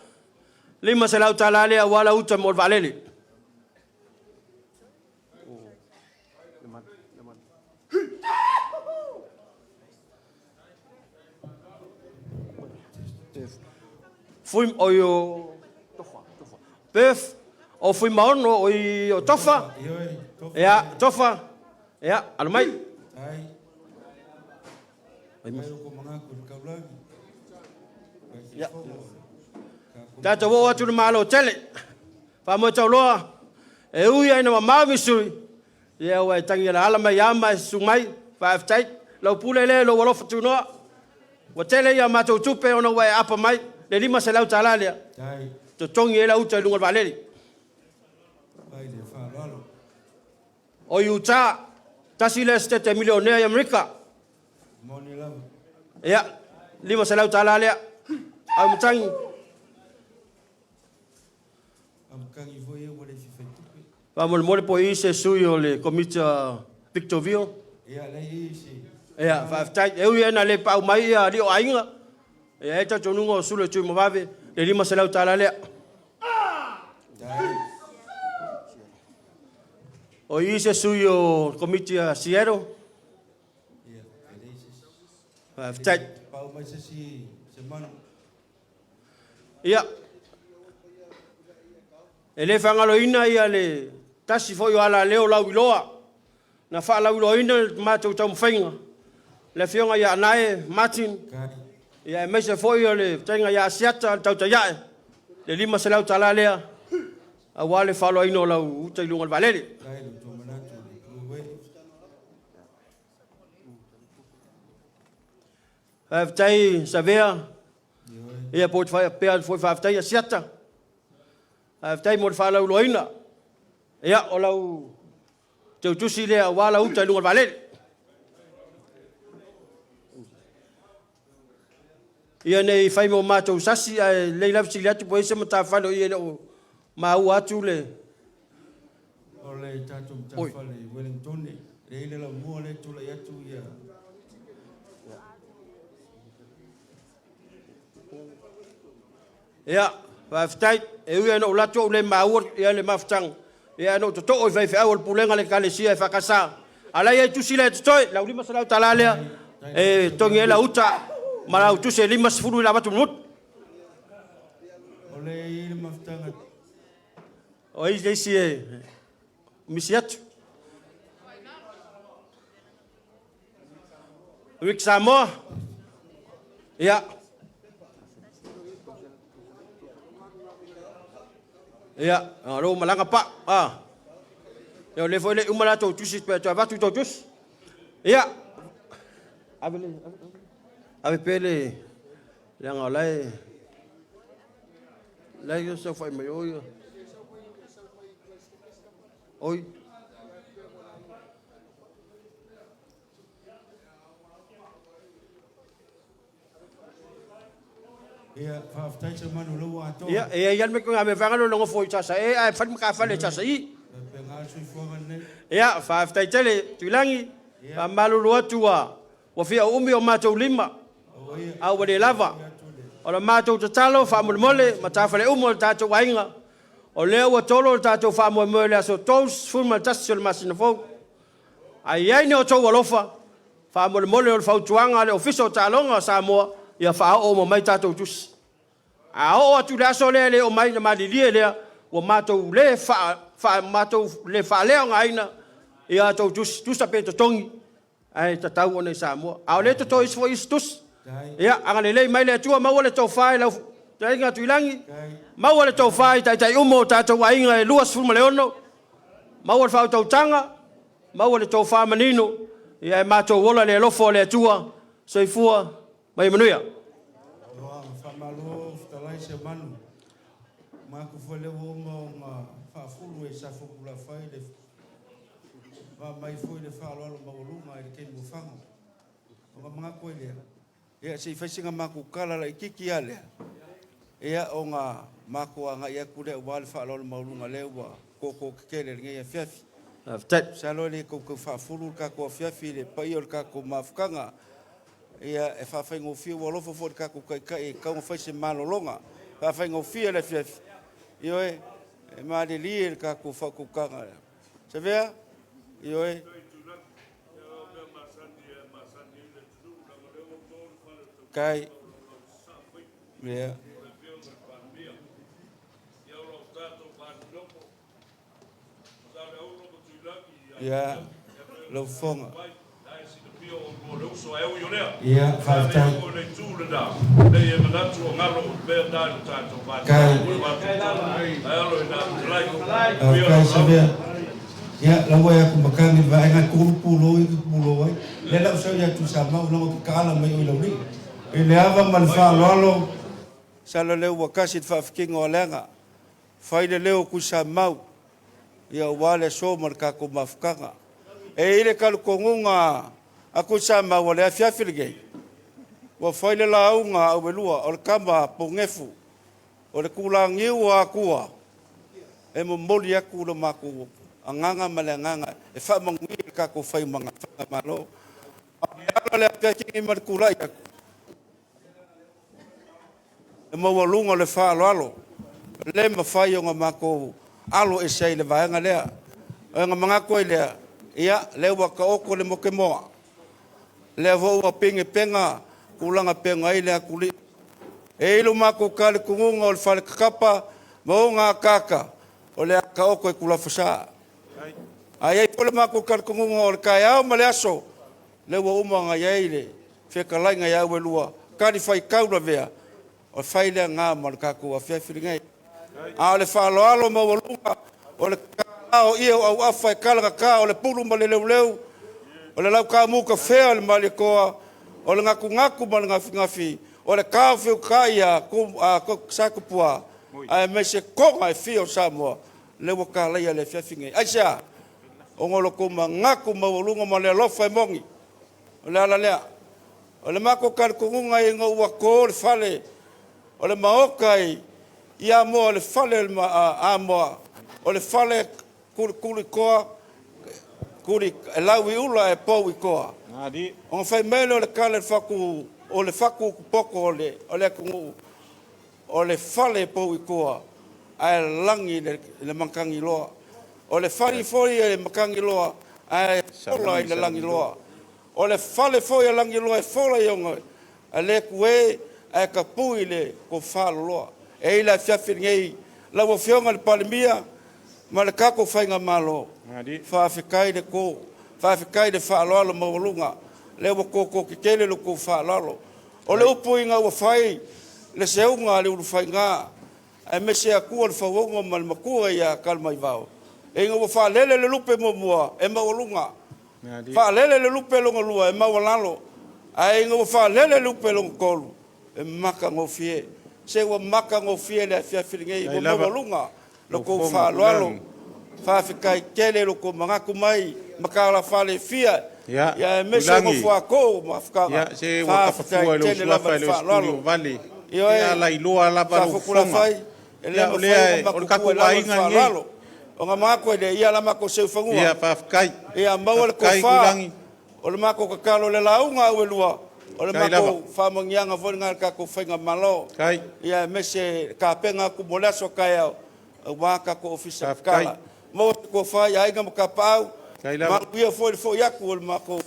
5 salau tala le wala uta mo valele. Fui o yo Beth o fui maono o i tofa. Ya, tofa. Ya, almai. Ya. Tata wo atu malo tele. Pa mo tau loa. E ui ai na mavi sui. Ya wa tangi la ala mai ama sumai. Pa ftai. Lo pulele lo walo fatu no. Wa tele ya mato tupe ona wa apa mai. Le 5 salau talalia. To tongi ela uta lunga valeri. O yuta tasile stete milionaire ya Amerika. Ya, 5 salau talalia. Au mutangi. Vamos mole po ise suyo le komita Victorville. Ya, fa tai eu ia na le pau mai a rio ainga. Ya eta tonungo sule tu move le 5 salau talalia. O ise suyo komita Seattle. Fa tai Pau mai si semana. Ya. Ele fangaloina ia le tasi foi ala leo lau iloa. Na fa lau iloina matou tau mfainga. Le fionga ia nae Martin. Ia me se foi le tenga ia siata tau taia. Le 5 salau talalea. A wale falo ino lau utai lunga valele. Aftai savea. Ia pot fa pe foi fa aftai siata. Aftai mo fa lau loina. Ia o lau teu tusi le wala utai lunga valele. Ia nei fai mo matou sasi le la fili atu po ese mata falo ia o ma u atu le Ole tatum tafale Wellington le ile la mo le tu la atu ia. Ia fa ftai e ia no lato le ma u ia le maftang ia no to o vai fa o pulenga le kalesia fa kasa ala ia tu sile to la 5 salau talalea e tongela uta Malau tu se 5 fulu la batu mut. Ole ile maftanga. O ile si misiat. Wik Samoa. Ya. Ya, ro malanga pa. Yo le foi le umala to tu si pe to batu to tus. Ya. Abele. Ave pele lang olay yo sa fai mai oi ia fa aftai se manu lo ato ia ia me ko ame fangalo lo foi tasa ai fa ka fa le tasa i pengal sui fuangane ia fa aftai tele tulangi fa malu lo tua wa fi umi o matou 5 au wale lava. O la mātou te talo, wha mole, ma tāwhale umo le tātou wainga. O leo wa tolo le tātou wha mole aso tous, fulma tasi o le masina fau. Ai ai ne o tau walofa, wha mole o le whautuanga le ofiso tālonga Samoa, ia wha o mo mai tātou tusi. A o atu le aso le o mai na malilie lea, wa mātou le mātou le wha leo ngā aina, ia tau tusi, tusa pe to tongi, ai tatau o nei Samoa. A o le to tois fo is tusi. Ya, angane lei mai le tua mau le tau fai lau tainga tuilangi. Mau le tau fai tai umo tātou wainga e luas fulma leono. Mau le fau tau tanga. Mau le tau fai manino. Ia e mātou wola le lofo le tua. Soifua mai manuia. Whamalo ftalai se manu. Māku whale woma o ngā whaafuru e safokula whai le mai fwoi le whaalolo maulunga e le kei mwhango. O mga koe lea. Ia se faisinga maku kala la ikiki ale. Ia o ngā Mako anga ia kule wale fa lo maulunga lewa ko kele ngai fiafi. Salo le ko fafulu ka ko fiafi le paiol ka ko mafkanga. Ia e fa fa ngofi wo fo fo ka ko kai ka fa se malolonga. Fa fa ngofi le fiafi. Io e ma de li ka ko fa ko kanga. Se vea? Io e kai yeah. Yeah, lo fonga. Yeah, five times. Ya, la voy a convocar mi va a pulo. Le la soy ya tu sama lo que cala me lo vi. Le ava malfa lo sala le wa kasi fa king o lenga. Fai le leo ku samau. Ya wale so marka ko mafkanga. E ile kal kongunga aku sama wale afia filge. Wa fai le launga o belua o kamba pongefu. O le kulangi wa akua. E mo moli aku lo maku. Anganga malanganga e fa mangui ka ko fai manga malo ala le ka ki mar kula ya e mo walunga le fa alo le ma fai nga mako alo e sei le vaanga le nga manga ko le ia le wa ka o ko le mo ke mo le vo wa pinge penga kulanga penga ile akuli e lo mako ka le kunga o le fa le kapa mo nga kaka o le ka o ko kula fasa ai pole mako kar kongunga o kai au maleaso le wa uma nga yaile fe kalai nga ya welua kani fai kaula vea o fai le nga mal ka ko afia filingai a le fa lo mo volunga o le o ia au afa kala ka o le pulu male leu o le lau ka mu ka fe o le malikoa o le ngaku mal ngafi o le ka fe ka ia ko sakupua ai me se ko ai fio Samoa le wa kala ia le fiafingai aisa o ngolo ko mangaku mawulunga male lofa mongi ole ala lea ole mako kal kunga i ngo wa ko fale ole maokai ia mo le fale amo ole fale kuli ko kuli lawi ula e po ko ngadi on fai melo le kale faku ole faku poko ole kungu ole fale po ko ai langi le mankangi lo o le fari foi e makangi loa ai fola i le langi loa o le fale foi e langi loa e fola i onga a le kue e ka pui le ko falo loa e ila fiafi ngei la wo fionga le palimia ma le kako fainga malo fa fikai de ko fa fikai de falo alo mawlunga le wo ko ki kele lo ko falo alo o le upu inga wo fai le seunga le ufainga e me se aku le fawonga mal makua ya kalma i vao e ngo fa lele le lupe mo e mawlunga fa lele le lupe lo ngolua e mawlalo ai ngo fa lele lupe lo kolu e maka ngo fie se wa maka ngo fie le fia filingei mo mawlunga lo ko fa lalo fa fikai kele lo ko manga kumai maka la fa le fia ya me se ngo fa ko mafka ya se wa ka fa lo fa le studio vale ya la iloa la ba lo fa ele o ka ko ainga ngi o nga mako le ia la mako se fangua ia pa kai ia mau le ko fa o le mako ka kalo le launga o lua o le mako fa mangianga fo nga ka ko fainga malo kai ia mese ka penga ku mola so kai o waka ko ofisa kala mo ko fa ia nga ka pau ma ia fo ia ku o mako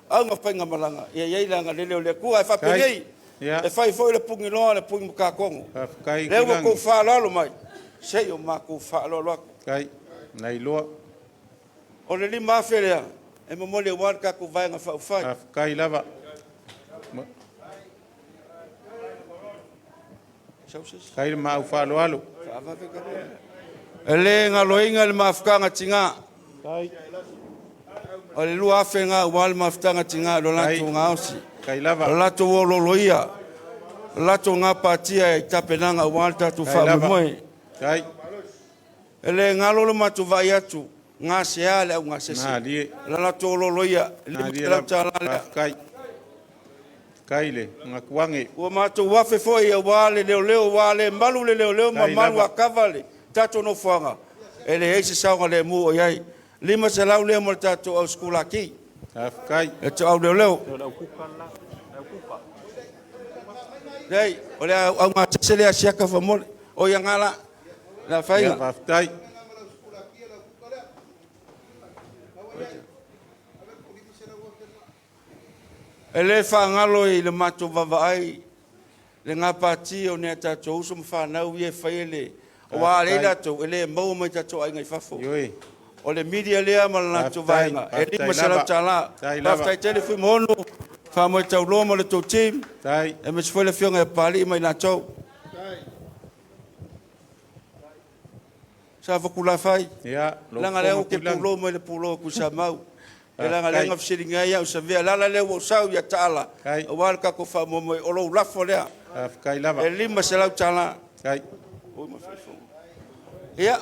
au nga fainga malanga ia ia nga le ku ai fa pengei e fai fo le pungi lo le pungi ka kongo kai le ko fa lo mai se o mako fa lo kai nai loa o le lima ferea e mo le wan ka ku vai nga fa fai kai lava kai ma fa lo alo ele nga loinga le mafkanga tinga kai o le lua fenga wal mafkanga tinga lo la tu nga osi kai lava lo la tu lo loia la tu nga patia e tapenanga wal ta tu fa mo kai ele ngalo le matu vai atu nga se ale nga se na die la to lo loia na die la kai Kaile, ngakuange. Ua mātou wafe foi ia wale leo wale malu leo ma malu a kavale. Tato no fuanga. Ele heise saunga le mu o iai. Lima se lau leo mo tato au skula ki. Afkai. E to au leo. Dei, ole au ngā tasele a siaka fa mole. O ia ngala. La whainga. Afkai. Ele whaangalo i le mato vavaai. Le ngā pāti o nea tato uso mwhanau i e whaiele. O wā le lato, ele mau mai tato ai ngai Fafo. O le media lea malanato vainga. E li masalau tala. Paftai tele fui mono. Wha moe tau loma le tau team. E me sifoi le fionga e pali i mai lato. Sa wakula whai. Langa leo ke pulo mai le pulo ku sa mau. E langa lenga fisiringa ia o sa vea. Lala leo o sau ia taala. O wala kako wha moe o lo lafo lea. E li masalau tala. Ia,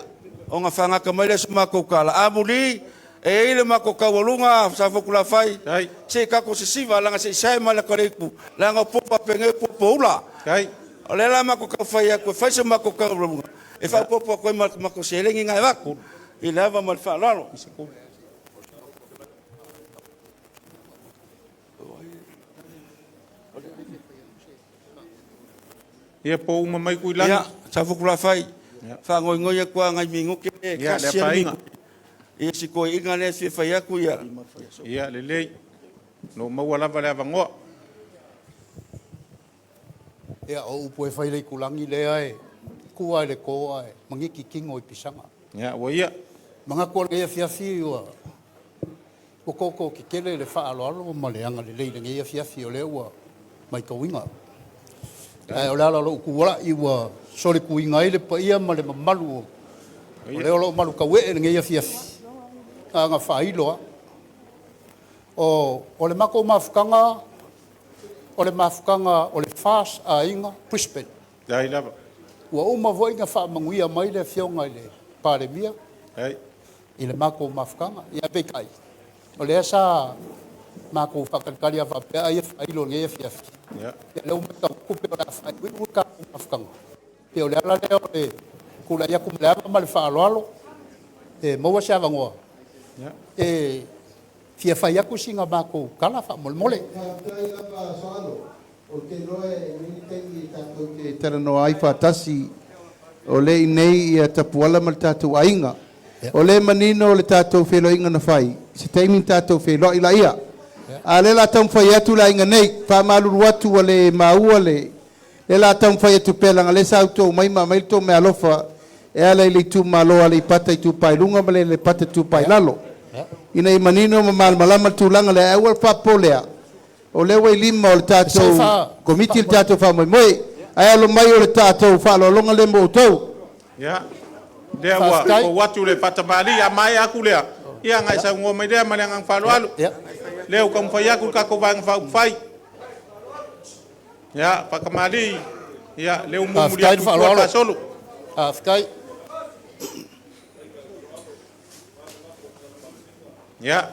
o ngā whangaka mai le su mako kala. Amuli, e ile mako kawalunga, sa whakula whai. Se kako se siva, langa se isai mai la kareiku. Langa popa penge popa ula. O le la mako kawhai a koe, whai se mako kawalunga. E whau popa koe mako se rengi ngai waku. I lewa mal whalalo. Ia po uma mai kui lana. Ia, sa whakula whai. Whangoi ngoia kua ngai mingo ke kasia mingo. Ia si koe inga le si whai aku ia. Ia lelei. No maua lava le avangoa. Ia o upo e whai lei kulangi lea e. Kua le koa e. Mangiki kingo i pisanga. Ia, wa ia. Mga koa ngai fiafi ua. O koko ki kele le wha alo alo ma le anga le lei le ngai fiafi o le ua. Mai kawinga. O le ala lo kuala i ua. Sole kuinga ile pa ia ma le mamalu. O le olo malu kawe e ngai fiafi. Nga whailoa. O le mako mafukanga. O le mafukanga o le fast a inga. Brisbane. Dai lava. Ua uma voi nga wha manguia mai le fionga i le pāremia. I le mako mafukanga. Ia pekai. O le asa mako whakankari a whapea ia whailo ngai fiafi. Ia leo meka kupe o la whai. Ui ka mafukanga. Pe o le ala leo le kula ia kumleanga ma le whaaloalo. E maua se avangoa. E fia whai aku singa mako kala wha mole mole. O ke loe ni tengi tātou ke tera no ai whātasi o le nei i a tapuala ma le tātou ainga. O le manino o le tātou Feiloaiga na whai. Se teimi tātou Feiloaiga la ia. A le la tam whai atu la inga nei, whamaluru atu a le maua le. Le la tam whai atu pelanga le sa auto mai ma mai to me alofa. E ala i le tu maloa le pata i tu pai lunga ma le pata tu pai lalo. Ina i manino ma malama tu langa le awal whapolea. O le wai lima o le tātou komiti le tātou wha moe. Ai alo mai o le tātou whalolonga le mo tau. Ia. Lea wa o watu le patamali a mai aku lea. Ia ngai sa ngoma idea ma ngang whalo alu. Lea o kam whai aku kako vang whai. Ia, pakamali. Ia, leo mumuri aku kua solo. Afkai. Ia.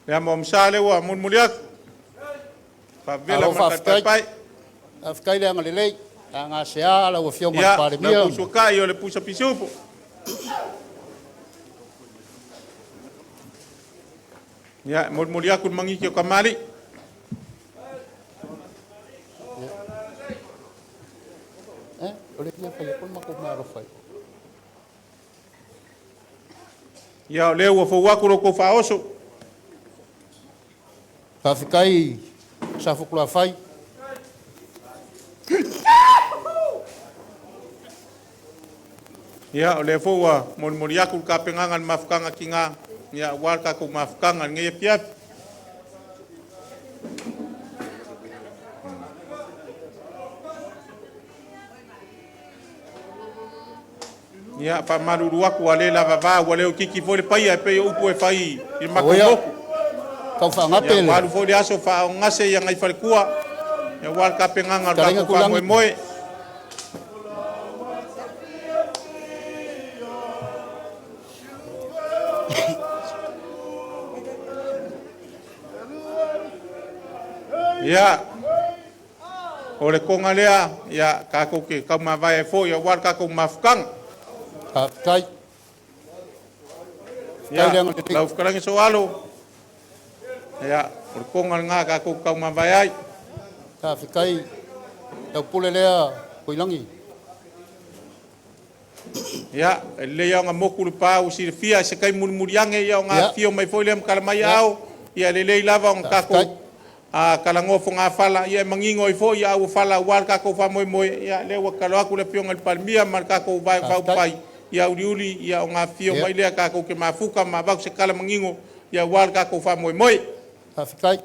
Lea mo msale wa mumuri aku. Favela matapai. Afkai le anga lelei. Anga sea la o fio ma pare mia. Ya, na puso kai o le puso pisupo. Ya, murmuri aku mangi ki kamari. Ole kia fai kon mako maro fai. Ya, le o fo waku ro ko fa oso. Fafikai sa fukula fai. Ya, ole fo wa murmuri aku ka pengangan mafkanga kinga. Ya, warka ko mafkanga ngai piap. Ya, pa maruru aku wale lava va wale o kiki fo le pai e pe upu e fai i makomoku. Kau fa ngapele. Ya, walu fo le aso fa ngase yang ai falkua. Ya, warka pengangan ka ko fa moe. Ya, O le konga lea, ia kako ke kaumawai e fo, ia war kako mafukanga. Kai. Ia, lau whakarangi so alo. Ia, o le konga ngā kako kaumawai ai. Ka whikai, tau pule lea koilangi. Ia, le ia ngā moku le pāu si le fia, se kai muri ange ia o ngā fio mai foi le mkalamai au. Ia le lei lava o ngā kako. A kalangofo ngā whala, ia mangingo i fo, ia au whala wal kako wha moe moe, ia lewa kalo aku le pionga le palmia, mar kako vai whau pai, ia uri ia o ngā fio mai lea kako ke mafuka, ma vau se kala mangingo, ia wal kako wha moe moe. Ka whikai.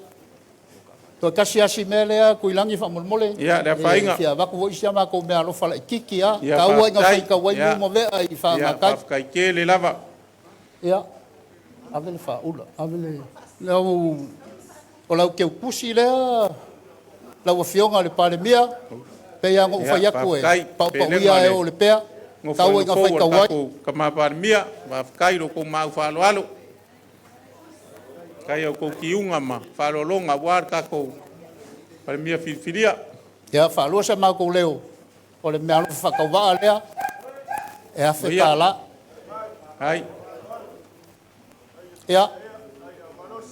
Toa kasi asi mea lea kuilangi wha mulmole. Ia, lea whainga. Ia, waku wo isia mako mea lo whala i kiki a, ka ua inga whaika waimu mo vea i wha makai. Ia, whafkai ke le lava. Ia, avele wha ula, avele. Leo, o lau keu kusi lea, lau a fionga le pare mia, pe ia ngō whai aku e, pauia e o le pea, tau inga whai kawai. Ka mā pare mia, whafkai ro kou mau whalo alo. Kai au kou ki unga ma, whalo longa, war kako, pare mia whiwhiria. Ia, whaloa sa mau kou leo, o le mea lo whakawaa lea, e a whetala. Hai. Ia,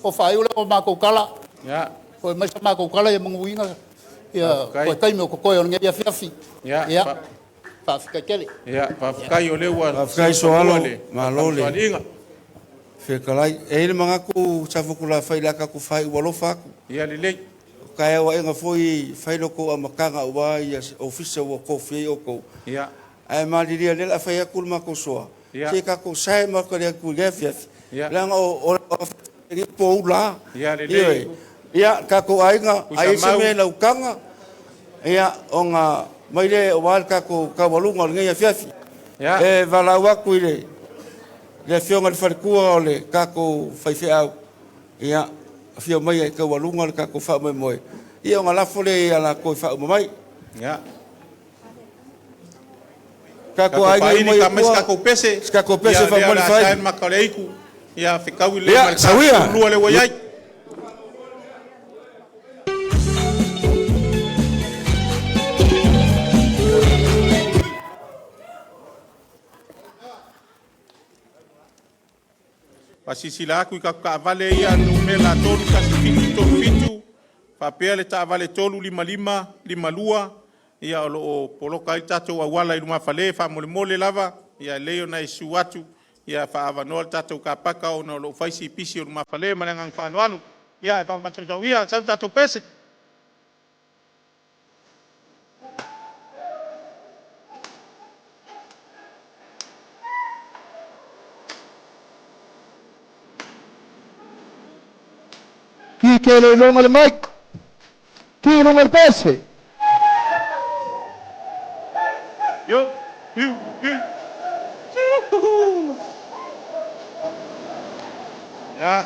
o whai ule o mākou kala. Ia. Ko mai sa mākou kala ia manguinga. Ia, koe kaime o kokoe o nge ia whiawhi. Ia. Ia. Whawhika kele. Ia, whawhikai o lewa. Whawhikai so alo, malole. Whekalai, e le mangaku safuku la whai laka ku whai ualofa aku. Ia lelei. Kai awa inga fwoi whai loko a makanga ua ia ofisa ua kofi o kou. Ia. Ai maliria lela whai aku le mako soa. Ia. Te kako sae mako le aku le fiafi. Ia. Langa o po ula. Ia lelei. Ia kako ainga, ai se me laukanga. Ia o ngā maile o wal kako kawalunga o ngai fiafi. Ia. E walau aku i le fionga le wharikua o le kako whaiwhi au. Ia, fio mai e kawalunga le kako wha mai moe. Ia o ngā lafo le ala koe wha mai. Ia. Kako ai ngai mai kua. Kako pese. Kako pese wha mai whai. Ia, maka le iku. Ia, whikau i le. Ia, sawia. Lua le waiai. Pasisila aku i ka avale ia no mela tolu kasi fitu tolu fitu. Whapea le ta avale tolu 55 ia o poloka i tatou awala i runga whale wha mole mole lava. Ia leo na isu atu. Ia wha avanoa le tatou ka paka o na lo whaisi pisi o runga whale manangang whanuanu. Ia e pamatatau ia sa tatou pese. Ki ke le longa le mic. Ki longa le pese. Yo. Ya.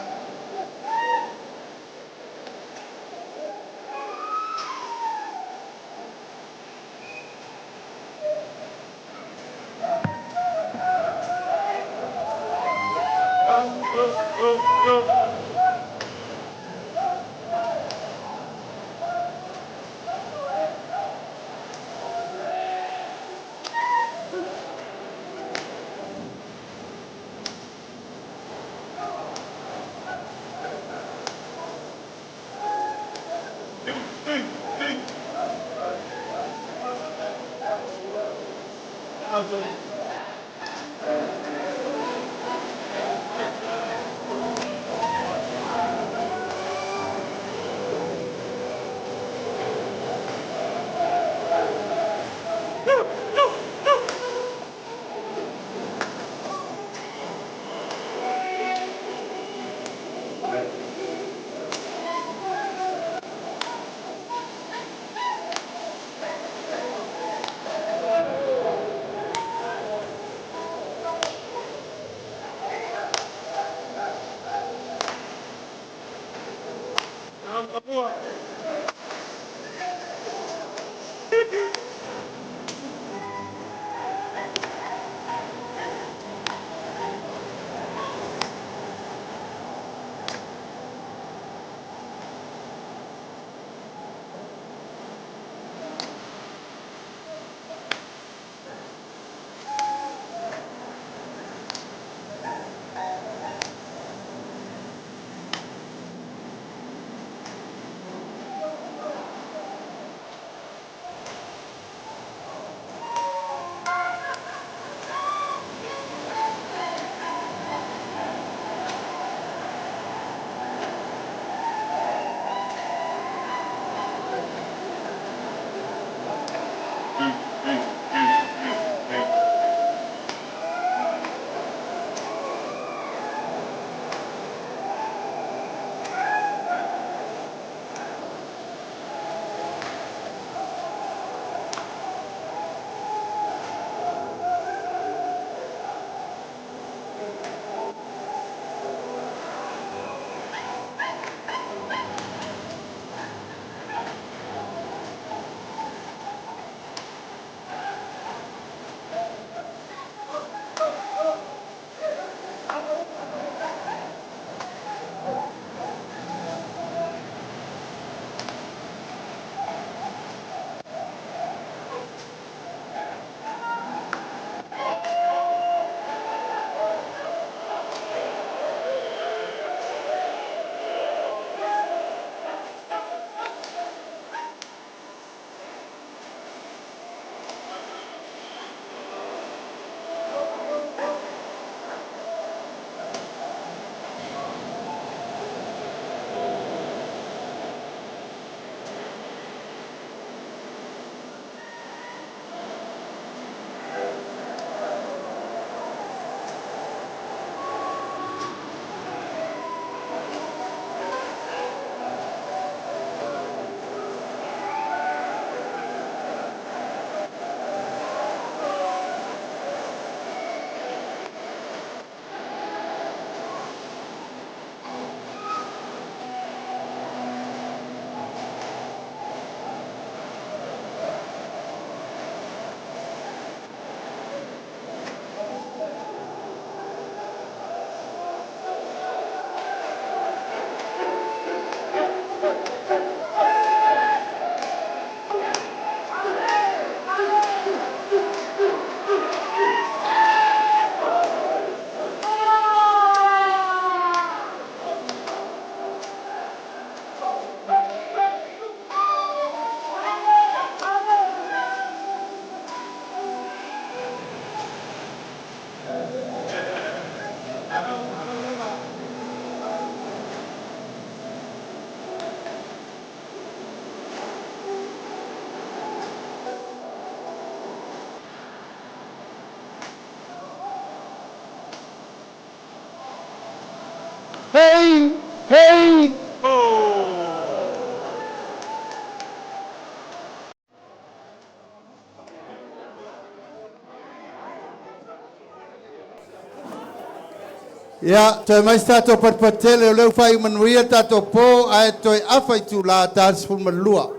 Ia, toi mai stato patpatele o leu fai manuia tato po ai toi awhai tu la tārs fumalua.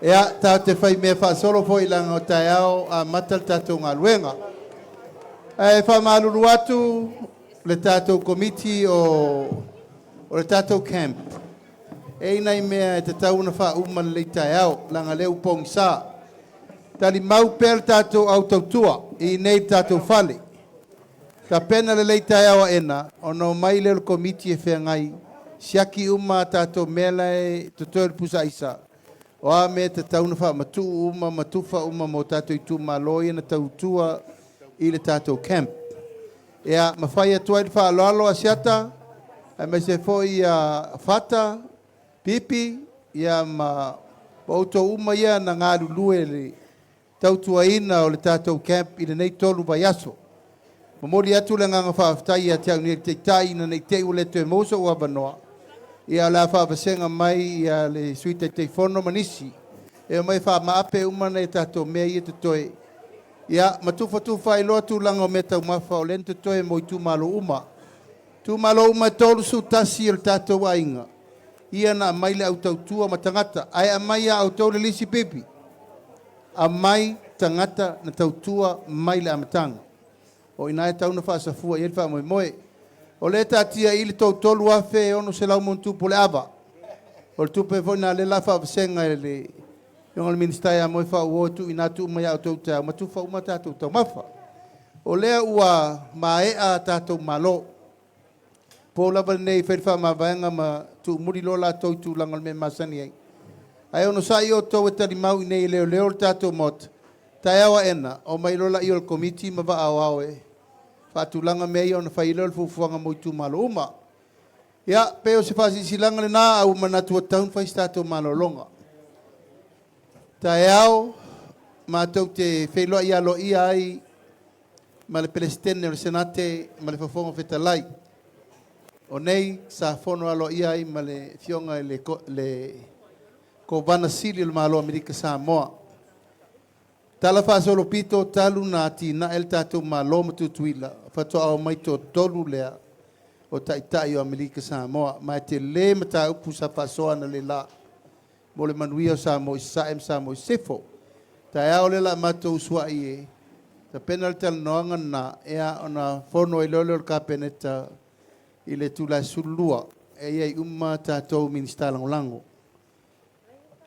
Ia, tau te whai mea wha solo po ilanga o tai au a matal tato ngā luenga. E wha malulu atu le tato komiti o le tato camp. E nei mea e te tauna wha uman le tai au langa leu pong sa. Tali mau pel tato au tautua I nei tato whale. Ka pena le leita awa ena, ono mai leo komiti e whengai, siaki uma tato mela e tutoel pusa isa. O a me te tauna wha matu uma, matufa uma mo tato I tu maloi na tautua I le tato camp. Ea, mawhai atua I wha aloalo a siata, a me se fo I a fata, pipi, ia ma auto uma ia na ngā lulue le tautua ina o le tato camp I le nei tolu vai aso. Mamori atu le nganga whaaftai a te au ni te tai na nei te ule te moso ua banoa. Ia la whaafasenga mai ia le suite te whono manisi. E mai wha maape umana e tato mea I te toe. Ia matufa tufa I loa tu langa o meta umafa o len te toe mo I tu malo uma. Tu malo uma e tolu su tasi il tato wainga. Ia na mai le au tautua matangata. Ai a mai a au tau le lisi pipi. A mai tangata na tautua mai le amatanga. O ina e tauna whaasafua I wha moe moe. O le tatia I le tau tolu afe e ono se lau montu po le ava. O le tupe fwoi le la whaafasenga e le yonga le ministai a moe wha uotu ina tu mai au tau tau matufa uma tatou tau mafa. O lea ua mae a tatou malo. Po lava nei whaiwha ma vaenga ma tu muri lola tau tu langal me masani ai. Ai ono sa I o tau e tari mau I nei leo leo le tatou mot. Tai awa ena, o mai lola I o le komiti ma va au au e. Whaatulanga mei o na whailo le fufuanga mo I tu malo uma. Ia, peo se whasi silanga le nā au manatua taun whaistato malo longa. Tai au, mātou te Feiloaiga alo ia ai, ma le pelestene o le senate, ma le whafonga whetalai. O nei, sa whono alo ia ai, ma le fionga le kobana sili o le malo Amerika Samoa. Tala whaasolo pito talu nā tina el tātou malo matutuila. Whatoa au mai tō tolu lea o taitai o Amerika Samoa. Mai te le mata upu sa whasoa na le la. Mo le manuia o Samoa I saem Samoa I sefo. Tai au le la matou sua I e. Ta pena le tala noanga na ea ona whono I lolo le kapeneta I le tula sulua. E iei umma tātou minister langolango.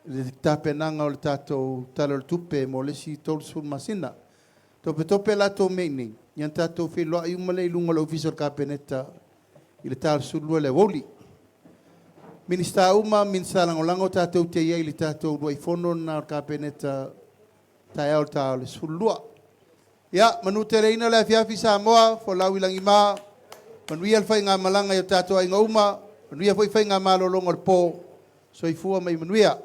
Le tapenanga o le tātou talo le tupe mo le si tolu sul masina. Tope la tō meini. Ian tātou wheloa I umale I lunga le official kapeneta I le tālo sulua le woli. Minista uma, minista langolango tātou te iei le tātou rua I whono na kapeneta tai au tāo le sulua. Ia, manu te reina le afiafi Samoa, fo lau ilangi maa, manuia le whai ngā malanga I o tātou ai ngā uma, manuia whai ngā malolonga le pō, so I fua mai manuia.